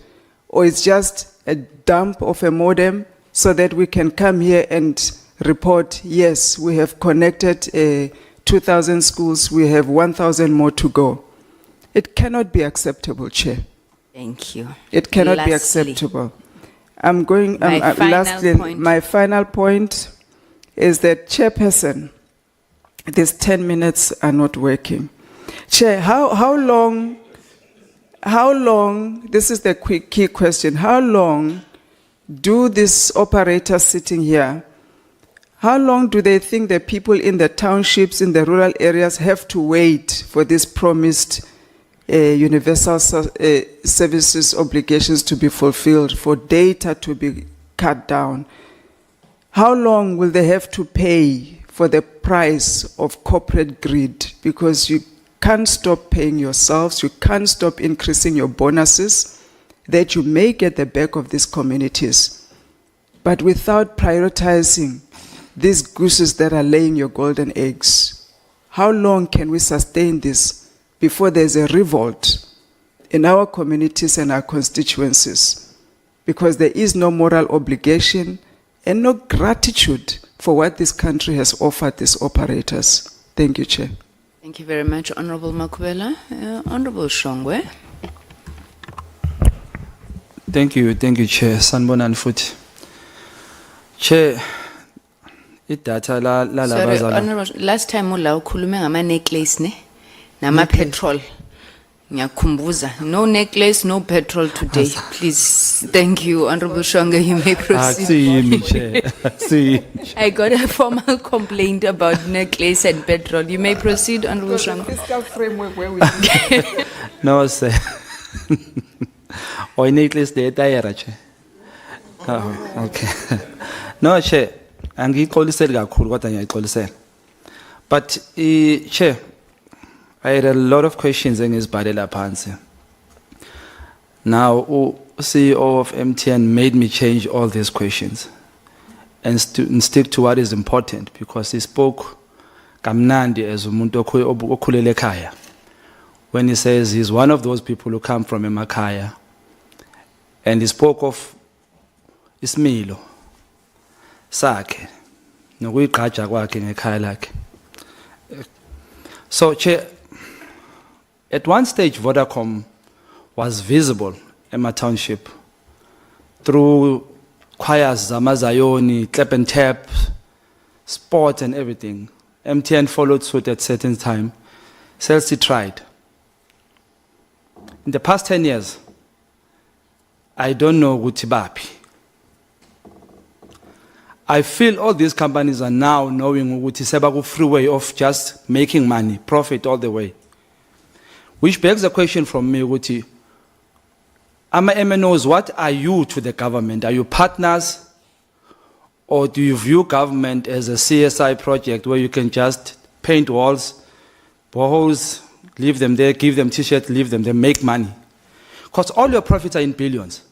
or it's just a dump of a modem so that we can come here and report, yes, we have connected 2,000 schools, we have 1,000 more to go. It cannot be acceptable, Chair. Thank you. It cannot be Lastly. acceptable. I'm going, My final lastly, point. my final point is that, Chairperson, these 10 minutes are not working. Chair, how long, this is the key question, how long do these operators sitting here, how long do they think the people in the townships, in the rural areas have to wait for this promised universal services obligations to be fulfilled, for data to be cut down? How long will they have to pay for the price of corporate greed? Because you can't stop paying yourselves, you can't stop increasing your bonuses that you make at the back of these communities. But without prioritizing these gooses that are laying your golden eggs, how long can we sustain this before there's a revolt in our communities and our constituencies? Because there is no moral obligation and no gratitude for what this country has offered these operators. Thank you, Chair. Thank you very much, Honorable Makwela. Honorable Shongwe. Thank you, Chair. Sanbonan Futhi. Chair, data la Sorry, bazala. Honorable, last time ula ukhulume ngama necklace ne nama petrol. Ngiyakhumbuza. No necklace, no petrol today. Please. Thank you, Honorable Shonga. You may proceed. See, Chair. See. I got a formal complaint about necklace and petrol. You may proceed, Honorable Shonga. Fiscal framework where we No, sir. Or necklace data, Chair. Oh, okay. No, Chair. Angixolisele kakhulu kodwa ngiyayixolisela. But Chair, I had a lot of questions engizibhalela phansi. Now, CEO of MTN made me change all these questions and stick to what is important, because he spoke kamnandi as umuntu okhulele ekhaya. When he says he's one of those people who come from emakhaya, and he spoke of isimilo sakhe nokuyigqaja kwakhe ngekhaya lakhe. So, Chair, at one stage Vodacom was visible in my township through choirs, Zamazayoni, clap and tap, sport and everything. MTN followed suit at certain time. Celsi tried. In the past 10 years, I don't know Gutibapi. I feel all these companies are now knowing Uguti Sebaku free way of just making money, profit all the way. Which begs a question from me, Uguti. Ama MNOs, what are you to the government? Are you partners? Or do you view government as a CSI project where you can just paint walls, boreholes, leave them there, give them t-shirts, leave them there, make money? Because all your profits are in billions.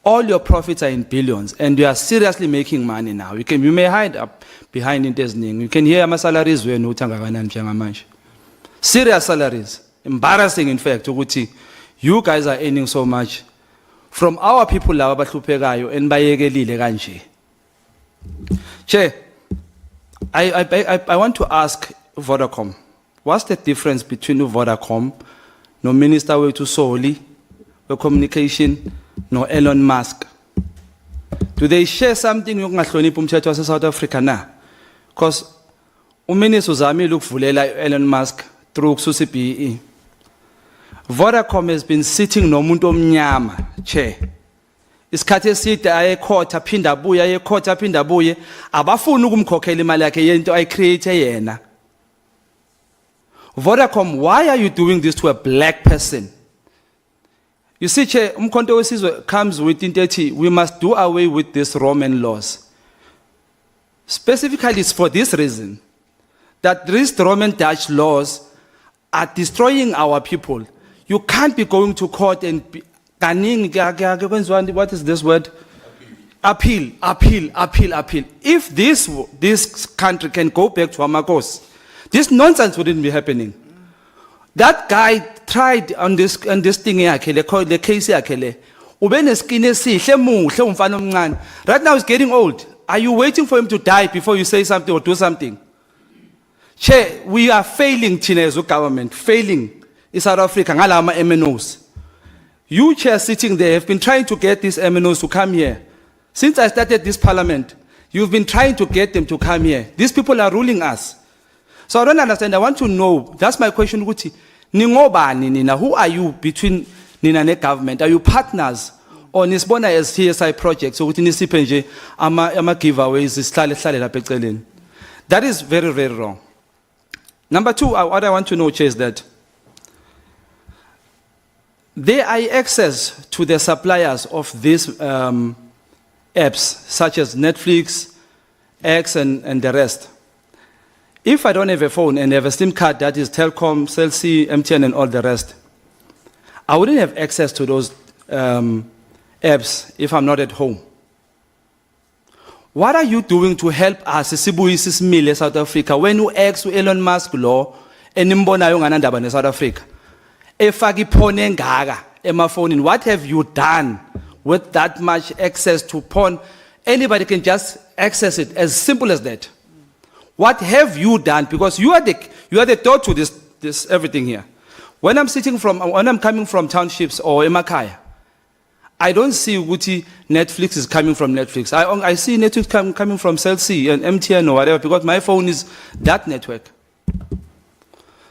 All your profits are in billions, and you are seriously making money now. You may hide up behind it. You can hear my salaries when serious salaries. Embarrassing, in fact, ukuthi you guys are earning so much from our people laba abahluphekayo and bayekelile kanje. Chair, I want to ask Vodacom, what's the difference between Vodacom, no Minister wethu Soli, the communication, no Elon Musk? Do they share something yokungahloniphi umthetho wase South Africa na? Because uMinister uzamile ukuvulela Elon Musk through kususa BE. Vodacom has been sitting nomuntu omnyama, Chair. Isikhathi eside ayekhotha phinda abuye ayekhotha phinda abuye abafuni ukumkhokhela imali yakhe yento ayicreate yena. Vodacom, why are you doing this to a black person? You see, Chair, umkhonto wesizwe comes with into ethi we must do away with these Roman laws. Specifically, it's for this reason that these Roman Dutch laws are destroying our people. You can't be going to court and what is this word? Appeal. If this country can go back to Amakos, this nonsense wouldn't be happening. That guy tried on this thing the case right now he's getting old. Are you waiting for him to die before you say something or do something? Chair, we are failing Chinedu government, failing in South Africa, ngalama MNOs. You, Chair, sitting there, have been trying to get these MNOs to come here. Since I started this parliament, you've been trying to get them to come here. These people are ruling us. So I don't understand. I want to know, that's my question, Guti. Ningobani nina, who are you between nina and the government? Are you partners? Or nisbona as CSI projects? So nisiphenje ama giveaways isihlale lapha eceleni. That is very, very wrong. Number two, what I want to know, Chair, is that there are access to the suppliers of these apps, such as Netflix, X, and the rest. If I don't have a phone and have a SIM card that is Telkom, Cell C, MTN, and all the rest, I wouldn't have access to those apps if I'm not at home. What are you doing to help us, Sibuyisi Smile, South Africa, when you ask Elon Musk law, and nimbonayo nganandaba ne South Africa? Efaki phone engaka emaphone, what have you done with that much access to porn? Anybody can just access it, as simple as that. What have you done? Because you are the door to this everything here. When I'm coming from townships or Emakaya, I don't see Uguti Netflix is coming from Netflix. I see Netflix coming from Cell C and MTN or whatever, because my phone is that network.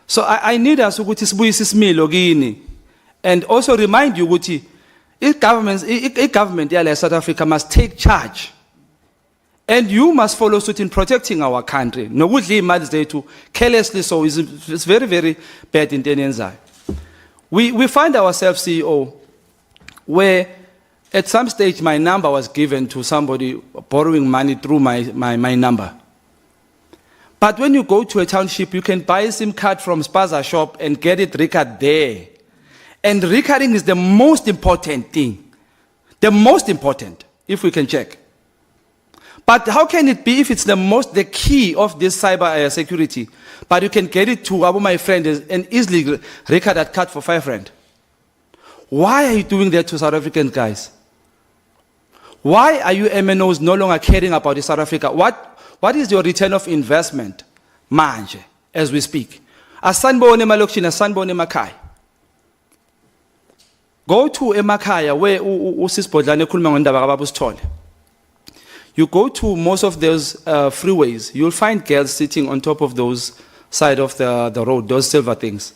So I need us Uguti Sibuyisi Smile, and also remind you, Uguti, government like South Africa must take charge. And you must follow suit in protecting our country. No good to carelessly so it's very, very bad in Tenenza. We find ourselves, CEO, where at some stage my number was given to somebody borrowing money through my number. But when you go to a township, you can buy a SIM card from Spaza shop and get it recorded there. And recording is the most important thing. The most important, if we can check. But how can it be if it's the key of this cyber security, but you can get it to Abu, my friend, and easily record that card for R5? Why are you doing that to South African guys? Why are you MNOs no longer caring about South Africa? What is your return of investment, manje, as we speak? Asanbone malokishini, asanbone emakhaya. Go to emakhaya where usisibhodlane ekhuluma ngendaba kababusithole. You go to most of those freeways, you'll find girls sitting on top of those side of the road, those silver things.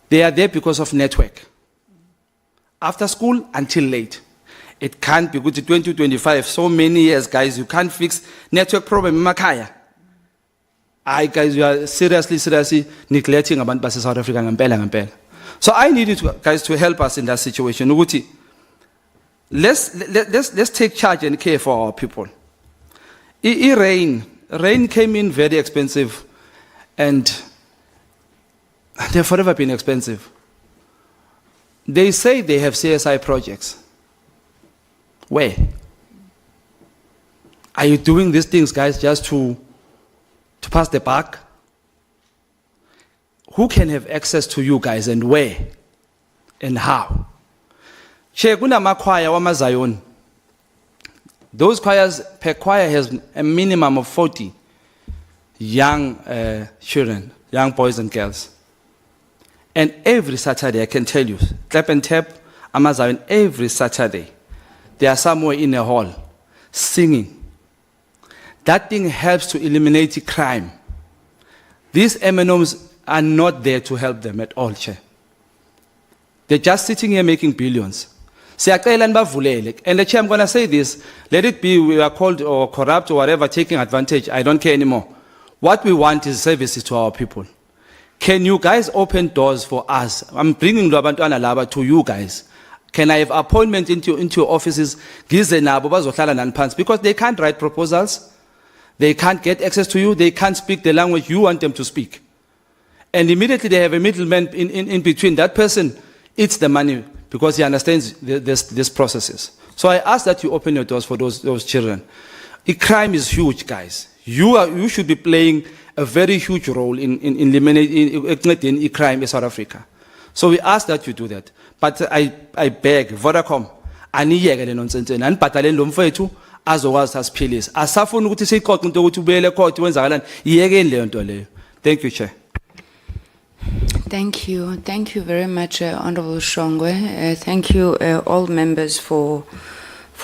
They are there because of network. After school until late. It can't be good to 2025, so many years, guys, you can't fix network problem in Makaya. Guys, you are seriously neglecting about South Africa and So I need you guys to help us in that situation. Uguti, let's take charge and care for our people. Rain came in very expensive, and they've forever been expensive. They say they have CSI projects. Where? Are you doing these things, guys, just to pass the buck? Who can have access to you guys and where and how? Che kunama choir wamaZion. Those choirs, per choir has a minimum of 40 young children, young boys and girls. And every Saturday, I can tell you, clap and tap, amaZion, every Saturday, they are somewhere in a hall singing. That thing helps to eliminate crime. These MNOs are not there to help them at all, Chair. They're just sitting here making billions. And the Chair, I'm going to say this, let it be we are called or corrupt or whatever, taking advantage, I don't care anymore. What we want is services to our people. Can you guys open doors for us? I'm bringing Lwabantwana Laba to you guys. Can I have appointment into your offices? Because they can't write proposals. They can't get access to you. They can't speak the language you want them to speak. And immediately they have a middleman in between. That person eats the money because he understands these processes. So I ask that you open your doors for those children. Crime is huge, guys. You should be playing a very huge role in eliminating crime in South Africa. So we ask that you do that. But I beg, Vodacom, aniyeke le nonsense and bhataleni lo mfethu azokwazi asiphilisa. Asafuna ukuthi siqoqe into ukuthi ubuyele ecourt wenzakalani. Iyekeni leyo nto leyo. Thank you, Chair. Thank you. Thank you very much, Honorable Shongwe. Thank you, all members, for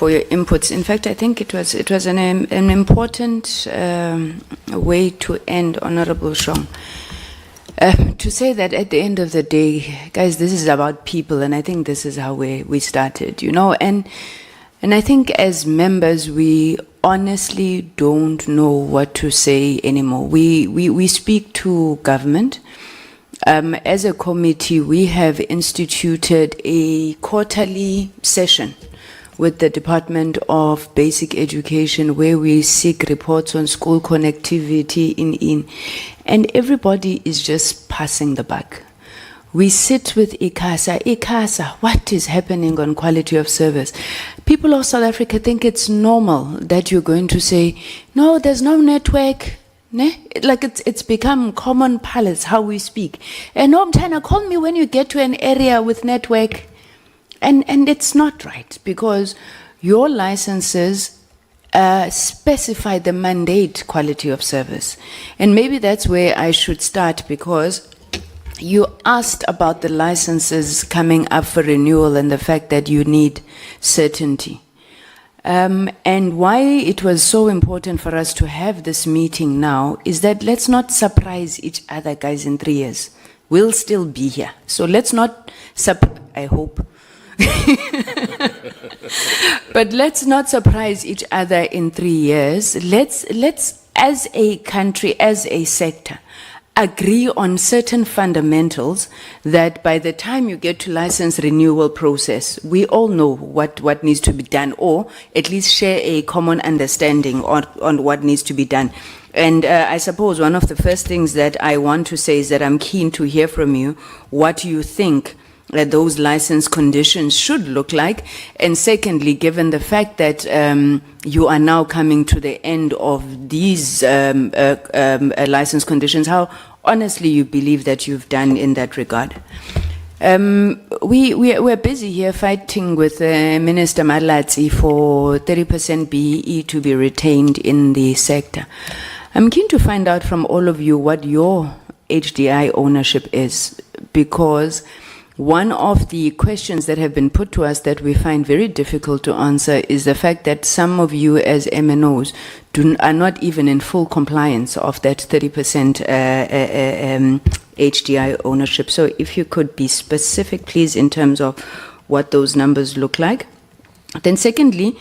your inputs. In fact, I think it was an important way to end, Honorable Shong. To say that at the end of the day, guys, this is about people, and I think this is how we started, you know. And I think as members, we honestly don't know what to say anymore. We speak to government. As a committee, we have instituted a quarterly session with the Department of Basic Education where we seek reports on school connectivity and everybody is just passing the buck. We sit with ICASA, what is happening on quality of service? People of South Africa think it's normal that you're going to say, no, there's no network. Like it's become common parlance how we speak. And no, Mtana, call me when you get to an area with network. And it's not right because your licenses specify the mandate quality of service. And maybe that's where I should start because you asked about the licenses coming up for renewal and the fact that you need certainty. And why it was so important for us to have this meeting now is that let's not surprise each other, guys, in 3 years. We'll still be here. So let's not, I hope. But let's not surprise each other in 3 years. Let's, as a country, as a sector, agree on certain fundamentals that by the time you get to license renewal process, we all know what needs to be done, or at least share a common understanding on what needs to be done. And I suppose one of the first things that I want to say is that I'm keen to hear from you what you think that those license conditions should look like. And secondly, given the fact that you are now coming to the end of these license conditions, how honestly you believe that you've done in that regard. We're busy here fighting with Minister Malatsi for 30% BEE to be retained in the sector. I'm keen to find out from all of you what your HDI ownership is, because one of the questions that have been put to us that we find very difficult to answer is the fact that some of you as MNOs are not even in full compliance of that 30% HDI ownership. So if you could be specific, please, in terms of what those numbers look like. Then secondly,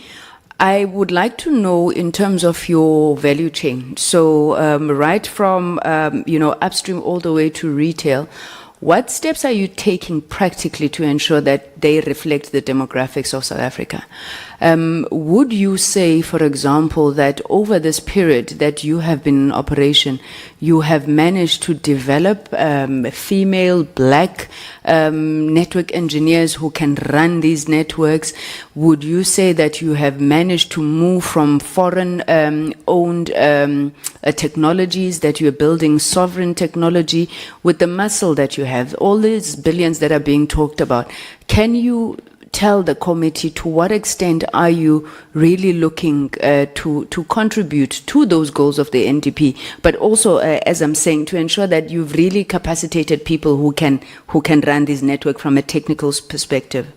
I would like to know in terms of your value chain. So right from upstream all the way to retail, what steps are you taking practically to ensure that they reflect the demographics of South Africa. Would you say, for example, that over this period that you have been in operation, you have managed to develop female, black network engineers who can run these networks? Would you say that you have managed to move from foreign owned technologies, that you're building sovereign technology with the muscle that you have, all these billions that are being talked about? Can you tell the committee to what extent are you really looking to contribute to those goals of the NDP, but also, as I'm saying, to ensure that you've really capacitated people who can run this network from a technical perspective?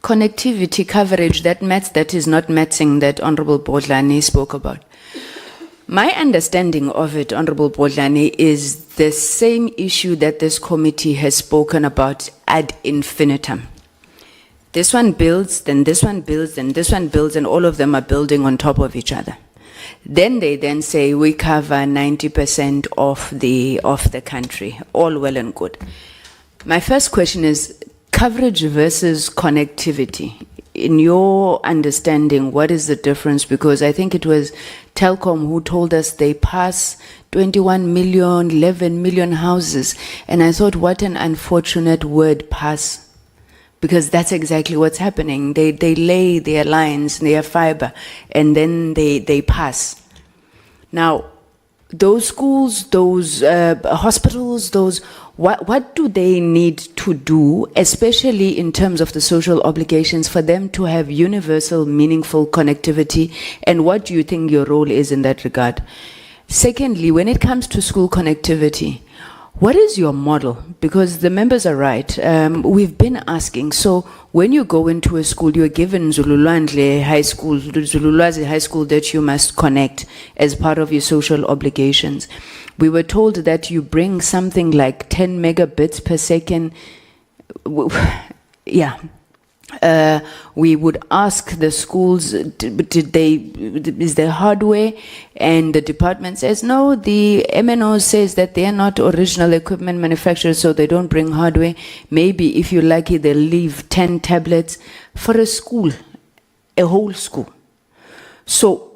Connectivity coverage, that is not matching that Honorable Bodlani spoke about. My understanding of it, Honorable Bodlani, is the same issue that this committee has spoken about ad infinitum. This one builds, then this one builds, then this one builds, and all of them are building on top of each other. Then they then say we cover 90% of the country, all well and good. My first question is coverage versus connectivity. In your understanding, what is the difference? Because I think it was Telkom who told us they pass 21 million, 11 million houses. And I thought, what an unfortunate word, pass. Because that's exactly what's happening. They lay their lines, their fiber, and then they pass. Now, those schools, those hospitals, what do they need to do, especially in terms of the social obligations, for them to have universal, meaningful connectivity? And what do you think your role is in that regard? Secondly, when it comes to school connectivity, what is your model? Because the members are right. We've been asking, so when you go into a school, you're given Zululwandle High School, Zululwazi High School that you must connect as part of your social obligations. We were told that you bring something like 10 megabits per second. Yeah. We would ask the schools, is there hardware? And the department says, no, the MNO says that they are not original equipment manufacturers, so they don't bring hardware. Maybe if you're lucky, they'll leave 10 tablets for a school, a whole school. So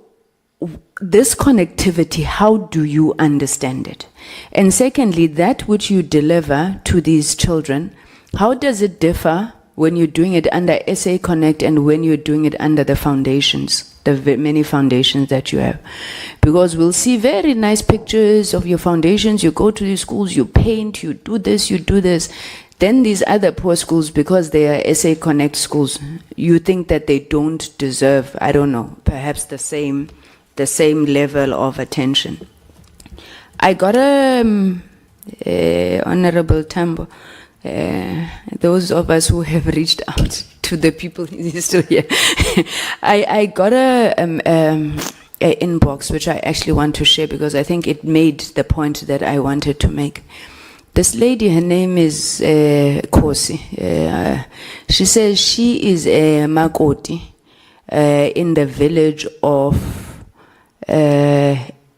this connectivity, how do you understand it? And secondly, that which you deliver to these children, how does it differ when you're doing it under SA Connect and when you're doing it under the foundations, the many foundations that you have? Because we'll see very nice pictures of your foundations. You go to these schools, you paint, you do this, you do this. Then these other poor schools, because they are SA Connect schools, you think that they don't deserve, I don't know, perhaps the same level of attention. I got Honorable Tambo, those of us who have reached out to the people, he's still here. I got a inbox which I actually want to share because I think it made the point that I wanted to make. This lady, her name is Kosi. She says she is a Makoti in the village of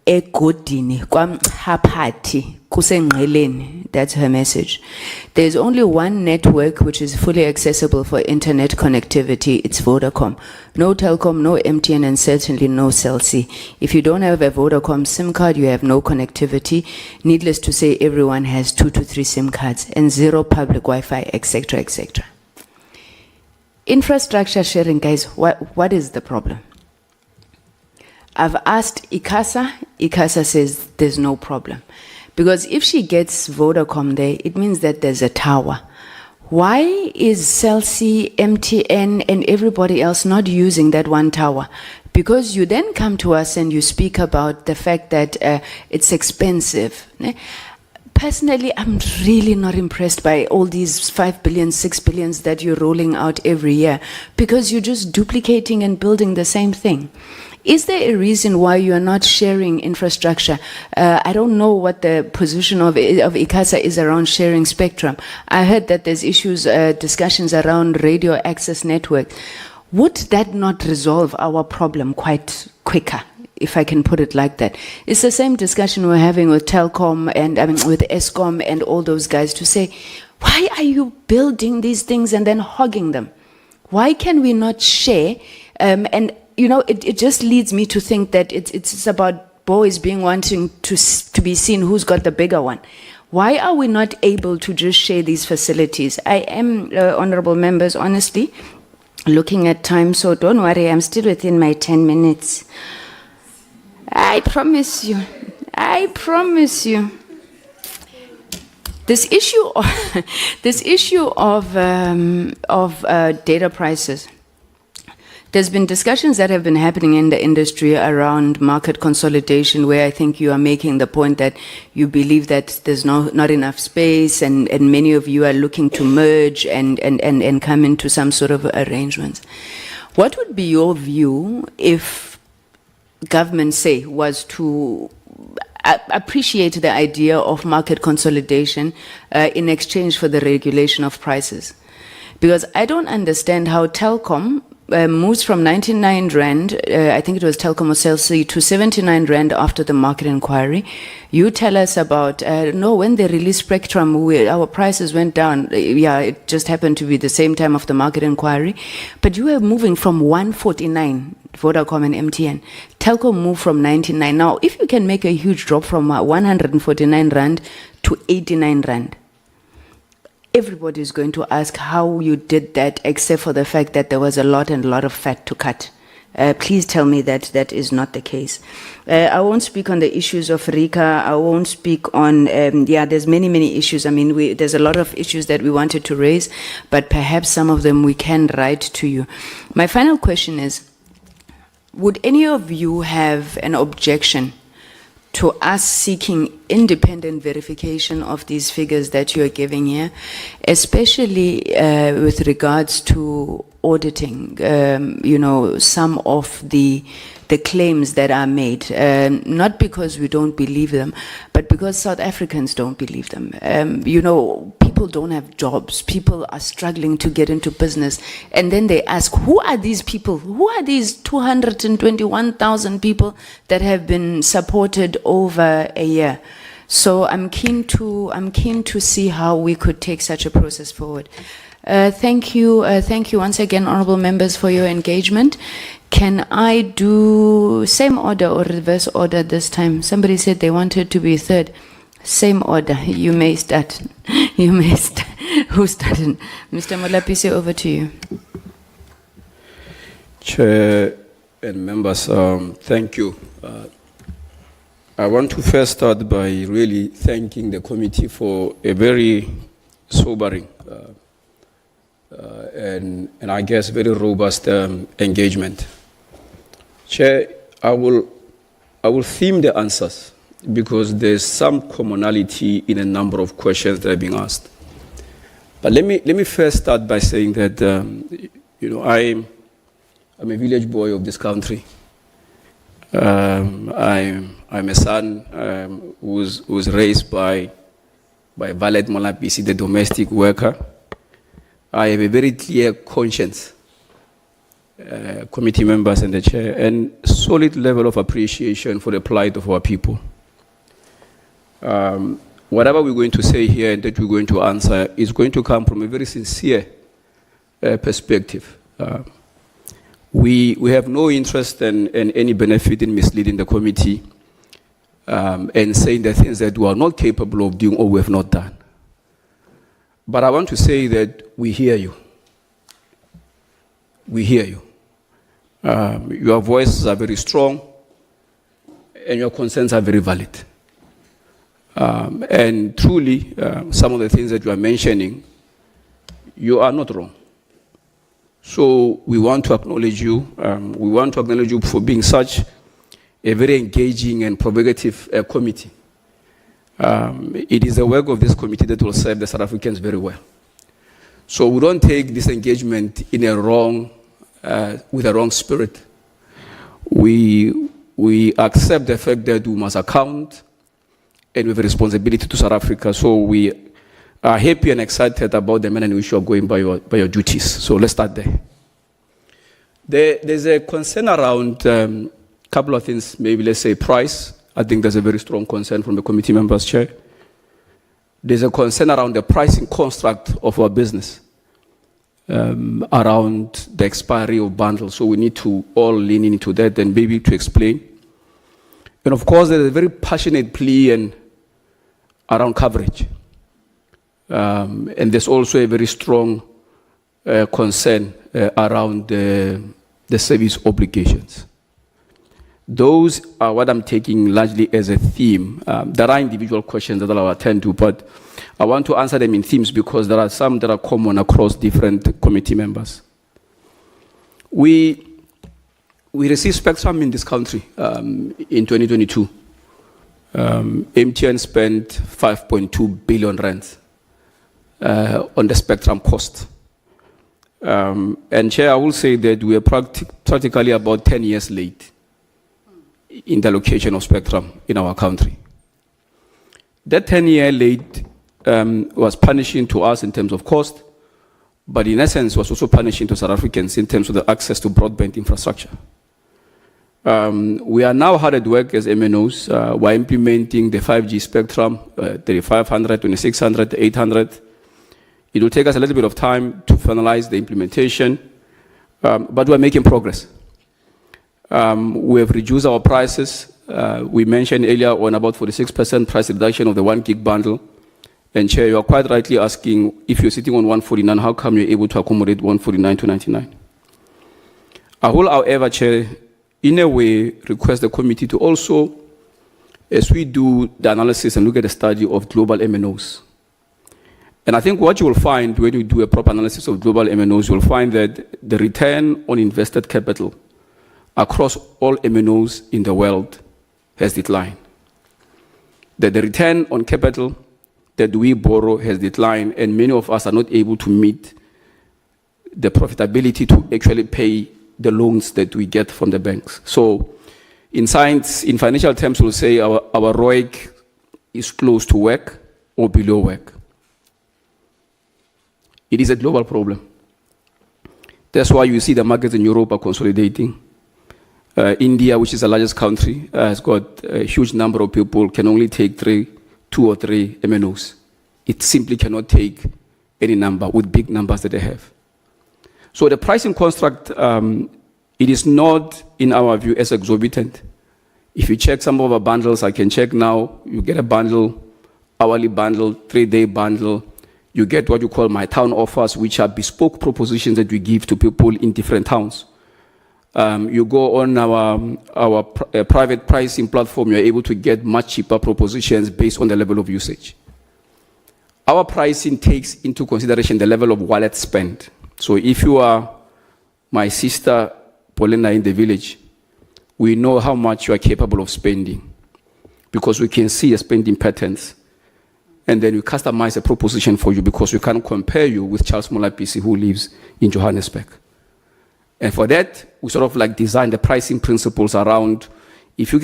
Egodini, Kwamhapati, Kusengqeleni. That's her message. There's only one network which is fully accessible for internet connectivity. It's Vodacom. No Telkom, no MTN, and certainly no Cell C. If you don't have a Vodacom SIM card, you have no connectivity. Needless to say, everyone has 2 to 3 SIM cards and zero public Wi-Fi, etc., etc. Infrastructure sharing, guys, what is the problem? I've asked ICASA. ICASA says there's no problem. Because if she gets Vodacom there, it means that there's a tower. Why is Cell C, MTN, and everybody else not using that one tower? Because you then come to us and you speak about the fact that it's expensive. Personally, I'm really not impressed by all these 5 billion, 6 billions that you're rolling out every year, because you're just duplicating and building the same thing. Is there a reason why you are not sharing infrastructure? I don't know what the position of ICASA is around sharing spectrum. I heard that there's issues, discussions around radio access network. Would that not resolve our problem quite quicker? if I can put it like that. It's the same discussion we're having with Telkom and with Eskom and all those guys to say, why are you building these things and then hogging them? Why can we not share? And it just leads me to think that it's about boys wanting to be seen who's got the bigger one. Why are we not able to just share these facilities? I am, honorable members, honestly, looking at time, so don't worry, I'm still within my 10 minutes. I promise you. This issue of data prices. There's been discussions that have been happening in the industry around market consolidation, where I think you are making the point that you believe that there's not enough space, and many of you are looking to merge and come into some sort of arrangements. What would be your view if government, say, was to appreciate the idea of market consolidation in exchange for the regulation of prices? Because I don't understand how Telkom moves from 99 Rand, I think it was Telkom or Cell C, to 79 Rand after the market inquiry. You tell us about, when they released Spectrum, our prices went down. Yeah, it just happened to be the same time of the market inquiry. But you were moving from 149, Vodacom and MTN. Telkom moved from 99. Now, if you can make a huge drop from 149 Rand to 89 Rand, everybody is going to ask how you did that, except for the fact that there was a lot of fat to cut. Please tell me that that is not the case. I won't speak on the issues of RICA. I won't speak on, there's many issues. I mean, there's a lot of issues that we wanted to raise, but perhaps some of them we can write to you. My final question is, would any of you have an objection to us seeking independent verification of these figures that you're giving here, especially with regards to auditing, some of the claims that are made, not because we don't believe them, but because South Africans don't believe them. People don't have jobs. People are struggling to get into business. And then they ask, who are these people? Who are these 221,000 people that have been supported over a year? So I'm keen to see how we could take such a process forward. Thank you once again, honorable members, for your engagement. Can I do same order or reverse order this time? Somebody said they wanted to be third. Same order. You may start. Who's starting? Mr. Molapisi, over to you. Chair and members, thank you. I want to first start by really thanking the committee for a very sobering and I guess very robust engagement. Chair, I will theme the answers because there's some commonality in a number of questions that are being asked. But let me first start by saying that I'm a village boy of this country. I'm a son who was raised by Valet Molapisi, the domestic worker. I have a very clear conscience, committee members and the chair, and solid level of appreciation for the plight of our people. Whatever we're going to say here and that we're going to answer is going to come from a very sincere perspective. We have no interest and any benefit in misleading the committee and saying the things that we are not capable of doing or we have not done. But I want to say that we hear you. We hear you. Your voices are very strong and your concerns are very valid. And truly, some of the things that you are mentioning, you are not wrong. So we want to acknowledge you. We want to acknowledge you for being such a very engaging and provocative committee. It is the work of this committee that will serve the South Africans very well. So we don't take this engagement in a wrong, with a wrong spirit. We accept the fact that we must account and we have a responsibility to South Africa. So we are happy and excited about the manner in which you are going by your duties. So let's start there. There's a concern around Couple of things, maybe let's say price. I think there's a very strong concern from the committee members, Chair. There's a concern around the pricing construct of our business, around the expiry of bundles. So we need to all lean into that and maybe to explain. And of course, there's a very passionate plea around coverage. And there's also a very strong concern around the service obligations. Those are what I'm taking largely as a theme. There are individual questions that I'll attend to, but I want to answer them in themes because there are some that are common across different committee members. We received spectrum in this country in 2022. MTN spent 5.2 billion rands on the spectrum cost. And Chair, I will say that we are practically about 10 years late in the allocation of spectrum in our country. That 10-year late was punishing to us in terms of cost, but in essence was also punishing to South Africans in terms of the access to broadband infrastructure. We are now hard at work as MNOs. We're implementing the 5G spectrum, 3500, 2600, 800. It will take us a little bit of time to finalize the implementation, but we're making progress. We have reduced our prices. We mentioned earlier on about 46% price reduction of the 1 gig bundle. And Chair, you are quite rightly asking, if you're sitting on 149, how come you're able to accommodate 149 to 99? I will, however, Chair, in a way, request the committee to also, as we do the analysis and look at the study of global MNOs. And I think what you will find when you do a proper analysis of global MNOs, you will find that the return on invested capital across all MNOs in the world has declined. That the return on capital that we borrow has declined, and many of us are not able to meet the profitability to actually pay the loans that we get from the banks. So in science, in financial terms, we'll say our ROIC is close to WACC or below WACC. It is a global problem. That's why you see the markets in Europe are consolidating. India, which is the largest country, has got a huge number of people, can only take 2 or 3 MNOs. It simply cannot take any number with big numbers that they have. So the pricing construct, it is not, in our view, as exorbitant. If you check some of our bundles, I can check now, you get a bundle, hourly bundle, 3-day bundle. You get what you call my town offers, which are bespoke propositions that we give to people in different towns. You go on our private pricing platform, you're able to get much cheaper propositions based on the level of usage. Our pricing takes into consideration the level of wallet spend. So if you are my sister Paulina in the village, we know how much you are capable of spending because we can see your spending patterns. And then we customize a proposition for you because we can't compare you with Charles Molapisi who lives in Johannesburg. And for that, we sort of like design the pricing principles around if you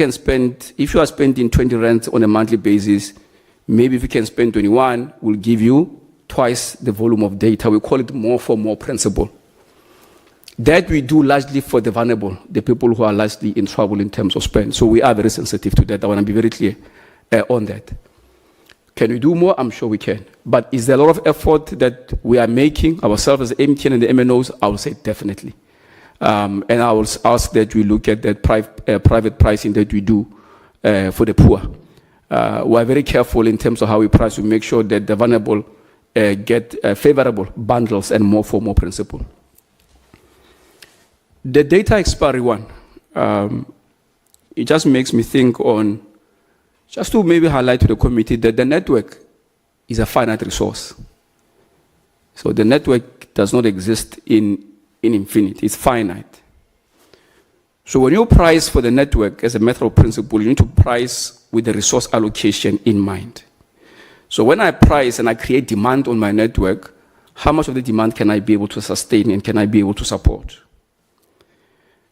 are spending 20 rand on a monthly basis, maybe if you can spend 21, we'll give you twice the volume of data. We call it more for more principle. That we do largely for the vulnerable, the people who are largely in trouble in terms of spend. So we are very sensitive to that. I want to be very clear on that. Can we do more? I'm sure we can. But is there a lot of effort that we are making ourselves as MTN and the MNOs? I will say definitely. And I will ask that we look at that private pricing that we do for the poor. We are very careful in terms of how we price to make sure that the vulnerable get favorable bundles and more for more principle. The data expiry one, it just makes me think on, just to maybe highlight to the committee that the network is a finite resource. So the network does not exist in infinity, it's finite. So when you price for the network as a matter of principle, you need to price with the resource allocation in mind. So when I price and I create demand on my network, how much of the demand can I be able to sustain and can I be able to support?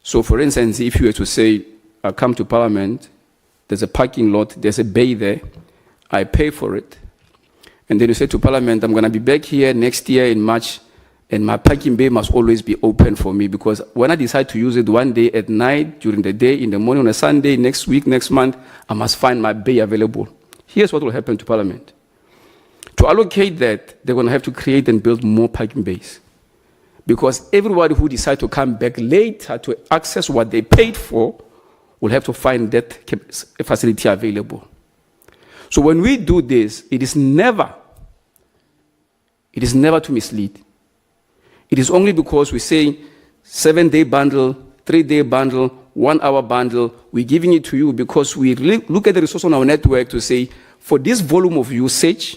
So for instance, if you were to say, I come to Parliament, there's a parking lot, there's a bay there, I pay for it. And then you say to Parliament, I'm going to be back here next year in March And my parking bay must always be open for me, because when I decide to use it one day at night, during the day, in the morning, on a Sunday, next week, next month, I must find my bay available. Here's what will happen to Parliament. To allocate that, they're going to have to create and build more parking bays. Because everybody who decides to come back later to access what they paid for will have to find that facility available. So when we do this, it is never to mislead. It is only because we say 7-day bundle, 3-day bundle, 1-hour bundle. We're giving it to you because we look at the resource on our network to say, for this volume of usage,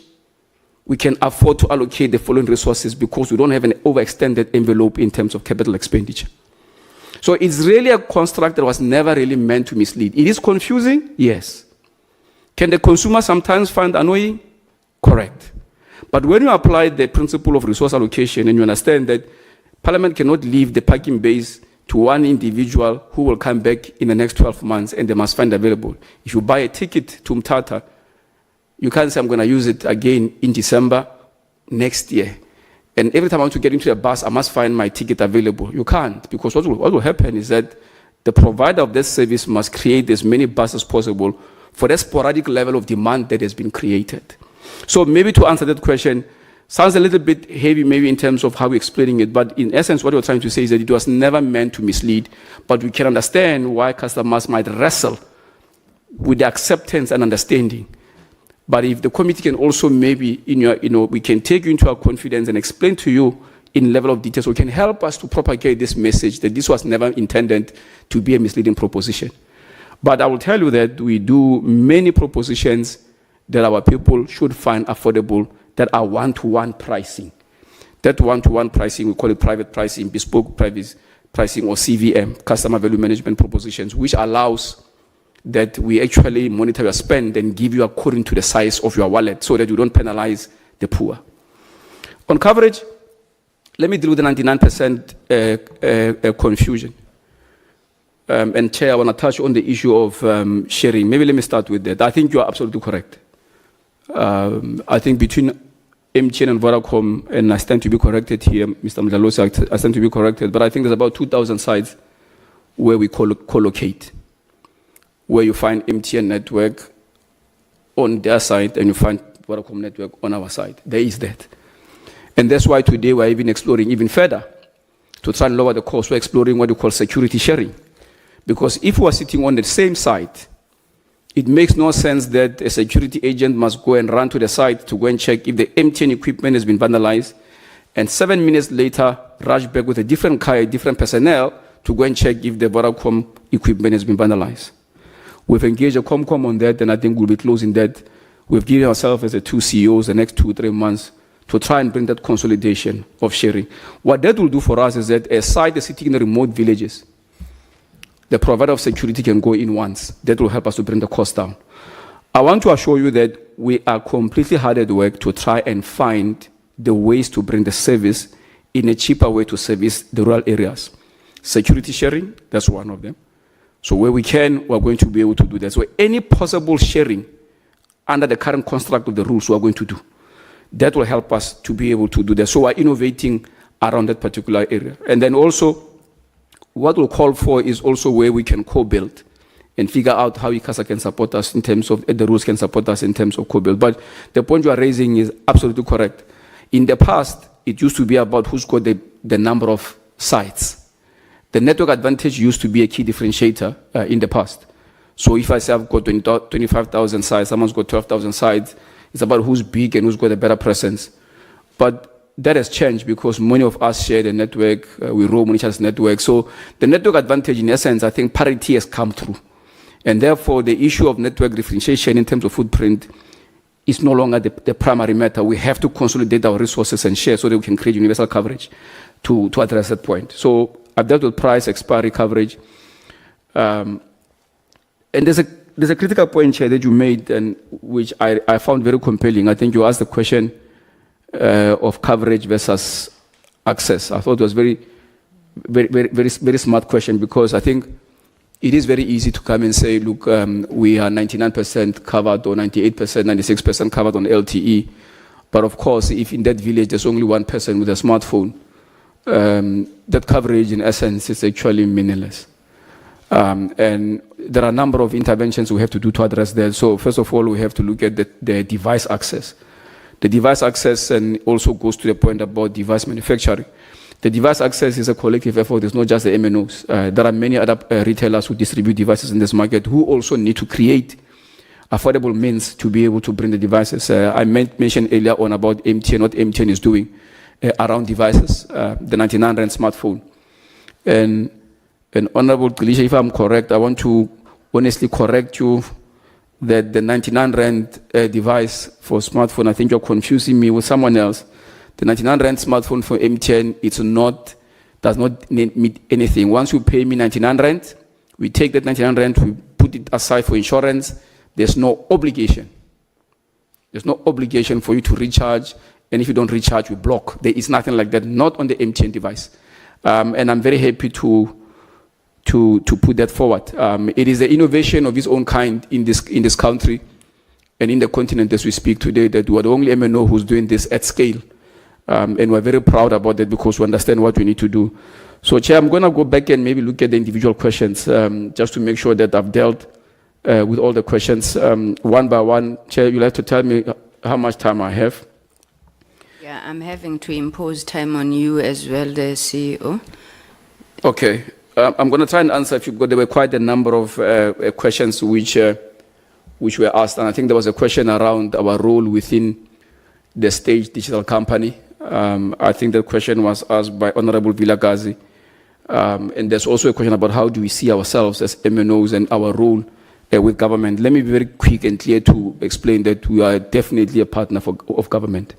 we can afford to allocate the following resources because we don't have an overextended envelope in terms of capital expenditure. So it's really a construct that was never really meant to mislead. It is confusing, yes. Can the consumer sometimes find annoying? Correct. But when you apply the principle of resource allocation and you understand that Parliament cannot leave the parking base to one individual who will come back in the next 12 months and they must find available. If you buy a ticket to Mthatha, you can't say I'm going to use it again in December next year. And every time I want to get into a bus, I must find my ticket available. You can't, because what will happen is that the provider of this service must create as many buses as possible for that sporadic level of demand that has been created. So maybe to answer that question, sounds a little bit heavy maybe in terms of how we're explaining it, but in essence what we're trying to say is that it was never meant to mislead, but we can understand why customers might wrestle with the acceptance and understanding. But if the committee can also maybe, we can take you into our confidence and explain to you in level of detail, so it can help us to propagate this message that this was never intended to be a misleading proposition. But I will tell you that we do many propositions that our people should find affordable that are one-to-one pricing. That one-to-one pricing, we call it private pricing, bespoke private pricing, or CVM, customer value management propositions, which allows that we actually monitor your spend and give you according to the size of your wallet so that you don't penalize the poor. On coverage, let me deal with the 99% confusion. And Chair, I want to touch on the issue of sharing. Maybe let me start with that. I think you are absolutely correct. I think between MTN and Vodacom, and I stand to be corrected here, Mr. Mdlalosi, I stand to be corrected, but I think there's about 2,000 sites where we co-locate, where you find MTN network on their side and you find Vodacom network on our side. There is that. And that's why today we're even exploring even further to try and lower the cost. We're exploring what we call security sharing. Because if we're sitting on the same site, it makes no sense that a security agent must go and run to the site to go and check if the MTN equipment has been vandalized, and 7 minutes later, rush back with a different car, a different personnel, to go and check if the Vodacom equipment has been vandalized. We've engaged a Comcom on that, and I think we'll be closing that. We've given ourselves as the two CEOs the next 2-3 months to try and bring that consolidation of sharing. What that will do for us is that a site is sitting in the remote villages, the provider of security can go in once. That will help us to bring the cost down. I want to assure you that we are completely hard at work to try and find the ways to bring the service in a cheaper way to service the rural areas. Security sharing, that's one of them. So where we can, we're going to be able to do that. So any possible sharing under the current construct of the rules, we're going to do. That will help us to be able to do that. So we're innovating around that particular area. And then also, what we'll call for is also where we can co-build and figure out how ICASA can support us in terms of, the rules can support us in terms of co-build. But the point you are raising is absolutely correct. In the past, it used to be about who's got the number of sites. The network advantage used to be a key differentiator in the past. So if I say I've got 25,000 sites, someone's got 12,000 sites, it's about who's big and who's got a better presence. But that has changed because many of us share the network, we roam on each other's network. So the network advantage, in essence, I think parity has come through. And therefore, the issue of network differentiation in terms of footprint is no longer the primary matter. We have to consolidate our resources and share so that we can create universal coverage to address that point. So I've dealt with price, expiry, coverage. And there's a critical point here that you made, and which I found very compelling. I think you asked the question of coverage versus access. I thought it was very smart question, because I think it is very easy to come and say, look, we are 99% covered or 98%, 96% covered on LTE. But of course, if in that village there's only one person with a smartphone that coverage in essence is actually meaningless. And there are a number of interventions we have to do to address that. So first of all, we have to look at the device access. The device access and also goes to the point about device manufacturing. The device access is a collective effort. It's not just the MNOs. There are many other retailers who distribute devices in this market who also need to create affordable means to be able to bring the devices. I mentioned earlier on about MTN, what MTN is doing around devices, the 99 Rand smartphone. And Honorable Delisha, if I'm correct, I want to honestly correct you that the 99 Rand device for smartphone, I think you're confusing me with someone else. The 99 Rand smartphone for MTN, does not mean anything. Once you pay me 99 Rand, we take that 99 Rand, we put it aside for insurance. There's no obligation. There's no obligation for you to recharge, and if you don't recharge, we block. There is nothing like that, not on the MTN device. And I'm very happy to put that forward. It is the innovation of its own kind in this country and in the continent as we speak today, that we are the only MNO who's doing this at scale. And we're very proud about that because we understand what we need to do. So, Chair, I'm going to go back and maybe look at the individual questions just to make sure that I've dealt with all the questions one by one. Chair, you'll have to tell me how much time I have. Yeah, I'm having to impose time on you as well, the CEO. Okay. I'm going to try and answer if you've got, there were quite a number of questions which were asked. And I think there was a question around our role within the Stage Digital Company. I think the question was asked by Honorable Vilagazi. And there's also a question about how do we see ourselves as MNOs and our role with government. Let me be very quick and clear to explain that we are definitely a partner of government.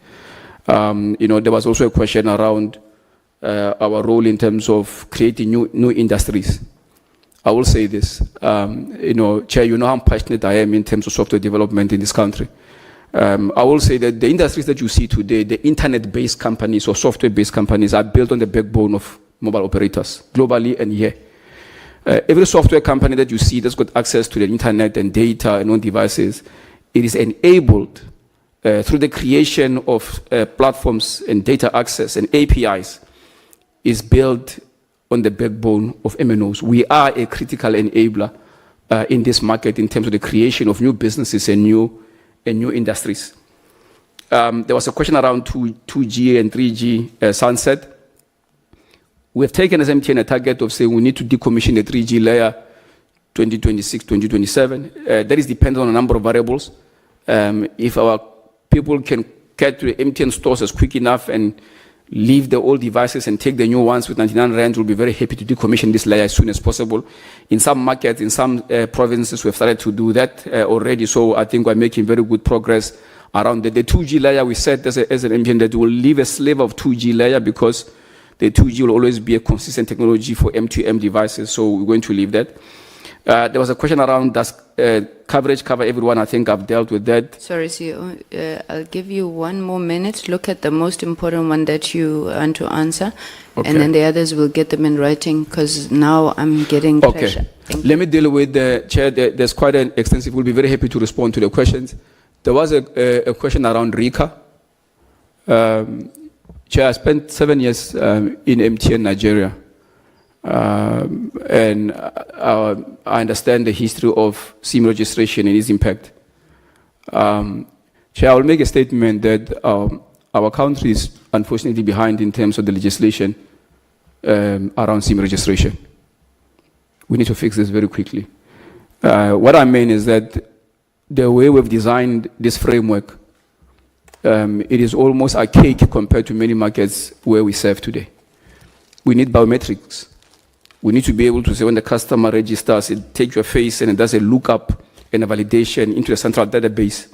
There was also a question around our role in terms of creating new industries. I will say this, Chair, you know how passionate I am in terms of software development in this country. I will say that the industries that you see today, the internet-based companies or software-based companies, are built on the backbone of mobile operators, globally and here. Every software company that you see that's got access to the internet and data and on devices, it is enabled through the creation of platforms and data access and APIs, is built on the backbone of MNOs. We are a critical enabler in this market in terms of the creation of new businesses and new industries. There was a question around 2G and 3G sunset. We have taken as MTN a target of saying we need to decommission the 3G layer 2026, 2027. That is dependent on a number of variables. If our people can get to the MTN stores as quick enough and leave the old devices and take the new ones with 99 Rand, we'll be very happy to decommission this layer as soon as possible. In some markets, in some provinces, we've started to do that already. So I think we're making very good progress around the 2G layer. We said as an MTN that we'll leave a sliver of 2G layer because the 2G will always be a consistent technology for M2M devices. So we're going to leave that. There was a question around does coverage cover everyone? I think I've dealt with that. Sorry, CEO. I'll give you one more minute. Look at the most important one that you want to answer. Okay. And then the others will get them in writing because now I'm getting pressure. Let me deal with the Chair. There's quite an extensive. We'll be very happy to respond to the questions. There was a question around RICA. Chair, I spent 7 years in MTN Nigeria. And I understand the history of SIM registration and its impact. Chair, I will make a statement that our country is unfortunately behind in terms of the legislation around SIM registration. We need to fix this very quickly. What I mean is that the way we've designed this framework, it is almost archaic compared to many markets where we serve today. We need biometrics. We need to be able to say when the customer registers, it takes your face and it does a lookup and a validation into a central database.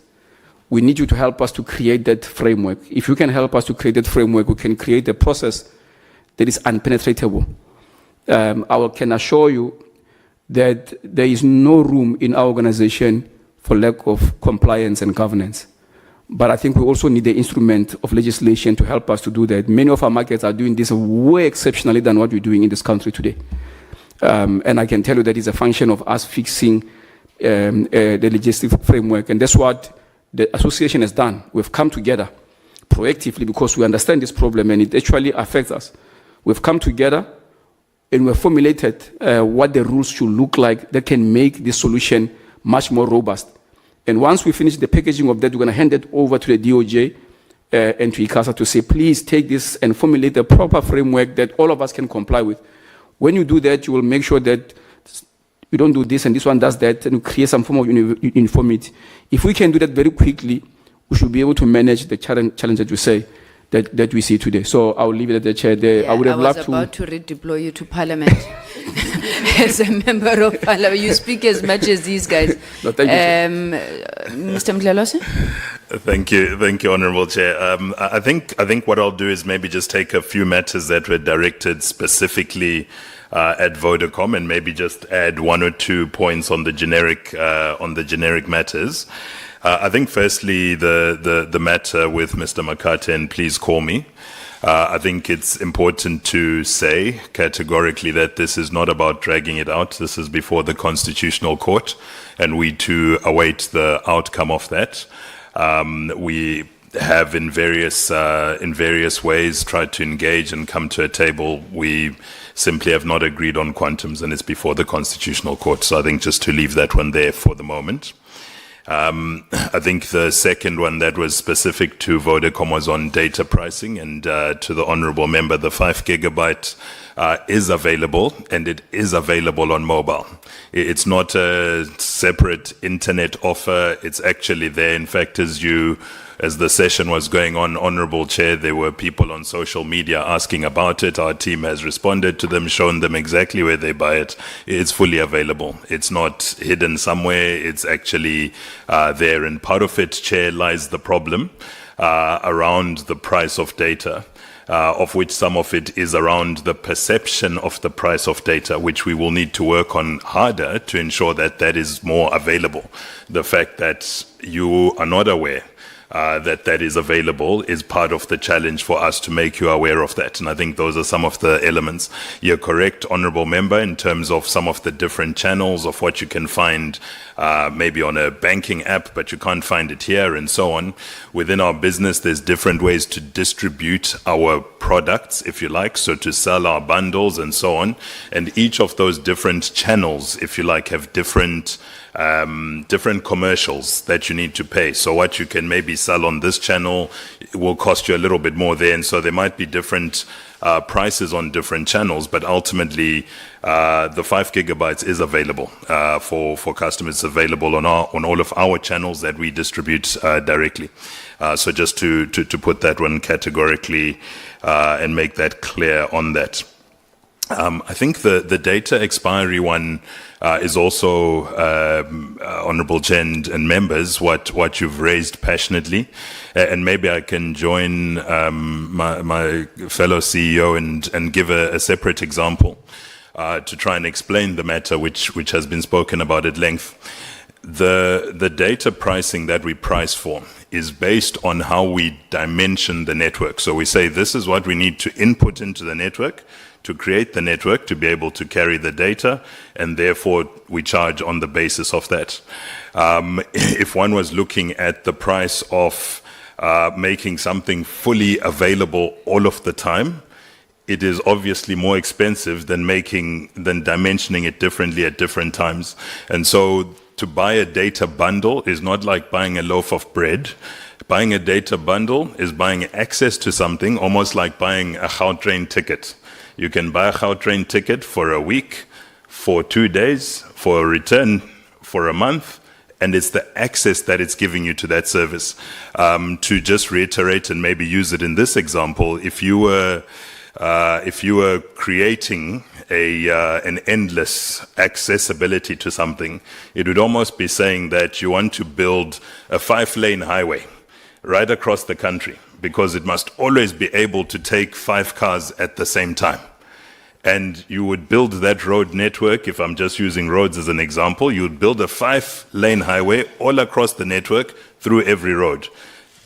We need you to help us to create that framework. If you can help us to create that framework, we can create a process that is unpenetratable. I can assure you that there is no room in our organization for lack of compliance and governance. But I think we also need the instrument of legislation to help us to do that. Many of our markets are doing this way exceptionally than what we're doing in this country today. And I can tell you that it's a function of us fixing the legislative framework. And that's what the association has done. We've come together proactively because we understand this problem and it actually affects us. We've come together and we've formulated what the rules should look like that can make this solution much more robust. And once we finish the packaging of that, we're going to hand it over to the DOJ and to ICASA to say, please take this and formulate a proper framework that all of us can comply with. When you do that, you will make sure that you don't do this and this one does that, and create some form of uniformity. If we can do that very quickly, we should be able to manage the challenge that you say that we see today. So I'll leave it at the chair there. I would have loved to. I was about to redeploy you to Parliament as a member of Parliament. You speak as much as these guys. No, thank you, Mr. Mdlalose? Thank you, Honourable Chair. I think what I'll do is maybe just take a few matters that were directed specifically at Vodacom, and maybe just add one or two points on the generic matters. I think firstly the matter with Mr. Makate and Please Call Me. I think it's important to say categorically that this is not about dragging it out. This is before the Constitutional Court, and we too await the outcome of that. We have in various ways tried to engage and come to a table. We simply have not agreed on quantums, and it's before the Constitutional Court. So I think just to leave that one there for the moment. I think the second one that was specific to Vodacom was on data pricing, and to the honourable member, the 5 gigabyte is available, and it is available on mobile. It's not a separate internet offer. It's actually there. In fact, as the session was going on, Honourable Chair, there were people on social media asking about it. Our team has responded to them, shown them exactly where they buy it. It's fully available. It's not hidden somewhere. It's actually there. And part of it, Chair, lies the problem around the price of data. Of which some of it is around the perception of the price of data, which we will need to work on harder to ensure that that is more available. The fact that you are not aware that is available is part of the challenge for us to make you aware of that. And I think those are some of the elements. You're correct, Honourable Member, in terms of some of the different channels of what you can find maybe on a banking app, but you can't find it here and so on. Within our business, there's different ways to distribute our products, if you like, so to sell our bundles and so on. And each of those different channels, if you like, have different commercials that you need to pay. So what you can maybe sell on this channel will cost you a little bit more there, and so there might be different prices on different channels, but ultimately the 5 gigabytes is available for customers. It's available on all of our channels that we distribute directly. So just to put that one categorically and make that clear on that. I think the data expiry one is also, Honourable Chair and members, what you've raised passionately. And maybe I can join my fellow CEO and give a separate example to try and explain the matter which has been spoken about at length. The data pricing that we price for is based on how we dimension the network. So we say this is what we need to input into the network to create the network to be able to carry the data, and therefore we charge on the basis of that. If one was looking at the price of making something fully available all of the time, it is obviously more expensive than dimensioning it differently at different times. And so to buy a data bundle is not like buying a loaf of bread. Buying a data bundle is buying access to something, almost like buying a Gautrain ticket. You can buy a Gautrain ticket for a week, for 2 days, for a return for a month, and it's the access that it's giving you to that service. To just reiterate and maybe use it in this example, if you were creating an endless accessibility to something, it would almost be saying that you want to build a 5-lane highway right across the country, because it must always be able to take 5 cars at the same time. And you would build that road network, if I'm just using roads as an example, you would build a 5-lane highway all across the network through every road.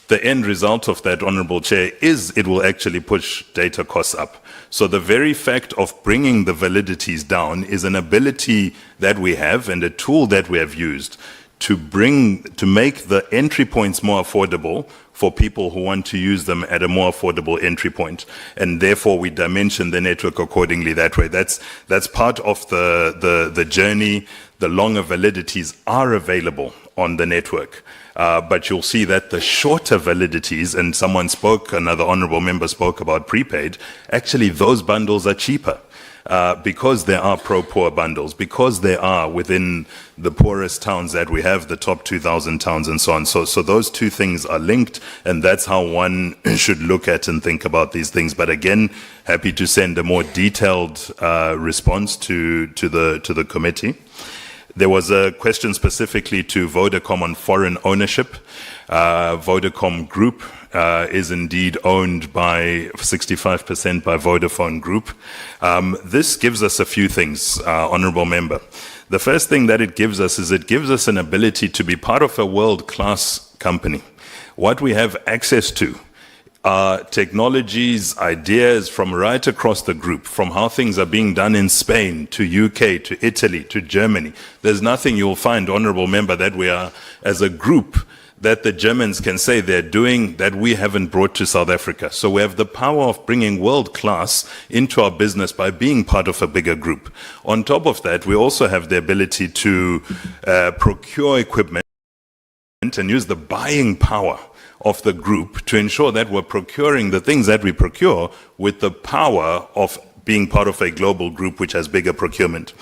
The end result of that, Honourable Chair, is it will actually push data costs up. So the very fact of bringing the validities down is an ability that we have and a tool that we have used to make the entry points more affordable for people who want to use them at a more affordable entry point. And therefore we dimension the network accordingly that way. That's part of the journey. The longer validities are available on the network. But you'll see that the shorter validities, and another honorable member spoke about prepaid, actually those bundles are cheaper. Because there are pro-poor bundles, because they are within the poorest towns that we have, the top 2,000 towns and so on. So those two things are linked, and that's how one should look at and think about these things. But again, happy to send a more detailed response to the committee. There was a question specifically to Vodacom on foreign ownership. Vodacom Group is indeed owned by 65% by Vodafone Group. This gives us a few things, Honourable Member. The first thing that it gives us is it gives us an ability to be part of a world-class company. What we have access to are technologies, ideas from right across the group, from how things are being done in Spain, to UK, to Italy, to Germany. There's nothing you'll find, Honourable Member, that we are, as a group, that the Germans can say they're doing that we haven't brought to South Africa. So we have the power of bringing world class into our business by being part of a bigger group. On top of that, we also have the ability to procure equipment and use the buying power of the group to ensure that we're procuring the things that we procure with the power of being part of a global group which has bigger procurement.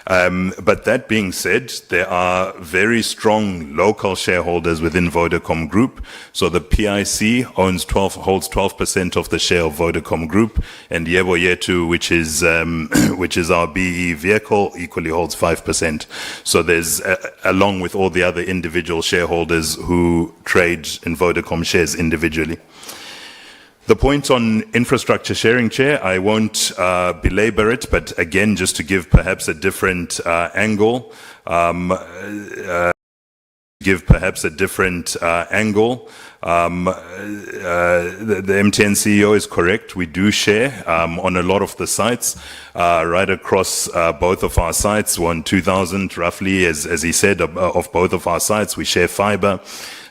But that being said, there are very strong local shareholders within Vodacom Group. So the PIC holds 12% of the share of Vodacom Group, and Yebo Yetu, which is our BE vehicle, equally holds 5%. So there's, along with all the other individual shareholders who trade in Vodacom shares individually. The point on infrastructure sharing, Chair, I won't belabor it, but again, just to give perhaps a different angle, the MTN CEO is correct. We do share on a lot of the sites, right across both of our sites, 2,000 roughly, as he said, of both of our sites. We share fiber.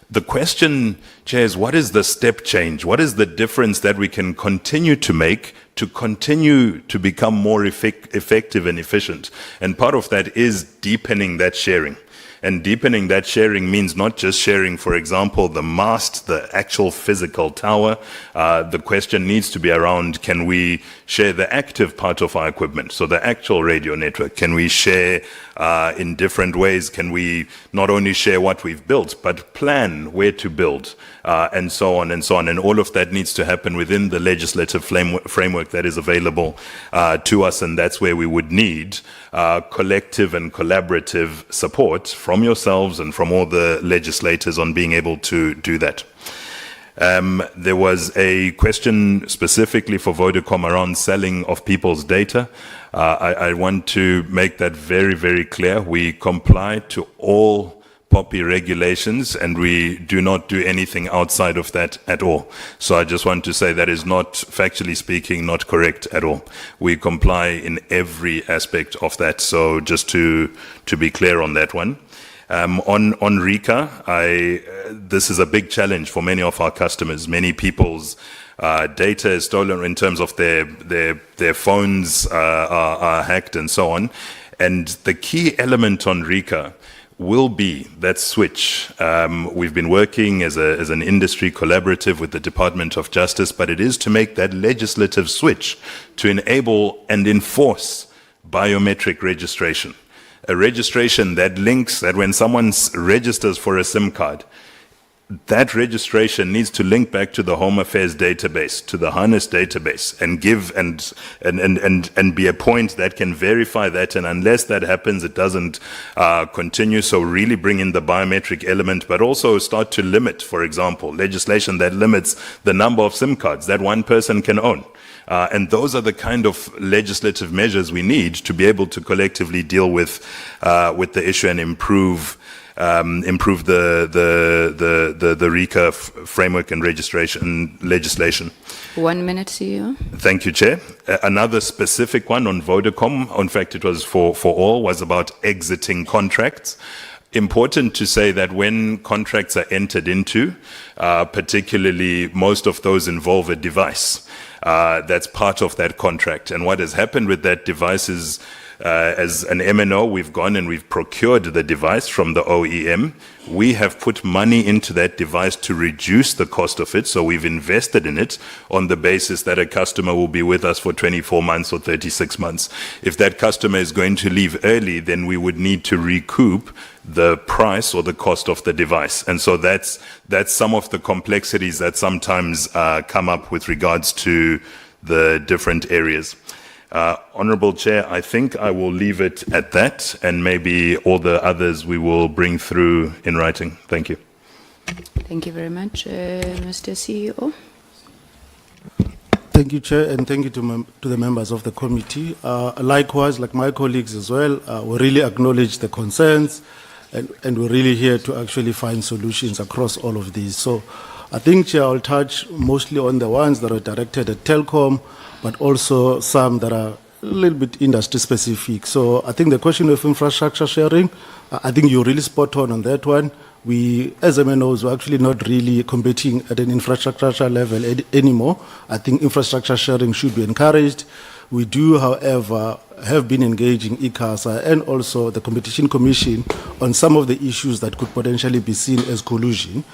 The question, Chair, is what is the step change? What is the difference that we can continue to make to continue to become more effective and efficient? And part of that is deepening that sharing. And deepening that sharing means not just sharing, for example, the mast, the actual physical tower. The question needs to be around, can we share the active part of our equipment? So the actual radio network, can we share in different ways? Can we not only share what we've built, but plan where to build, and so on and so on. And all of that needs to happen within the legislative framework that is available to us. And that's where we would need collective and collaborative support from yourselves and from all the legislators on being able to do that. There was a question specifically for Vodacom around selling of people's data. I want to make that very, very clear. We comply to all POPI regulations, and we do not do anything outside of that at all. So I just want to say that is not, factually speaking, not correct at all. We comply in every aspect of that. So just to be clear on that one. On RICA, this is a big challenge for many of our customers. Many people's data is stolen in terms of their phones are hacked and so on. And the key element on RICA will be that switch. We've been working as an industry collaborative with the Department of Justice, but it is to make that legislative switch to enable and enforce biometric registration. A registration that links, that when someone registers for a SIM card, that registration needs to link back to the Home Affairs database, to the harness database, and give and be a point that can verify that. And unless that happens, it doesn't continue. So really bring in the biometric element, but also start to limit, for example, legislation that limits the number of SIM cards that one person can own. And those are the kind of legislative measures we need to be able to collectively deal with the issue and improve the RICA framework and registration legislation. 1 minute, CEO. Thank you, Chair. Another specific one on Vodacom, in fact it was for all, was about exiting contracts. important to say that when contracts are entered into, particularly most of those involve a device that's part of that contract. And what has happened with that device is, as an MNO, we've gone and we've procured the device from the OEM. We have put money into that device to reduce the cost of it. So we've invested in it on the basis that a customer will be with us for 24 months or 36 months. If that customer is going to leave early, then we would need to recoup the price or the cost of the device. And so that's some of the complexities that sometimes come up with regards to the different areas. Honourable Chair, I think I will leave it at that, and maybe all the others we will bring through in writing. Thank you. Thank you very much. Mr. CEO. Thank you, Chair, and thank you to the members of the committee. Likewise, like my colleagues as well, we really acknowledge the concerns, and we're really here to actually find solutions across all of these. So I think, Chair, I'll touch mostly on the ones that are directed at Telkom, but also some that are a little bit industry specific. So I think the question of infrastructure sharing, I think you're really spot on that one. We, as MNOs, we're actually not really competing at an infrastructure level anymore. I think infrastructure sharing should be encouraged. We do, however, have been engaging ICASA and also the Competition Commission on some of the issues that could potentially be seen as collusion.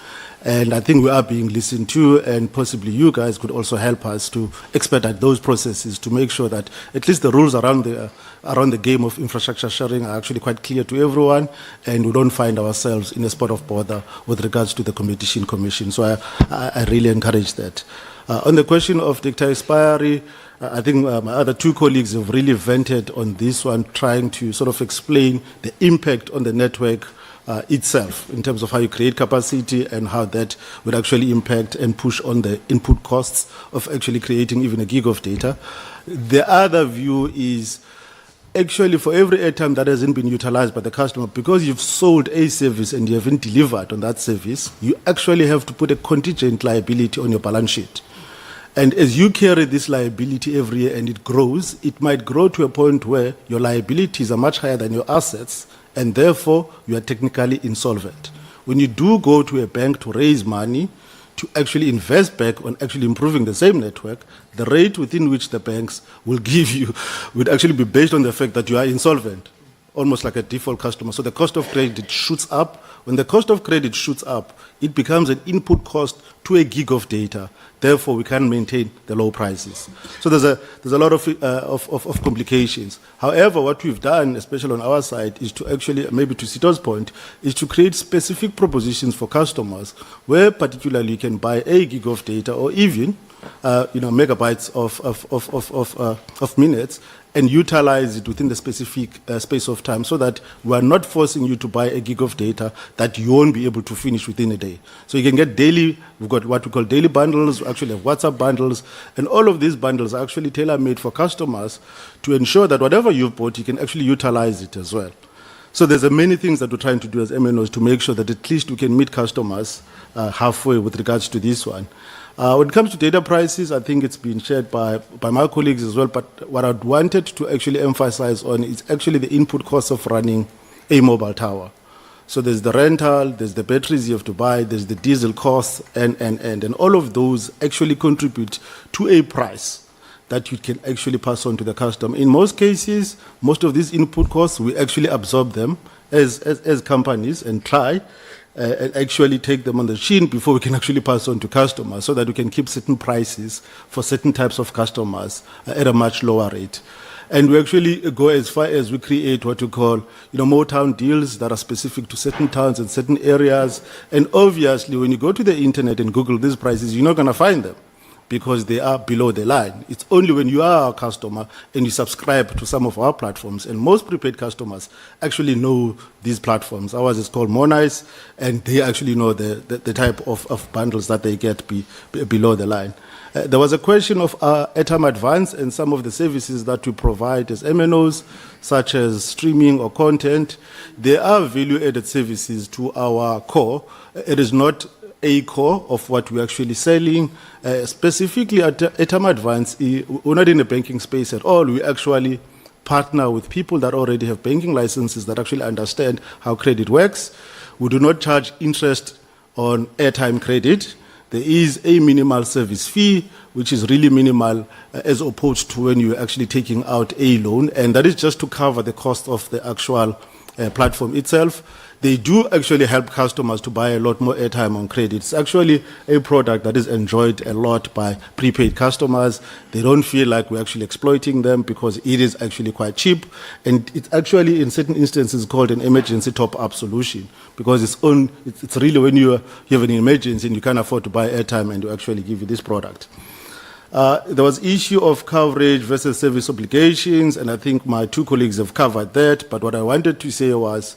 And I think we are being listened to, and possibly you guys could also help us to expedite those processes to make sure that at least the rules around the game of infrastructure sharing are actually quite clear to everyone, and we don't find ourselves in a spot of bother with regards to the Competition Commission. So I really encourage that. On the question of data expiry, I think my other two colleagues have really vented on this one, trying to sort of explain the impact on the network itself in terms of how you create capacity and how that would actually impact and push on the input costs of actually creating even a gig of data. The other view is actually for every airtime that hasn't been utilized by the customer, because you've sold a service and you haven't delivered on that service, you actually have to put a contingent liability on your balance sheet. And as you carry this liability every year and it grows, it might grow to a point where your liabilities are much higher than your assets, and therefore you are technically insolvent. When you do go to a bank to raise money to actually invest back on actually improving the same network, the rate within which the banks will give you would actually be based on the fact that you are insolvent, almost like a default customer. So the cost of credit shoots up. When the cost of credit shoots up, it becomes an input cost to a gig of data. Therefore, we can maintain the low prices. So there's a lot of complications. However, what we've done, especially on our side, is to actually, maybe to Sito's point, is to create specific propositions for customers where particularly you can buy a gig of data or even megabytes of minutes and utilize it within the specific space of time, so that we are not forcing you to buy a gig of data that you won't be able to finish within a day. So you can get daily, we've got what we call daily bundles, we actually have WhatsApp bundles, and all of these bundles are actually tailor-made for customers to ensure that whatever you've bought, you can actually utilize it as well. So there's many things that we're trying to do as MNOs to make sure that at least we can meet customers halfway with regards to this one. When it comes to data prices, I think it's been shared by my colleagues as well, but what I wanted to actually emphasize on is actually the input cost of running a mobile tower. So there's the rental, there's the batteries you have to buy, there's the diesel costs, and all of those actually contribute to a price that you can actually pass on to the customer. In most cases, most of these input costs, we actually absorb them as companies and try and actually take them on the chin before we can actually pass on to customers, so that we can keep certain prices for certain types of customers at a much lower rate. And we actually go as far as we create what we call, more town deals that are specific to certain towns and certain areas. And obviously, when you go to the internet and Google these prices, you're not going to find them, because they are below the line. It's only when you are a customer and you subscribe to some of our platforms, and most prepaid customers actually know these platforms. Ours is called Monice, and they actually know the type of bundles that they get below the line. There was a question of airtime advance and some of the services that we provide as MNOs, such as streaming or content. They are value-added services to our core. It is not a core of what we're actually selling. Specifically at airtime advance, we're not in the banking space at all. We actually partner with people that already have banking licenses that actually understand how credit works. We do not charge interest on airtime credit. There is a minimal service fee, which is really minimal as opposed to when you're actually taking out a loan, and that is just to cover the cost of the actual platform itself. They do actually help customers to buy a lot more airtime on credit. It's actually a product that is enjoyed a lot by prepaid customers. They don't feel like we're actually exploiting them because it is actually quite cheap. And it's actually, in certain instances, called an emergency top-up solution because it's really when you have an emergency and you can't afford to buy airtime and you actually give you this product. There was issue of coverage versus service obligations, and I think my two colleagues have covered that. But what I wanted to say was,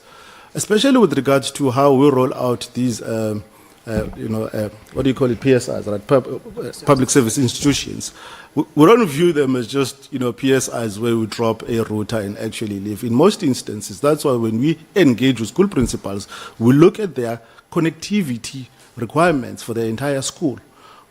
especially with regards to how we roll out these, what do you call it, PSIs, right? Public service institutions. We don't view them as just, PSIs where we drop a router and actually leave. In most instances, that's why when we engage with school principals, we look at their connectivity requirements for the entire school.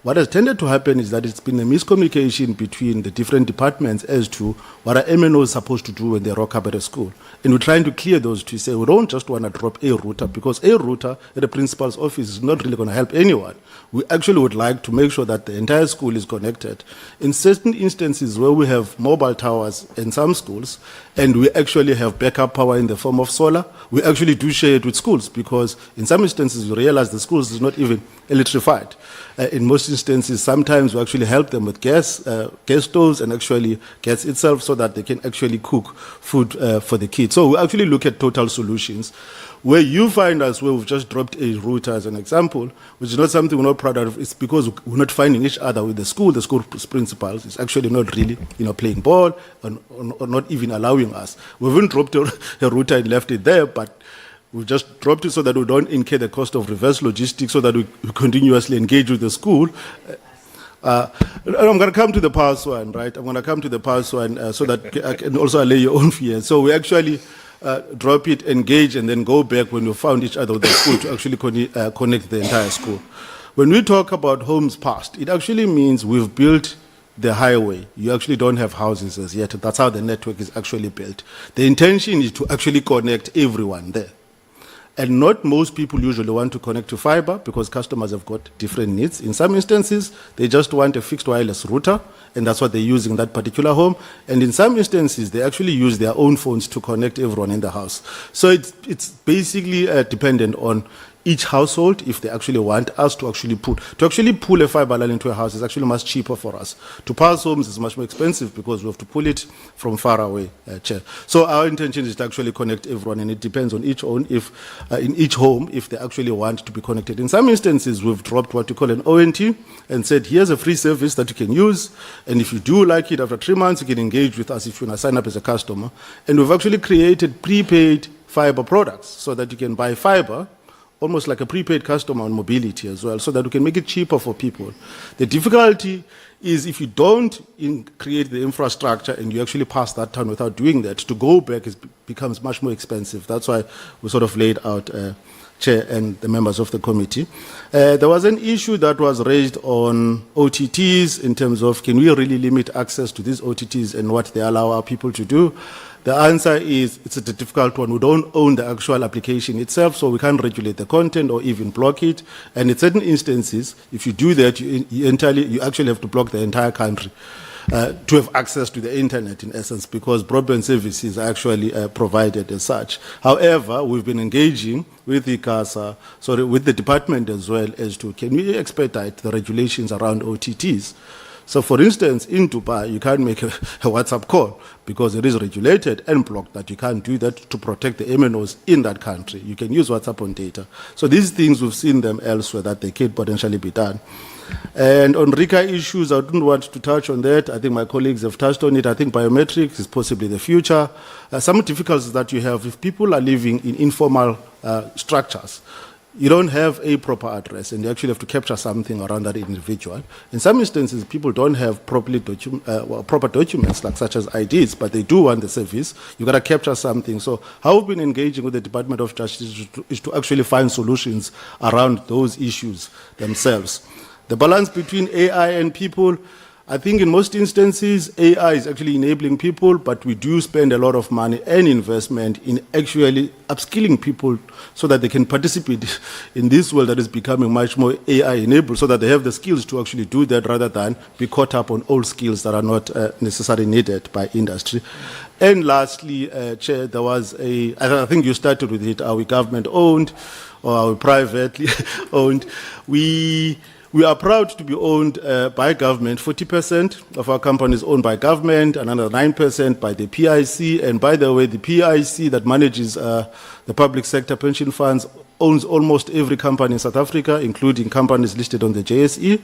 What has tended to happen is that it's been a miscommunication between the different departments as to what are MNOs supposed to do when they rock up at a school. And we're trying to clear those to say we don't just want to drop a router because a router at the principal's office is not really going to help anyone. We actually would like to make sure that the entire school is connected. In certain instances where we have mobile towers in some schools and we actually have backup power in the form of solar, we actually do share it with schools because in some instances you realize the schools is not even electrified. In most instances, sometimes we actually help them with gas stoves and actually gas itself so that they can actually cook food for the kids. So we actually look at total solutions. Where you find us, where we've just dropped a router as an example, which is not something we're not proud of, it's because we're not finding each other with the school principals. It's actually not really, playing ball or not even allowing us. We haven't dropped a router and left it there, but we just dropped it so that we don't incur the cost of reverse logistics, so that we continuously engage with the school. I'm going to come to the power one, right? I'm going to come to the power one so that I can also allay your own fears. So we actually drop it, engage, and then go back when we found each other with the school to actually connect the entire school. When we talk about homes passed, it actually means we've built the highway. You actually don't have houses as yet. That's how the network is actually built. The intention is to actually connect everyone there. And not most people usually want to connect to fiber because customers have got different needs. In some instances, they just want a fixed wireless router, and that's what they use in that particular home. And in some instances, they actually use their own phones to connect everyone in the house. So it's basically dependent on each household if they actually want us to actually pull a fiber line into a house is actually much cheaper for us. To pass homes is much more expensive because we have to pull it from far away. So our intention is to actually connect everyone, and it depends on each home if they actually want to be connected. In some instances, we've dropped what we call an ONT and said, here's a free service that you can use, and if you do like it, after 3 months, you can engage with us if you want to sign up as a customer. And we've actually created prepaid fiber products so that you can buy fiber almost like a prepaid customer on mobility as well, so that we can make it cheaper for people. The difficulty is if you don't create the infrastructure and you actually pass that time without doing that, to go back becomes much more expensive. That's why we sort of laid out Chair and the members of the committee. There was an issue that was raised on OTTs in terms of can we really limit access to these OTTs and what they allow our people to do. The answer is it's a difficult one. We don't own the actual application itself, so we can't regulate the content or even block it. And in certain instances, if you do that, you actually have to block the entire country to have access to the internet, in essence, because broadband services are actually provided as such. However, we've been engaging with with the department as well as to can we expedite the regulations around OTTs. So, for instance, in Dubai, you can't make a WhatsApp call because it is regulated and blocked that you can't do that to protect the MNOs in that country. You can use WhatsApp on data. So these things, we've seen them elsewhere that they can potentially be done. And on RICA issues, I don't want to touch on that. I think my colleagues have touched on it. I think biometrics is possibly the future. Some difficulties that you have if people are living in informal structures. You don't have a proper address, and you actually have to capture something around that individual. In some instances, people don't have proper documents, like such as IDs, but they do want the service. You've got to capture something. So how we've been engaging with the Department of Justice is to actually find solutions around those issues themselves. The balance between AI and people, I think in most instances, AI is actually enabling people, but we do spend a lot of money and investment in actually upskilling people so that they can participate in this world that is becoming much more AI-enabled, so that they have the skills to actually do that rather than be caught up on old skills that are not necessarily needed by industry. And lastly, Chair, there was I think you started with it, are we government-owned or are we privately owned? We are proud to be owned by government. 40% of our company is owned by government, another 9% by the PIC. And by the way, the PIC that manages the public sector pension funds owns almost every company in South Africa, including companies listed on the JSE.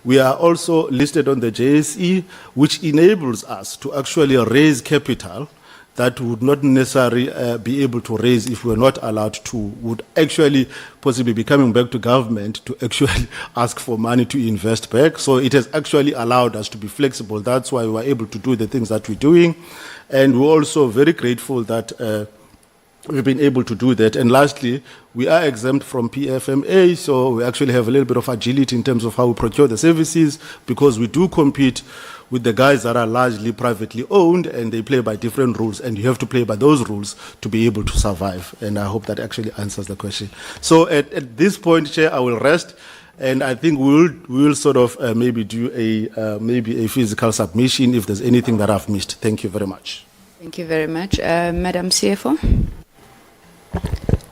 We are also listed on the JSE, which enables us to actually raise capital that would not necessarily be able to raise if we were not allowed to, would actually possibly be coming back to government to actually ask for money to invest back. So it has actually allowed us to be flexible. That's why we were able to do the things that we're doing. And we're also very grateful that we've been able to do that. And lastly, we are exempt from PFMA, so we actually have a little bit of agility in terms of how we procure the services, because we do compete with the guys that are largely privately owned, and they play by different rules, and you have to play by those rules to be able to survive. And I hope that actually answers the question. So at this point, Chair, I will rest, and I think we'll sort of maybe do maybe a physical submission if there's anything that I've missed. Thank you very much. Thank you very much. Madam CFO.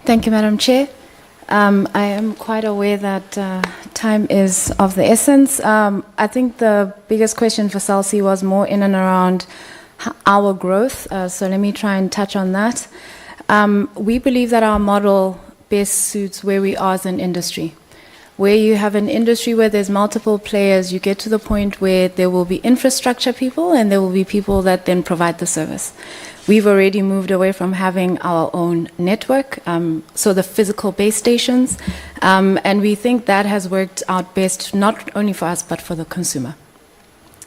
Thank you, Madam Chair. I am quite aware that time is of the essence. I think the biggest question for SALC was more in and around our growth, so let me try and touch on that. We believe that our model best suits where we are as an industry. Where you have an industry where there's multiple players, you get to the point where there will be infrastructure people and there will be people that then provide the service. We've already moved away from having our own network, so the physical base stations, and we think that has worked out best not only for us but for the consumer.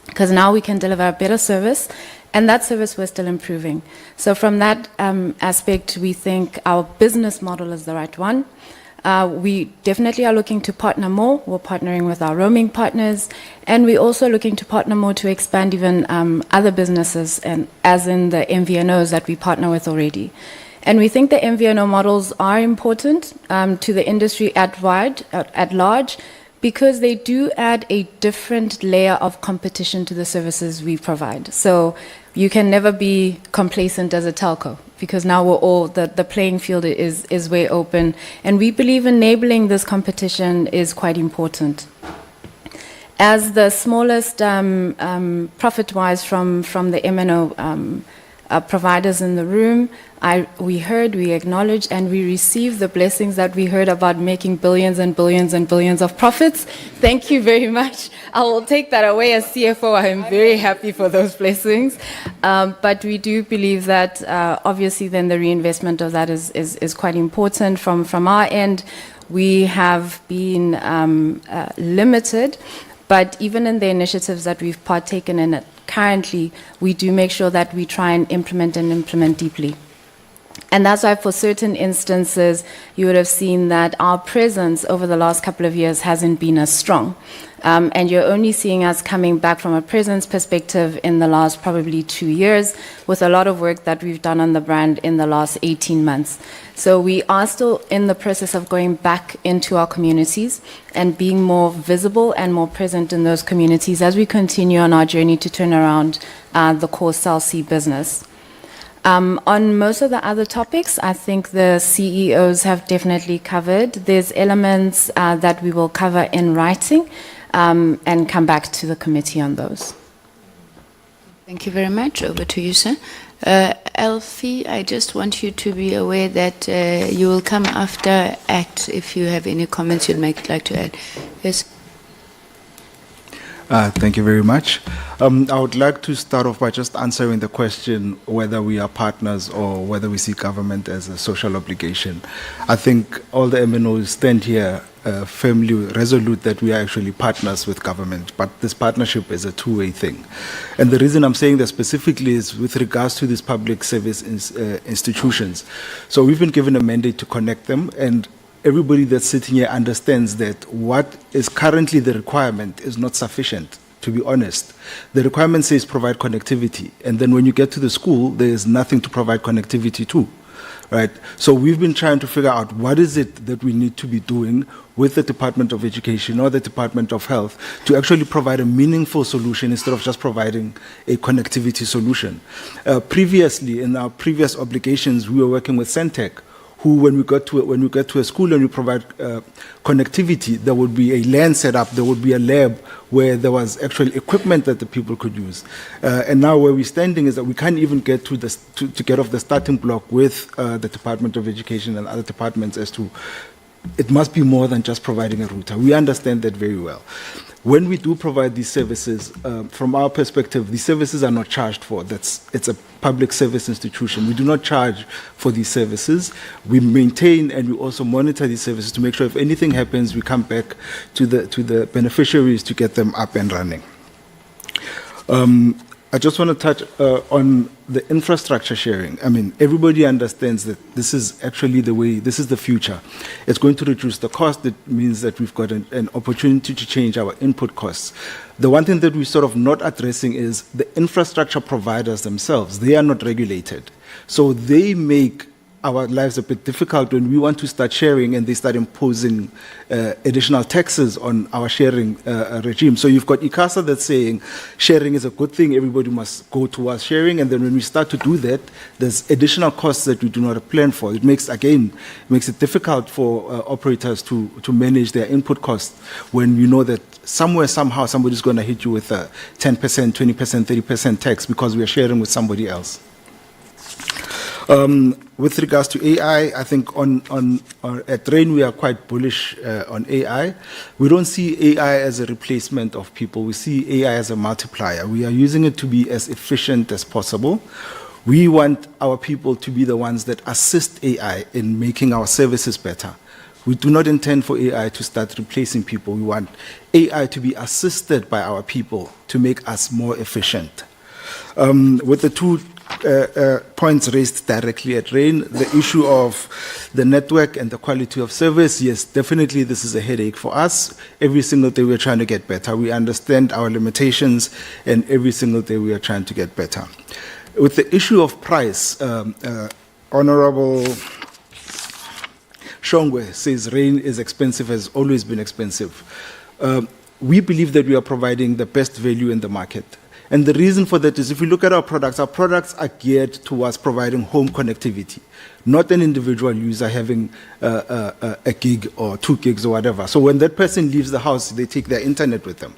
Because now we can deliver a better service, and that service we're still improving. So from that aspect, we think our business model is the right one. We definitely are looking to partner more. We're partnering with our roaming partners, and we're also looking to partner more to expand even other businesses, and as in the MVNOs that we partner with already. And we think the MVNO models are important to the industry at large, because they do add a different layer of competition to the services we provide. So you can never be complacent as a telco, because now we're all, the playing field is way open. And we believe enabling this competition is quite important. As the smallest profit-wise from the MNO providers in the room, we heard, we acknowledged, and we received the blessings that we heard about making billions and billions and billions of profits. Thank you very much. I will take that away as CFO. I am very happy for those blessings. But we do believe that obviously then the reinvestment of that is quite important. From our end, we have been limited, but even in the initiatives that we've partaken in currently, we do make sure that we try and implement deeply. And that's why for certain instances, you would have seen that our presence over the last couple of years hasn't been as strong. And you're only seeing us coming back from a presence perspective in the last probably 2 years, with a lot of work that we've done on the brand in the last 18 months. So we are still in the process of going back into our communities and being more visible and more present in those communities as we continue on our journey to turn around the core SALC business. On most of the other topics, I think the CEOs have definitely covered. There's elements that we will cover in writing and come back to the committee on those. Thank you very much. Over to you, sir. Elfie, I just want you to be aware that you will come after ACT if you have any comments you'd like to add. Yes. Thank you very much. I would like to start off by just answering the question whether we are partners or whether we see government as a social obligation. I think all the MNOs stand here firmly resolute that we are actually partners with government, but this partnership is a two-way thing. And the reason I'm saying that specifically is with regards to these public service institutions. So we've been given a mandate to connect them, and everybody that's sitting here understands that what is currently the requirement is not sufficient to be honest. The requirement says provide connectivity, and then when you get to the school, there is nothing to provide connectivity to. Right. So we've been trying to figure out what is it that we need to be doing with the Department of Education or the Department of Health to actually provide a meaningful solution instead of just providing a connectivity solution. Previously, in our previous obligations, we were working with Centec, who, when we get to a school and we provide connectivity, there would be a LAN set up, there would be a lab where there was actual equipment that the people could use. And now where we're standing is that we can't even get to get off the starting block with the Department of Education and other departments as to it must be more than just providing a router. We understand that very well. When we do provide these services, from our perspective, these services are not charged for. It's a public service institution. We do not charge for these services. We maintain and we also monitor these services to make sure if anything happens, we come back to the beneficiaries to get them up and running. I just want to touch on the infrastructure sharing. I mean, everybody understands that this is actually the way, this is the future. It's going to reduce the cost. It means that we've got an opportunity to change our input costs. The one thing that we're sort of not addressing is the infrastructure providers themselves. They are not regulated. So they make our lives a bit difficult when we want to start sharing and they start imposing additional taxes on our sharing regime. So you've got ICASA that's saying sharing is a good thing, everybody must go towards sharing, and then when we start to do that, there's additional costs that we do not plan for. It makes it difficult for operators to manage their input costs when you know that somewhere, somehow, somebody's going to hit you with a 10%, 20%, 30% tax because we are sharing with somebody else. With regards to AI, I think at RAIN we are quite bullish on AI. We don't see AI as a replacement of people. We see AI as a multiplier. We are using it to be as efficient as possible. We want our people to be the ones that assist AI in making our services better. We do not intend for AI to start replacing people. We want AI to be assisted by our people to make us more efficient. With the two points raised directly at RAIN, the issue of the network and the quality of service, yes, definitely this is a headache for us. Every single day we're trying to get better. We understand our limitations, and every single day we are trying to get better. With the issue of price, Honorable Shongwe says RAIN is expensive, has always been expensive. We believe that we are providing the best value in the market. And the reason for that is if you look at our products are geared towards providing home connectivity, not an individual user having a gig or 2 gigs or whatever. So when that person leaves the house, they take their internet with them.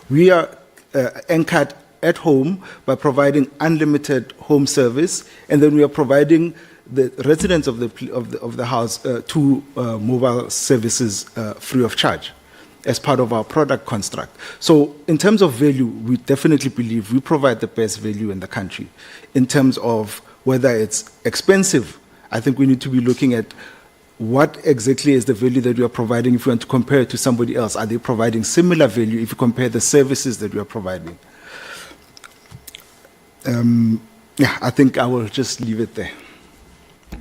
We are anchored at home by providing unlimited home service, and then we are providing the residents of the house 2 mobile services free of charge as part of our product construct. So in terms of value, we definitely believe we provide the best value in the country. In terms of whether it's expensive, I think we need to be looking at what exactly is the value that we are providing if we want to compare it to somebody else. Are they providing similar value if you compare the services that we are providing? Yeah, I think I will just leave it there.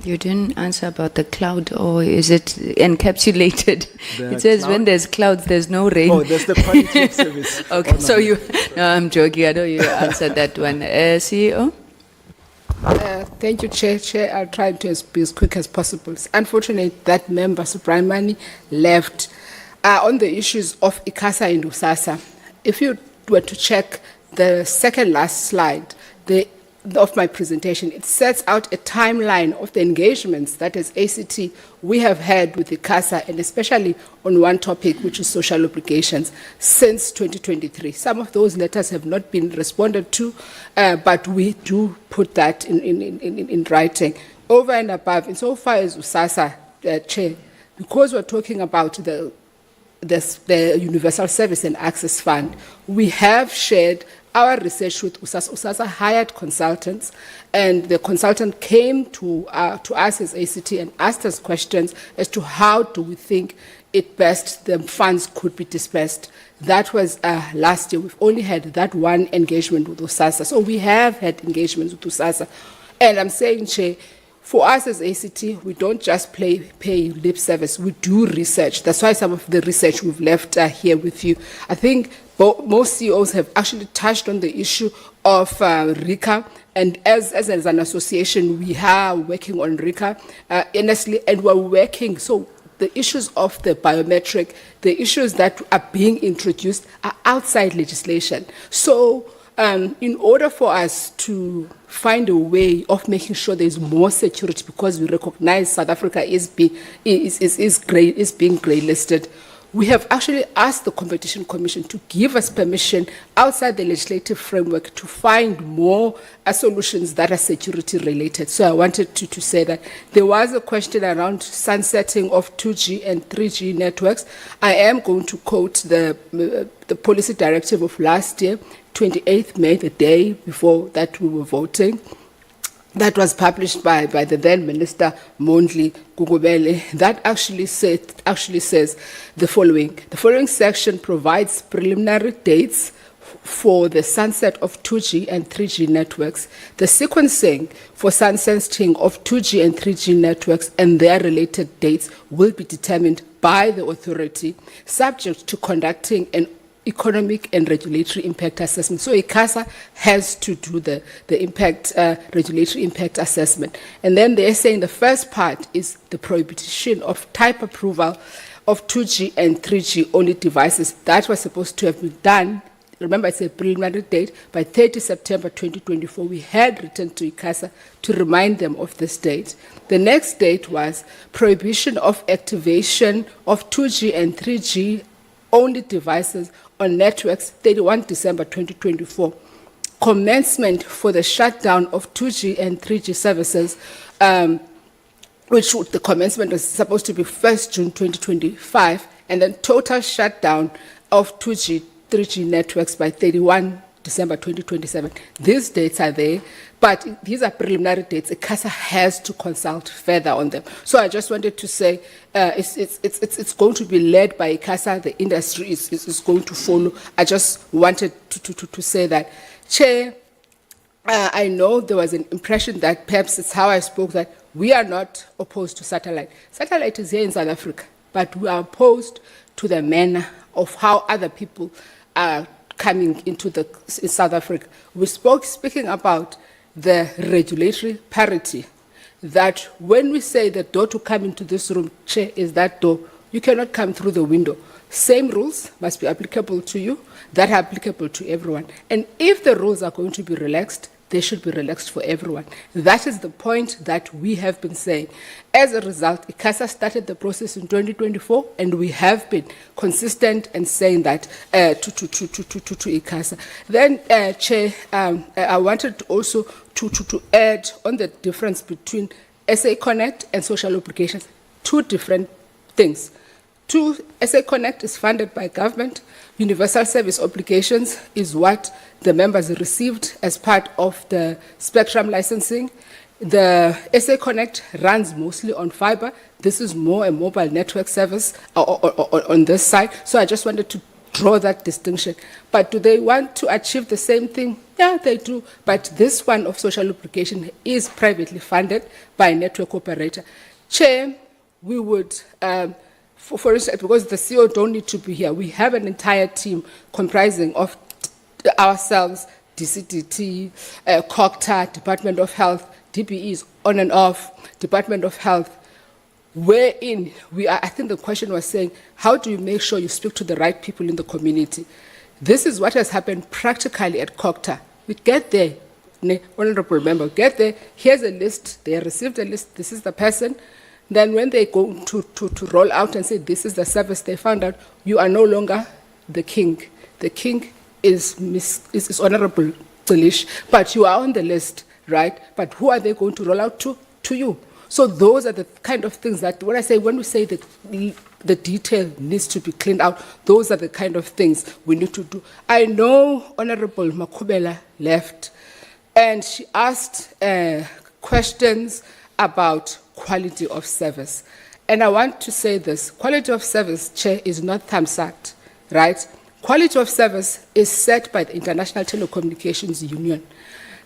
You didn't answer about the cloud, or is it encapsulated? It says cloud? when there's clouds, there's no rain. Oh, that's the quality of service. Okay, so no, I'm joking. I know you answered that one. CEO? Thank you, Chair. I'll try to be as quick as possible. It's unfortunate that member, Subramani, left on the issues of ICASA and USASA. If you were to check the second last slide, of my presentation, it sets out a timeline of the engagements that as ACT we have had with the ICASA, and especially on one topic, which is social obligations, since 2023. Some of those letters have not been responded to, but we do put that in writing. Over and above, insofar as USASA, Chair, because we're talking about the Universal Service and Access Fund, we have shared our research with USASA. USASA hired consultants, and the consultant came to us as ACT and asked us questions as to how do we think it best the funds could be dispersed. That was last year. We've only had that one engagement with USASA. So we have had engagements with USASA. And I'm saying, Chair, for us as ACT, we don't just pay lip service, we do research. That's why some of the research we've left here with you. I think most CEOs have actually touched on the issue of RICA, and as an association, we are working on RICA earnestly, and we're working. So the issues of the biometric, the issues that are being introduced are outside legislation. So in order for us to find a way of making sure there is more security, because we recognize South Africa is being grey listed, we have actually asked the Competition Commission to give us permission outside the legislative framework to find more solutions that are security related. So I wanted to say that there was a question around sunsetting of 2G and 3G networks. I am going to quote the policy directive of last year, 28th May, the day before that we were voting. That was published by the then Minister Mondli Gugubele. That actually says the following. The following section provides preliminary dates for the sunset of 2G and 3G networks. The sequencing for sunsetting of 2G and 3G networks and their related dates will be determined by the authority, subject to conducting an economic and regulatory impact assessment. So ICASA has to do the regulatory impact assessment. And then they're saying the first part is the prohibition of type approval of 2G and 3G only devices. That was supposed to have been done, remember it's a preliminary date, by 30 September 2024. We had written to ICASA to remind them of this date. The next date was prohibition of activation of 2G and 3G only devices on networks, 31 December 2024. Commencement for the shutdown of 2G and 3G services, which the commencement was supposed to be 1st June 2025, and then total shutdown of 2G, 3G networks by 31 December 2027. These dates are there, but these are preliminary dates. ICASA has to consult further on them. So I just wanted to say it's going to be led by ICASA. The industry is going to follow. I just wanted to say that. Chair, I know there was an impression that perhaps it's how I spoke, that we are not opposed to satellite. Satellite is here in South Africa, but we are opposed to the manner of how other people are coming into South Africa. We speaking about the regulatory parity, that when we say the door to come into this room, Chair, is that door, you cannot come through the window. Same rules must be applicable to you, that are applicable to everyone. And if the rules are going to be relaxed, they should be relaxed for everyone. That is the point that we have been saying. As a result, ICASA started the process in 2024, and we have been consistent in saying that to ICASA. Then, Chair, I wanted also to add on the difference between SA Connect and social obligations. Two different things. SA Connect is funded by government. Universal service obligations is what the members received as part of the spectrum licensing. The SA Connect runs mostly on fiber. This is more a mobile network service on this side. So I just wanted to draw that distinction. But do they want to achieve the same thing? Yeah, they do. But this one of social obligation is privately funded by a network operator. Chair, we would... For instance, because the CEO don't need to be here, we have an entire team comprising of ourselves, DCDT, COCTA, Department of Health, DPEs on and off, Department of Health, wherein we are, I think the question was saying, how do you make sure you speak to the right people in the community? This is what has happened practically at COCTA. We get there, honorable member, get there, here's a list, they received a list, this is the person. Then when they go to roll out and say, this is the service, they found out you are no longer the king. The king is Honorable Delish, but you are on the list, right? But who are they going to roll out to? To you. So those are the kind of things that, when we say that the detail needs to be cleaned out, those are the kind of things we need to do. I know Honorable Makubela left, and she asked questions about quality of service. And I want to say this, quality of service, Chair, is not thumbsucked, right? Quality of service is set by the International Telecommunications Union.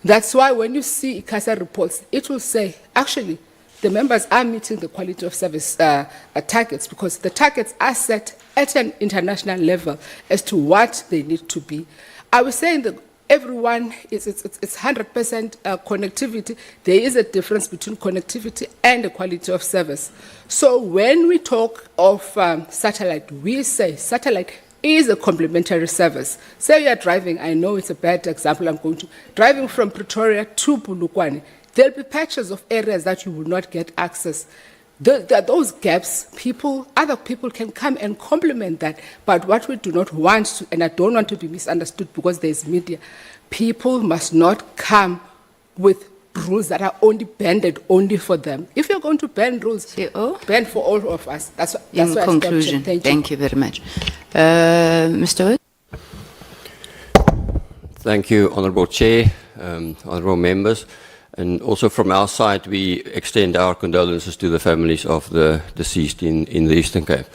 That's why when you see ICASA reports, it will say, actually, the members are meeting the quality of service targets, because the targets are set at an international level as to what they need to be. I was saying that everyone it's 100% connectivity. There is a difference between connectivity and the quality of service. So when we talk of satellite, we say satellite is a complementary service. Say you are driving, I know it's a bad example I'm going to, driving from Pretoria to Polokwane, there'll be patches of areas that you will not get access. Those gaps, other people can come and complement that. But what we do not want to, and I don't want to be misunderstood because there's media, people must not come with rules that are only bended only for them. If you're going to bend rules, bend for all of us. That's In why conclusion, thank you very much. Mr. Wood? Thank you, Honourable Chair, Honourable Members. And also from our side, we extend our condolences to the families of the deceased in the Eastern Cape.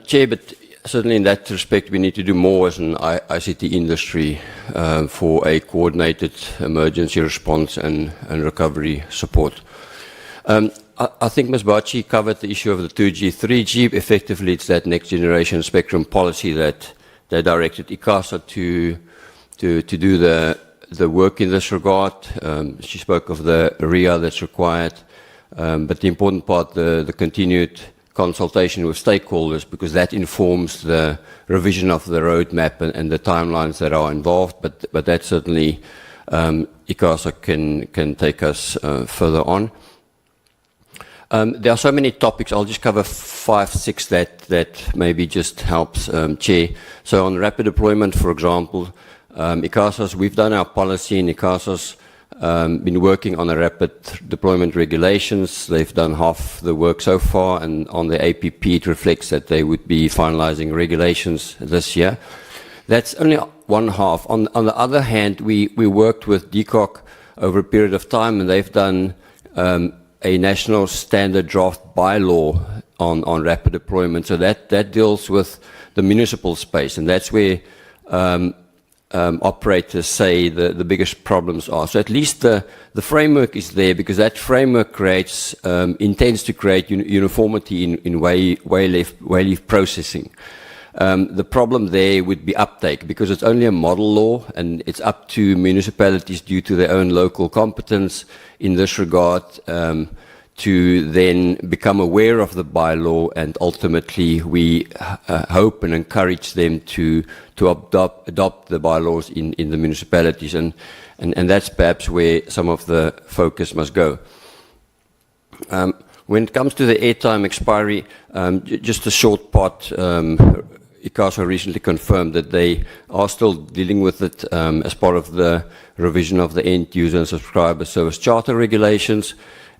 Chair, but certainly in that respect, we need to do more as an ICT industry for a coordinated emergency response and recovery support. I think Ms. Patchy covered the issue of the 2G, 3G. Effectively, it's that next generation spectrum policy that directed ICASA to do the work in this regard. She spoke of the RIA that's required, but the important part, the continued consultation with stakeholders, because that informs the revision of the roadmap and the timelines that are involved. But that certainly ICASA can take us further on. There are so many topics. I'll just cover 5, 6 that maybe just helps, Chair. So on rapid deployment, for example, ICASA's, we've done our policy, and ICASA's been working on the rapid deployment regulations. They've done half the work so far, and on the APP it reflects that they would be finalizing regulations this year. That's only one half. On the other hand, we worked with DCOC over a period of time, and they've done a national standard draft bylaw on rapid deployment. So that deals with the municipal space, and that's where operators say the biggest problems are. So at least the framework is there, because that framework creates, intends to create uniformity in wayleaf processing. The problem there would be uptake, because it's only a model law, and it's up to municipalities due to their own local competence in this regard to then become aware of the bylaw, and ultimately we hope and encourage them to adopt the bylaws in the municipalities, and that's perhaps where some of the focus must go. When it comes to the airtime expiry, just a short part, ICASA recently confirmed that they are still dealing with it as part of the revision of the end user and subscriber service charter regulations.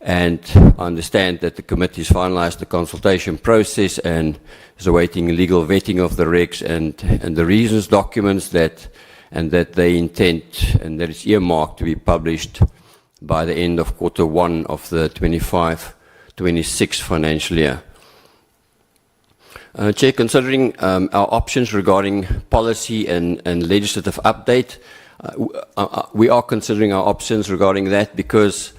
And I understand that the committee has finalized the consultation process and is awaiting legal vetting of the regs and the reasons documents that they intend, and that is earmarked to be published by the end of Q1 of the 25-26 financial year. Chair, considering our options regarding policy and legislative update, we are considering our options regarding that, because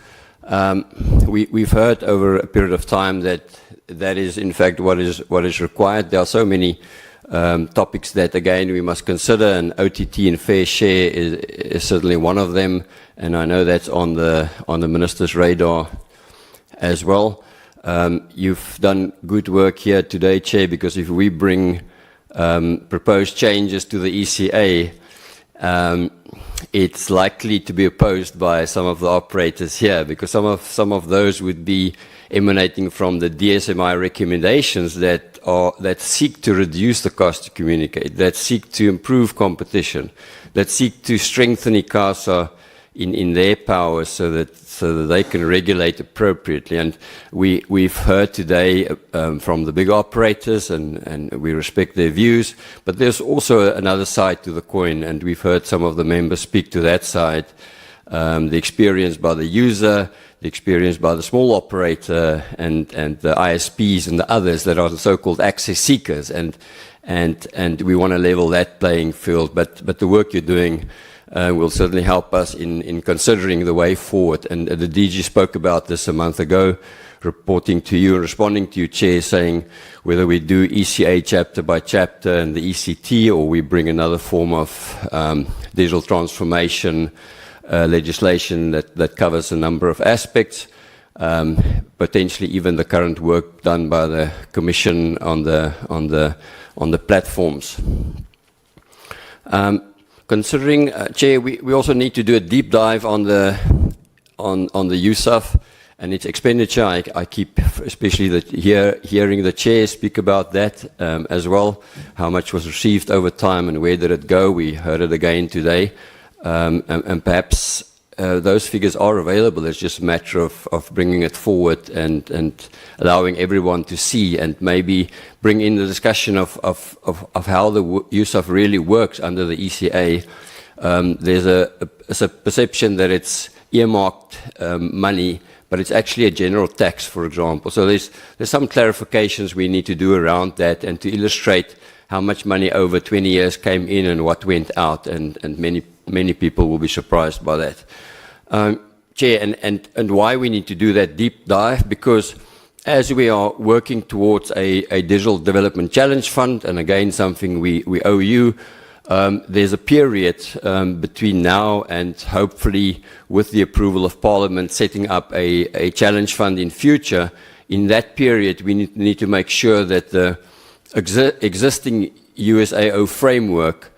we've heard over a period of time that is in fact what is required. There are so many topics that again we must consider, and OTT and fair share is certainly one of them, and I know that's on the minister's radar as well. You've done good work here today, Chair, because if we bring proposed changes to the ECA, it's likely to be opposed by some of the operators here, because some of those would be emanating from the DSMI recommendations that seek to reduce the cost to communicate, that seek to improve competition, that seek to strengthen ICASA in their powers so that they can regulate appropriately. And we've heard today from the big operators, and we respect their views, but there's also another side to the coin, and we've heard some of the members speak to that side, the experience by the user, the experience by the small operator, and the ISPs and the others that are the so-called access seekers, and we want to level that playing field. But the work you're doing, will certainly help us in considering the way forward. And the DG spoke about this a month ago, reporting to you, responding to you, Chair, saying whether we do ECA chapter by chapter and the ECT, or we bring another form of digital transformation legislation that covers a number of aspects, potentially even the current work done by the Commission on the platforms. Considering, Chair, we also need to do a deep dive on the USAF and its expenditure. I keep, especially hearing the Chair speak about that as well, how much was received over time and where did it go. We heard it again today. And perhaps those figures are available. It's just a matter of bringing it forward and allowing everyone to see, and maybe bring in the discussion of how the USAF really works under the ECA. There's a perception that it's earmarked money, but it's actually a general tax, for example. So there's some clarifications we need to do around that, and to illustrate how much money over 20 years came in and what went out, and many people will be surprised by that. Chair, and why we need to do that deep dive, because as we are working towards a Digital Development Challenge Fund, and again something we owe you, there's a period between now and hopefully with the approval of Parliament setting up a challenge fund in future. In that period we need to make sure that the existing USAO framework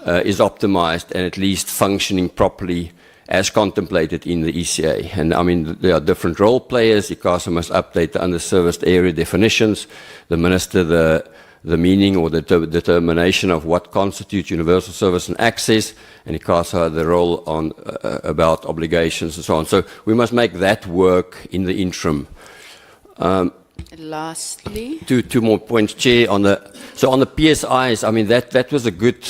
is optimized and at least functioning properly as contemplated in the ECA. And I mean, there are different role players. ICASA must update the underserviced area definitions, the Minister the meaning or the determination of what constitutes universal service and access, and ICASA the role on about obligations and so on. So we must make that work in the interim. Lastly, two more points, Chair. On the PSIs, I mean that was a good.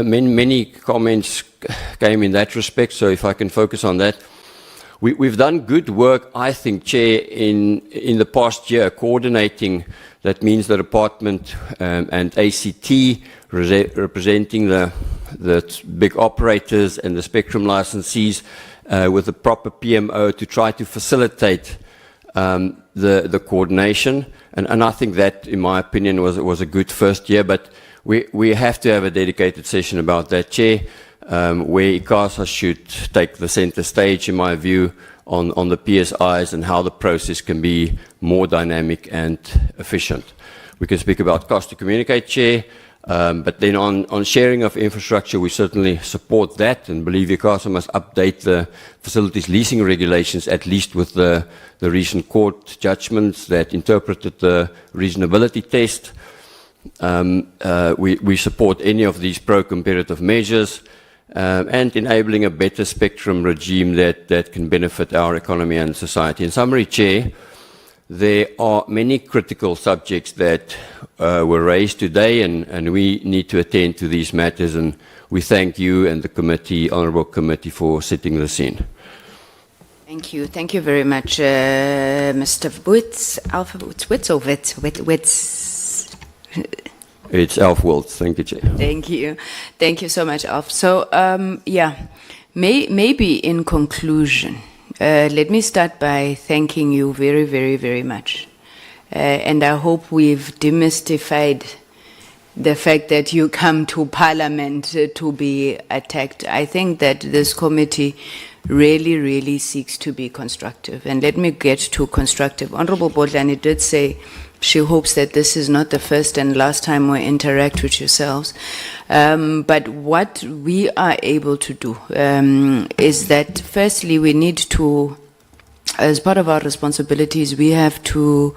Many comments came in that respect. So if I can focus on that, we've done good work, I think, Chair, in the past year coordinating. That means the department and ACT representing the big operators and the spectrum licensees with the proper PMO to try to facilitate the coordination, and I think that, in my opinion, was a good first year. But we have to have a dedicated session about that, Chair, where ICASA should take the centre stage, in my view, on the PSIs and how the process can be more dynamic and efficient. We can speak about cost to communicate, Chair, but then on sharing of infrastructure, we certainly support that and believe ICASA must update the facilities leasing regulations, at least with the recent court judgments that interpreted the reasonability test. We support any of these pro-competitive measures and enabling a better spectrum regime that can benefit our economy and society. In summary, Chair, there are many critical subjects that were raised today, and we need to attend to these matters, and we thank you and the committee, Honourable Committee, for setting this in. Thank you. Thank you very much, Mr. Wits. Wits or Wits? It's Alf Wilts. Thank you, Chair. Thank you. Thank you so much, Alf. So, maybe in conclusion, let me start by thanking you very, very, very much. And I hope we've demystified the fact that you come to Parliament to be attacked. I think that this committee really, really seeks to be constructive. And let me get to constructive. Honourable Bodlani did say she hopes that this is not the first and last time we interact with yourselves. But what we are able to do is that, firstly, we need to, as part of our responsibilities, we have to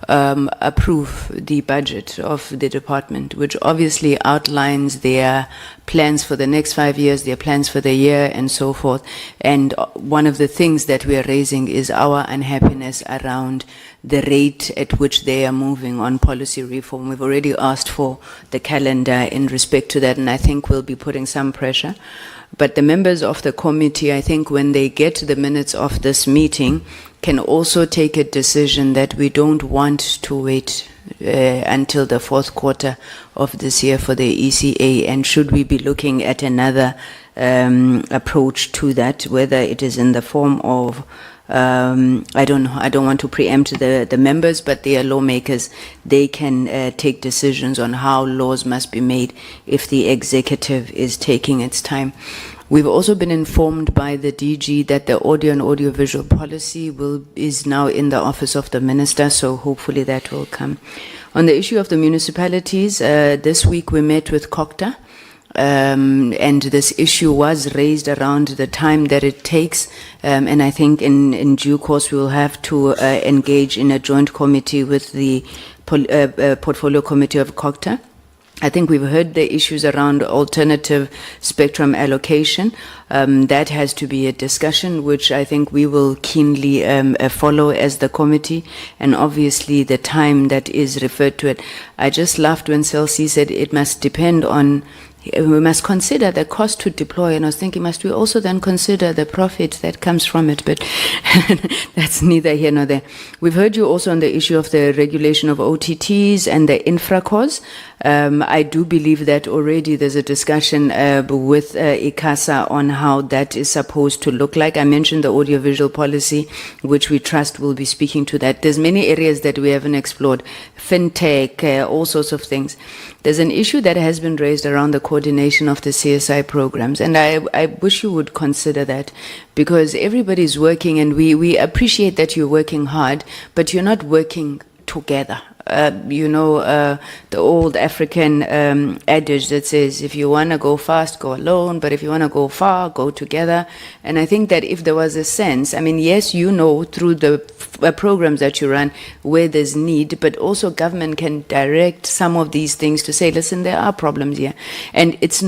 approve the budget of the department, which obviously outlines their plans for the next 5 years, their plans for the year, and so forth. And one of the things that we are raising is our unhappiness around the rate at which they are moving on policy reform. We've already asked for the calendar in respect to that, and I think we'll be putting some pressure. But the members of the committee, I think when they get the minutes of this meeting, can also take a decision that we don't want to wait until the fourth quarter of this year for the ECA, and should we be looking at another approach to that, whether it is in the form of I don't know. I don't want to preempt the members, but they are lawmakers. They can take decisions on how laws must be made if the executive is taking its time. We've also been informed by the DG that the audio and audiovisual policy is now in the office of the minister, so hopefully that will come. On the issue of the municipalities, this week we met with COCTA. And this issue was raised around the time that it takes, and I think in due course we will have to engage in a joint committee with the portfolio committee of COCTA. I think we've heard the issues around alternative spectrum allocation. That has to be a discussion which I think we will keenly follow as the committee, and obviously the time that is referred to it. I just laughed when Celsi said it must depend on, we must consider the cost to deploy, and I was thinking, must we also then consider the profit that comes from it? But that's neither here nor there. We've heard you also on the issue of the regulation of OTTs and the infracos. I do believe that already there's a discussion with ICASA on how that is supposed to look like. I mentioned the audiovisual policy, which we trust will be speaking to that. There's many areas that we haven't explored, fintech, all sorts of things. There's an issue that has been raised around the coordination of the CSI programs, and I wish you would consider that, because everybody's working, and we appreciate that you're working hard, but you're not working together. The old African adage that says, if you want to go fast, go alone, but if you want to go far, go together. And I think that if there was a sense, I mean, yes, you know, through the programs that you run where there's need, but also government can direct some of these things to say, listen, there are problems here. And it's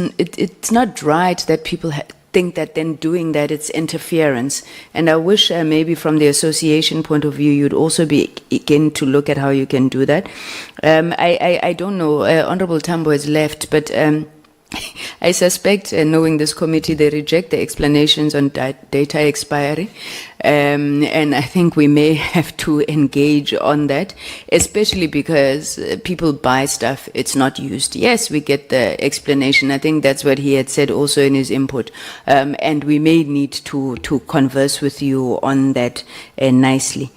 not right that people think that then doing that it's interference. And I wish maybe from the association point of view you'd also begin to look at how you can do that. I don't know, Honorable Tambo has left, but I suspect, knowing this committee, they reject the explanations on data expiry, and I think we may have to engage on that, especially because people buy stuff, it's not used. Yes, we get the explanation. I think that's what he had said also in his input, and we may need to converse with you on that nicely.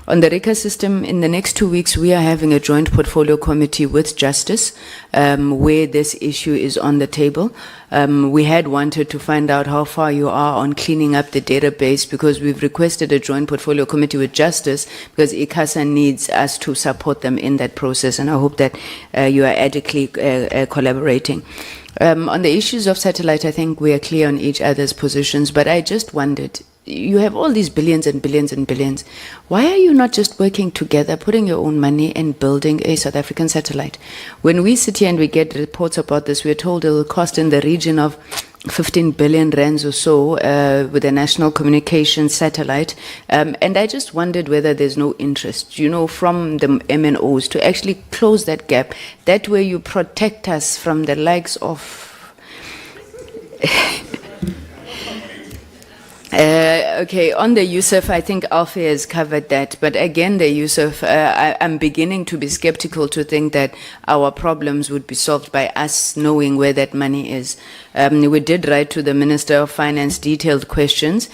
On the RICA system, in the next 2 weeks, we are having a joint portfolio committee with Justice, where this issue is on the table. We had wanted to find out how far you are on cleaning up the database, because we've requested a joint portfolio committee with Justice, because ICASA needs us to support them in that process, and I hope that you are adequately collaborating. On the issues of satellite, I think we are clear on each other's positions, but I just wondered, you have all these billions and billions and billions. Why are you not just working together, putting your own money and building a South African satellite? When we sit here and we get reports about this, we're told it will cost in the region of 15 billion rands or so with a national communications satellite. And I just wondered whether there's no interest, from the MNOs to actually close that gap. That way you protect us from the likes of... Okay, on the Yusuf, I think Alfie has covered that. But again, the Yusuf, I'm beginning to be skeptical to think that our problems would be solved by us knowing where that money is. We did write to the Minister of Finance detailed questions,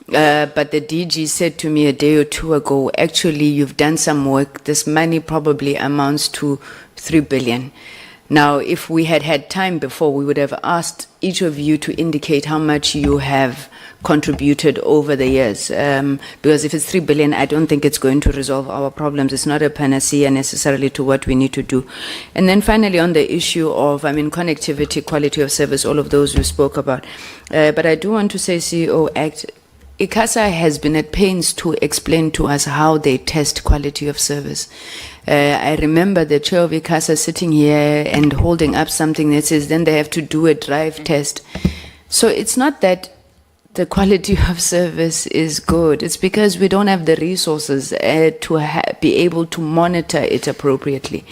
but the DG said to me a day or two ago, actually, you've done some work. This money probably amounts to 3 billion. Now, if we had had time before, we would have asked each of you to indicate how much you have contributed over the years. Because if it's 3 billion, I don't think it's going to resolve our problems. It's not a panacea necessarily to what we need to do. And then finally, on the issue of, connectivity, quality of service, all of those we spoke about. But I do want to say, CEO Act, ICASA has been at pains to explain to us how they test quality of service. I remember the chair of ICASA sitting here and holding up something that says then they have to do a drive test. So it's not that the quality of service is good. It's because we don't have the resources to be able to monitor it appropriately.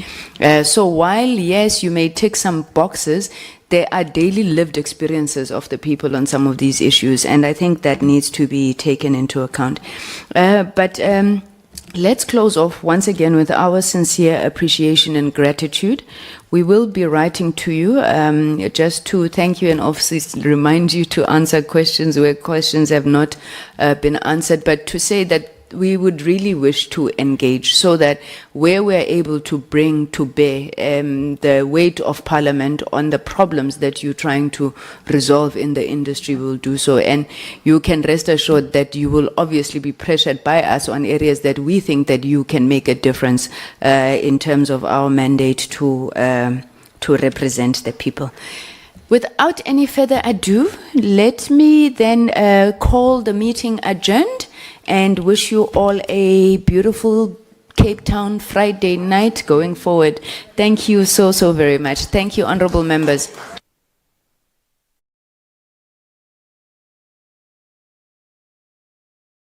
So while, yes, you may tick some boxes, there are daily lived experiences of the people on some of these issues, and I think that needs to be taken into account. Let's close off once again with our sincere appreciation and gratitude. We will be writing to you just to thank you and obviously remind you to answer questions where questions have not been answered, but to say that we would really wish to engage so that where we're able to bring to bear the weight of Parliament on the problems that you're trying to resolve in the industry, will do so. And you can rest assured that you will obviously be pressured by us on areas that we think that you can make a difference in terms of our mandate to represent the people. Without any further ado, let me then call the meeting adjourned and wish you all a beautiful Cape Town Friday night going forward. Thank you so very much. Thank you, honorable members.